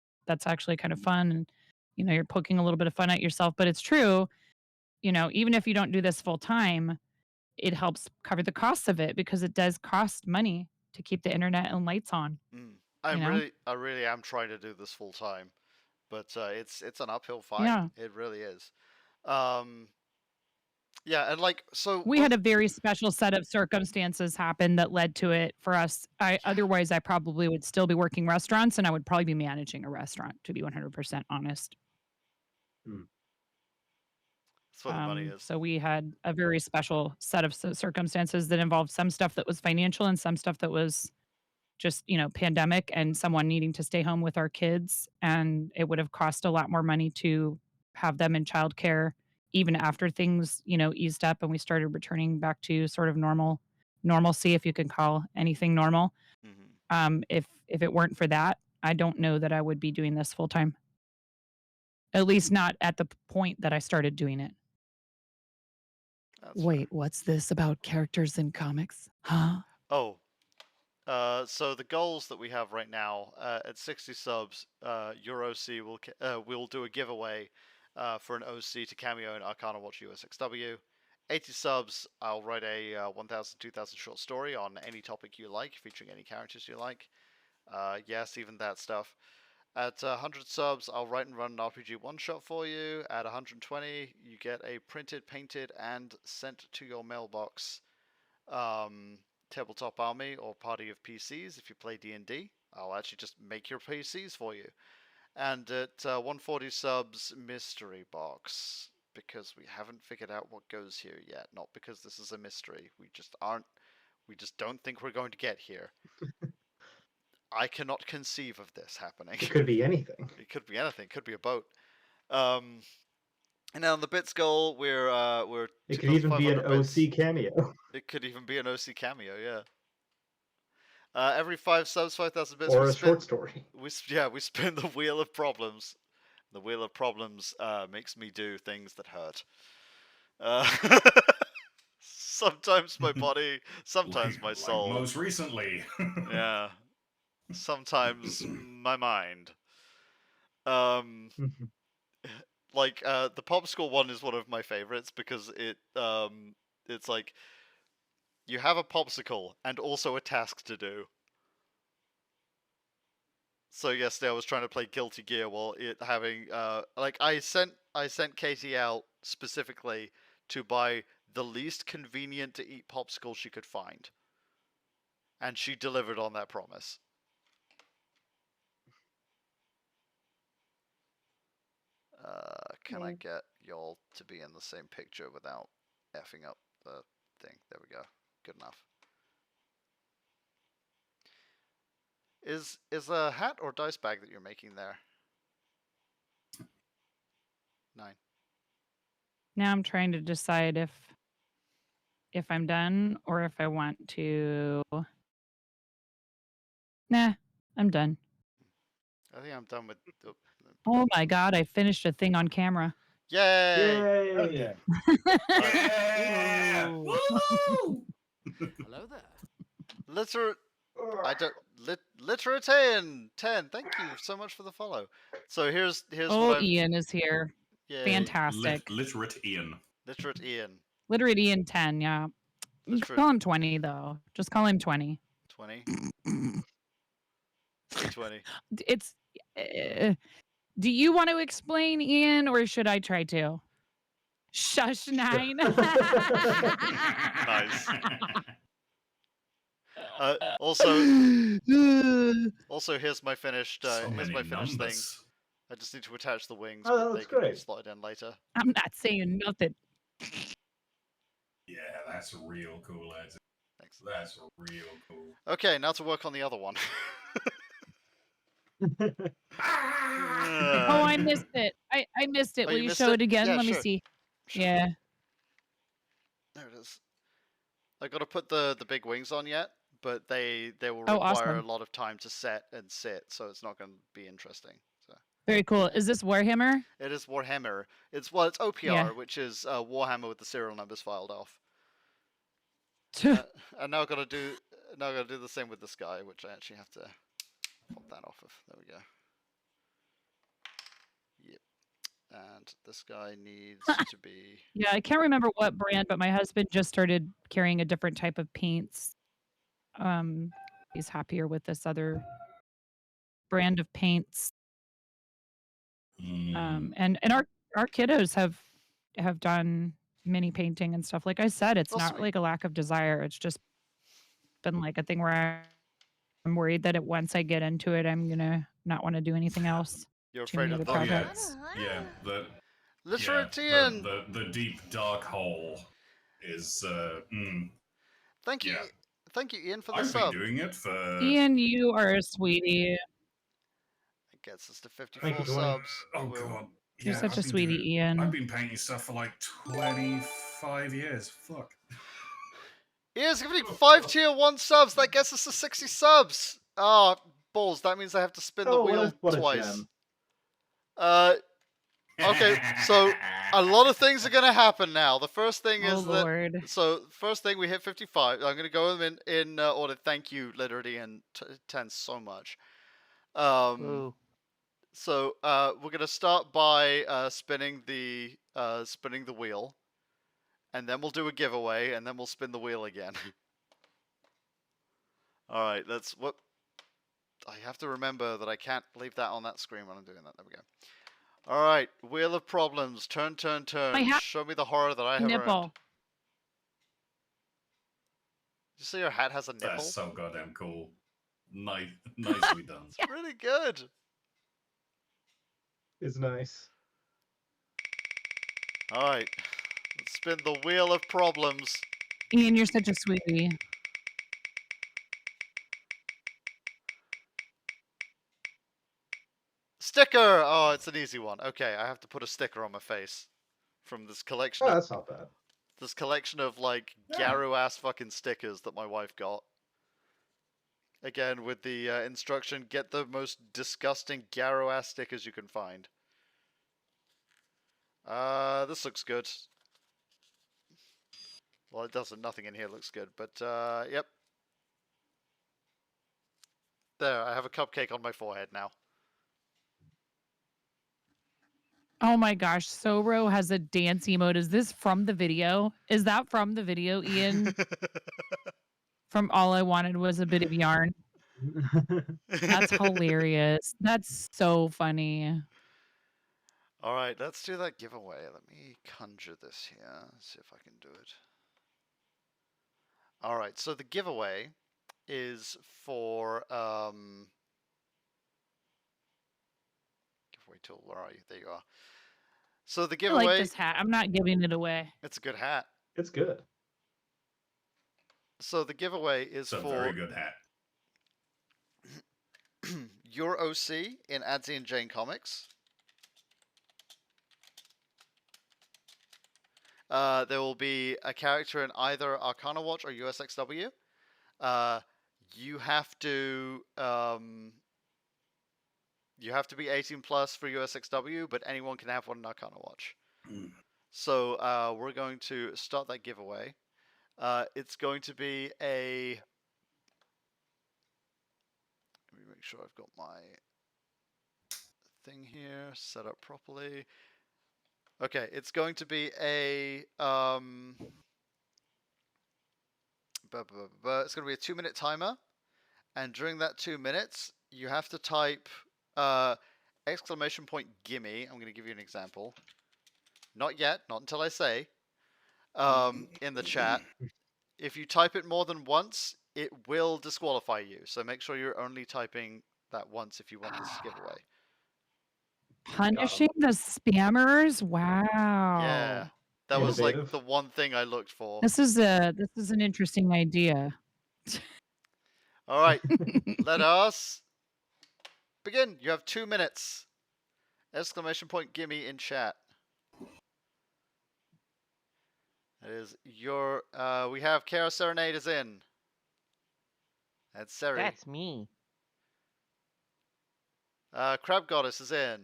actually kind of fun, and you're poking a little bit of fun at yourself. But it's true, even if you don't do this full time, it helps cover the costs of it because it does cost money to keep the internet and lights on. I You know? really am trying to do this full time, but it's an uphill fight. Yeah. It really is. Um, yeah, and like so. We had a very special set of circumstances happen that led to it for us. Otherwise, I probably would still be working restaurants, and I would probably be managing a restaurant, to be 100% honest. That's where the money is. So we had a very special set of circumstances that involved some stuff that was financial and some stuff that was just, pandemic and someone needing to stay home with our kids, and it would have cost a lot more money to have them in childcare even after things, eased up and we started returning back to sort of normalcy, if you can call anything normal. If it weren't for that, I don't know that I would be doing this full time. At least not at the point that I started doing it. That's Wait, what's this about characters in comics? Huh? Oh, so the goals that we have right now at 60 subs, your OC will do a giveaway for an OC to cameo in Arcana Watch USXW. 80 subs, I'll write a 1,000, 2,000 short story on any topic you like, featuring any characters you like. Yes, even that stuff. At 100 subs, I'll write and run an RPG one-shot for you. At 120, you get a printed, painted, and sent to your mailbox tabletop army or party of PCs if you play D&D. I'll actually just make your PCs for you. And at 140 subs, mystery box, because we haven't figured out what goes here yet. Not because this is a mystery. We just don't think we're going to get here. I cannot conceive of this happening. It could be anything. It could be anything. It could be a boat. And now on the bits goal, we're It could even be an 2,500 bits. OC cameo. It could even be an OC cameo, yeah. Every 5 subs, 5,000 bits. Or a short story. We spin the Wheel of Problems. The Wheel of Problems makes me do things that hurt. Sometimes my body, sometimes my soul. Like most recently. Yeah. Sometimes my mind. like the popsicle one is one of my favorites because it's like you have a popsicle and also a task to do. So yesterday I was trying to play Guilty Gear while it having like I sent Katie out specifically to buy the least convenient to eat popsicle she could find. And she delivered on that promise. Can I get y'all to be in the same picture without effing up the thing? There we go. Good enough. Is a hat or dice bag that you're making there? 9. Now I'm trying to decide if I'm done or if I want to. Nah, I'm done. I think I'm done with. Oh my god, I finished a thing on camera. Yay! Yay! Yeah! Ooh. Woo! Hello there. Liter. I don't. Literatian 10. Thank you so much for the follow. So here's Oh, what I've. Ian is here. Yay. Fantastic. Literate Ian. Literate Ian. Literate Ian 10, yeah. You can Literate call him 20 though. Just call him 20. 20. Say 20. It's do you want to explain, Ian, or should I try to? Shush 9. Nice. Also, here's my finished. So Here's many my finished thing. numbers. I just need to attach the wings, Oh, but they that's can be great. slotted in later. I'm not saying nothing. Yeah, that's real cool, Adzy. Thanks. That's real cool. Okay, now to work on the other one. Oh, I missed it. I missed it. Oh, Will you you missed show it? it again? Yeah, Let me sure. see. Sure. Yeah. There it is. I got to put the big wings on yet, but they will Oh, require awesome. a lot of time to set and sit, so it's not going to be interesting. So Very cool. Is this Warhammer? it is Warhammer. It's OPR, Yeah. which is Warhammer with the serial numbers filed off. And now I've got to do the same with this guy, which I actually have to pop that off of. There we go. Yep. And this guy needs to be. Yeah, I can't remember what brand, but my husband just started carrying a different type of paints. He's happier with this other brand of paints. And our kiddos have done mini painting and stuff. Like I said, it's Oh, not sweet. like a lack of desire. It's just been like a thing where I'm worried that once I get into it, I'm gonna not want to do anything else. You're Too afraid many of other the projects. Literatian. The deep dark hole is Thank you, yeah. thank you, Ian, for the I've sub. been doing it for Ian, you are a sweetie. It gets us to Thank 54 you, Dwayne. subs. oh We'll- god. You're Yeah, such I've a been sweetie, doing- Ian. I've been painting stuff for like 25 years. Fuck. Ian's giving me 5 tier 1 subs. That gets us to 60 subs. Oh, balls. That means I have to spin the Oh, wheel what a twice. gem. Okay, so a lot of things are going to happen now. The first thing Oh is that. Lord. So, first thing, we hit 55. I'm going to go in order. Thank you, Literally, and 10 so much. Ooh. So we're gonna start by spinning the wheel, and then we'll do a giveaway, and then we'll spin the wheel again. All right, that's what. I have to remember that I can't leave that on that screen when I'm doing that. There we go. All right, wheel of problems. Turn, turn, turn. I have Show me the horror that I have earned. nipple. Did you see your hat has a nipple? That's so goddamn cool. Nicely done. It's really good. Is nice. All right, let's spin the wheel of problems. Ian, you're such a sweetie. Sticker! Oh, it's an easy one. Okay, I have to put a sticker on my face from this collection Oh, of that's not bad. this collection of like Garu ass fucking stickers that my wife got. Again, with the instruction, get the most disgusting Garu ass stickers you can find. This looks good. Well, it doesn't. Nothing in here looks good, but yep. There, I have a cupcake on my forehead now. Oh my gosh, Sobro has a dance emote. Is this from the video? Is that from the video, Ian? From All I Wanted Was a Bit of Yarn. That's hilarious. That's so funny. All right, let's do that giveaway. Let me conjure this here. See if I can do it. All right, so the giveaway is for giveaway tool. Where are you? There you are. So the I like giveaway. this hat. I'm not giving it away. It's a good hat. It's good. So the giveaway is It's a for very good hat. your OC in Adzy and Jane Comics. There will be a character in either Arcana Watch or USXW. You have to be 18 plus for USXW, but anyone can have one in Arcana Watch. So we're going to start that giveaway. It's going to be a. Let me make sure I've got my thing here set up properly. Okay, it's going to be a it's going to be a 2-minute timer, and during that 2 minutes, you have to type exclamation point gimme. I'm going to give you an example. Not yet, not until I say. In the chat. If you type it more than once, it will disqualify you. So make sure you're only typing that once if you want this giveaway. Punishing the spammers? Wow. Yeah. That was like Innovative. the one thing I looked for. This is an interesting idea. All right. Let us begin. You have 2 minutes. Exclamation point gimme in chat. That is your we have Chaos Serenade is in. That's Seri. That's me. Crab Goddess is in.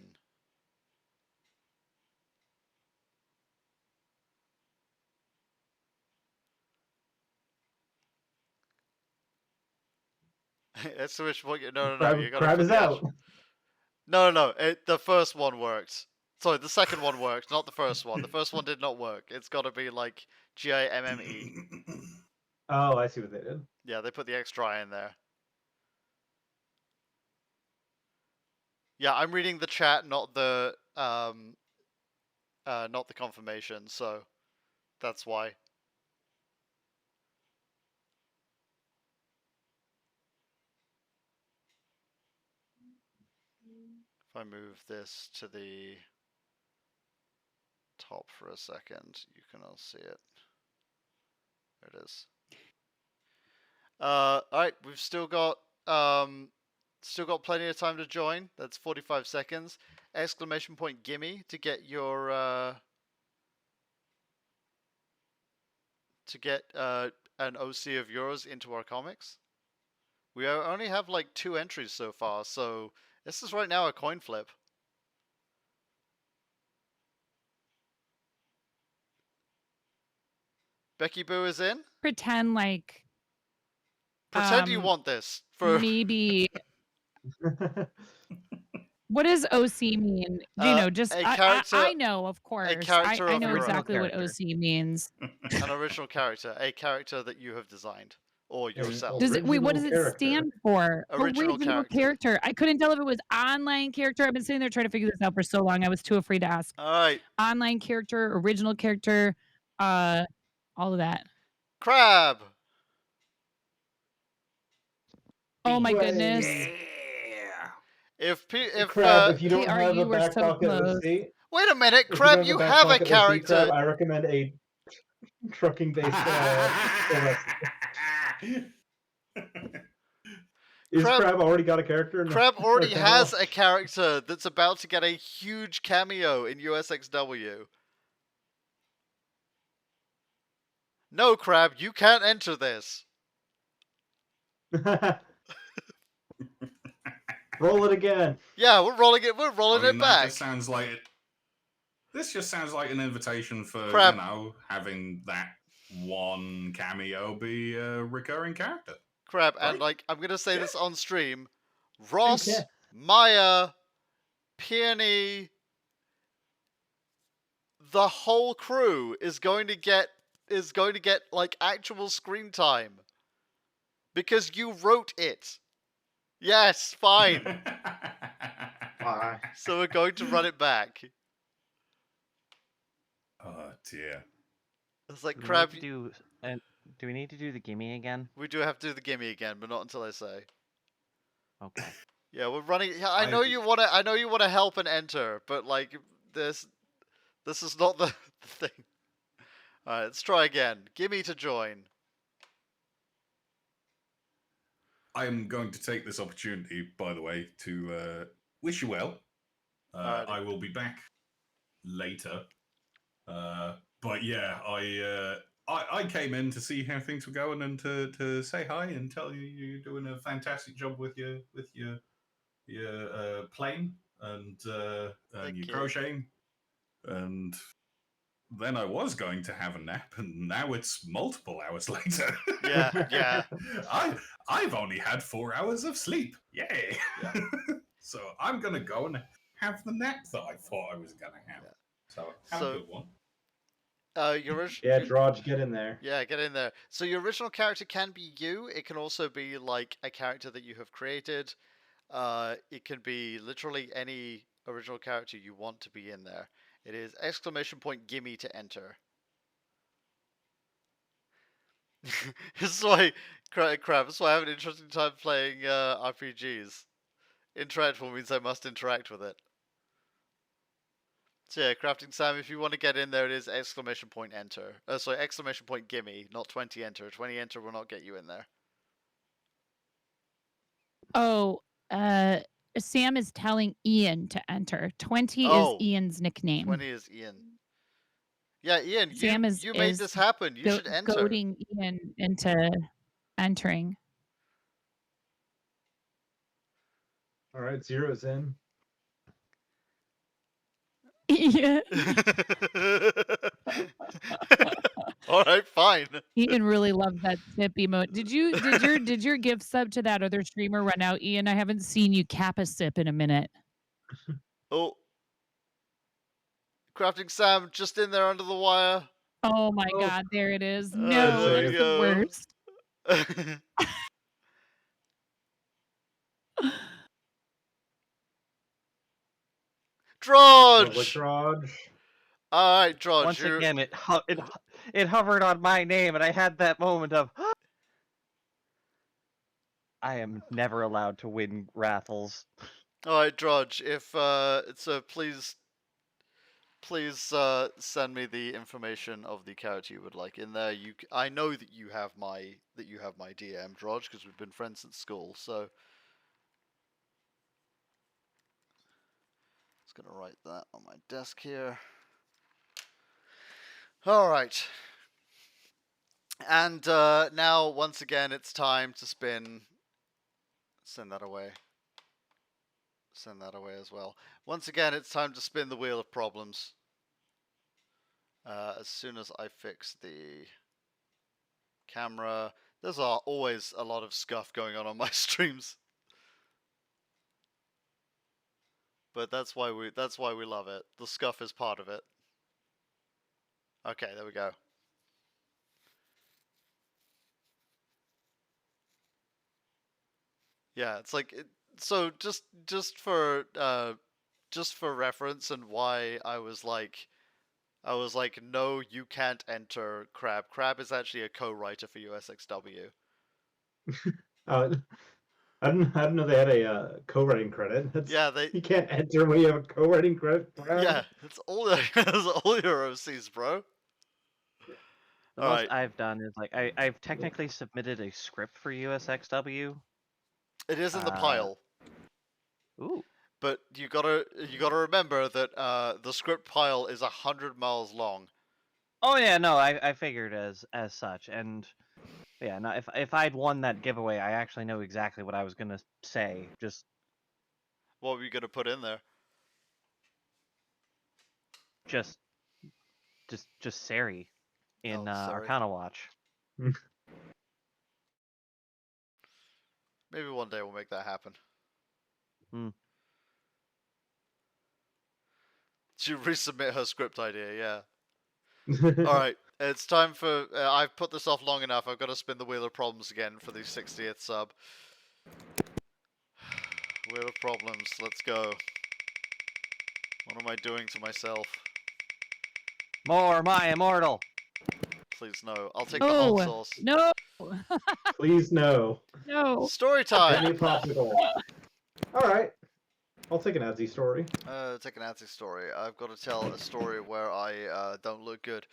Exclamation point. No, you gotta Crab put is the out. No. The first one worked. Sorry, the second one worked, not the first one. The first one did not work. It's got to be like GIMME. Oh, I see what they did. Yeah, they put the extra I in there. Yeah, I'm reading the chat, not the confirmation, so that's why. If I move this to the top for a second, you can all see it. There it is. Alright, we've still got plenty of time to join. That's 45 seconds. Exclamation point gimme to get your an OC of yours into our comics. We only have like 2 entries so far, so this is right now a coin flip. Becky Boo is in. Pretend like Pretend you want this for maybe. What does OC mean? Do you know? Just a character. I know, of course. character I of know your own. exactly what Character. OC means. An original character, a character that you have designed or yourself. Does it? Wait, what does it Original stand for? Original character. I couldn't tell if it was online character. I've been sitting there trying to figure this out for so long. I was too afraid to ask. All right, Online character, original character, all of that. Crab. Oh my Way. goodness. If Crab, if you don't KR, have you a were back so pocket close. OC, wait a minute, if Crab, you you don't have a back pocket OC, character. Crab, I recommend a trucking based Is Crab already got a character? Crab already Arcana has Watch? a character that's about to get a huge cameo in USXW. No, Crab, you can't enter this. Roll it again. Yeah, we're rolling it. We're rolling it that back. just sounds like this just sounds like an invitation for Crab. having that one cameo be a recurring character. Crab, Right? and like I'm gonna say this on stream. Ross, Yeah. Maya, Peony, the whole crew is going to get like actual screen time because you wrote it. Yes, fine. Why? So we're going to run it back. Oh dear. It's like Do we crap. need to do? Do we need to do the gimme again? We do have to do the gimme again, but not until I say. Okay. Yeah, we're running. Yeah, I know you wanna. I know you wanna help and enter, but like this is not the thing. All right, let's try again. Gimme to join. I'm going to take this opportunity, by the way, to wish you well. Alrighty. I will be back later. But yeah, I came in to see how things were going and to say hi and tell you you're doing a fantastic job with your plane and your Thank you. crocheting. And then I was going to have a nap, and now it's multiple hours later. Yeah. I've only had 4 hours of sleep. Yay! Yeah. So I'm gonna go and have the nap that I thought I was gonna have. Yeah. So have So- a good one. Yeah, Drodge, get in there. Yeah, get in there. So your original character can be you. It can also be like a character that you have created. It can be literally any original character you want to be in there. It is !gimme to enter. This is why, crap. That's why I have an interesting time playing RPGs. Interactable means I must interact with it. So yeah, Crafting Sam, if you want to get in there, it is !enter. Sorry, !gimme, not 20 enter. 20 enter will not get you in there. Oh, Sam is telling Ian to enter. 20 Oh, is Ian's nickname. 20 is Ian. Yeah, Ian, Sam you made this happen. You should enter. Goading Ian into entering. All right, Zero's in. Yeah. All right, fine. Ian really loved that sip emote. Did your gift sub to that other streamer run out, Ian? I haven't seen you cap a sip in a minute. Oh, Crafting Sam just in there under the wire. Oh my Oh. god, there it is. There No, we that's the go. worst. Sounds like Drudge. Drodge. All right, Drudge. Once again, it hovered on my name, and I had that moment of. I am never allowed to win raffles. All right, Drudge. If so, please send me the information of the character you would like in there. I know that you have my DM, Drudge, because we've been friends since school. So, just gonna write that on my desk here. All right. And now, once again, it's time to spin. Send that away. Send that away as well. Once again, it's time to spin the wheel of problems. As soon as I fix the camera, there's always a lot of scuff going on my streams, but that's why we love it. The scuff is part of it. Okay, there we go. Yeah, it's like so just for reference and why I was like, no, you can't enter Crab. Crab is actually a co-writer for USXW. I didn't know they had a co-writing credit. Yeah, you can't enter when you have a co-writing credit. Yeah, it's all it's all your OCs, bro. The All most right. I've done is like I've technically submitted a script for USXW. It is in the pile. Ooh. But you gotta remember that the script pile is 100 miles long. Oh yeah, no, I figured as such, and yeah, no, if I'd won that giveaway, I actually know exactly what I was gonna say. Just What were you gonna put in there? just Sari in Sari. Arcana Watch. Maybe one day we'll make that happen. Hmm. She resubmit her script idea. Yeah. All right. It's time for. I've put this off long enough. I've got to spin the wheel of problems again for the 60th sub. Wheel of problems. Let's go. What am I doing to myself? More my immortal. Please no. I'll take the hot No, sauce. no, Please no. no. Story Get me a time. popsicle. All right. I'll take an Adzy story. Take an Adzy story. I've got to tell a story where I don't look good.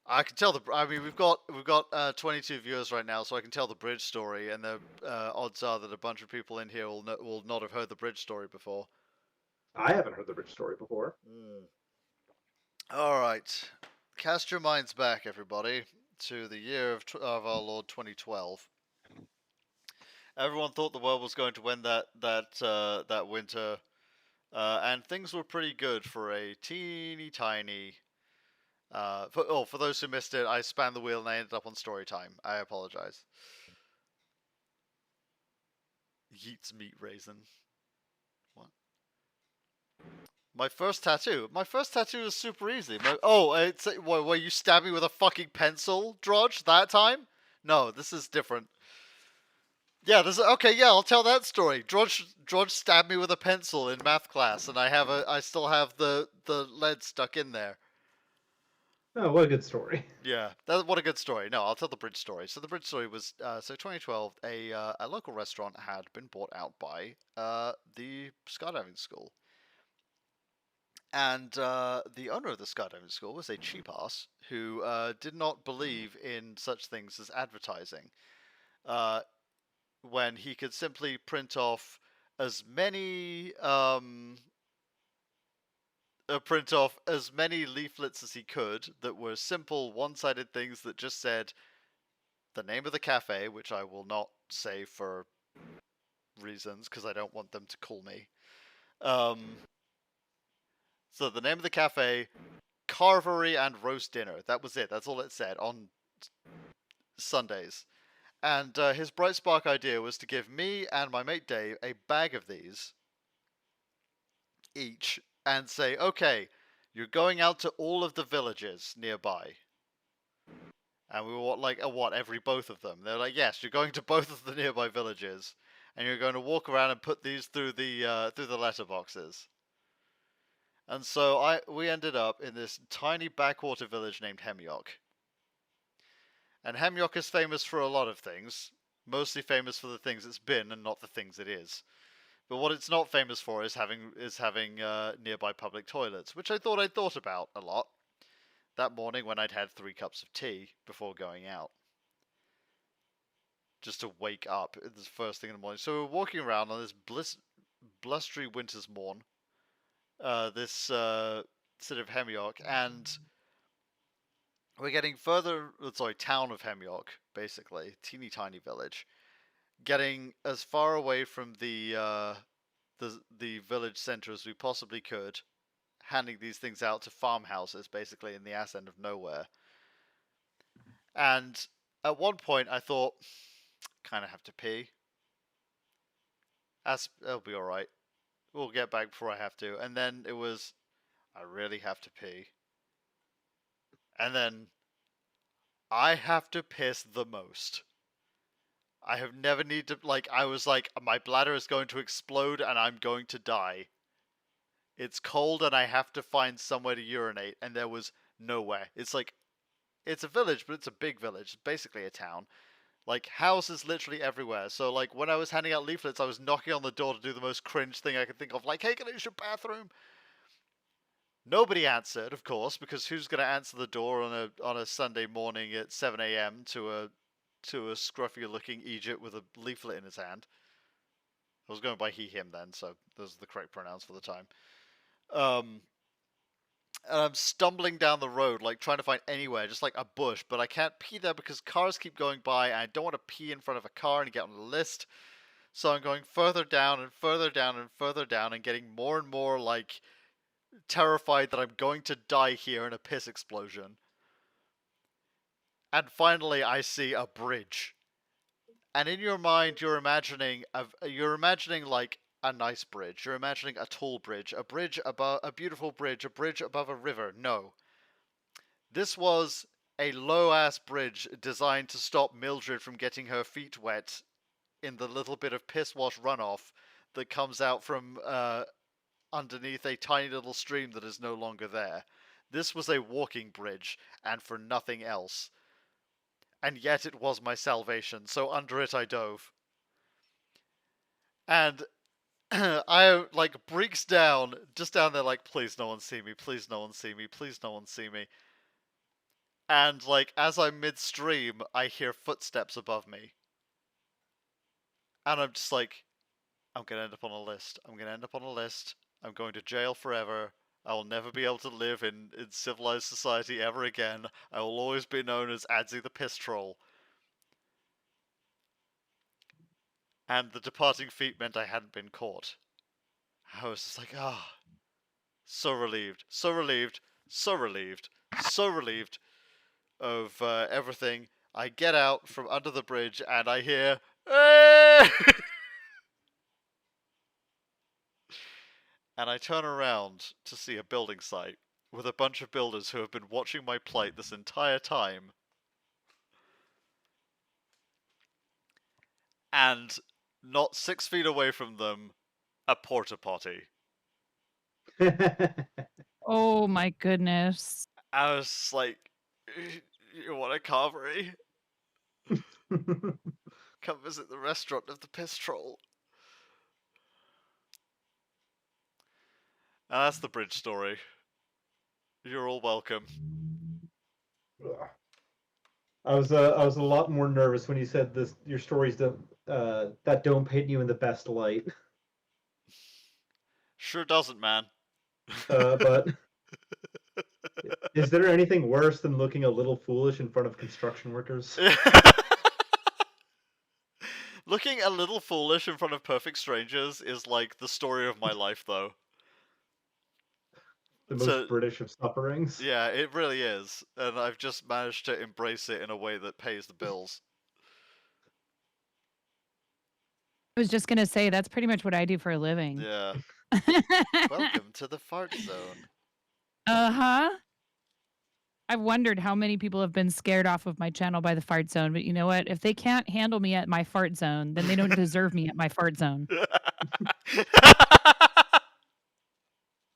I can tell the. I mean, we've got 22 viewers right now, so I can tell the bridge story, and the odds are that a bunch of people in here will not have heard the bridge story before. I haven't heard the bridge story before. All right, cast your minds back, everybody, to the year of our Lord 2012. Everyone thought the world was going to end that winter, and things were pretty good for a teeny tiny. For those who missed it, I spanned the wheel and I ended up on story time. I apologize. Yeats meat raisin. What? My first tattoo. My first tattoo was super easy. It's where you stab me with a fucking pencil, Drudge? That time? No, this is different. Yeah, okay. Yeah, I'll tell that story. Drudge stabbed me with a pencil in math class, and I still have the lead stuck in there. Oh, what a good story. Yeah, what a good story. No, I'll tell the bridge story. So the bridge story was 2012. A local restaurant had been bought out by the skydiving school, and the owner of the skydiving school was a cheap ass who did not believe in such things as advertising. When he could simply print off as many leaflets as he could that were simple one-sided things that just said the name of the cafe, which I will not say for reasons because I don't want them to call me. So the name of the cafe, Carvery and Roast Dinner. That was it. That's all it said on Sundays. And his bright spark idea was to give me and my mate Dave a bag of these each and say, okay, you're going out to all of the villages nearby. And we were like, every both of them? They're like, yes, you're going to both of the nearby villages, and you're going to walk around and put these through the letterboxes. And so we ended up in this tiny backwater village named Hemyock. And Hemyock is famous for a lot of things, mostly famous for the things it's been and not the things it is. But what it's not famous for is having nearby public toilets, which I thought I'd thought about a lot that morning when I'd had 3 cups of tea before going out. Just to wake up this first thing in the morning. So we're walking around on this blustery winter's morn, this sort of Hemyock, and we're getting town of Hemyock, basically, teeny tiny village, getting as far away from the village center as we possibly could, handing these things out to farmhouses, basically in the ass end of nowhere. And at one point, I thought, kind of have to pee. It'll be all right. We'll get back before I have to. And then it was, I really have to pee. And then I have to piss the most. I have never needed to, I was like, my bladder is going to explode and I'm going to die. It's cold and I have to find somewhere to urinate, and there was nowhere. It's a village, but it's a big village. It's basically a town. Houses literally everywhere. So, when I was handing out leaflets, I was knocking on the door to do the most cringe thing I could think of. Hey, can I use your bathroom? Nobody answered, of course, because who's going to answer the door on a Sunday morning at 7 a.m. to a scruffy-looking Egypt with a leaflet in his hand? I was going by he, him then, so those are the correct pronouns for the time. And I'm stumbling down the road, trying to find anywhere, just a bush, but I can't pee there because cars keep going by, and I don't want to pee in front of a car and get on the list. So I'm going further down and further down and further down and getting more and more, terrified that I'm going to die here in a piss explosion. And finally, I see a bridge. And in your mind, you're imagining a nice bridge. You're imagining a tall bridge, a bridge above a beautiful bridge, a bridge above a river. No. This was a low-ass bridge designed to stop Mildred from getting her feet wet in the little bit of piss wash runoff that comes out from underneath a tiny little stream that is no longer there. This was a walking bridge, and for nothing else. And yet it was my salvation, so under it I dove. And I like breaks down, just down there like, please no one see me, please no one see me, please no one see me. And like as I'm midstream, I hear footsteps above me. And I'm just like, I'm gonna end up on a list. I'm gonna end up on a list. I'm going to jail forever. I will never be able to live in civilized society ever again. I will always be known as Adzy the Piss Troll. And the departing feet meant I hadn't been caught. I was just like, ah, oh, so relieved, so relieved, so relieved, so relieved of everything. I get out from under the bridge and I hear, "Hey!" And I turn around to see a building site with a bunch of builders who have been watching my plight this entire time. And not 6 feet away from them, a porta potty. Oh my goodness. I was just like, you want a carvery? Come visit the restaurant of the Piss Troll. And that's the bridge story. You're all welcome. I was a lot more nervous when you said this. Your stories that don't paint you in the best light. Sure doesn't, man. But is there anything worse than looking a little foolish in front of construction workers? Looking a little foolish in front of perfect strangers is like the story of my life, though. The most British of sufferings. Yeah, it really is. And I've just managed to embrace it in a way that pays the bills. I was just gonna say that's pretty much what I do for a living. Yeah. Welcome to the fart zone. Uh-huh. I've wondered how many people have been scared off of my channel by the fart zone, but you know what? If they can't handle me at my fart zone, then they don't deserve me at my fart zone.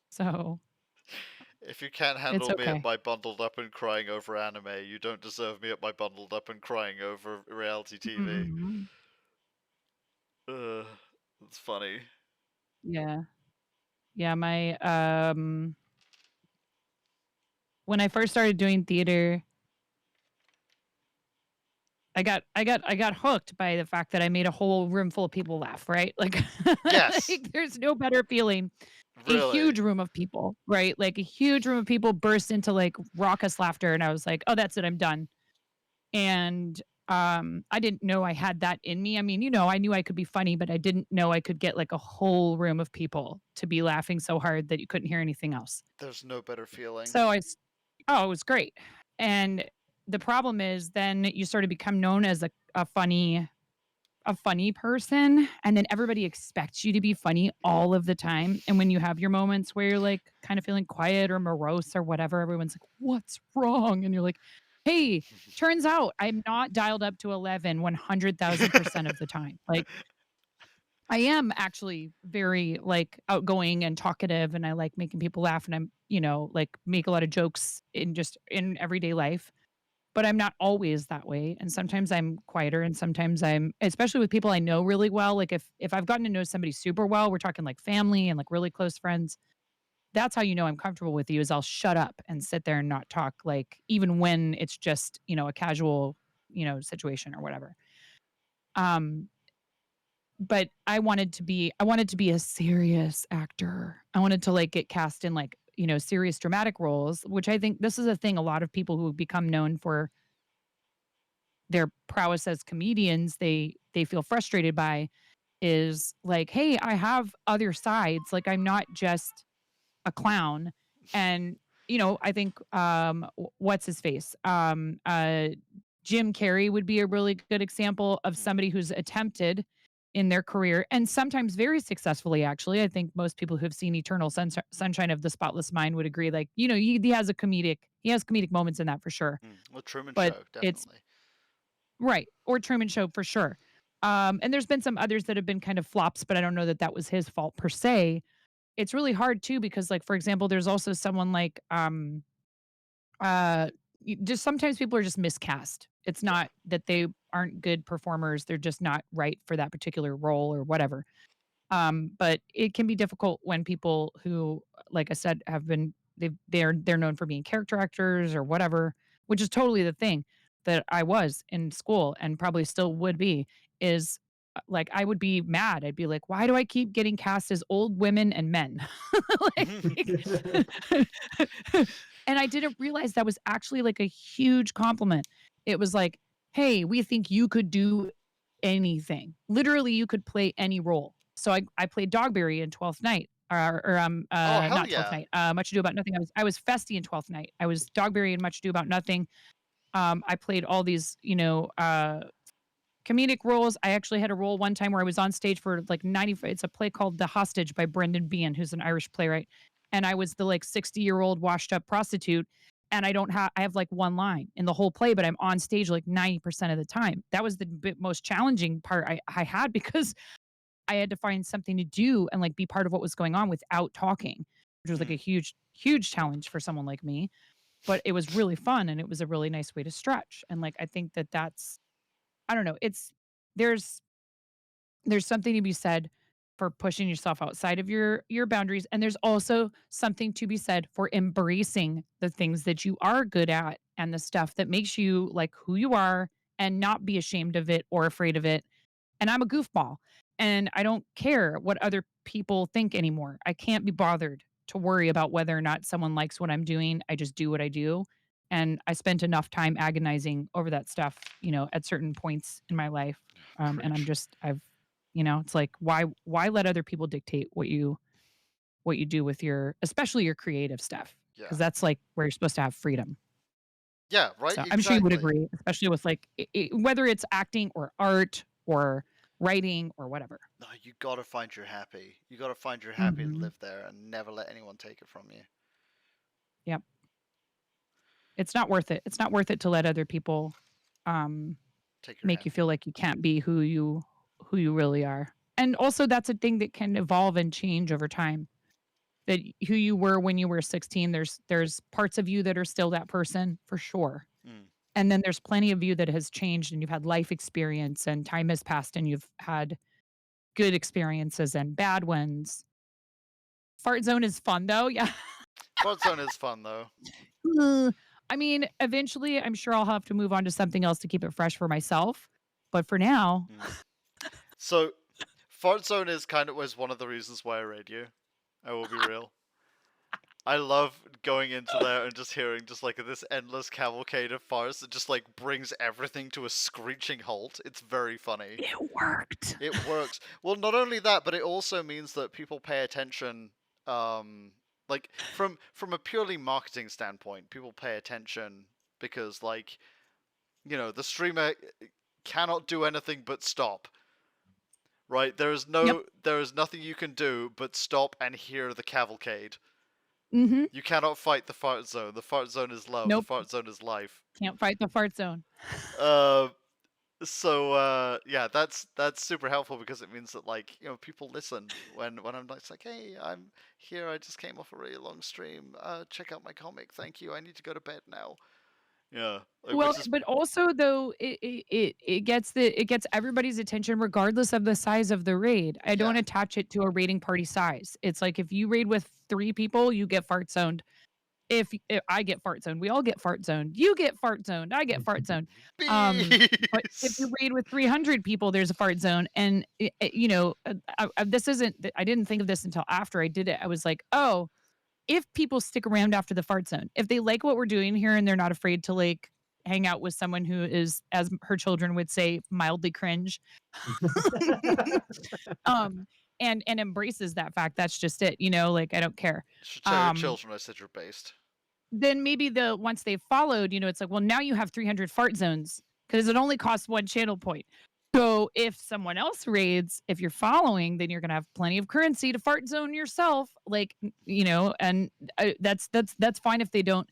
So if you can't handle okay. me at my bundled up and crying over anime, you don't deserve me at my bundled up and crying over reality TV. Mm-hmm. That's funny. Yeah. Yeah, my when I first started doing theater, I got hooked by the fact that I made a whole room full of people laugh, right? Like, yes. like there's no better feeling. Really? A huge room of people, right? Like a huge room of people burst into like raucous laughter, and I was like, "Oh, that's it, I'm done." And I didn't know I had that in me. I mean, I knew I could be funny, but I didn't know I could get like a whole room of people to be laughing so hard that you couldn't hear anything else. There's no better feeling. So it was great. And the problem is then you sort of become known as a funny person, and then everybody expects you to be funny all of the time. And when you have your moments where you're like kind of feeling quiet or morose or whatever, everyone's like, "What's wrong?" And you're like, "Hey, turns out I'm not dialed up to 11 100,000% of the time." Like I am actually very like outgoing and talkative, and I like making people laugh, and I'm, like make a lot of jokes in everyday life, but I'm not always that way. And sometimes I'm quieter, and sometimes I'm, especially with people I know really well. Like if I've gotten to know somebody super well, we're talking like family and like really close friends. That's how you know I'm comfortable with you, is I'll shut up and sit there and not talk, like even when it's just, a casual, situation or whatever. Um but I wanted to be a serious actor. I wanted to like get cast in like, serious dramatic roles, which I think this is a thing a lot of people who become known for their prowess as comedians, they feel frustrated by, is like, "Hey, I have other sides. Like I'm not just a clown." And I think what's his face? Jim Carrey would be a really good example of somebody who's attempted in their career, and sometimes very successfully, actually. I think most people who've seen Eternal Sunshine of the Spotless Mind would agree. Like, he has he has comedic moments in that for sure. Well, Truman But Show, it's definitely. right, or Truman Show for sure. And there's been some others that have been kind of flops, but I don't know that that was his fault per se. It's really hard too because, like, for example, there's also someone like uh just sometimes people are just miscast. It's Yeah. not that they aren't good performers, they're just not right for that particular role or whatever. But it can be difficult when people who, like I said, have been they're known for being character actors or whatever, which is totally the thing that I was in school and probably still would be, is like I would be mad. I'd be like, why do I keep getting cast as old women and men? Like, and I didn't realize that was actually like a huge compliment. It was like, hey, we think you could do anything. Literally, you could play any role. So I played Dogberry in Twelfth Night, Oh, hell not Twelfth yeah. Night, Much Ado About Nothing. I was Festy in Twelfth Night. I was Dogberry in Much Ado About Nothing. I played all these, comedic roles. I actually had a role one time where I was on stage for like 90. It's a play called The Hostage by Brendan Behan, who's an Irish playwright. And I was the like 60-year-old washed up prostitute. And I have like one line in the whole play, but I'm on stage like 90% of the time. That was the most challenging part I had because I had to find something to do and like be part of what was going on without talking, which was like a huge, huge challenge for someone like me. But it was really fun and it was a really nice way to stretch. And like, I think that I don't know, there's there's something to be said for pushing yourself outside of your boundaries, and there's also something to be said for embracing the things that you are good at and the stuff that makes you like who you are and not be ashamed of it or afraid of it. And I'm a goofball, and I don't care what other people think anymore. I can't be bothered to worry about whether or not someone likes what I'm doing. I just do what I do. And I spent enough time agonizing over that stuff, at certain points in my life. And Preach. it's like why let other people dictate what you do with especially your creative stuff, Yeah. because that's like where you're supposed to have freedom. Yeah, right? So I'm sure you would Exactly. agree, especially with like whether it's acting or art or writing or whatever. No, you gotta find your happy. You gotta find your happy and Hmm. live there and never let anyone take it from you. Yep. It's not worth it. It's not worth it to let other people um, Take your make you happy. feel like you can't be who you really are. And also, that's a thing that can evolve and change over time. That who you were when you were 16, there's parts of you that are still that person for sure. Mm. And then there's plenty of you that has changed and you've had life experience and time has passed and you've had good experiences and bad ones. Fart zone is fun though. Yeah. Fart Zone is fun though. I mean, eventually I'm sure I'll have to move on to something else to keep it fresh for myself. But for now, So, Fart Zone was one of the reasons why I raid you. I will be real. I love going into there and just hearing just like this endless cavalcade of farts that just like brings everything to a screeching halt. It's very funny. it worked. It works. Well, not only that, but it also means that people pay attention. Like from a purely marketing standpoint, people pay attention because like the streamer cannot do anything but stop. Right? Yep. There is nothing you can do but stop and hear the cavalcade. Mhm. You cannot fight the fart zone. The fart zone is love. The Nope. fart zone is life. Can't fight the fart zone. Uh, yeah, that's super helpful because it means that like people listen when I'm like, hey, I'm here. I just came off a really long stream. Check out my comic. Thank you. I need to go to bed now. Yeah, like, Well, which is but also though it gets everybody's attention regardless of the size of the raid. I don't yeah. attach it to a raiding party size. It's like if you raid with 3 people, you get fart zoned. If I get fart zoned, we all get fart zoned. You get fart zoned, I get fart zoned. But if you Peace. raid with 300 people, there's a fart zone. And this isn't. I didn't think of this until after I did it. I was like, oh, if people stick around after the fart zone, if they like what we're doing here and they're not afraid to like hang out with someone who is, as her children would say, mildly cringe, um, and embraces that fact, that's just it. Like I don't care. Should tell your Um, children I said you're based. then maybe once they've followed, it's like, well, now you have 300 fart zones because it only costs one channel point. So if someone else raids, if you're following, then you're gonna have plenty of currency to fart zone yourself. Like, and that's fine if they don't.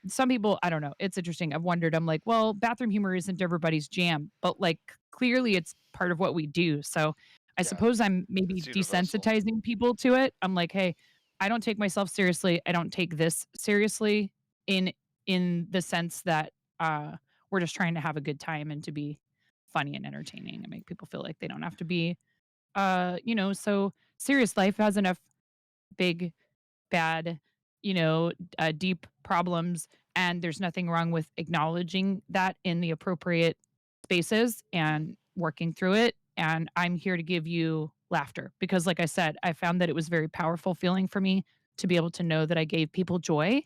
Some people, I don't know. It's interesting. I've wondered. I'm like, well, bathroom humor isn't everybody's jam, but like clearly it's part of what we do. So I Yeah, suppose I'm maybe it's universal. desensitizing people to it. I'm like, hey, I don't take myself seriously. I don't take this seriously in in the sense that we're just trying to have a good time and to be funny and entertaining and make people feel like they don't have to be so serious. Life has enough big bad, deep problems. And there's nothing wrong with acknowledging that in the appropriate spaces and working through it. And I'm here to give you laughter because, like I said, I found that it was very powerful feeling for me to be able to know that I gave people joy.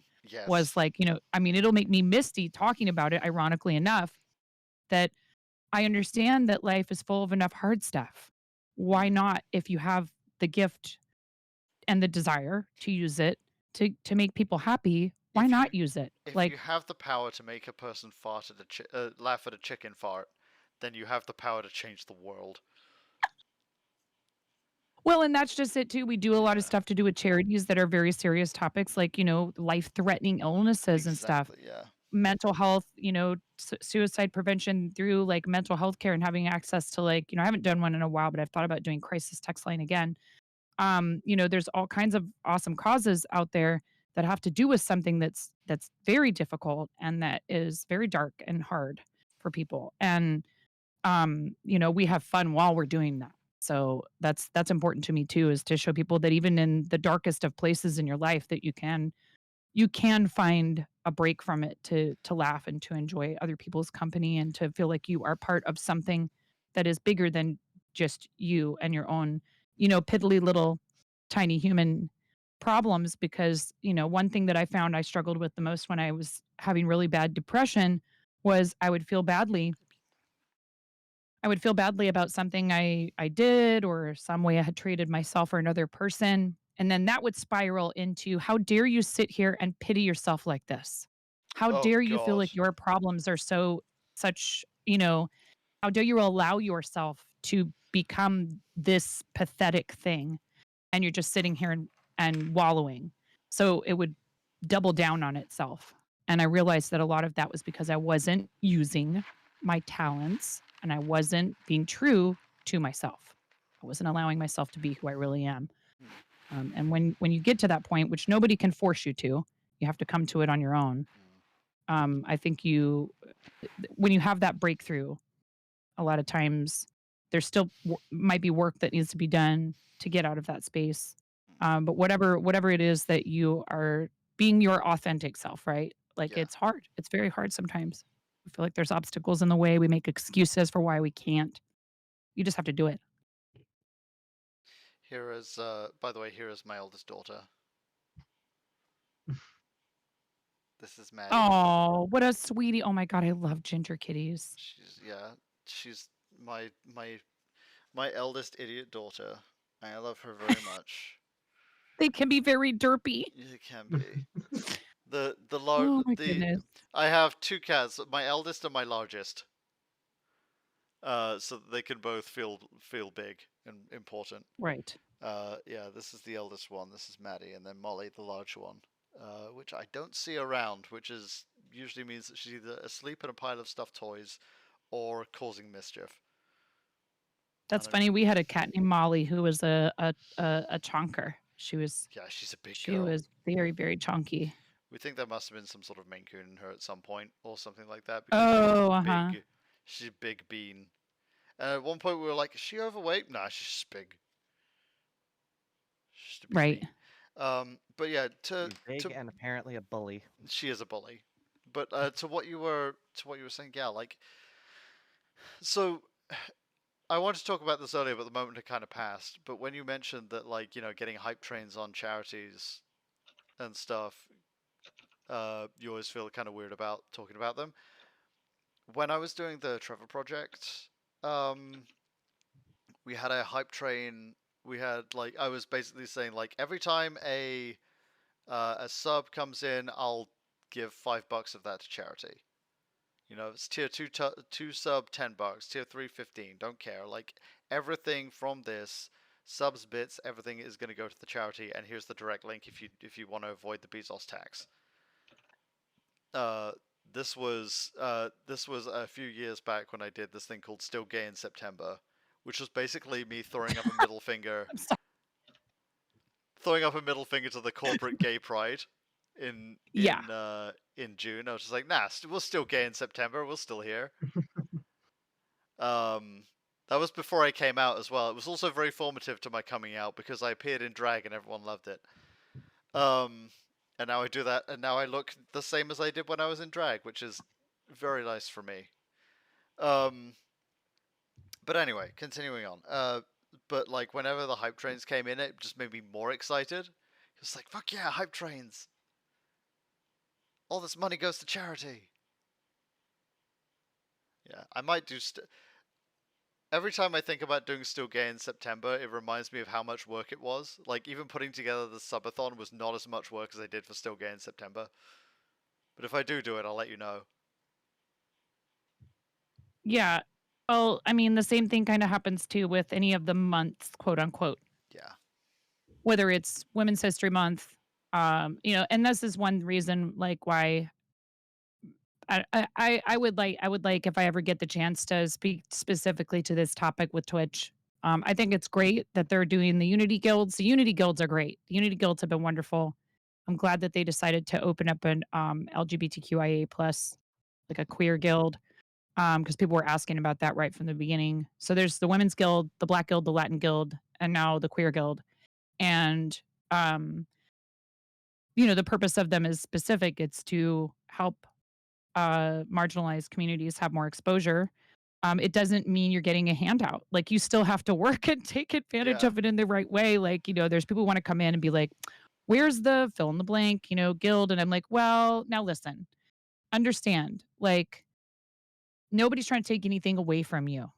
Was Yes. like, I mean, it'll make me misty talking about it, ironically enough, that I understand that life is full of enough hard stuff. Why Mm. not, if you have the gift and the desire to use it to make people happy, why If you not use it? if you Like, have the power to make a person fart at laugh at a chicken fart, then you have the power to change the world. well, and that's just it too. We do a lot of Yeah. stuff to do with charities that are very serious topics, like life-threatening illnesses and stuff, Exactly. Yeah. mental health, suicide prevention through like mental health care and having access to like, I haven't done one in a while, but I've thought about doing crisis text line again. There's all kinds of awesome causes out there that have to do with something that's very difficult and that is very dark and hard for people. And we have fun while we're doing that. So that's important to me too, is to show people that even in the darkest of places in your life that you can find a break from it to laugh and to enjoy other people's company and to feel like you are part of something that is bigger than just you and your own, piddly little tiny human problems. Because, one thing that I found I struggled with the most when I was having really bad depression was I would feel badly about something I did or some way I had treated myself or another person. And then that would spiral into, how dare you sit here and pity yourself like this? How Oh dare you feel God. like your problems are such, how dare you allow yourself to become this pathetic thing and you're just sitting here and wallowing. So it would double down on itself. And I realized that a lot of that was because I wasn't using my talents and I wasn't being true to myself. I wasn't allowing myself to be who I really am. And when you get to that point, which nobody can force you to, you have to come to it on your own. I think when you have that breakthrough, a lot of times there still might be work that needs to be done to get out of that space. But whatever it is that you are being your authentic self, right? Like, Yeah. it's hard. It's very hard sometimes. I feel like there's obstacles in the way. We make excuses for why we can't. You just have to do it. Here is, by the way, here is my eldest daughter. This is Maddie. Oh, what a sweetie. Oh my God, I love ginger kitties. She's my eldest idiot daughter. I love her very much. They can be very derpy. It can be. The lar Oh my the goodness. I have two cats, my eldest and my largest. So that they can both feel big and important. Right. Yeah, this is the eldest one. This is Maddie, and then Molly, the large one, which I don't see around, which is usually means that she's either asleep in a pile of stuffed toys or causing mischief. That's And funny. We had a cat named Molly who was a chonker. She was yeah, she's a big she girl. was very, very chonky. We think there must have been some sort of Maine Coon in her at some point or something like that because Oh, uh-huh. she's a big bean. And at one point we were like, is she overweight? Nah, she's just big. She's just a big Right. bean. But yeah, She's big and apparently a bully. she is a bully. But to what you were saying, yeah, like so I wanted to talk about this earlier, but the moment had kind of passed. But when you mentioned that, like, getting hype trains on charities and stuff, you always feel kind of weird about talking about them. When I was doing the Trevor project, um, we had a hype train. We had like I was basically saying like every time a sub comes in, I'll give $5 of that to charity. You know, it's tier 2 2 sub $10, tier 3 15. Don't care. Like everything from this subs bits, everything is going to go to the charity, and here's the direct link if you want to avoid the Bezos tax. Uh, this was a few years back when I did this thing called Still Gay in September, which was basically me throwing up a middle finger, I'm sorry. throwing up a middle finger to the corporate gay pride in Yeah. in June. I was just like, nah, we're still gay in September. We're still here. That was before I came out as well. It was also very formative to my coming out because I appeared in drag and everyone loved it. And now I do that, and now I look the same as I did when I was in drag, which is very nice for me. But anyway, continuing on. But like whenever the hype trains came in, it just made me more excited. It's like, fuck yeah, hype trains! All this money goes to charity. Yeah, I might do. Every time I think about doing Still Gay in September, it reminds me of how much work it was. Like, even putting together the subathon was not as much work as I did for Still Gay in September. But if I do it, I'll let you know. Yeah. Well, I mean, the same thing kind of happens too with any of the months, quote unquote. Yeah. Whether it's Women's History Month, and this is one reason like why I would like if I ever get the chance to speak specifically to this topic with Twitch. I think it's great that they're doing the Unity guilds. The Unity guilds are great. The Unity guilds have been wonderful. I'm glad that they decided to open up an LGBTQIA plus, like a queer guild, because people were asking about that right from the beginning. So there's the Women's Guild, the Black Guild, the Latin Guild, and now the Queer Guild. And um, the purpose of them is specific. It's to help marginalized communities have more exposure. It doesn't mean you're getting a handout. Like you still have to work and take advantage Yeah. of it in the right way. Like, there's people who want to come in and be like, where's the fill in the blank, guild? And I'm like, well, now listen, understand, like nobody's trying to take anything away from you.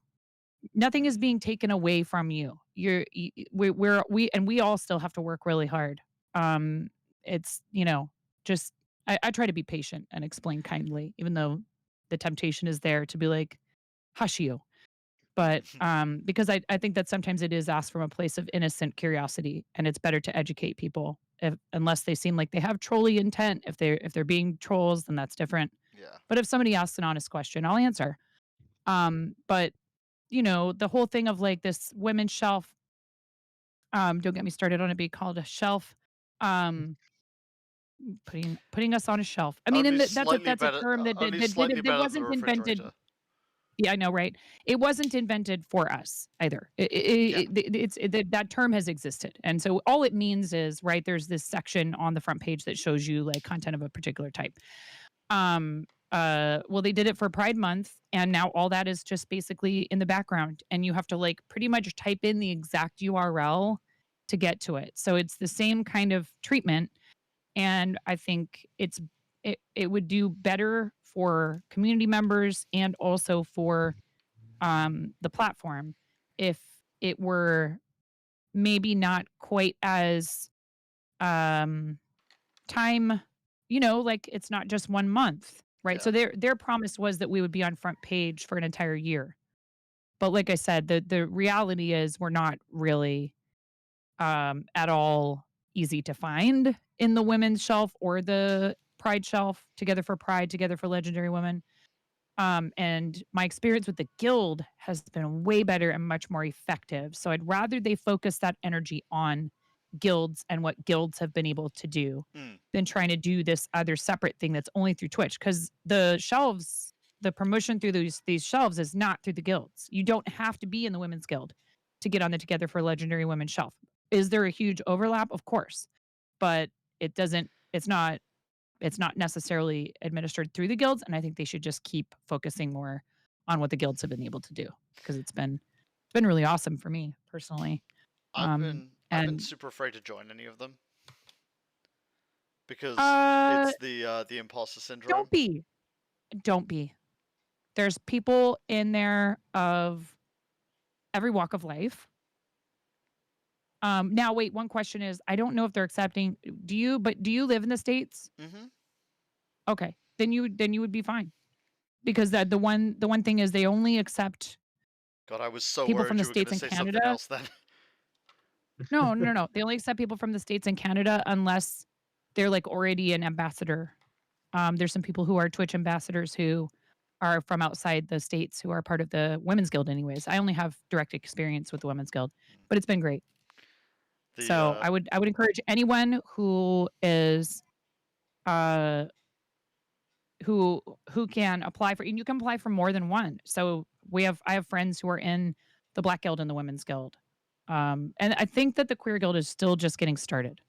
Nothing is being taken away from you. We all still have to work really hard. It's, just I try to be patient and explain kindly, even though the temptation is there to be like, hush you. But because I think that sometimes it is asked from a place of innocent curiosity, and it's better to educate people unless they seem like they have trolly intent. If they're being trolls, then that's different. Yeah. But if somebody asks an honest question, I'll answer. But the whole thing of like this women's shelf, don't get me started on it being called a shelf. Um, putting us on a shelf. I mean, Only and that's a slightly better. term that Only slightly better than the wasn't invented. refrigerator. Yeah, I know, right? It wasn't invented for us either. Yeah. That term has existed, and so all it means is, right, there's this section on the front page that shows you like content of a particular type. Well, they did it for Pride Month, and now all that is just basically in the background, and you have to like pretty much type in the exact URL to get to it. So it's the same kind of treatment, and I think it would do better for community members and also for the platform if it were maybe not quite as um time, like it's not just 1 month, right? So Yeah. their promise was that we would be on front page for an entire year. But like I said, the reality is we're not really at all easy to find in the women's shelf or the pride shelf, together for pride, together for legendary women. And my experience with the guild has been way better and much more effective. So I'd rather they focus that energy on guilds and what guilds have been able to do Mm. than trying to do this other separate thing that's only through Twitch. Because the shelves, the promotion through these shelves is not through the guilds. You don't have to be in the women's guild to get on the Together for Legendary Women shelf. Is there a huge overlap? Of course, but it doesn't. It's not necessarily administered through the guilds, and I think they should just keep focusing more on what the guilds have been able to do because it's been really awesome for me personally. I've been And super afraid to join any of them because uh, it's the imposter syndrome. don't be, don't be. There's people in there of every walk of life. Now wait, one question is, I don't know if they're accepting. Do you live in the States? Mm-hmm. Okay, then you would be fine. because the one thing is they only accept God, I was so people worried from the you were going States to and say something Canada. else then. No. They only accept people from the States and Canada unless they're like already an ambassador. There's some people who are Twitch ambassadors who are from outside the States who are part of the Women's Guild anyways. I only have direct experience with the Women's Guild, but it's been great. So The I would encourage anyone who is uh who can apply for, and you can apply for more than one. So I have friends who are in the Black Guild and the Women's Guild. And I think that the Queer Guild is still just getting started.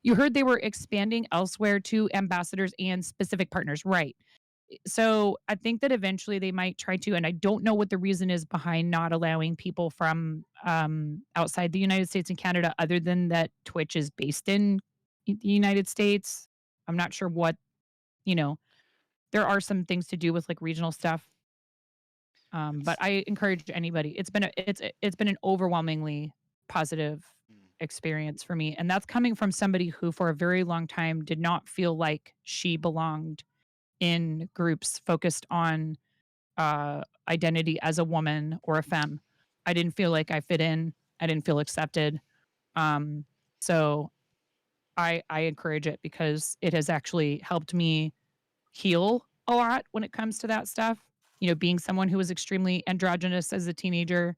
You heard they were expanding elsewhere to ambassadors and specific partners, right? So I think that eventually they might try to, and I don't know what the reason is behind not allowing people from outside the United States and Canada, other than that Twitch is based in the United States. I'm not sure what, you know, there are some things to do with like regional stuff. But I encourage anybody. It's been an overwhelmingly positive experience for me, and that's coming from somebody who for a very long time did not feel like she belonged in groups focused on identity as a woman or a femme. I didn't feel like I fit in. I didn't feel accepted. Um, so I encourage it because it has actually helped me heal a lot when it comes to that stuff. You know, being someone who was extremely androgynous as a teenager,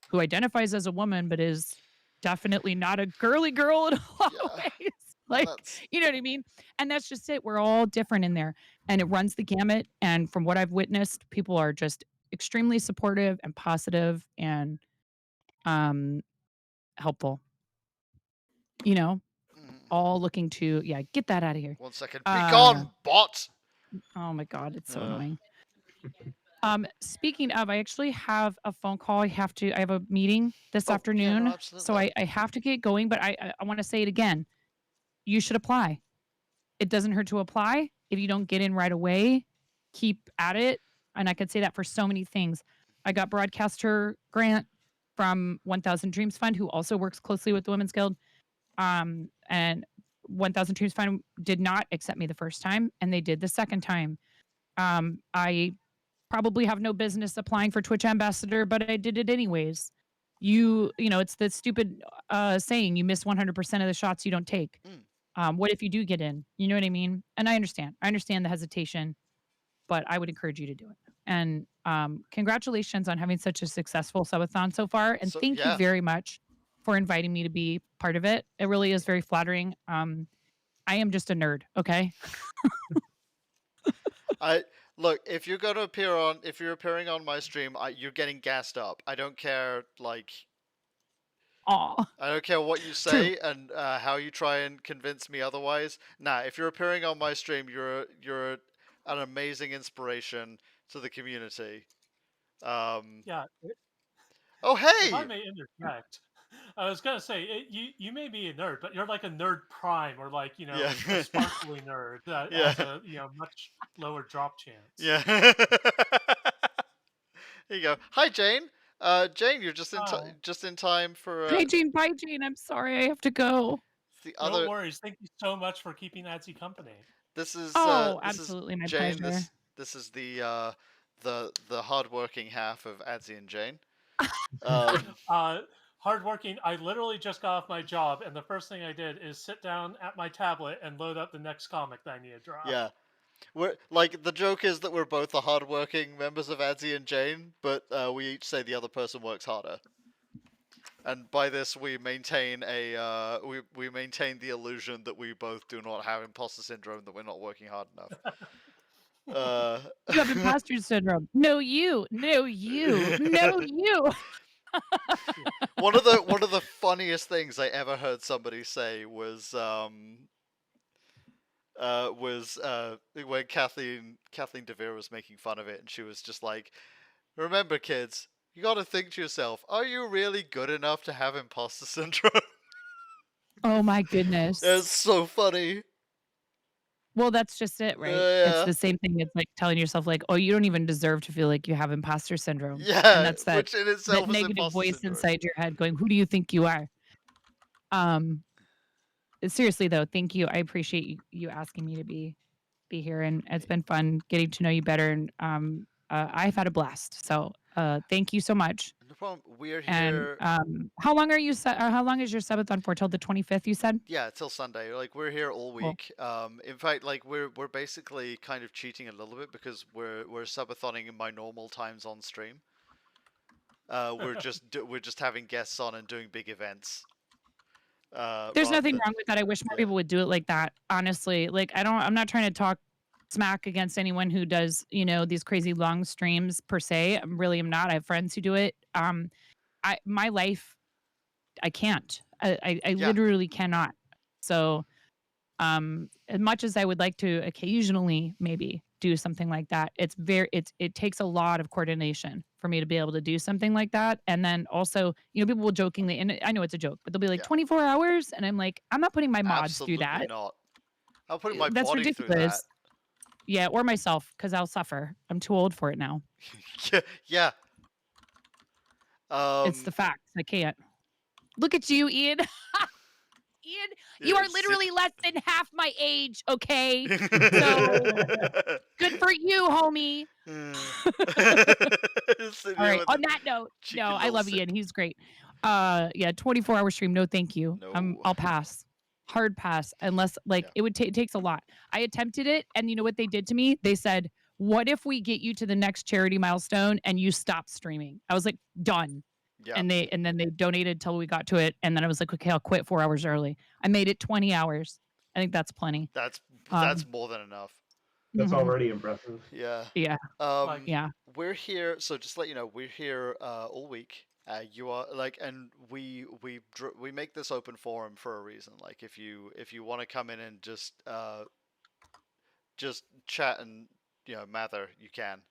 who identifies as a woman, but is definitely not a girly girl in a lot of yeah, ways. and Like, you know what I mean? And that's just it. We're all different in there. And it runs the gamut. And from what I've witnessed, people are just extremely supportive and positive and um helpful. You know, all looking to, yeah, get that out of here. 1 second. Be Uh gone, bot. oh my god, it's so Uh, annoying. Speaking of, I actually have a phone call. I have a meeting this oh yeah, no, afternoon. So absolutely. I have to get going, but I want to say it again. You should apply. It doesn't hurt to apply. If you don't get in right away, keep at it. And I could say that for so many things. I got broadcaster grant from 1000 Dreams Fund, who also works closely with the Women's Guild. And 1000 Dreams Fund did not accept me the first time, and they did the second time. I probably have no business applying for Twitch ambassador, but I did it anyways. You know, it's the stupid saying, you miss 100% of the shots you don't take. Mm. What if you do get in? You know what I mean? And I understand. I understand the hesitation, but I would encourage you to do it. And congratulations on having such a successful subathon so far. And So thank you yeah, very much for inviting me to be part of it. It really is very flattering. I am just a nerd, okay? I look, if you're going to appear on, if you're appearing on my stream, you're getting gassed up. I don't care, like, Aw, I don't care what you true. say and how you try and convince me otherwise. Nah, if you're appearing on my stream, you're an amazing inspiration to the community. Yeah, Oh if I hey, may interject, I was gonna say you may be a nerd, but you're like a nerd prime, or like yeah, a sparkly nerd that yeah, has a much lower drop chance. yeah. Here you go. Hi Jane. Jane, you're Hi. just in time for Hi, Jane. Bye, Jane. I'm sorry. I have to go. the No other. worries. Thank you so much for keeping Adzy company. Oh, This is absolutely. My Jane. pleasure. This is the hardworking half of Adzy and Jane. Um, Hardworking. I literally just got off my job, and the first thing I did is sit down at my tablet and load up the next comic that I need to drop. yeah, we're like the joke is that we're both the hardworking members of Adzy and Jane, but we each say the other person works harder. And by this, we maintain we maintain the illusion that we both do not have imposter syndrome, that we're not working hard enough. You have imposter syndrome. No, you. No, you. No, you. one of the funniest things I ever heard somebody say was when Kathleen DeVere was making fun of it, and she was just like, "Remember, kids, you got to think to yourself: Are you really good enough to have imposter syndrome?" Oh my It's goodness. so funny. Well, that's just it, right? It's Yeah, the same thing. It's like telling yourself, like, oh, you don't even deserve to feel like you have imposter syndrome. And yeah, that's that which in that itself is negative imposter voice syndrome. inside your head going, who do you think you are? Um, seriously though, thank you. I appreciate you asking me to be be here, and it's been fun getting to know you better. And I've had a blast. So thank you so much. No problem. We're And here. how long are you? How long is your subathon for? Till the 25th? You said. Yeah, till Sunday. Like we're here all Cool. week. In fact, like we're basically kind of cheating a little bit because we're subathoning in my normal times on stream. We're just having guests on and doing big events. There's Rather nothing than wrong with that. I wish more yeah. people would do it like that. Honestly, like I'm not trying to talk smack against anyone who does, these crazy long streams per se. I really am not. I have friends who do it. My life, I can't. I Yeah. literally cannot. So, as much as I would like to occasionally maybe do something like that, it takes a lot of coordination for me to be able to do something like that. And then also, people will jokingly, and I know it's a joke, but they'll be like Yeah. 24 hours, and I'm like, I'm not putting my mods through Absolutely that. not. I'm putting my That's body through that. ridiculous. Yeah, or myself, because I'll suffer. I'm too old for it now. Yeah. It's the facts. I can't. Look at you, Ian. Ian, you are literally less than half my age, okay? So good for you, homie. All right. On that note, no, I love Ian. He's great. Yeah, 24-hour stream. No, thank you. No. I'll pass. Hard pass. Unless it would take, it takes a lot. I attempted it, and you know what they did to me? They said, "What if we get you to the next charity milestone and you stop streaming?" I was like, done. Yeah. And then they donated till we got to it, and then I was like, okay, I'll quit 4 hours early. I made it 20 hours. I think that's plenty. That's more than enough. That's Mhm. already impressive. Yeah. Yeah. Yeah. We're here. So just to let you know, we're here all week. You are like, and we make this open forum for a reason. Like, if you want to come in and just chat and mather, you can.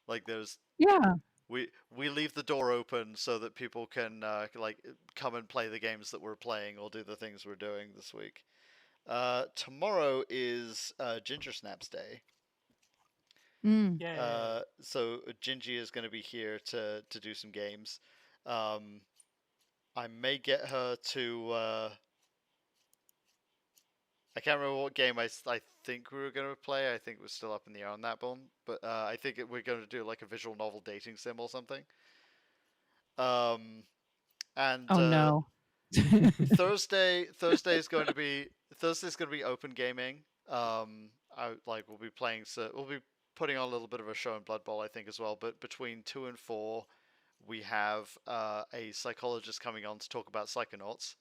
Like, there's Yeah. we leave the door open so that people can like come and play the games that we're playing or do the things we're doing this week. Tomorrow is Ginger Snaps Day. Mm. Yeah. So Gingy is going to be here to do some games. I may get her to. I can't remember what game I think we were going to play. I think we're still up in the air on that one. But I think we're going to do like a visual novel dating sim or something. And Oh no. Thursday's going to be open gaming. We'll be playing. So we'll be putting on a little bit of a show in Blood Bowl, I think, as well. But between 2 and 4, we have a psychologist coming on to talk about Psychonauts.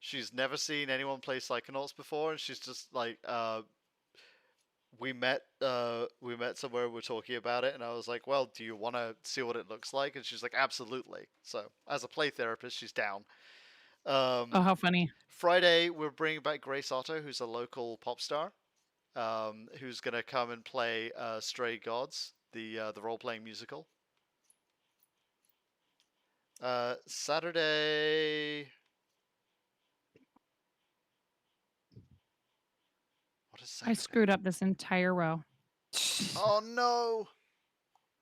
She's never seen anyone play Psychonauts before, and she's just like, we met somewhere, we're talking about it, and I was like, well, do you want to see what it looks like? And she's like, absolutely. So as a play therapist, she's down. Oh, how funny. Friday, we're bringing back Grace Otto, who's a local pop star, who's going to come and play Stray Gods, the role-playing musical. Saturday... What is Saturday? I screwed up this entire row. Oh no!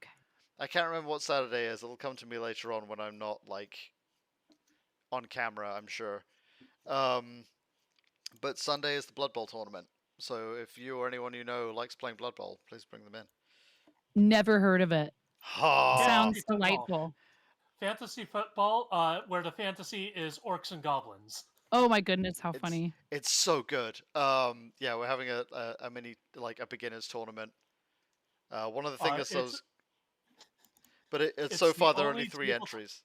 Okay. I can't remember what Saturday is. It'll come to me later on when I'm not like on camera, I'm sure. But Sunday is the Blood Bowl tournament. So if you or anyone you know likes playing Blood Bowl, please bring them in. Never heard of it. Sounds Football. delightful. Fantasy football, where the fantasy is orcs and goblins. Oh my goodness, how funny. It's so good. Yeah, we're having a mini, like a beginners tournament. One of the things that's but it's so far there are only 3 entries.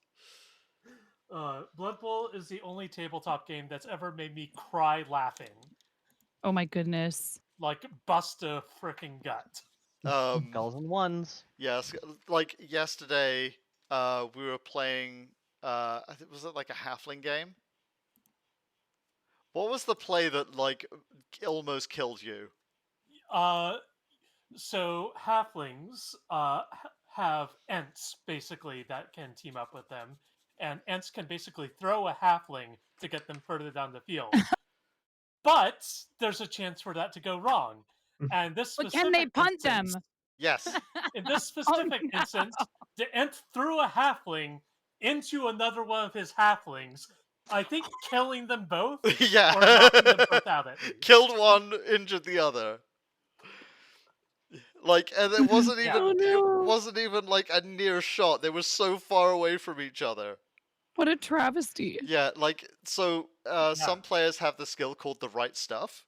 Blood Bowl is the only tabletop game that's ever made me cry laughing. Oh my goodness. Like, bust a freaking gut. Skulls and ones. Yes, like yesterday, we were playing. I think was it like a halfling game? What was the play that like almost killed you? So halflings have Ents basically that can team up with them, and Ents can basically throw a halfling to get them further down the field. But there's a chance for that to go wrong. And this specific can they punt instance, them? Yes. In this specific instance, the Ent threw a halfling into another one of his halflings, I think killing them both Yeah. or knocking them both out at least. Killed one, injured the other. Like, and it wasn't Yeah. even Oh, no. it wasn't even like a near shot. They were so far away from each other. What a travesty. Yeah, like so Yeah. some players have the skill called the right stuff.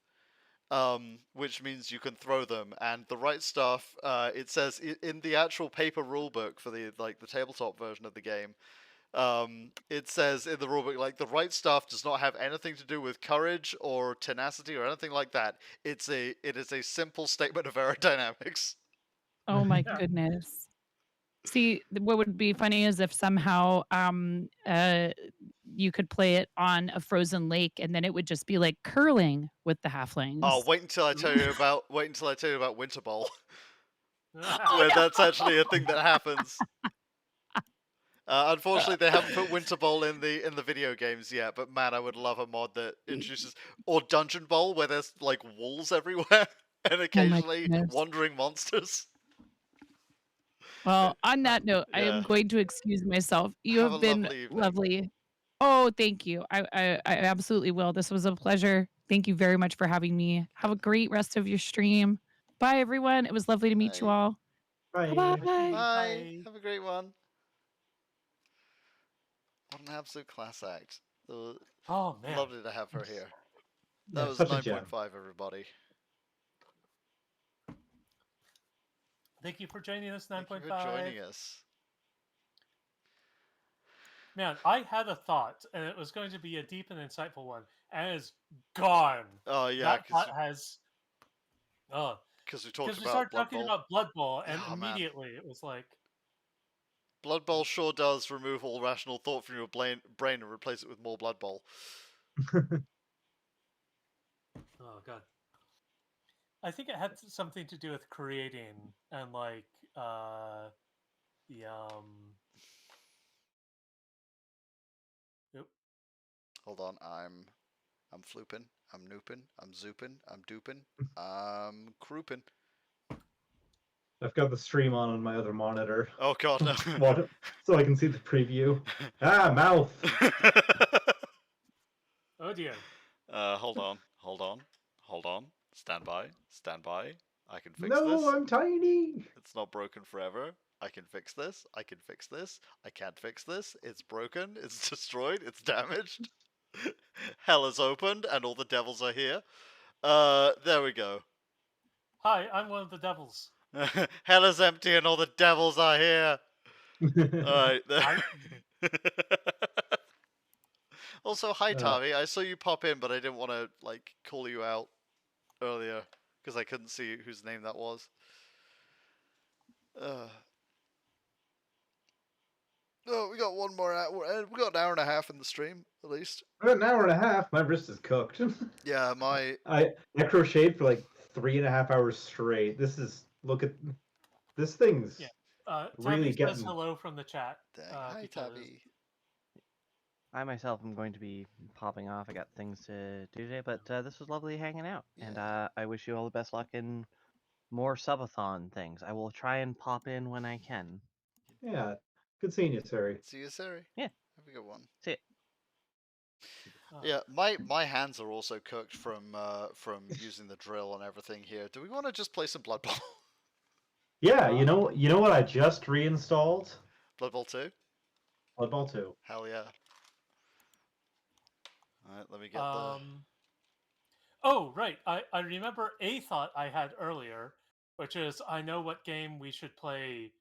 Which means you can throw them, and the right stuff. It says in the actual paper rulebook for the tabletop version of the game. It says in the rulebook like the right stuff does not have anything to do with courage or tenacity or anything like that. It is a simple statement of aerodynamics. Oh my Yeah. goodness. See, what would be funny is if somehow you could play it on a frozen lake and then it would just be like curling with the Oh, halflings. wait until I tell you about Winter Bowl, Oh, where no. that's actually a thing that happens. Unfortunately, they haven't put Winter Bowl in the video games yet. But man, I would love a mod that introduces or Dungeon Bowl, where there's like walls everywhere and Oh my occasionally goodness. wandering monsters. Well, on that note, I am Yeah. going to excuse myself. You Have a have been lovely evening. lovely. Oh, thank you. I absolutely will. This was a pleasure. Thank you very much for having me. Have a great rest of your stream. Bye, everyone. It was lovely to meet you Bye. all. Bye. Bye-bye. Bye. Bye. Have a great one. What an absolute class act. Oh man. Lovely to have her here. Yeah, That was such a gem. 9.5, everybody. Thank you for joining us, Thank you 9.5. for joining us. Man, I had a thought, and it was going to be a deep and insightful one, and it's gone. Oh yeah, That thought has. Oh, because we talked because we about started Blood talking Bowl. about Blood Bowl, and Oh, man. immediately it was like, Blood Bowl sure does remove all rational thought from your brain and replace it with more Blood Bowl. oh god. I think it had something to do with creating and like the Oop. Hold on, I'm flooping, I'm nooping, I'm zooping, I'm duping, I'm crouping. I've got the stream on my other monitor. Oh god, no. So I can see the preview. Ah, mouth. Oh dear. Hold on. Stand by. I can fix No, this. I'm tiny. It's not broken forever. I can fix this. I can't fix this. It's broken. It's destroyed. It's damaged. Hell is opened, and all the devils are here. There we go. Hi, I'm one of the devils. Hell is empty, and all the devils are here. Alright. Also, hi Tavi. I saw you pop in, but I didn't want to like call you out earlier because I couldn't see whose name that was. Oh, we got one more hour. We got an hour and a half in the stream, at least. An hour and a half. My wrist is cooked. Yeah, I crocheted for like 3.5 hours straight. Look at this thing's really Tavi says getting. hello from the chat. Dang. Hi because- Tavi. I myself am going to be popping off. I got things to do today, but this was lovely hanging out. And Yeah. I wish you all the best luck in more subathon things. I will try and pop in when I can. Yeah, good seeing you, Sari. See you, Sari. Yeah. Have a good one. See it. Yeah, my hands are also cooked from using the drill and everything here. Do we want to just play some Blood Bowl? Yeah, you know what I just reinstalled? Blood Bowl 2? Blood Bowl 2. Hell yeah. Alright, let me get Oh, right. I remember a thought I had earlier, which is I know what game we should play.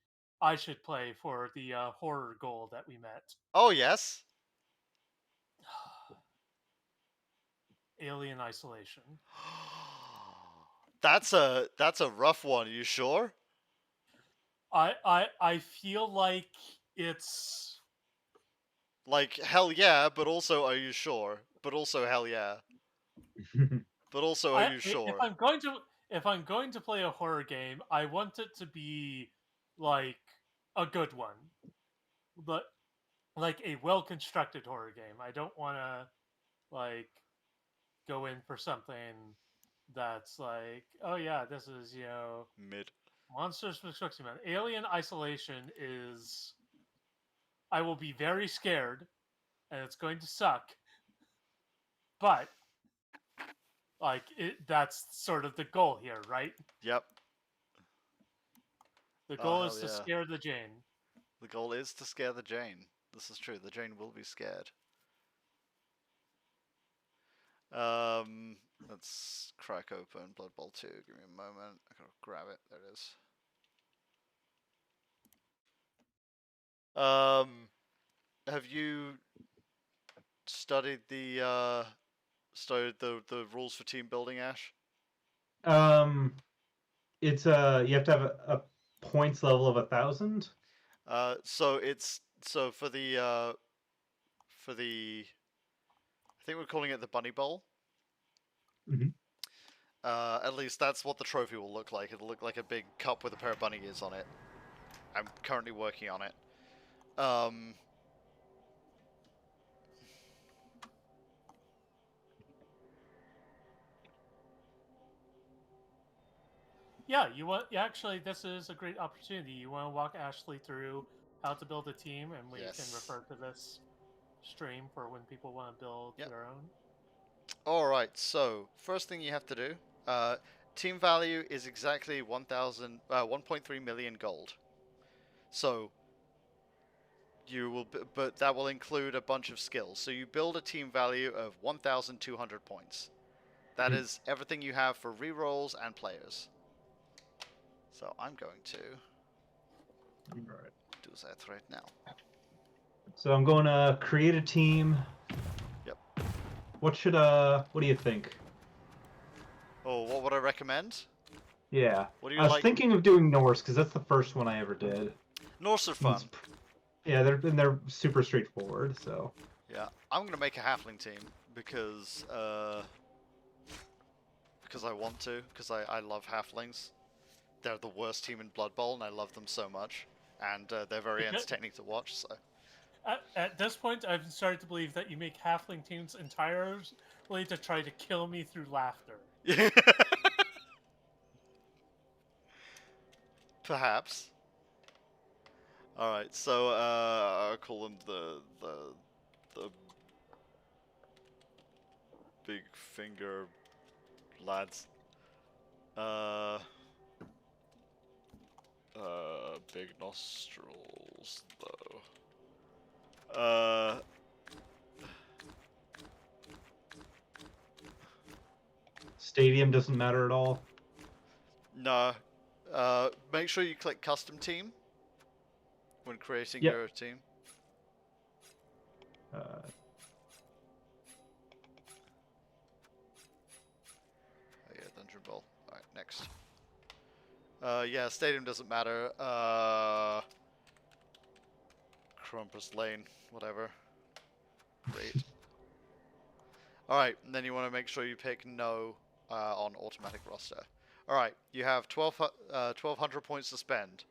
I should play for the horror goal that we met. Oh, yes. Alien Isolation. That's a rough one. Are you sure? I feel like it's Like hell yeah, but also are you sure? But also hell yeah. But also are you sure? If I'm going to play a horror game, I want it to be like a good one, but like a well constructed horror game. I don't want to like go in for something that's like, oh yeah, this is mid. Monsters for Construction Man. Alien Isolation is. I will be very scared, and it's going to suck. but like that's sort of the goal here, right? Yep. The Oh, goal hell is to yeah. scare the Jane. The goal is to scare the Jane. This is true. The Jane will be scared. Let's crack open Blood Bowl 2. Give me a moment. I gotta grab it. There it is. Have you studied the rules for team building, Ash? It's you have to have a points level of 1,000. So for the I think we're calling it the Bunny Bowl. Mhm. At least that's what the trophy will look like. It'll look like a big cup with a pair of bunny ears on it. I'm currently working on it. Yeah, you want. Yeah, actually, this is a great opportunity. You want to walk Ashley through how to build a team, and we can Yes. refer to this stream for when people want to build Yep. their own. Alright, so first thing you have to do, team value is exactly 1.3 million gold. So you will, but that will include a bunch of skills. So you build a team value of 1,200 points. That is everything you have for rerolls and players. So I'm going to Alright. do that right now. So I'm going to create a team. Yep. What do you think? Oh, what would I recommend? Yeah. What do you I was like? thinking of doing Norse because that's the first one I ever did. Norse are fun. It's- Yeah, they're super straightforward. So Yeah, I'm gonna make a halfling team because I want to, because I love halflings. They're the worst team in Blood Bowl, and I love them so much, and they're very entertaining to watch. So At this point, I've started to believe that you make halfling teams entirely to try to kill me through laughter. perhaps. All right, so I'll call them the big finger lads. Big nostrils though. stadium doesn't matter at all. No. Make sure you click custom team when creating Yep. your team. Oh yeah, Dungeon Bowl. Alright, next. Yeah, stadium doesn't matter. Crumpus Lane, whatever. Great. Alright, and then you want to make sure you pick no on automatic roster. Alright, you have 1,200 points to spend.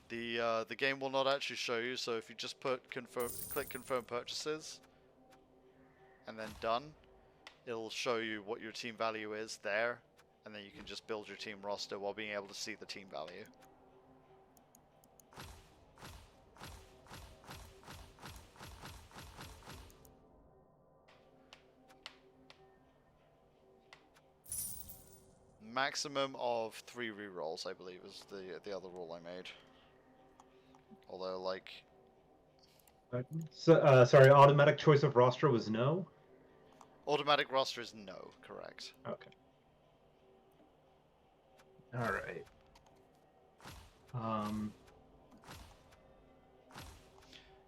The game will not actually show you, so if you just click confirm purchases, and then done, it'll show you what your team value is there, and then you can just build your team roster while being able to see the team value. Maximum of 3 rerolls, I believe, is the other rule I made. Although, like, So, sorry, automatic choice of roster was no. automatic roster is no, correct. Okay. All right.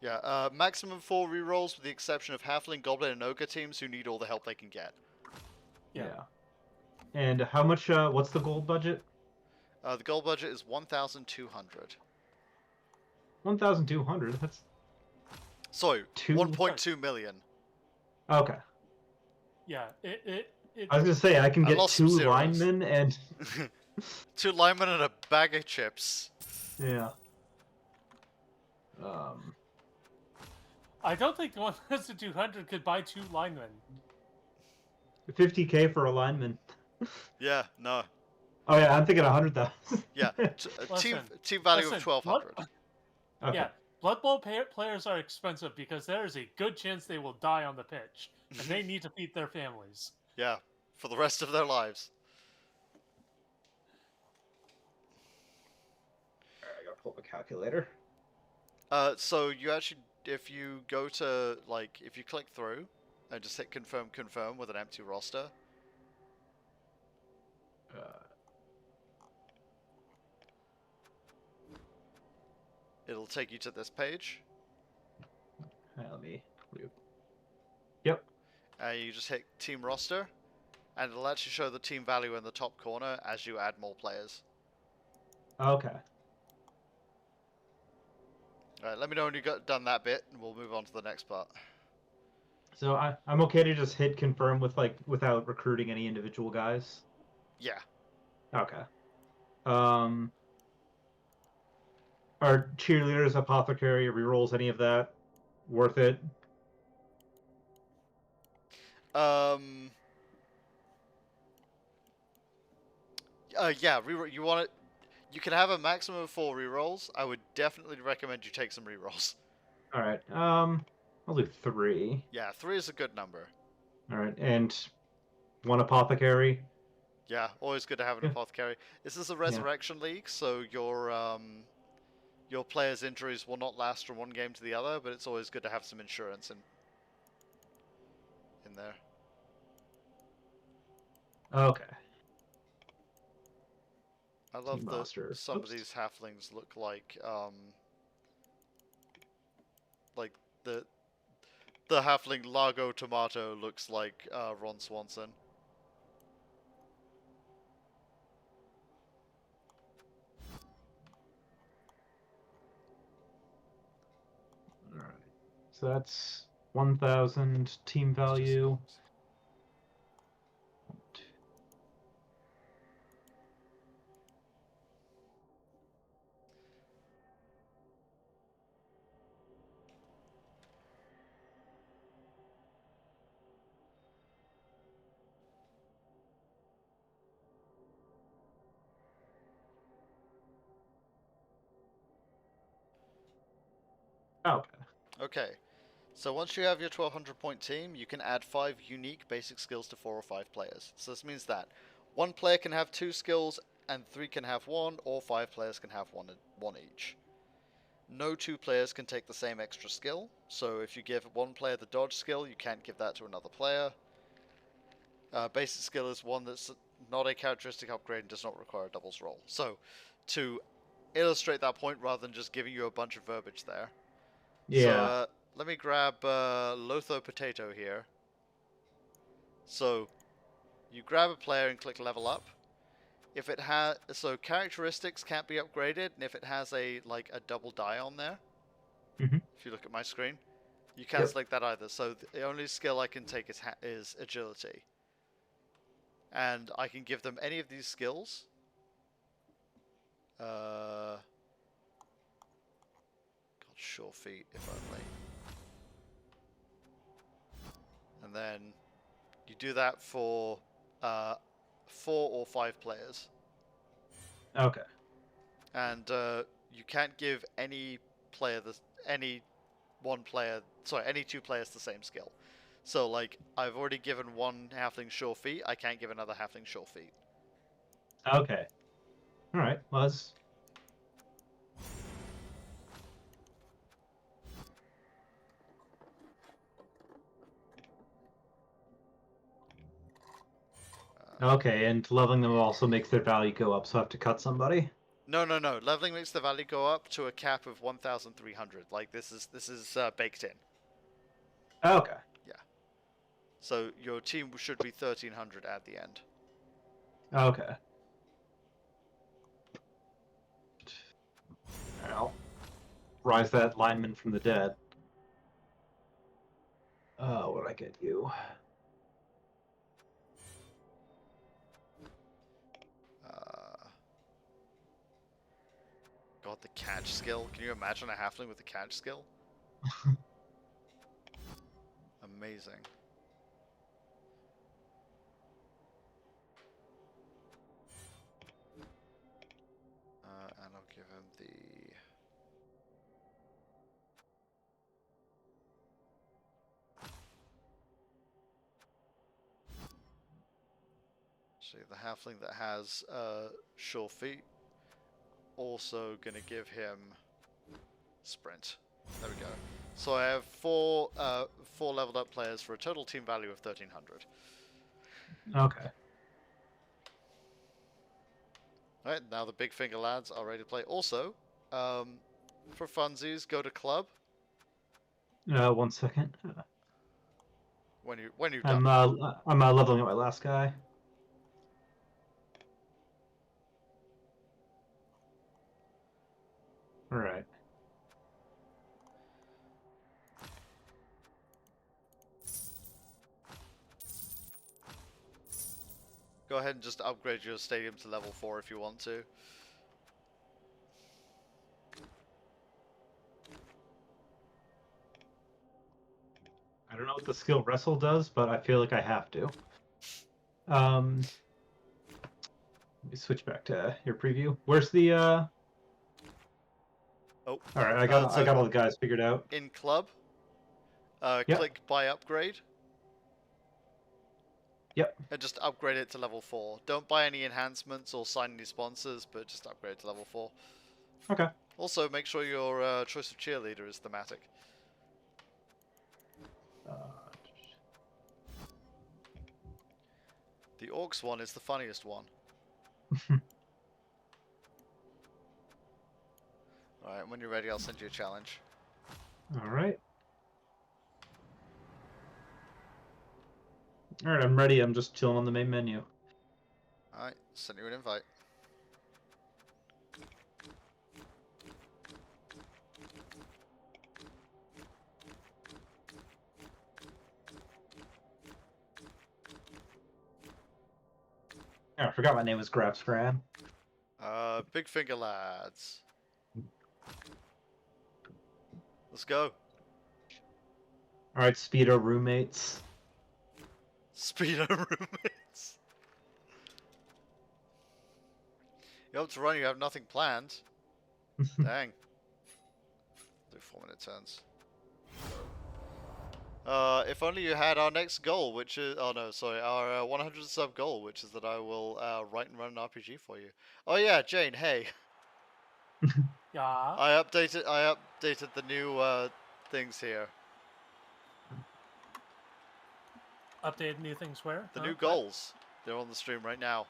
Yeah, maximum 4 rerolls with the exception of Halfling, Goblin, and Ogre teams who need all the help they can get. Yeah. And how much? What's the gold budget? The goal budget is 1,200. 1,200. That's So, Two- 1.2 million. okay. Yeah, I was gonna say I can I get lost some 2 zeros. linemen and 2 linemen and a bag of chips. yeah. I don't think 1,200 could buy 2 linemen. 50K for a lineman. Yeah, no. Oh yeah, I'm thinking 100,000. Yeah, team value of Listen, 1,200. Okay. Yeah, Blood Bowl players are expensive because there is a good chance they will die on the pitch, and they need to feed their families. Yeah, for the rest of their lives. Alright, I gotta pull up a calculator. So you actually, if you go to, like, if you click through and just hit confirm with an empty roster, it'll take you to this page. Let me. Yep. You just hit team roster, and it'll actually show the team value in the top corner as you add more players. Okay. Alright, let me know when you got done that bit, and we'll move on to the next part. So I'm okay to just hit confirm with without recruiting any individual guys. Yeah. Okay. Are cheerleaders, apothecary, rerolls, any of that worth it? Yeah, you want it. You can have a maximum of 4 rerolls. I would definitely recommend you take some rerolls. All right. I'll do 3. Yeah, 3 is a good number. All right, and 1 apothecary. Yeah, always good to have an Yeah. apothecary. This is a resurrection league, so your players' injuries will not last from one game to the other, but it's always good to have some insurance in there. Okay. I love Team that roster. some of Oops. these halflings look like the halfling Largo Tomato looks like Ron Swanson. All right. So that's 1,000 team value. Okay. Okay, so once you have your 1200 point team, you can add 5 unique basic skills to 4 or 5 players. So this means that 1 player can have 2 skills, and 3 can have 1, or 5 players can have 1 each. No 2 players can take the same extra skill, so if you give 1 player the dodge skill, you can't give that to another player. Basic skill is one that's not a characteristic upgrade and does not require a doubles roll. So, to illustrate that point, rather than just giving you a bunch of verbiage there. Yeah. So, let me grab Lotho Potato here. So, you grab a player and click level up. If it has, so characteristics can't be upgraded, and if it has a double die on there, if you look at my screen, you can't select that either. So the only skill I can take is agility, and I can give them any of these skills. God, sure feet, if only. And then you do that for 4 or 5 players. Okay. And you can't give any player any 2 players the same skill. So like I've already given 1 halfling sure feet, I can't give another halfling sure feet. Okay. All right. Well, that's... Okay, and leveling them also makes their value go up, so I have to cut somebody. No. Leveling makes the value go up to a cap of 1,300. Like this is baked in. Okay. Yeah. So your team should be 1,300 at the end. Okay. I'll rise that lineman from the dead. What did I get you? God, the catch skill. Can you imagine a halfling with the catch skill? Amazing. And I'll give him the... Actually, the halfling that has sure feet also gonna give him sprint. There we go. So I have four leveled up players for a total team value of 1,300. Okay. Alright, now the big finger lads are ready to play. Also, for funsies, go to club 1 second. when you've done. I'm leveling up my last guy. All right. Go ahead and just upgrade your stadium to level 4 if you want to. I don't know what the skill wrestle does, but I feel like I have to. Let me switch back to your preview. Where's the Oh. All right, I got all the guys figured out. In club, Yep. click buy upgrade. Yep. And just upgrade it to level 4. Don't buy any enhancements or sign any sponsors, but just upgrade it to level 4. Okay. Also, make sure your choice of cheerleader is thematic. The orcs one is the funniest one. Alright, when you're ready, I'll send you a challenge. All right. All right, I'm ready. I'm just chilling on the main menu. Alright, send you an invite. Oh, I forgot my name was Grab Scram. Big finger lads. Let's go. All right, Speedo roommates. Speedo roommates. You have to run, you have nothing planned. Dang. Do 4-minute turns. If only you had our next goal, which is... Oh no, sorry. Our 100 sub goal, which is that I will write and run an RPG for you. Oh yeah, Jane, hey. Yeah. I updated the new things here. Updated new things where? The Huh? new What? goals. They're on the stream right now.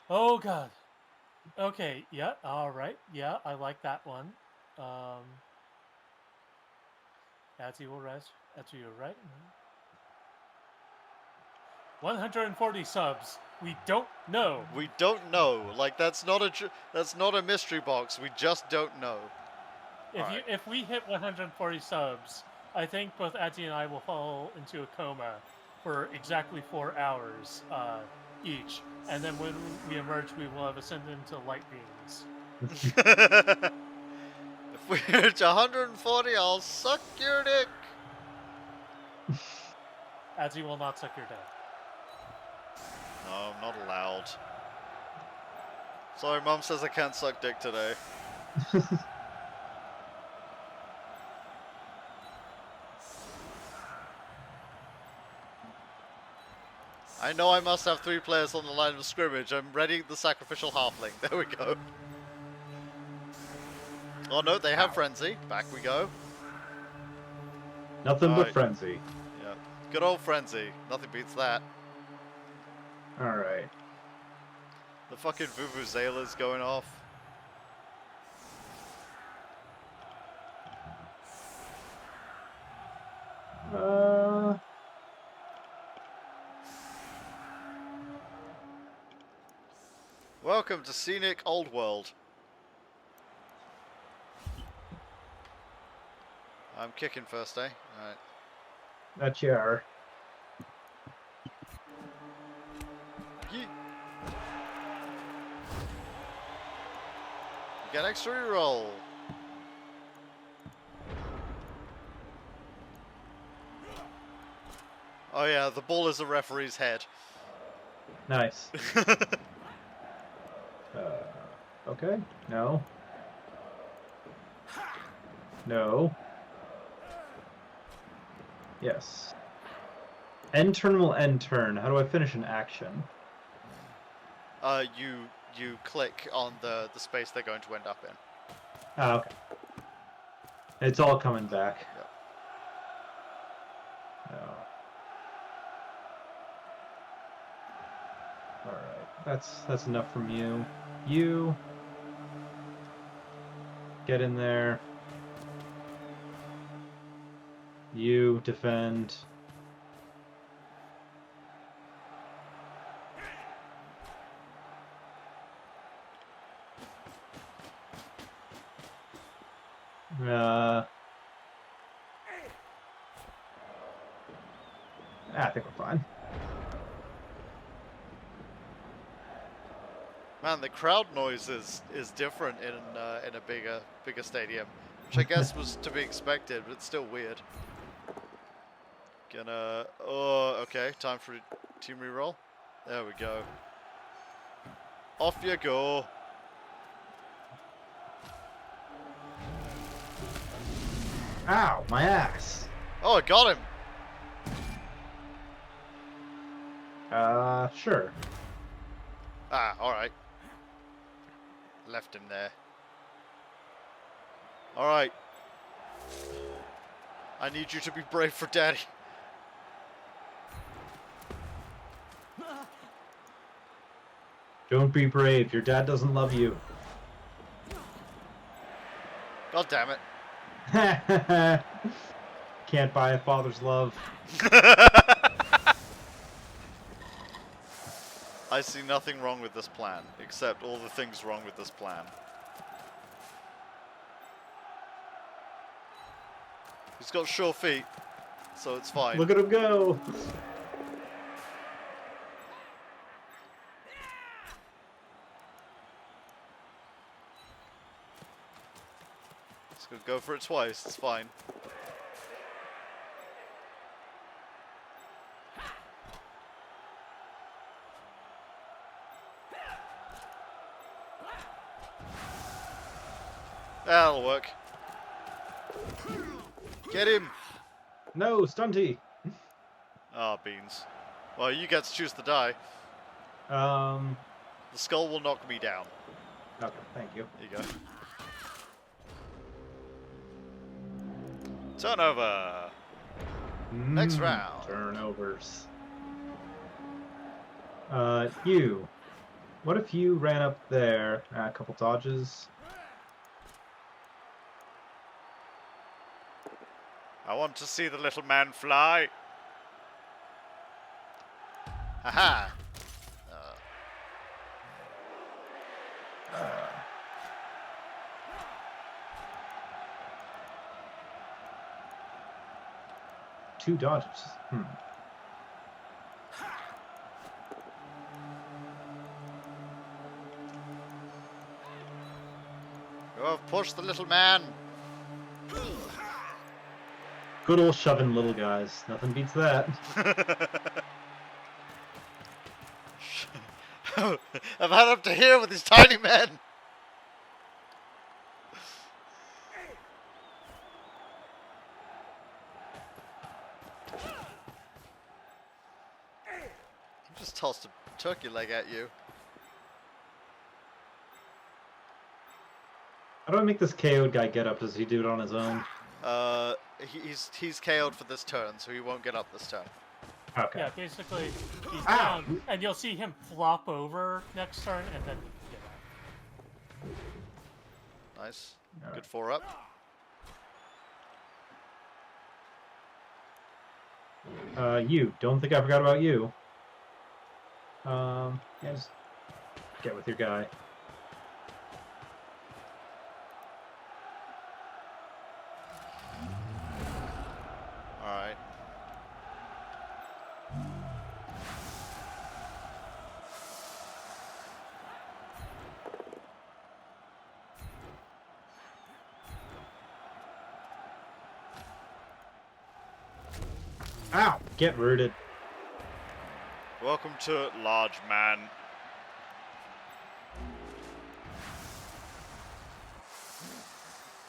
Oh god. Okay, yeah, alright. Yeah, I like that one. Adzy will rest. Adzy, you're right. 140 subs. We don't know. We don't know. Like that's not a mystery box. We just don't know. If we hit 140 subs, I think both Adzy and I will fall into a coma for exactly 4 hours each, and then when we emerge, we will have ascended into light beings. If we hit 140, I'll suck your dick. Adzy will not suck your dick. No, I'm not allowed. Sorry, Mum says I can't suck dick today. I know I must have 3 players on the line of scrimmage. I'm ready the sacrificial halfling. There we go. Oh no, they have frenzy. Back we go. Nothing but Alright. frenzy. Yeah, good old frenzy. Nothing beats that. All right. The fucking Vuvuzela's going off. Welcome to scenic Old World. I'm kicking first, eh? Alright. That you are. Yeet. You get extra reroll. Oh yeah, the ball is the referee's head. Nice. Okay. No. No. Yes. End turn will end turn. How do I finish an action? You click on the space they're going to end up in. Oh, okay. It's all coming back. Yep. Oh. Alright, that's enough from you. You get in there. You defend. I think we're fine. Man, the crowd noise is different in a bigger stadium, which I guess was to be expected, but it's still weird. Oh, okay, time for a team reroll. There we go. Off you go. Ow, my ass. Oh, I got him. Sure. Ah, alright. Left him there. Alright. I need you to be brave for Daddy. Don't be brave. Your dad doesn't love you. God damn it. Can't buy a father's love. I see nothing wrong with this plan, except all the things wrong with this plan. He's got sure feet, so it's fine. Look at him go. He's gonna go for it twice, it's fine. That'll work. Get him! No, stunty. Ah, beans. Well, you get to choose the die. The skull will knock me down. Okay, thank you. There you go. Turnover! Next round. Turnovers. You. What if you ran up there? A couple dodges. I want to see the little man fly. Aha! Two dodges. Go push the little man. Good old shoving little guys. Nothing beats that. I've had up to here with these tiny men. I just tossed a turkey leg at you. How do I make this KO'd guy get up? Does he do it on his own? He's KO'd for this turn, so he won't get up this turn. Okay. Yeah, basically, he's Ow! down, and you'll see him flop over next turn, and then get up. Nice. All Good right. 4 up. You. Don't think I forgot about you. Yeah, just get with your guy. Alright. Ow! Get rooted. Welcome to Large Man.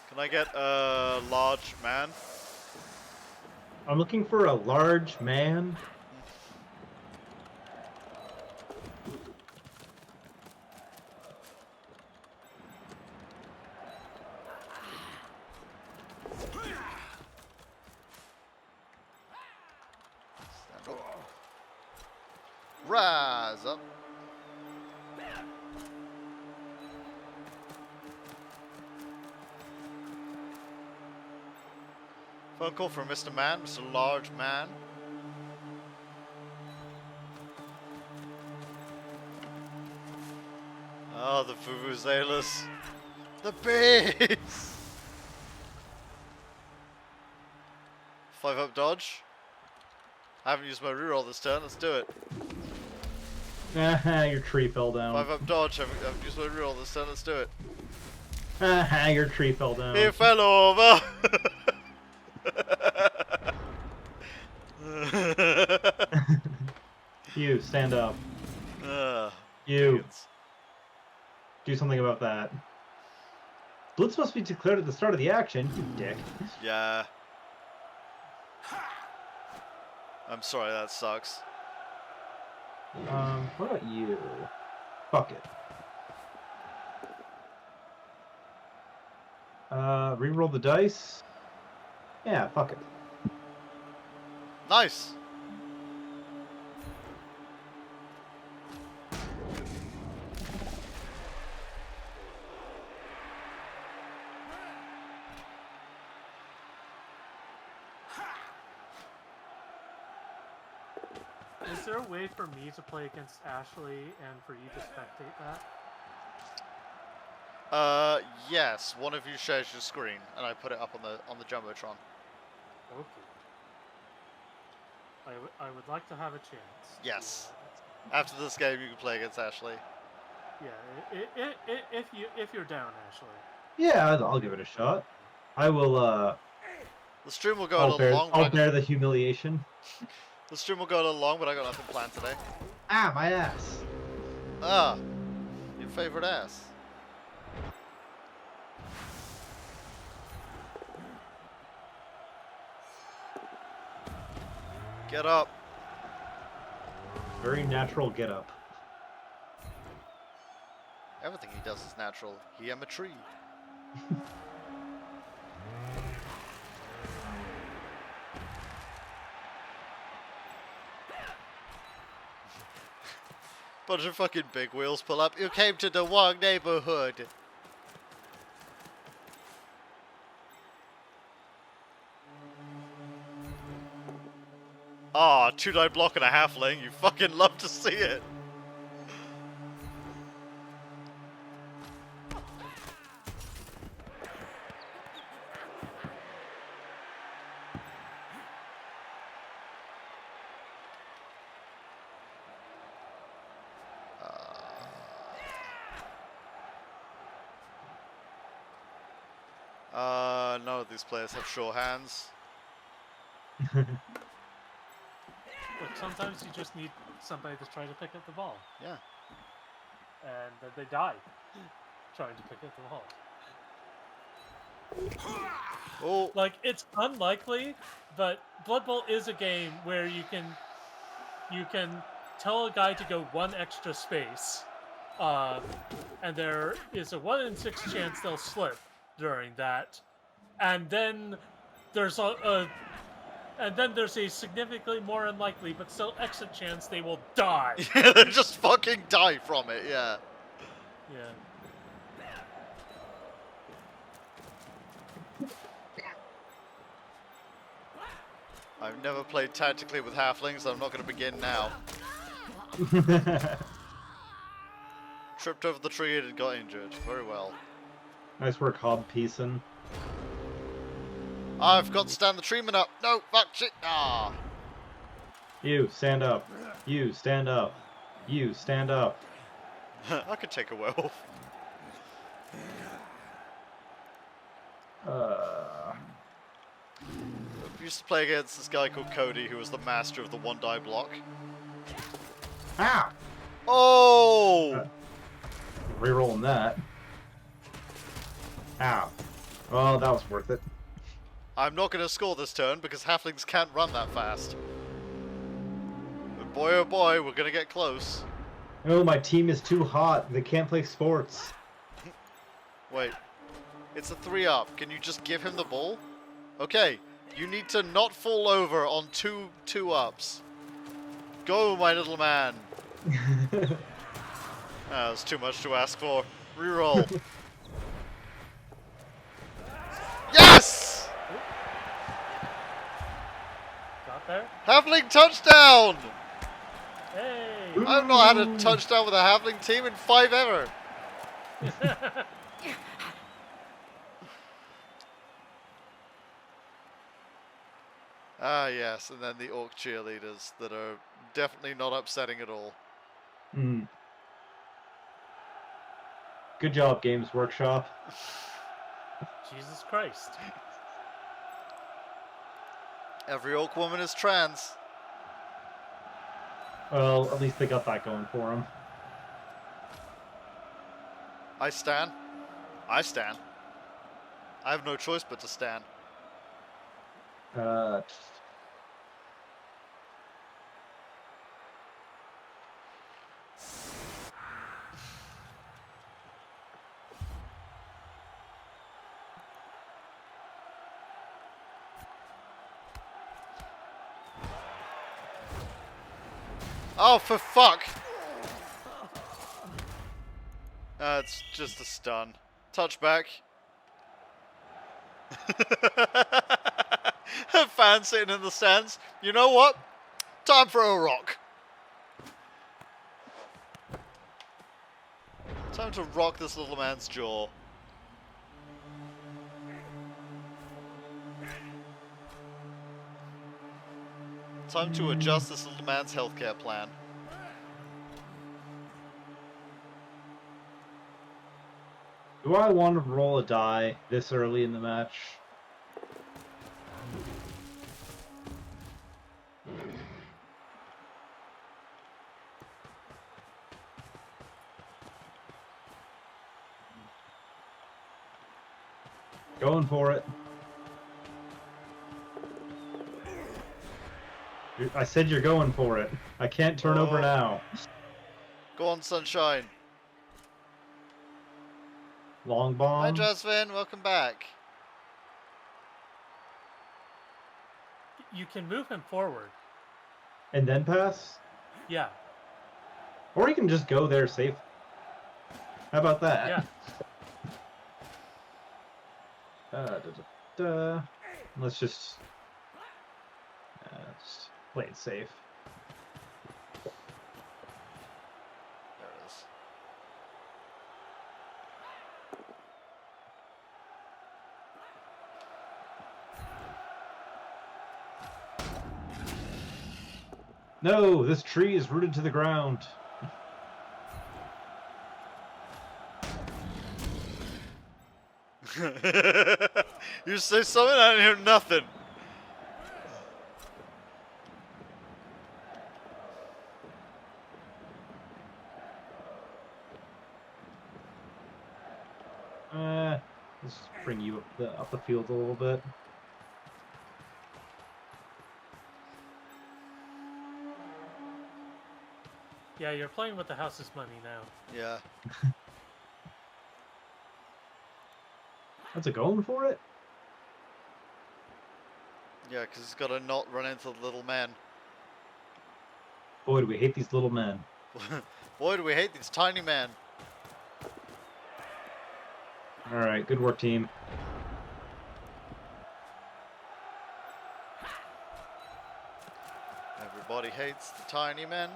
Can I get a large man? I'm looking for a large man. Rise up. Phone call from Mr. Man, Mr. Large Man. Oh, the Vuvuzelas. The bees! 5-up dodge. I haven't used my reroll this turn, let's do it. Your tree fell down. 5-up dodge, I haven't used my reroll this turn, let's do it. Your tree fell down. He fell over! You, stand up. You. Bigots. Do something about that. Blitz must be declared at the start of the action, you dick. Yeah. I'm sorry, that sucks. What about you? Fuck it. Reroll the dice. Yeah, fuck it. Nice! Is there a way for me to play against Ashley and for you to spectate that? Yes. One of you shares your screen, and I put it up on the jumbotron. Okay. I would like to have a chance. Yes. After this game, you can play against Ashley. Yeah, if you're down, Ashley. Yeah, I'll give it a shot. I will, The stream will go a I'll little long. I'll bear the humiliation. The stream will go a little long, but I got nothing planned today. Ah, my ass. Ah, your favorite ass. Get up. Very natural get up. Everything he does is natural. He am a tree. Bunch of fucking big wheels pull up. You came to the wrong neighborhood. Ah, 2-die block and a halfling. You fucking love to see it. None of these players have sure hands. Look, sometimes you just need somebody to try to pick up the ball. Yeah. And then they die trying to pick up the ball. Oh, Like, it's unlikely, but Blood Bowl is a game where you can tell a guy to go one extra space, and there is a 1 in 6 chance they'll slip during that, and then there's a significantly more unlikely but still exit chance they will die. yeah, they just fucking die from it. Yeah. Yeah. I've never played tactically with halflings, so I'm not going to begin now. Tripped over the tree and got injured. Very well. Nice work, Hob Peason. I've got to stand the treatment up. No, fuck shit. Ah. You, stand up. You, stand up. You, stand up. I could take a werewolf. I used to play against this guy called Cody, who was the master of the 1-die block. Ow! Oh! Rerolling that. Ow. Well, that was worth it. I'm not going to score this turn because halflings can't run that fast. But boy oh boy, we're going to get close. Oh, my team is too hot. They can't play sports. Wait. It's a 3-up. Can you just give him the ball? Okay. You need to not fall over on two 2-ups. Go, my little man. That was too much to ask for. Reroll. Yes! Got there. Halfling touchdown! Hey. I've not had a touchdown with a halfling team in 5 ever. Ah, yes, and then the orc cheerleaders that are definitely not upsetting at all. Mm. Good job, Games Workshop. Jesus Christ. Every orc woman is trans. Well, at least they got that going for them. I stan. I stan. I have no choice but to stan. Oh, for fuck! It's just a stun. Touchback. A fan sitting in the stands. You know what? Time for a rock. Time to rock this little man's jaw. Time to adjust this little man's healthcare plan. Do I want to roll a die this early in the match? Going for it. I said you're going for it. I can't turn over Oh. now. Go on, sunshine. Long Hi, bomb. Jasvin. Welcome back. You can move him forward. And then pass? Yeah. Or you can just go there safe. How about that? Yeah. Let's just play it safe. There it is. No, this tree is rooted to the ground. You say something, I didn't hear nothing. Let's bring you up the field a little bit. Yeah, you're playing with the house's money now. Yeah. That's a going for it? Yeah, because he's got to not run into the little man. Boy, do we hate these little men. Boy, do we hate these tiny men. Alright, good work, team. Everybody hates the tiny men.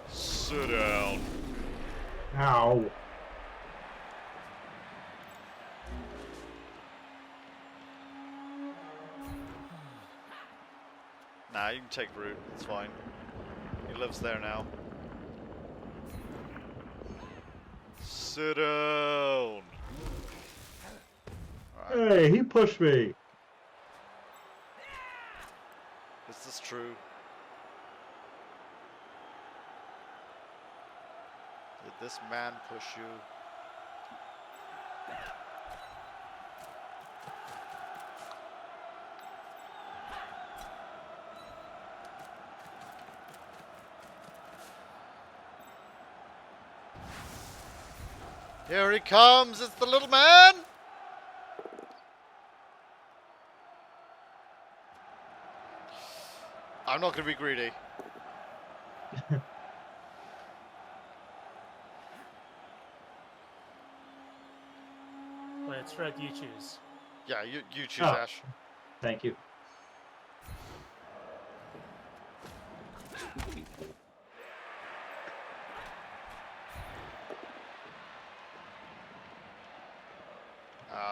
Sit down. Ow. Nah, you can take root. It's fine. He lives there now. Sit down. Alright. Hey, he pushed me. Is this true? Did this man push you? Here he comes! It's the little man! I'm not gonna be greedy. When it's red, you choose. Yeah, you choose, Oh. Ash. Thank you.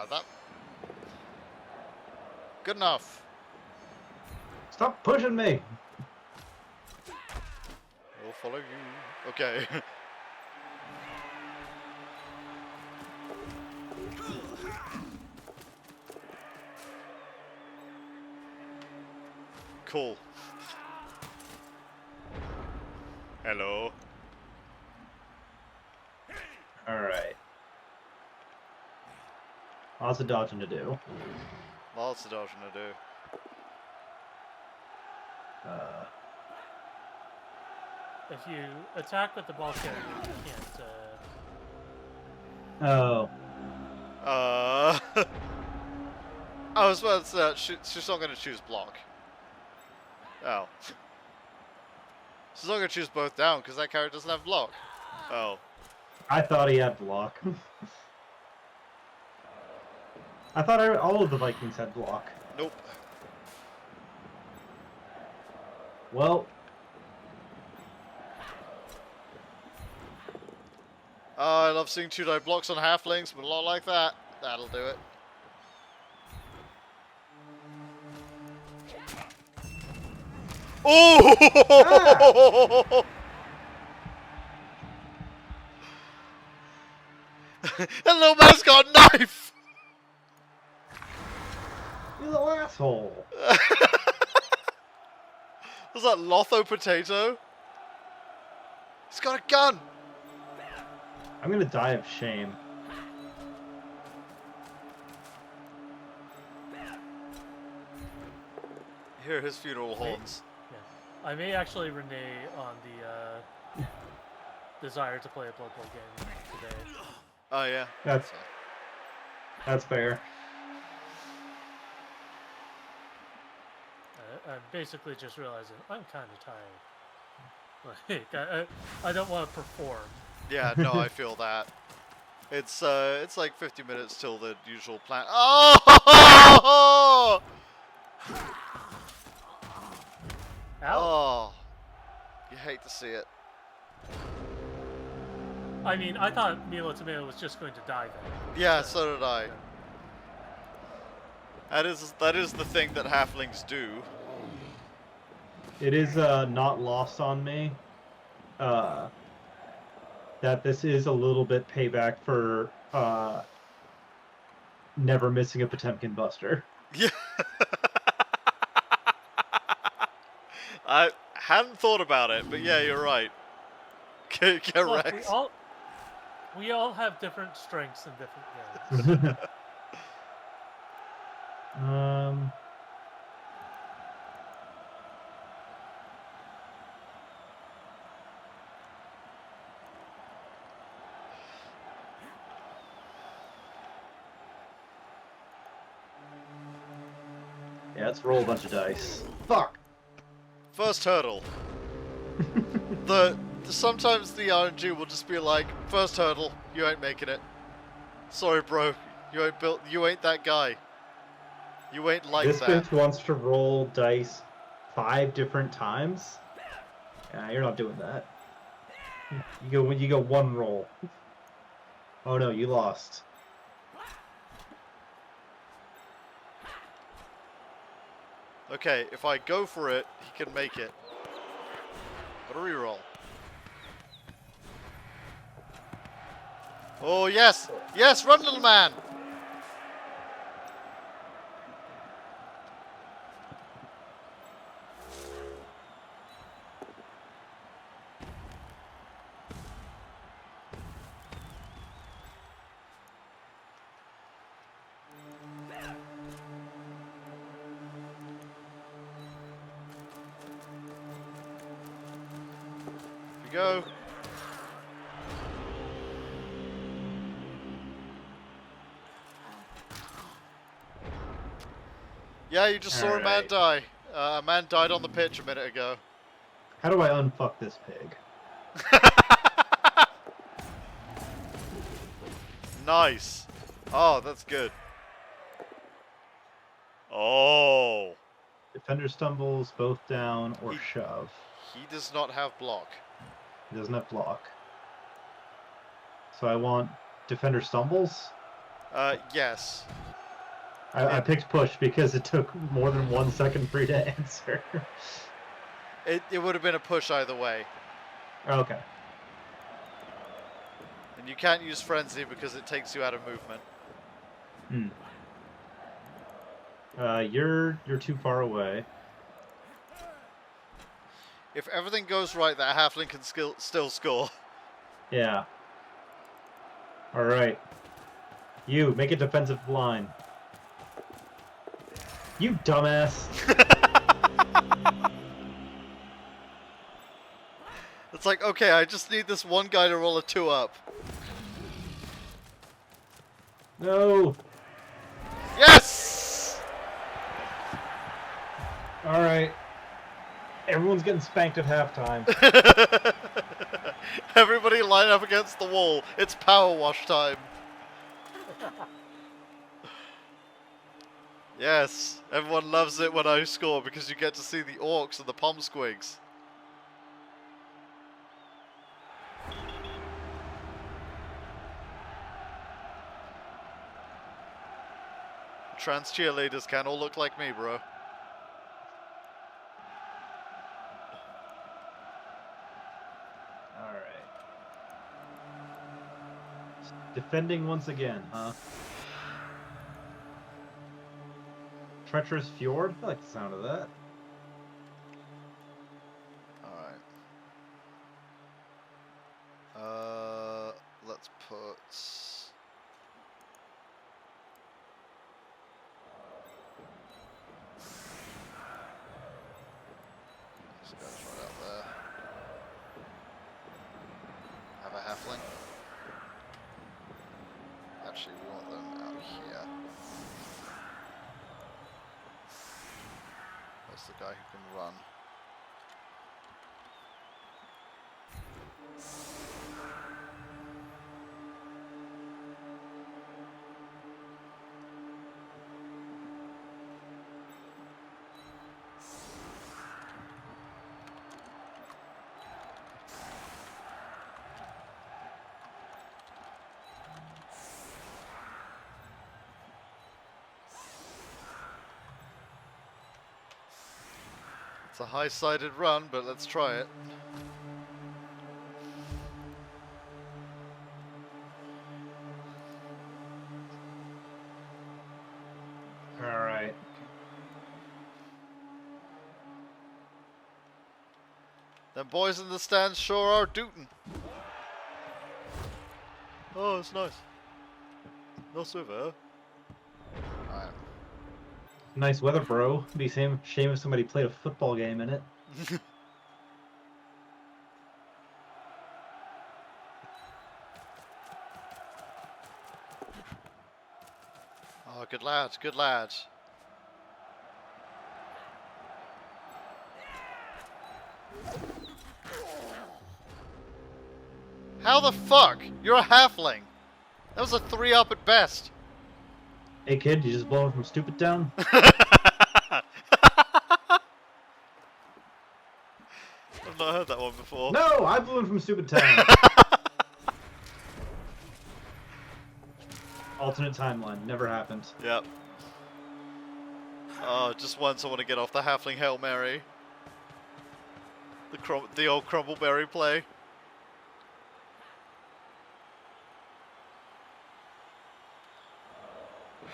That... Good enough. Stop pushing me! We'll follow you. Okay. Cool. Hello. Alright. Lots of dodging to do. Lots of dodging to do. If you attack with the ball carrier, you can't. Oh. I was about to say, she's not going to choose block. Oh. She's not going to choose both down because that character doesn't have block. Oh. I thought he had block. I thought all of the Vikings had block. Nope. Well, I love seeing 2-die blocks on halflings, but a lot like that. That'll do it. Oh! That little man's got a knife! you little asshole. Was that Lotho Potato? He's got a gun! I'm gonna die of shame. Hear his funeral horns. Yeah. I may actually renege on the desire to play a Blood Bowl game today. Oh yeah. That's fair. I'm basically just realizing I'm kind of tired. Like, I don't want to perform. Yeah, no, I feel that. It's like 50 minutes till the usual plan. Oh! Ow. Oh, you hate to see it. I mean, I thought Milo Tomato was just going to die then. Yeah, so did I. That is the thing that halflings do. It is not lost on me that this is a little bit payback for never missing a Potemkin Buster. Yeah. I hadn't thought about it, but yeah, you're right. Correct. Look, we all have different strengths in different games. Yeah, let's roll a bunch of dice. Fuck! First hurdle. Sometimes the RNG will just be like, first hurdle, you ain't making it. Sorry, bro, you ain't that guy. You ain't like This that. bitch wants to roll dice 5 different times. Yeah, you're not doing that. You go one roll. Oh no, you lost. Okay, if I go for it, he can make it. What a reroll. Oh yes! Yes, run, little man! go. Yeah, you just saw a man Alright. die. A man died on the pitch a minute ago. How do I unfuck this pig? Nice. Oh, that's good. Oh. Defender stumbles, both down, or He- shove. He does not have block. He doesn't have block. So I want defender stumbles. Yes. I picked push because it took more than 1 second for you to answer. It would have been a push either way. Okay. And you can't use frenzy because it takes you out of movement. You're too far away. If everything goes right, that halfling can still score. Yeah. Alright. You, make a defensive line. You dumbass. It's like, okay, I just need this one guy to roll a 2 up. No. Yes! Alright. Everyone's getting spanked at halftime. Everybody line up against the wall. It's power wash time. Yes, everyone loves it when I score because you get to see the orcs and the palm squigs. Trans cheerleaders can all look like me, bro. Alright. Defending once again, huh? Treacherous Fjord? I like the sound of that. Alright. Let's put... This guy's right out there. Have a halfling. Actually, we want them out here. That's the guy who can run. It's a high-sided run, but let's try it. Alright. Them boys in the stands sure are dootin'. Oh, it's nice. No silver. Alright. Nice weather, bro. It'd be shame if somebody played a football game in it. Oh, good lad, good lad. How the fuck? You're a halfling. That was a 3 up at best. Hey kid, you just blown from Stupid Town? I've not heard that one before. No, I blew him from Stupid Town. Alternate timeline, never happened. Yep. Oh, just once I want to get off the halfling Hail Mary. The old Crumbleberry play.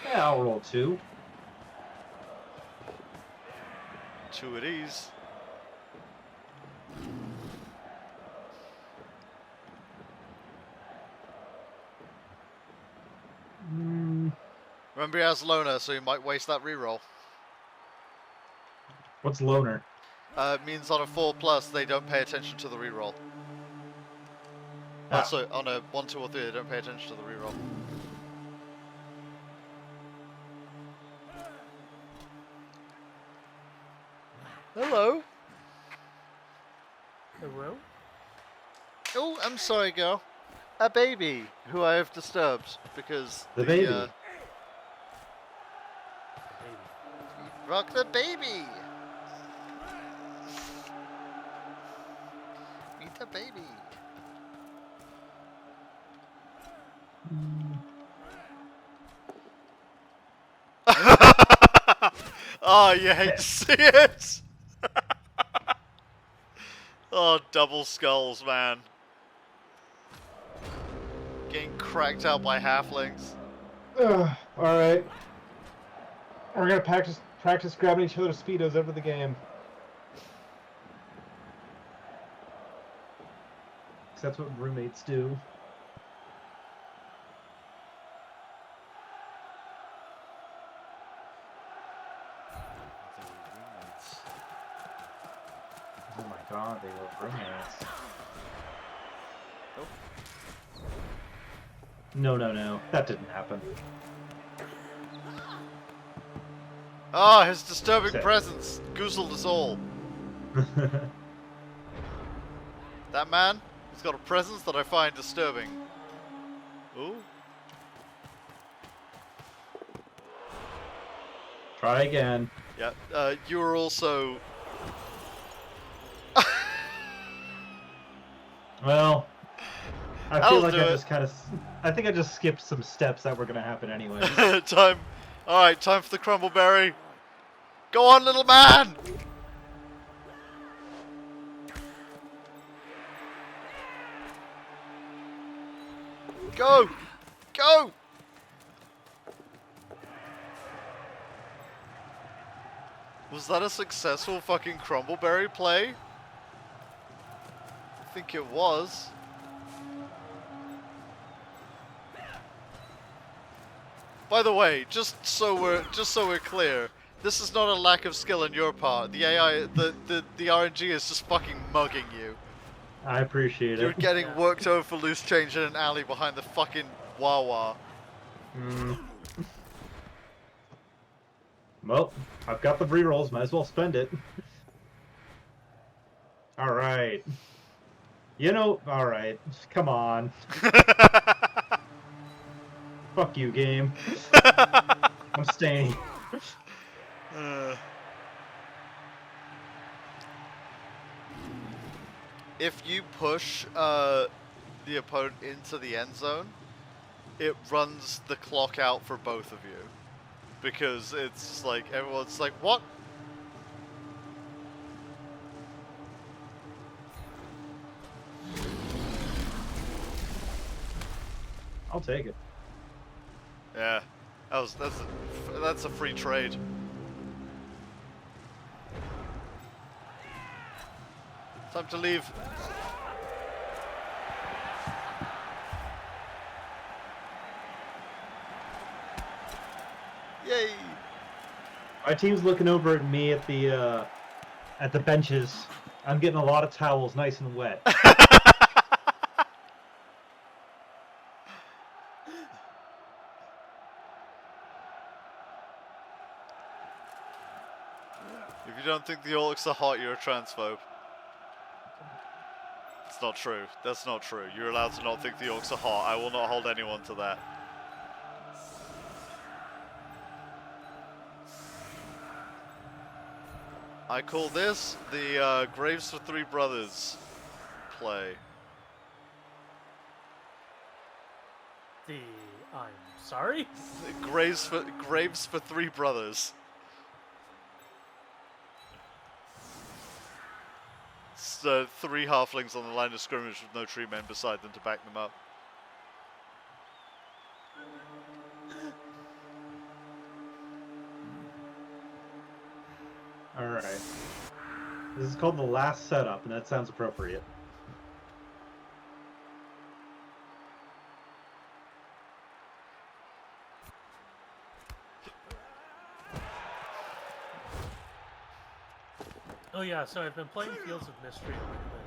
Yeah, I'll roll 2. 2 of these. Remember he has loner, so you might waste that reroll. What's loner? It means on a 4+ they don't pay attention to the reroll. Also, on a 1, 2, or 3, they don't pay attention to the reroll. Hello. Hello? Oh, I'm sorry, girl. A baby who I have disturbed because The baby. Baby. Rock the baby. Meet the baby. Oh, you hate to see it. Oh, double skulls, man. Getting cracked out by halflings. Alright. We're gonna practice grabbing each other's speedos over the game. 'Cause that's what roommates do. Oh my god, they were roommates. No. That didn't happen. Ah, his disturbing Sick. presence goozled us all. That man, he's got a presence that I find disturbing. Ooh. Try again. Yeah, you were also... Well, I That'll feel like do I it. just kind of... I think I just skipped some steps that were going to happen anyway. Time. Alright, time for the Crumbleberry. Go on, little man! Go! Go! Was that a successful fucking Crumbleberry play? I think it was. By the way, just so we're clear, this is not a lack of skill on your part. The AI, the RNG is just fucking mugging you. I appreciate You're it. getting worked over for loose change in an alley behind the fucking Wawa. Well, I've got the rerolls, might as well spend it. Alright. Alright. Come on. Fuck you, game. I'm staying. If you push the opponent into the end zone, it runs the clock out for both of you. Because it's like, everyone's like, what? I'll take it. Yeah, that's a free trade. Time to leave. Yay! My team's looking over at me at the benches. I'm getting a lot of towels, nice and wet. If you don't think the Orcs are hot, you're a transphobe. It's not true. That's not true. You're allowed to not think the Orcs are hot. I will not hold anyone to that. I call this the Graves for Three Brothers play. I'm sorry? Graves for Three Brothers. It's three halflings on the line of scrimmage with no tree men beside them to back them up. Alright. This is called the last setup, and that sounds appropriate. Oh yeah, so I've been playing Fields of Mystery a little bit.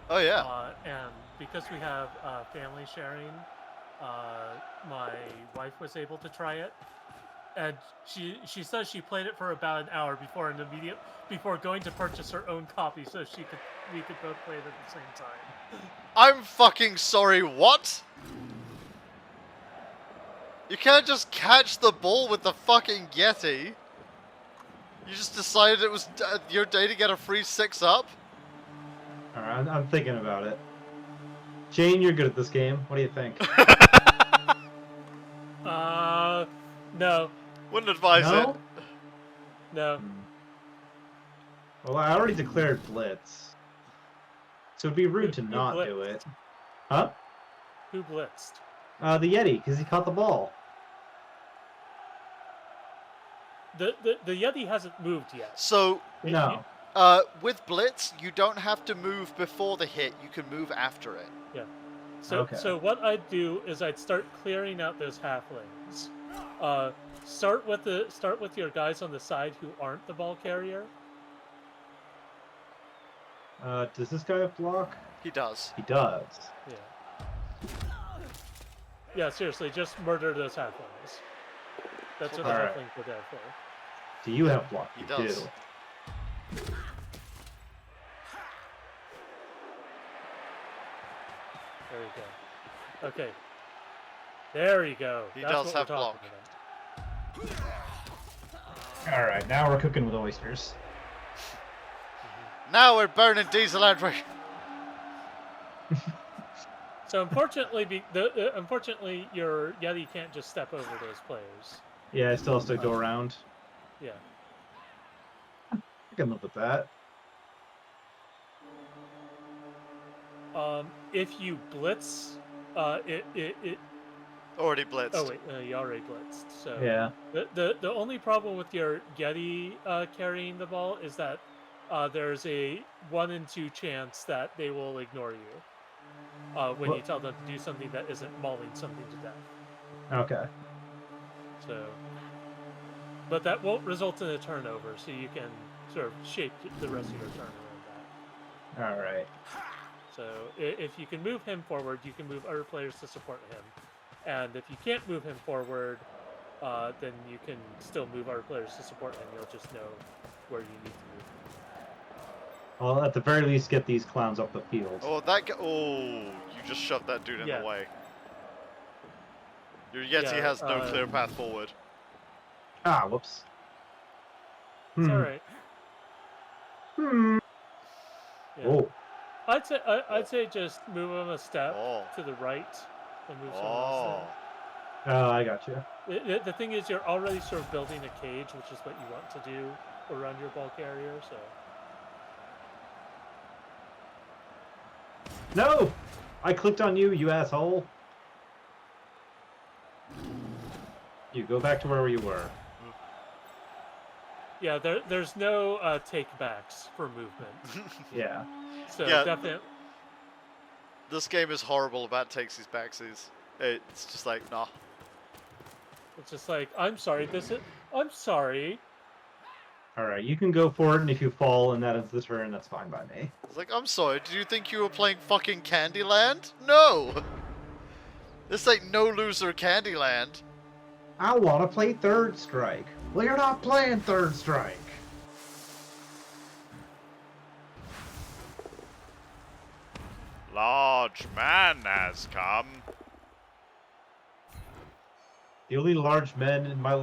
Oh yeah. And because we have family sharing, my wife was able to try it, and she says she played it for about an hour before going to purchase her own copy so we could both play it at the same time. I'm fucking sorry, what? You can't just catch the ball with the fucking Yeti. You just decided it was your day to get a free 6-up? Alright, I'm thinking about it. Jane, you're good at this game. What do you think? No, Wouldn't advise No? it. no. Well, I already declared blitz. So it'd be rude to Who not blitzed? do it. Huh? Who blitzed? The Yeti, because he caught the ball. The Yeti hasn't moved yet. So, No. with Blitz, you don't have to move before the hit, you can move after it. Yeah. So Okay. so what I'd do is I'd start clearing out those halflings. Start with your guys on the side who aren't the ball carrier. Does this guy have block? He does. He does. Yeah. Yeah, seriously, just murder those halflings. That's what the Alright. halflings were there for. Do you have block? He You does. do. There you go. Okay. There you go. He That's does what have we're talking block. about. Alright, now we're cooking with oysters. Now we're burning diesel outright. So unfortunately, unfortunately, your Yeti can't just step over those players. Yeah, I still have to go around. Yeah. I can live with that. If you blitz, it. Already blitzed. Oh wait, you already blitzed. So Yeah. The only problem with your Yeti carrying the ball is that there's a 1 in 2 chance that they will ignore you when you tell them to do something that isn't mauling something to death. Okay. So, but that won't result in a turnover, so you can sort of shape the rest of your turn around that. Alright. So if you can move him forward, you can move other players to support him. And if you can't move him forward, then you can still move other players to support him. You'll just know where you need to move. Well, at the very least, get these clowns off the field. Oh, that guy. Oh, you just shoved that dude in Yeah. the way. Your Yeti Yeah, has no clear path forward. Ah, whoops. It's all right. Hmm. Yeah. Oh. I'd say just move him a step Oh. to the right and move someone else Oh. there. Oh, I got you. The thing is, you're already sort of building a cage, which is what you want to do around your ball carrier. So No! I clicked on you, you asshole. You go back to where you were. yeah, there's no takebacks for movement. Yeah. So Yeah, definitely. This game is horrible about takesies backsies. It's just like, nah. It's just like, I'm sorry, I'm sorry. Alright, you can go for it, and if you fall and that ends the turn, that's fine by me. It's like, I'm sorry, did you think you were playing fucking Candyland? No! This ain't no loser Candyland. I want to play Third Strike. Well, you're not playing Third Strike. Large man has come. The only large men in my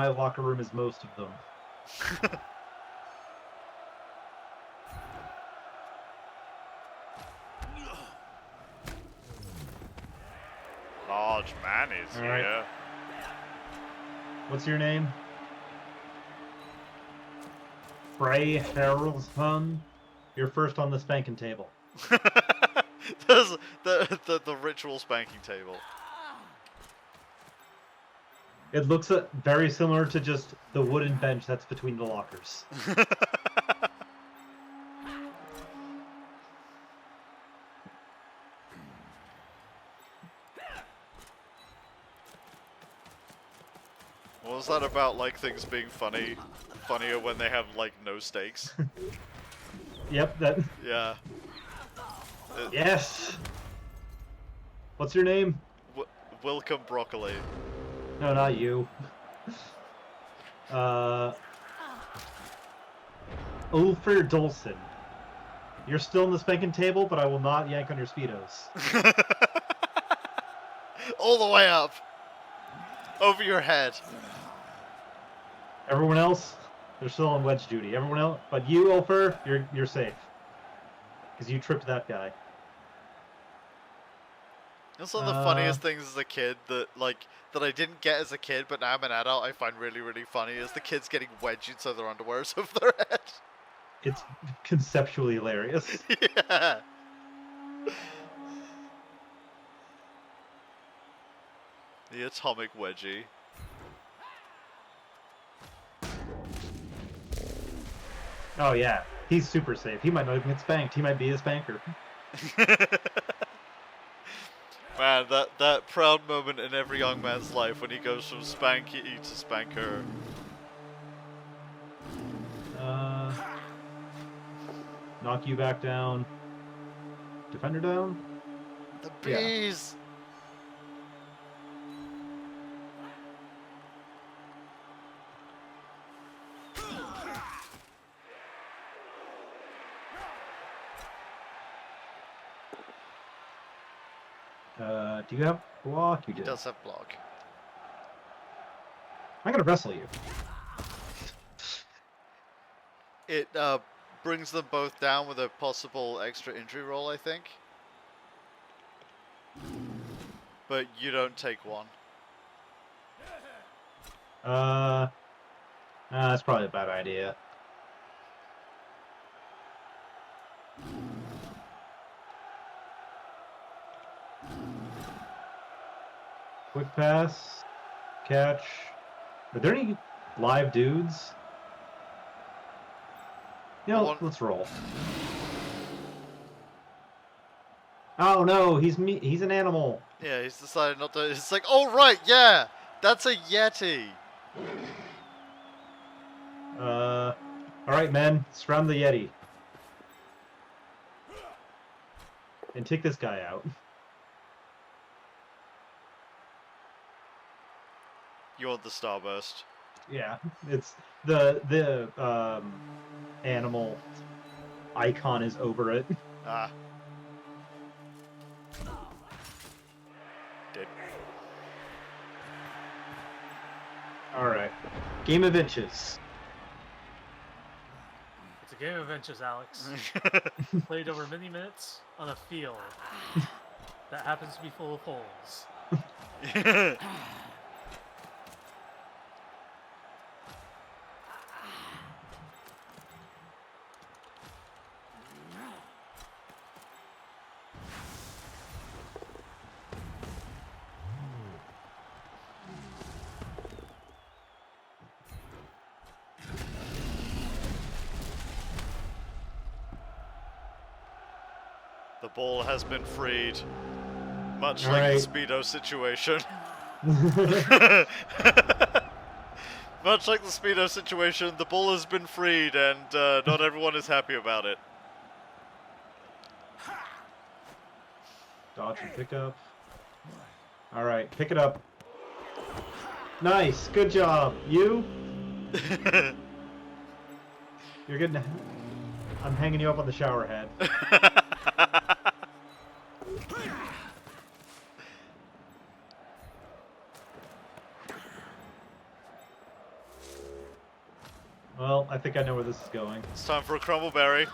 locker room is most of them. Large man is All right. here. What's your name? Frey Harrelson. You're first on the spanking table. There's the ritual spanking table. It looks very similar to just the wooden bench that's between the lockers. What was that about, like, things being funnier when they have, like, no stakes? Yep, that. Yeah. Yes! What's your name? Welcome Broccoli. No, not you. Ulfr Dolson. You're still in the spanking table, but I will not yank on your speedos. All the way up. Over your head. Everyone else, they're still on wedge duty. Everyone else, but you, Ulfr, you're safe. Because you tripped that guy. That's one of the funniest things as a kid that I didn't get as a kid, but now I'm an adult, I find really, really funny is the kids getting wedged inside their underwears over their head. It's conceptually hilarious. Yeah. The atomic wedgie. Oh yeah, he's super safe. He might not even get spanked. He might be a spanker. Man, that proud moment in every young man's life when he goes from spanky to spanker. Knock you back down. Defender down. The bees! Do you have block? You He do. does have block. I'm gonna wrestle you. It brings them both down with a possible extra injury roll, I think. But you don't take one. That's probably a bad idea. Quick pass. Catch. Are there any live dudes? Let's roll. Oh no, he's an animal. Yeah, he's decided not to. It's like, oh right, yeah, that's a Yeti. All right, men, surround the Yeti and take this guy out. You want the starburst? Yeah, it's the animal icon is over it. Ah. Dead. All right, game of inches. It's a game of inches, Alex. Played over many minutes on a field that happens to be full of holes. The ball has been freed. Much All like right. the Speedo situation. Much like the Speedo situation, the ball has been freed and not everyone is happy about it. Dodge and pick up. All right, pick it up. Nice, good job. You? You're getting. I'm hanging you up on the shower head. Well, I think I know where this is going. It's time for a Crumbleberry.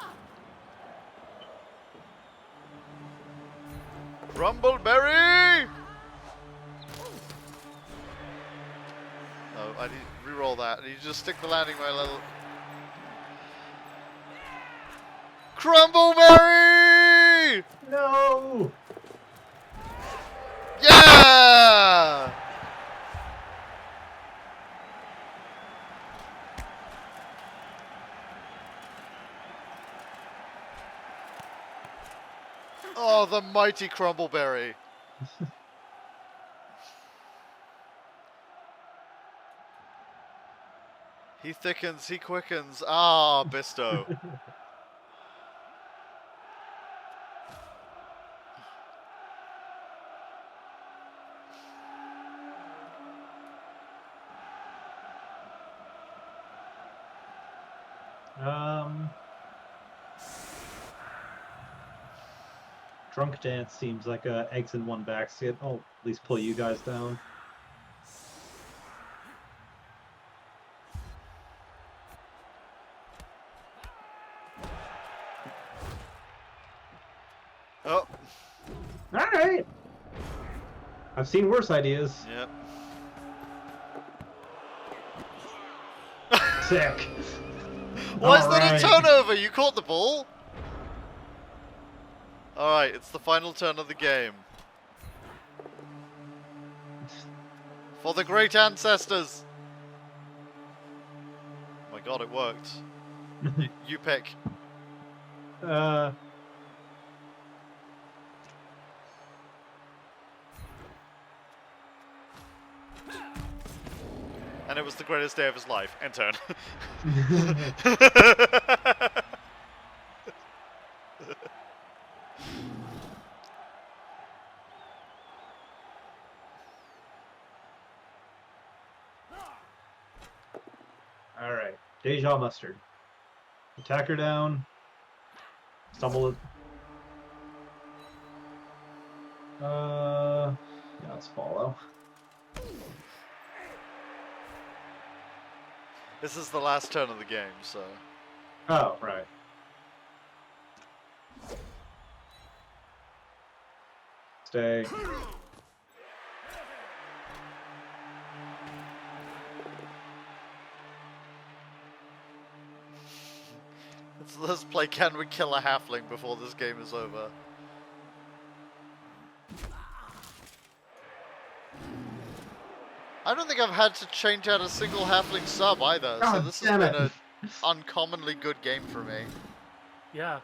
Crumbleberry! Oh, I need to re-roll that. I need to just stick the landing by a little. Crumbleberry! No! Yeah! Oh, the mighty Crumbleberry. He thickens, he quickens. Ah, Bisto. Drunk dance seems like eggs in one basket. I'll at least pull you guys down. Oh, All right. I've seen worse ideas. yep. Sick. Why is that a Alright. turnover? You caught the ball. Alright, it's the final turn of the game. For the great ancestors. Oh my god, it worked. You pick. And it was the greatest day of his life. End turn. Alright. Deja Mustard. Attacker down. Stumble it. Yeah, let's follow. This is the last turn of the game, so. Oh, right. Stay. Let's play Can We Kill a Halfling before this game is over. I don't think I've had to change out a single halfling sub either, so God this has damn been it. an uncommonly good game for me. Yeah.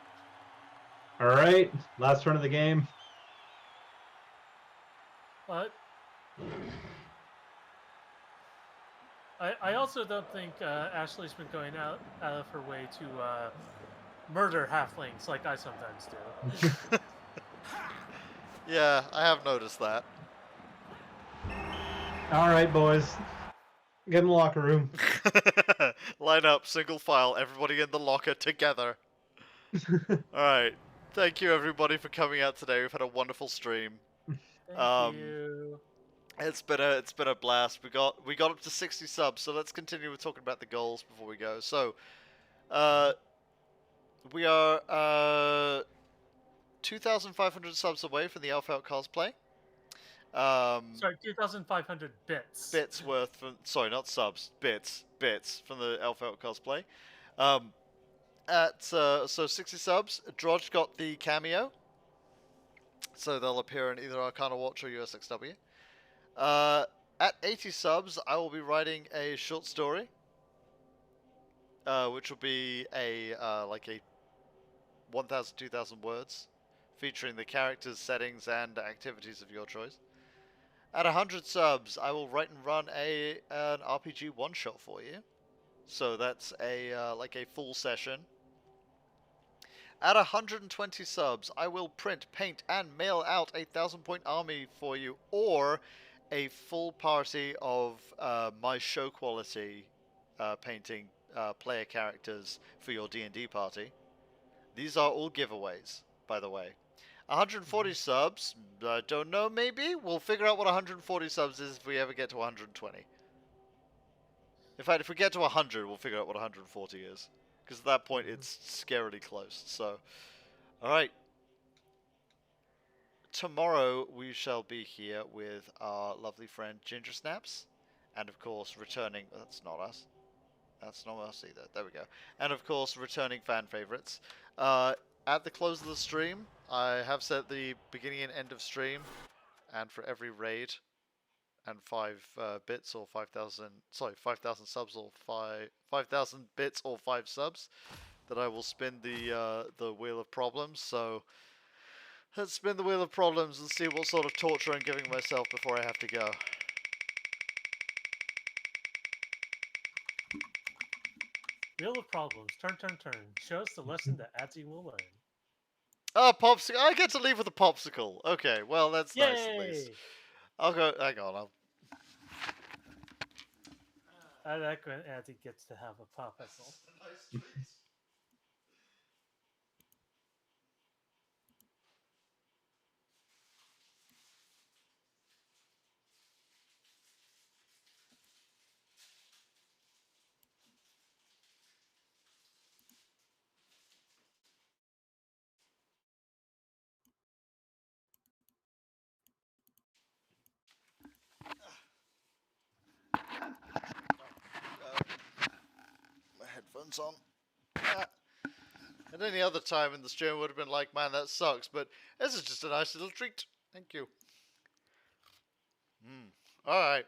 Alright. Last turn of the game. But I also don't think Ashley's been going out of her way to murder halflings like I sometimes do. Yeah, I have noticed that. Alright, boys. Get in the locker room. Line up, single file, everybody in the locker together. Alright. Thank you everybody for coming out today. We've had a wonderful stream. Thank you. It's been a blast. We got up to 60 subs, so let's continue with talking about the goals before we go. So we are 2,500 subs away from the Elf Out cosplay. Sorry, 2,500 bits. Bits worth from, sorry, not subs, bits from the Elf Out cosplay. So 60 subs. Drodge got the cameo, so they'll appear in either Arcana Watch or USXW. At 80 subs, I will be writing a short story, which will be a like a 1,000, 2,000 words, featuring the characters, settings, and activities of your choice. At 100 subs, I will write and run an RPG one-shot for you. So that's a like a full session. At 120 subs, I will print, paint, and mail out a 1,000-point army for you, or a full party of my show quality painting player characters for your D&D party. These are all giveaways, by the way. 140 subs, I don't know, maybe? We'll figure out what 140 subs is if we ever get to 120. In fact, if we get to 100, we'll figure out what 140 is. Because at that point, it's scarily close. So, alright. Tomorrow, we shall be here with our lovely friend Ginger Snaps. And of course, returning... That's not us. That's not us either. There we go. And of course, returning fan favorites. At the close of the stream, I have set the beginning and end of stream. And for every raid... and 5 bits or 5,000, sorry, 5,000 subs or 5,000 bits or 5 subs, that I will spin the wheel of problems. So let's spin the wheel of problems and see what sort of torture I'm giving myself before I have to go. Wheel of problems. Turn, turn, turn. Show us the lesson that Adzy will learn. Oh, popsicle! I get to leave with a popsicle. Okay, well that's Yay! nice at least. I'll go. Hang on. I like when Adzy gets to have a popsicle. Nice treat. headphones on. At any other time in the stream, would have been like, man, that sucks. But this is just a nice little treat. Thank you. All right.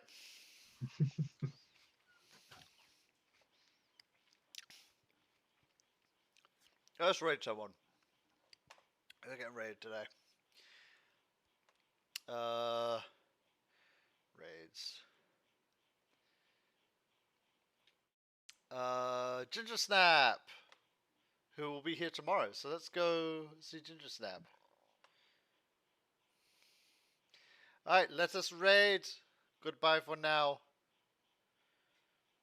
Let's raid someone. They're getting raided today. Raids. Ginger Snap, who will be here tomorrow. So let's go see Ginger Snap. Alright, let us raid. Goodbye for now.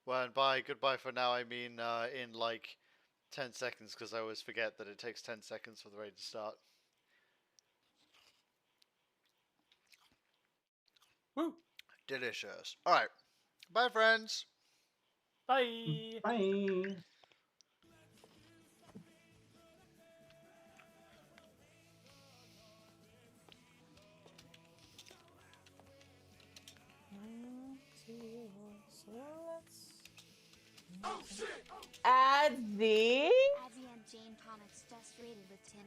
Well, and by goodbye for now, I mean in like 10 seconds, because I always forget that it takes 10 seconds for the raid to start. Woo! Delicious. Alright. Bye, friends. Bye. Bye. Adzy. Adzy and Jane Comics just rated with 10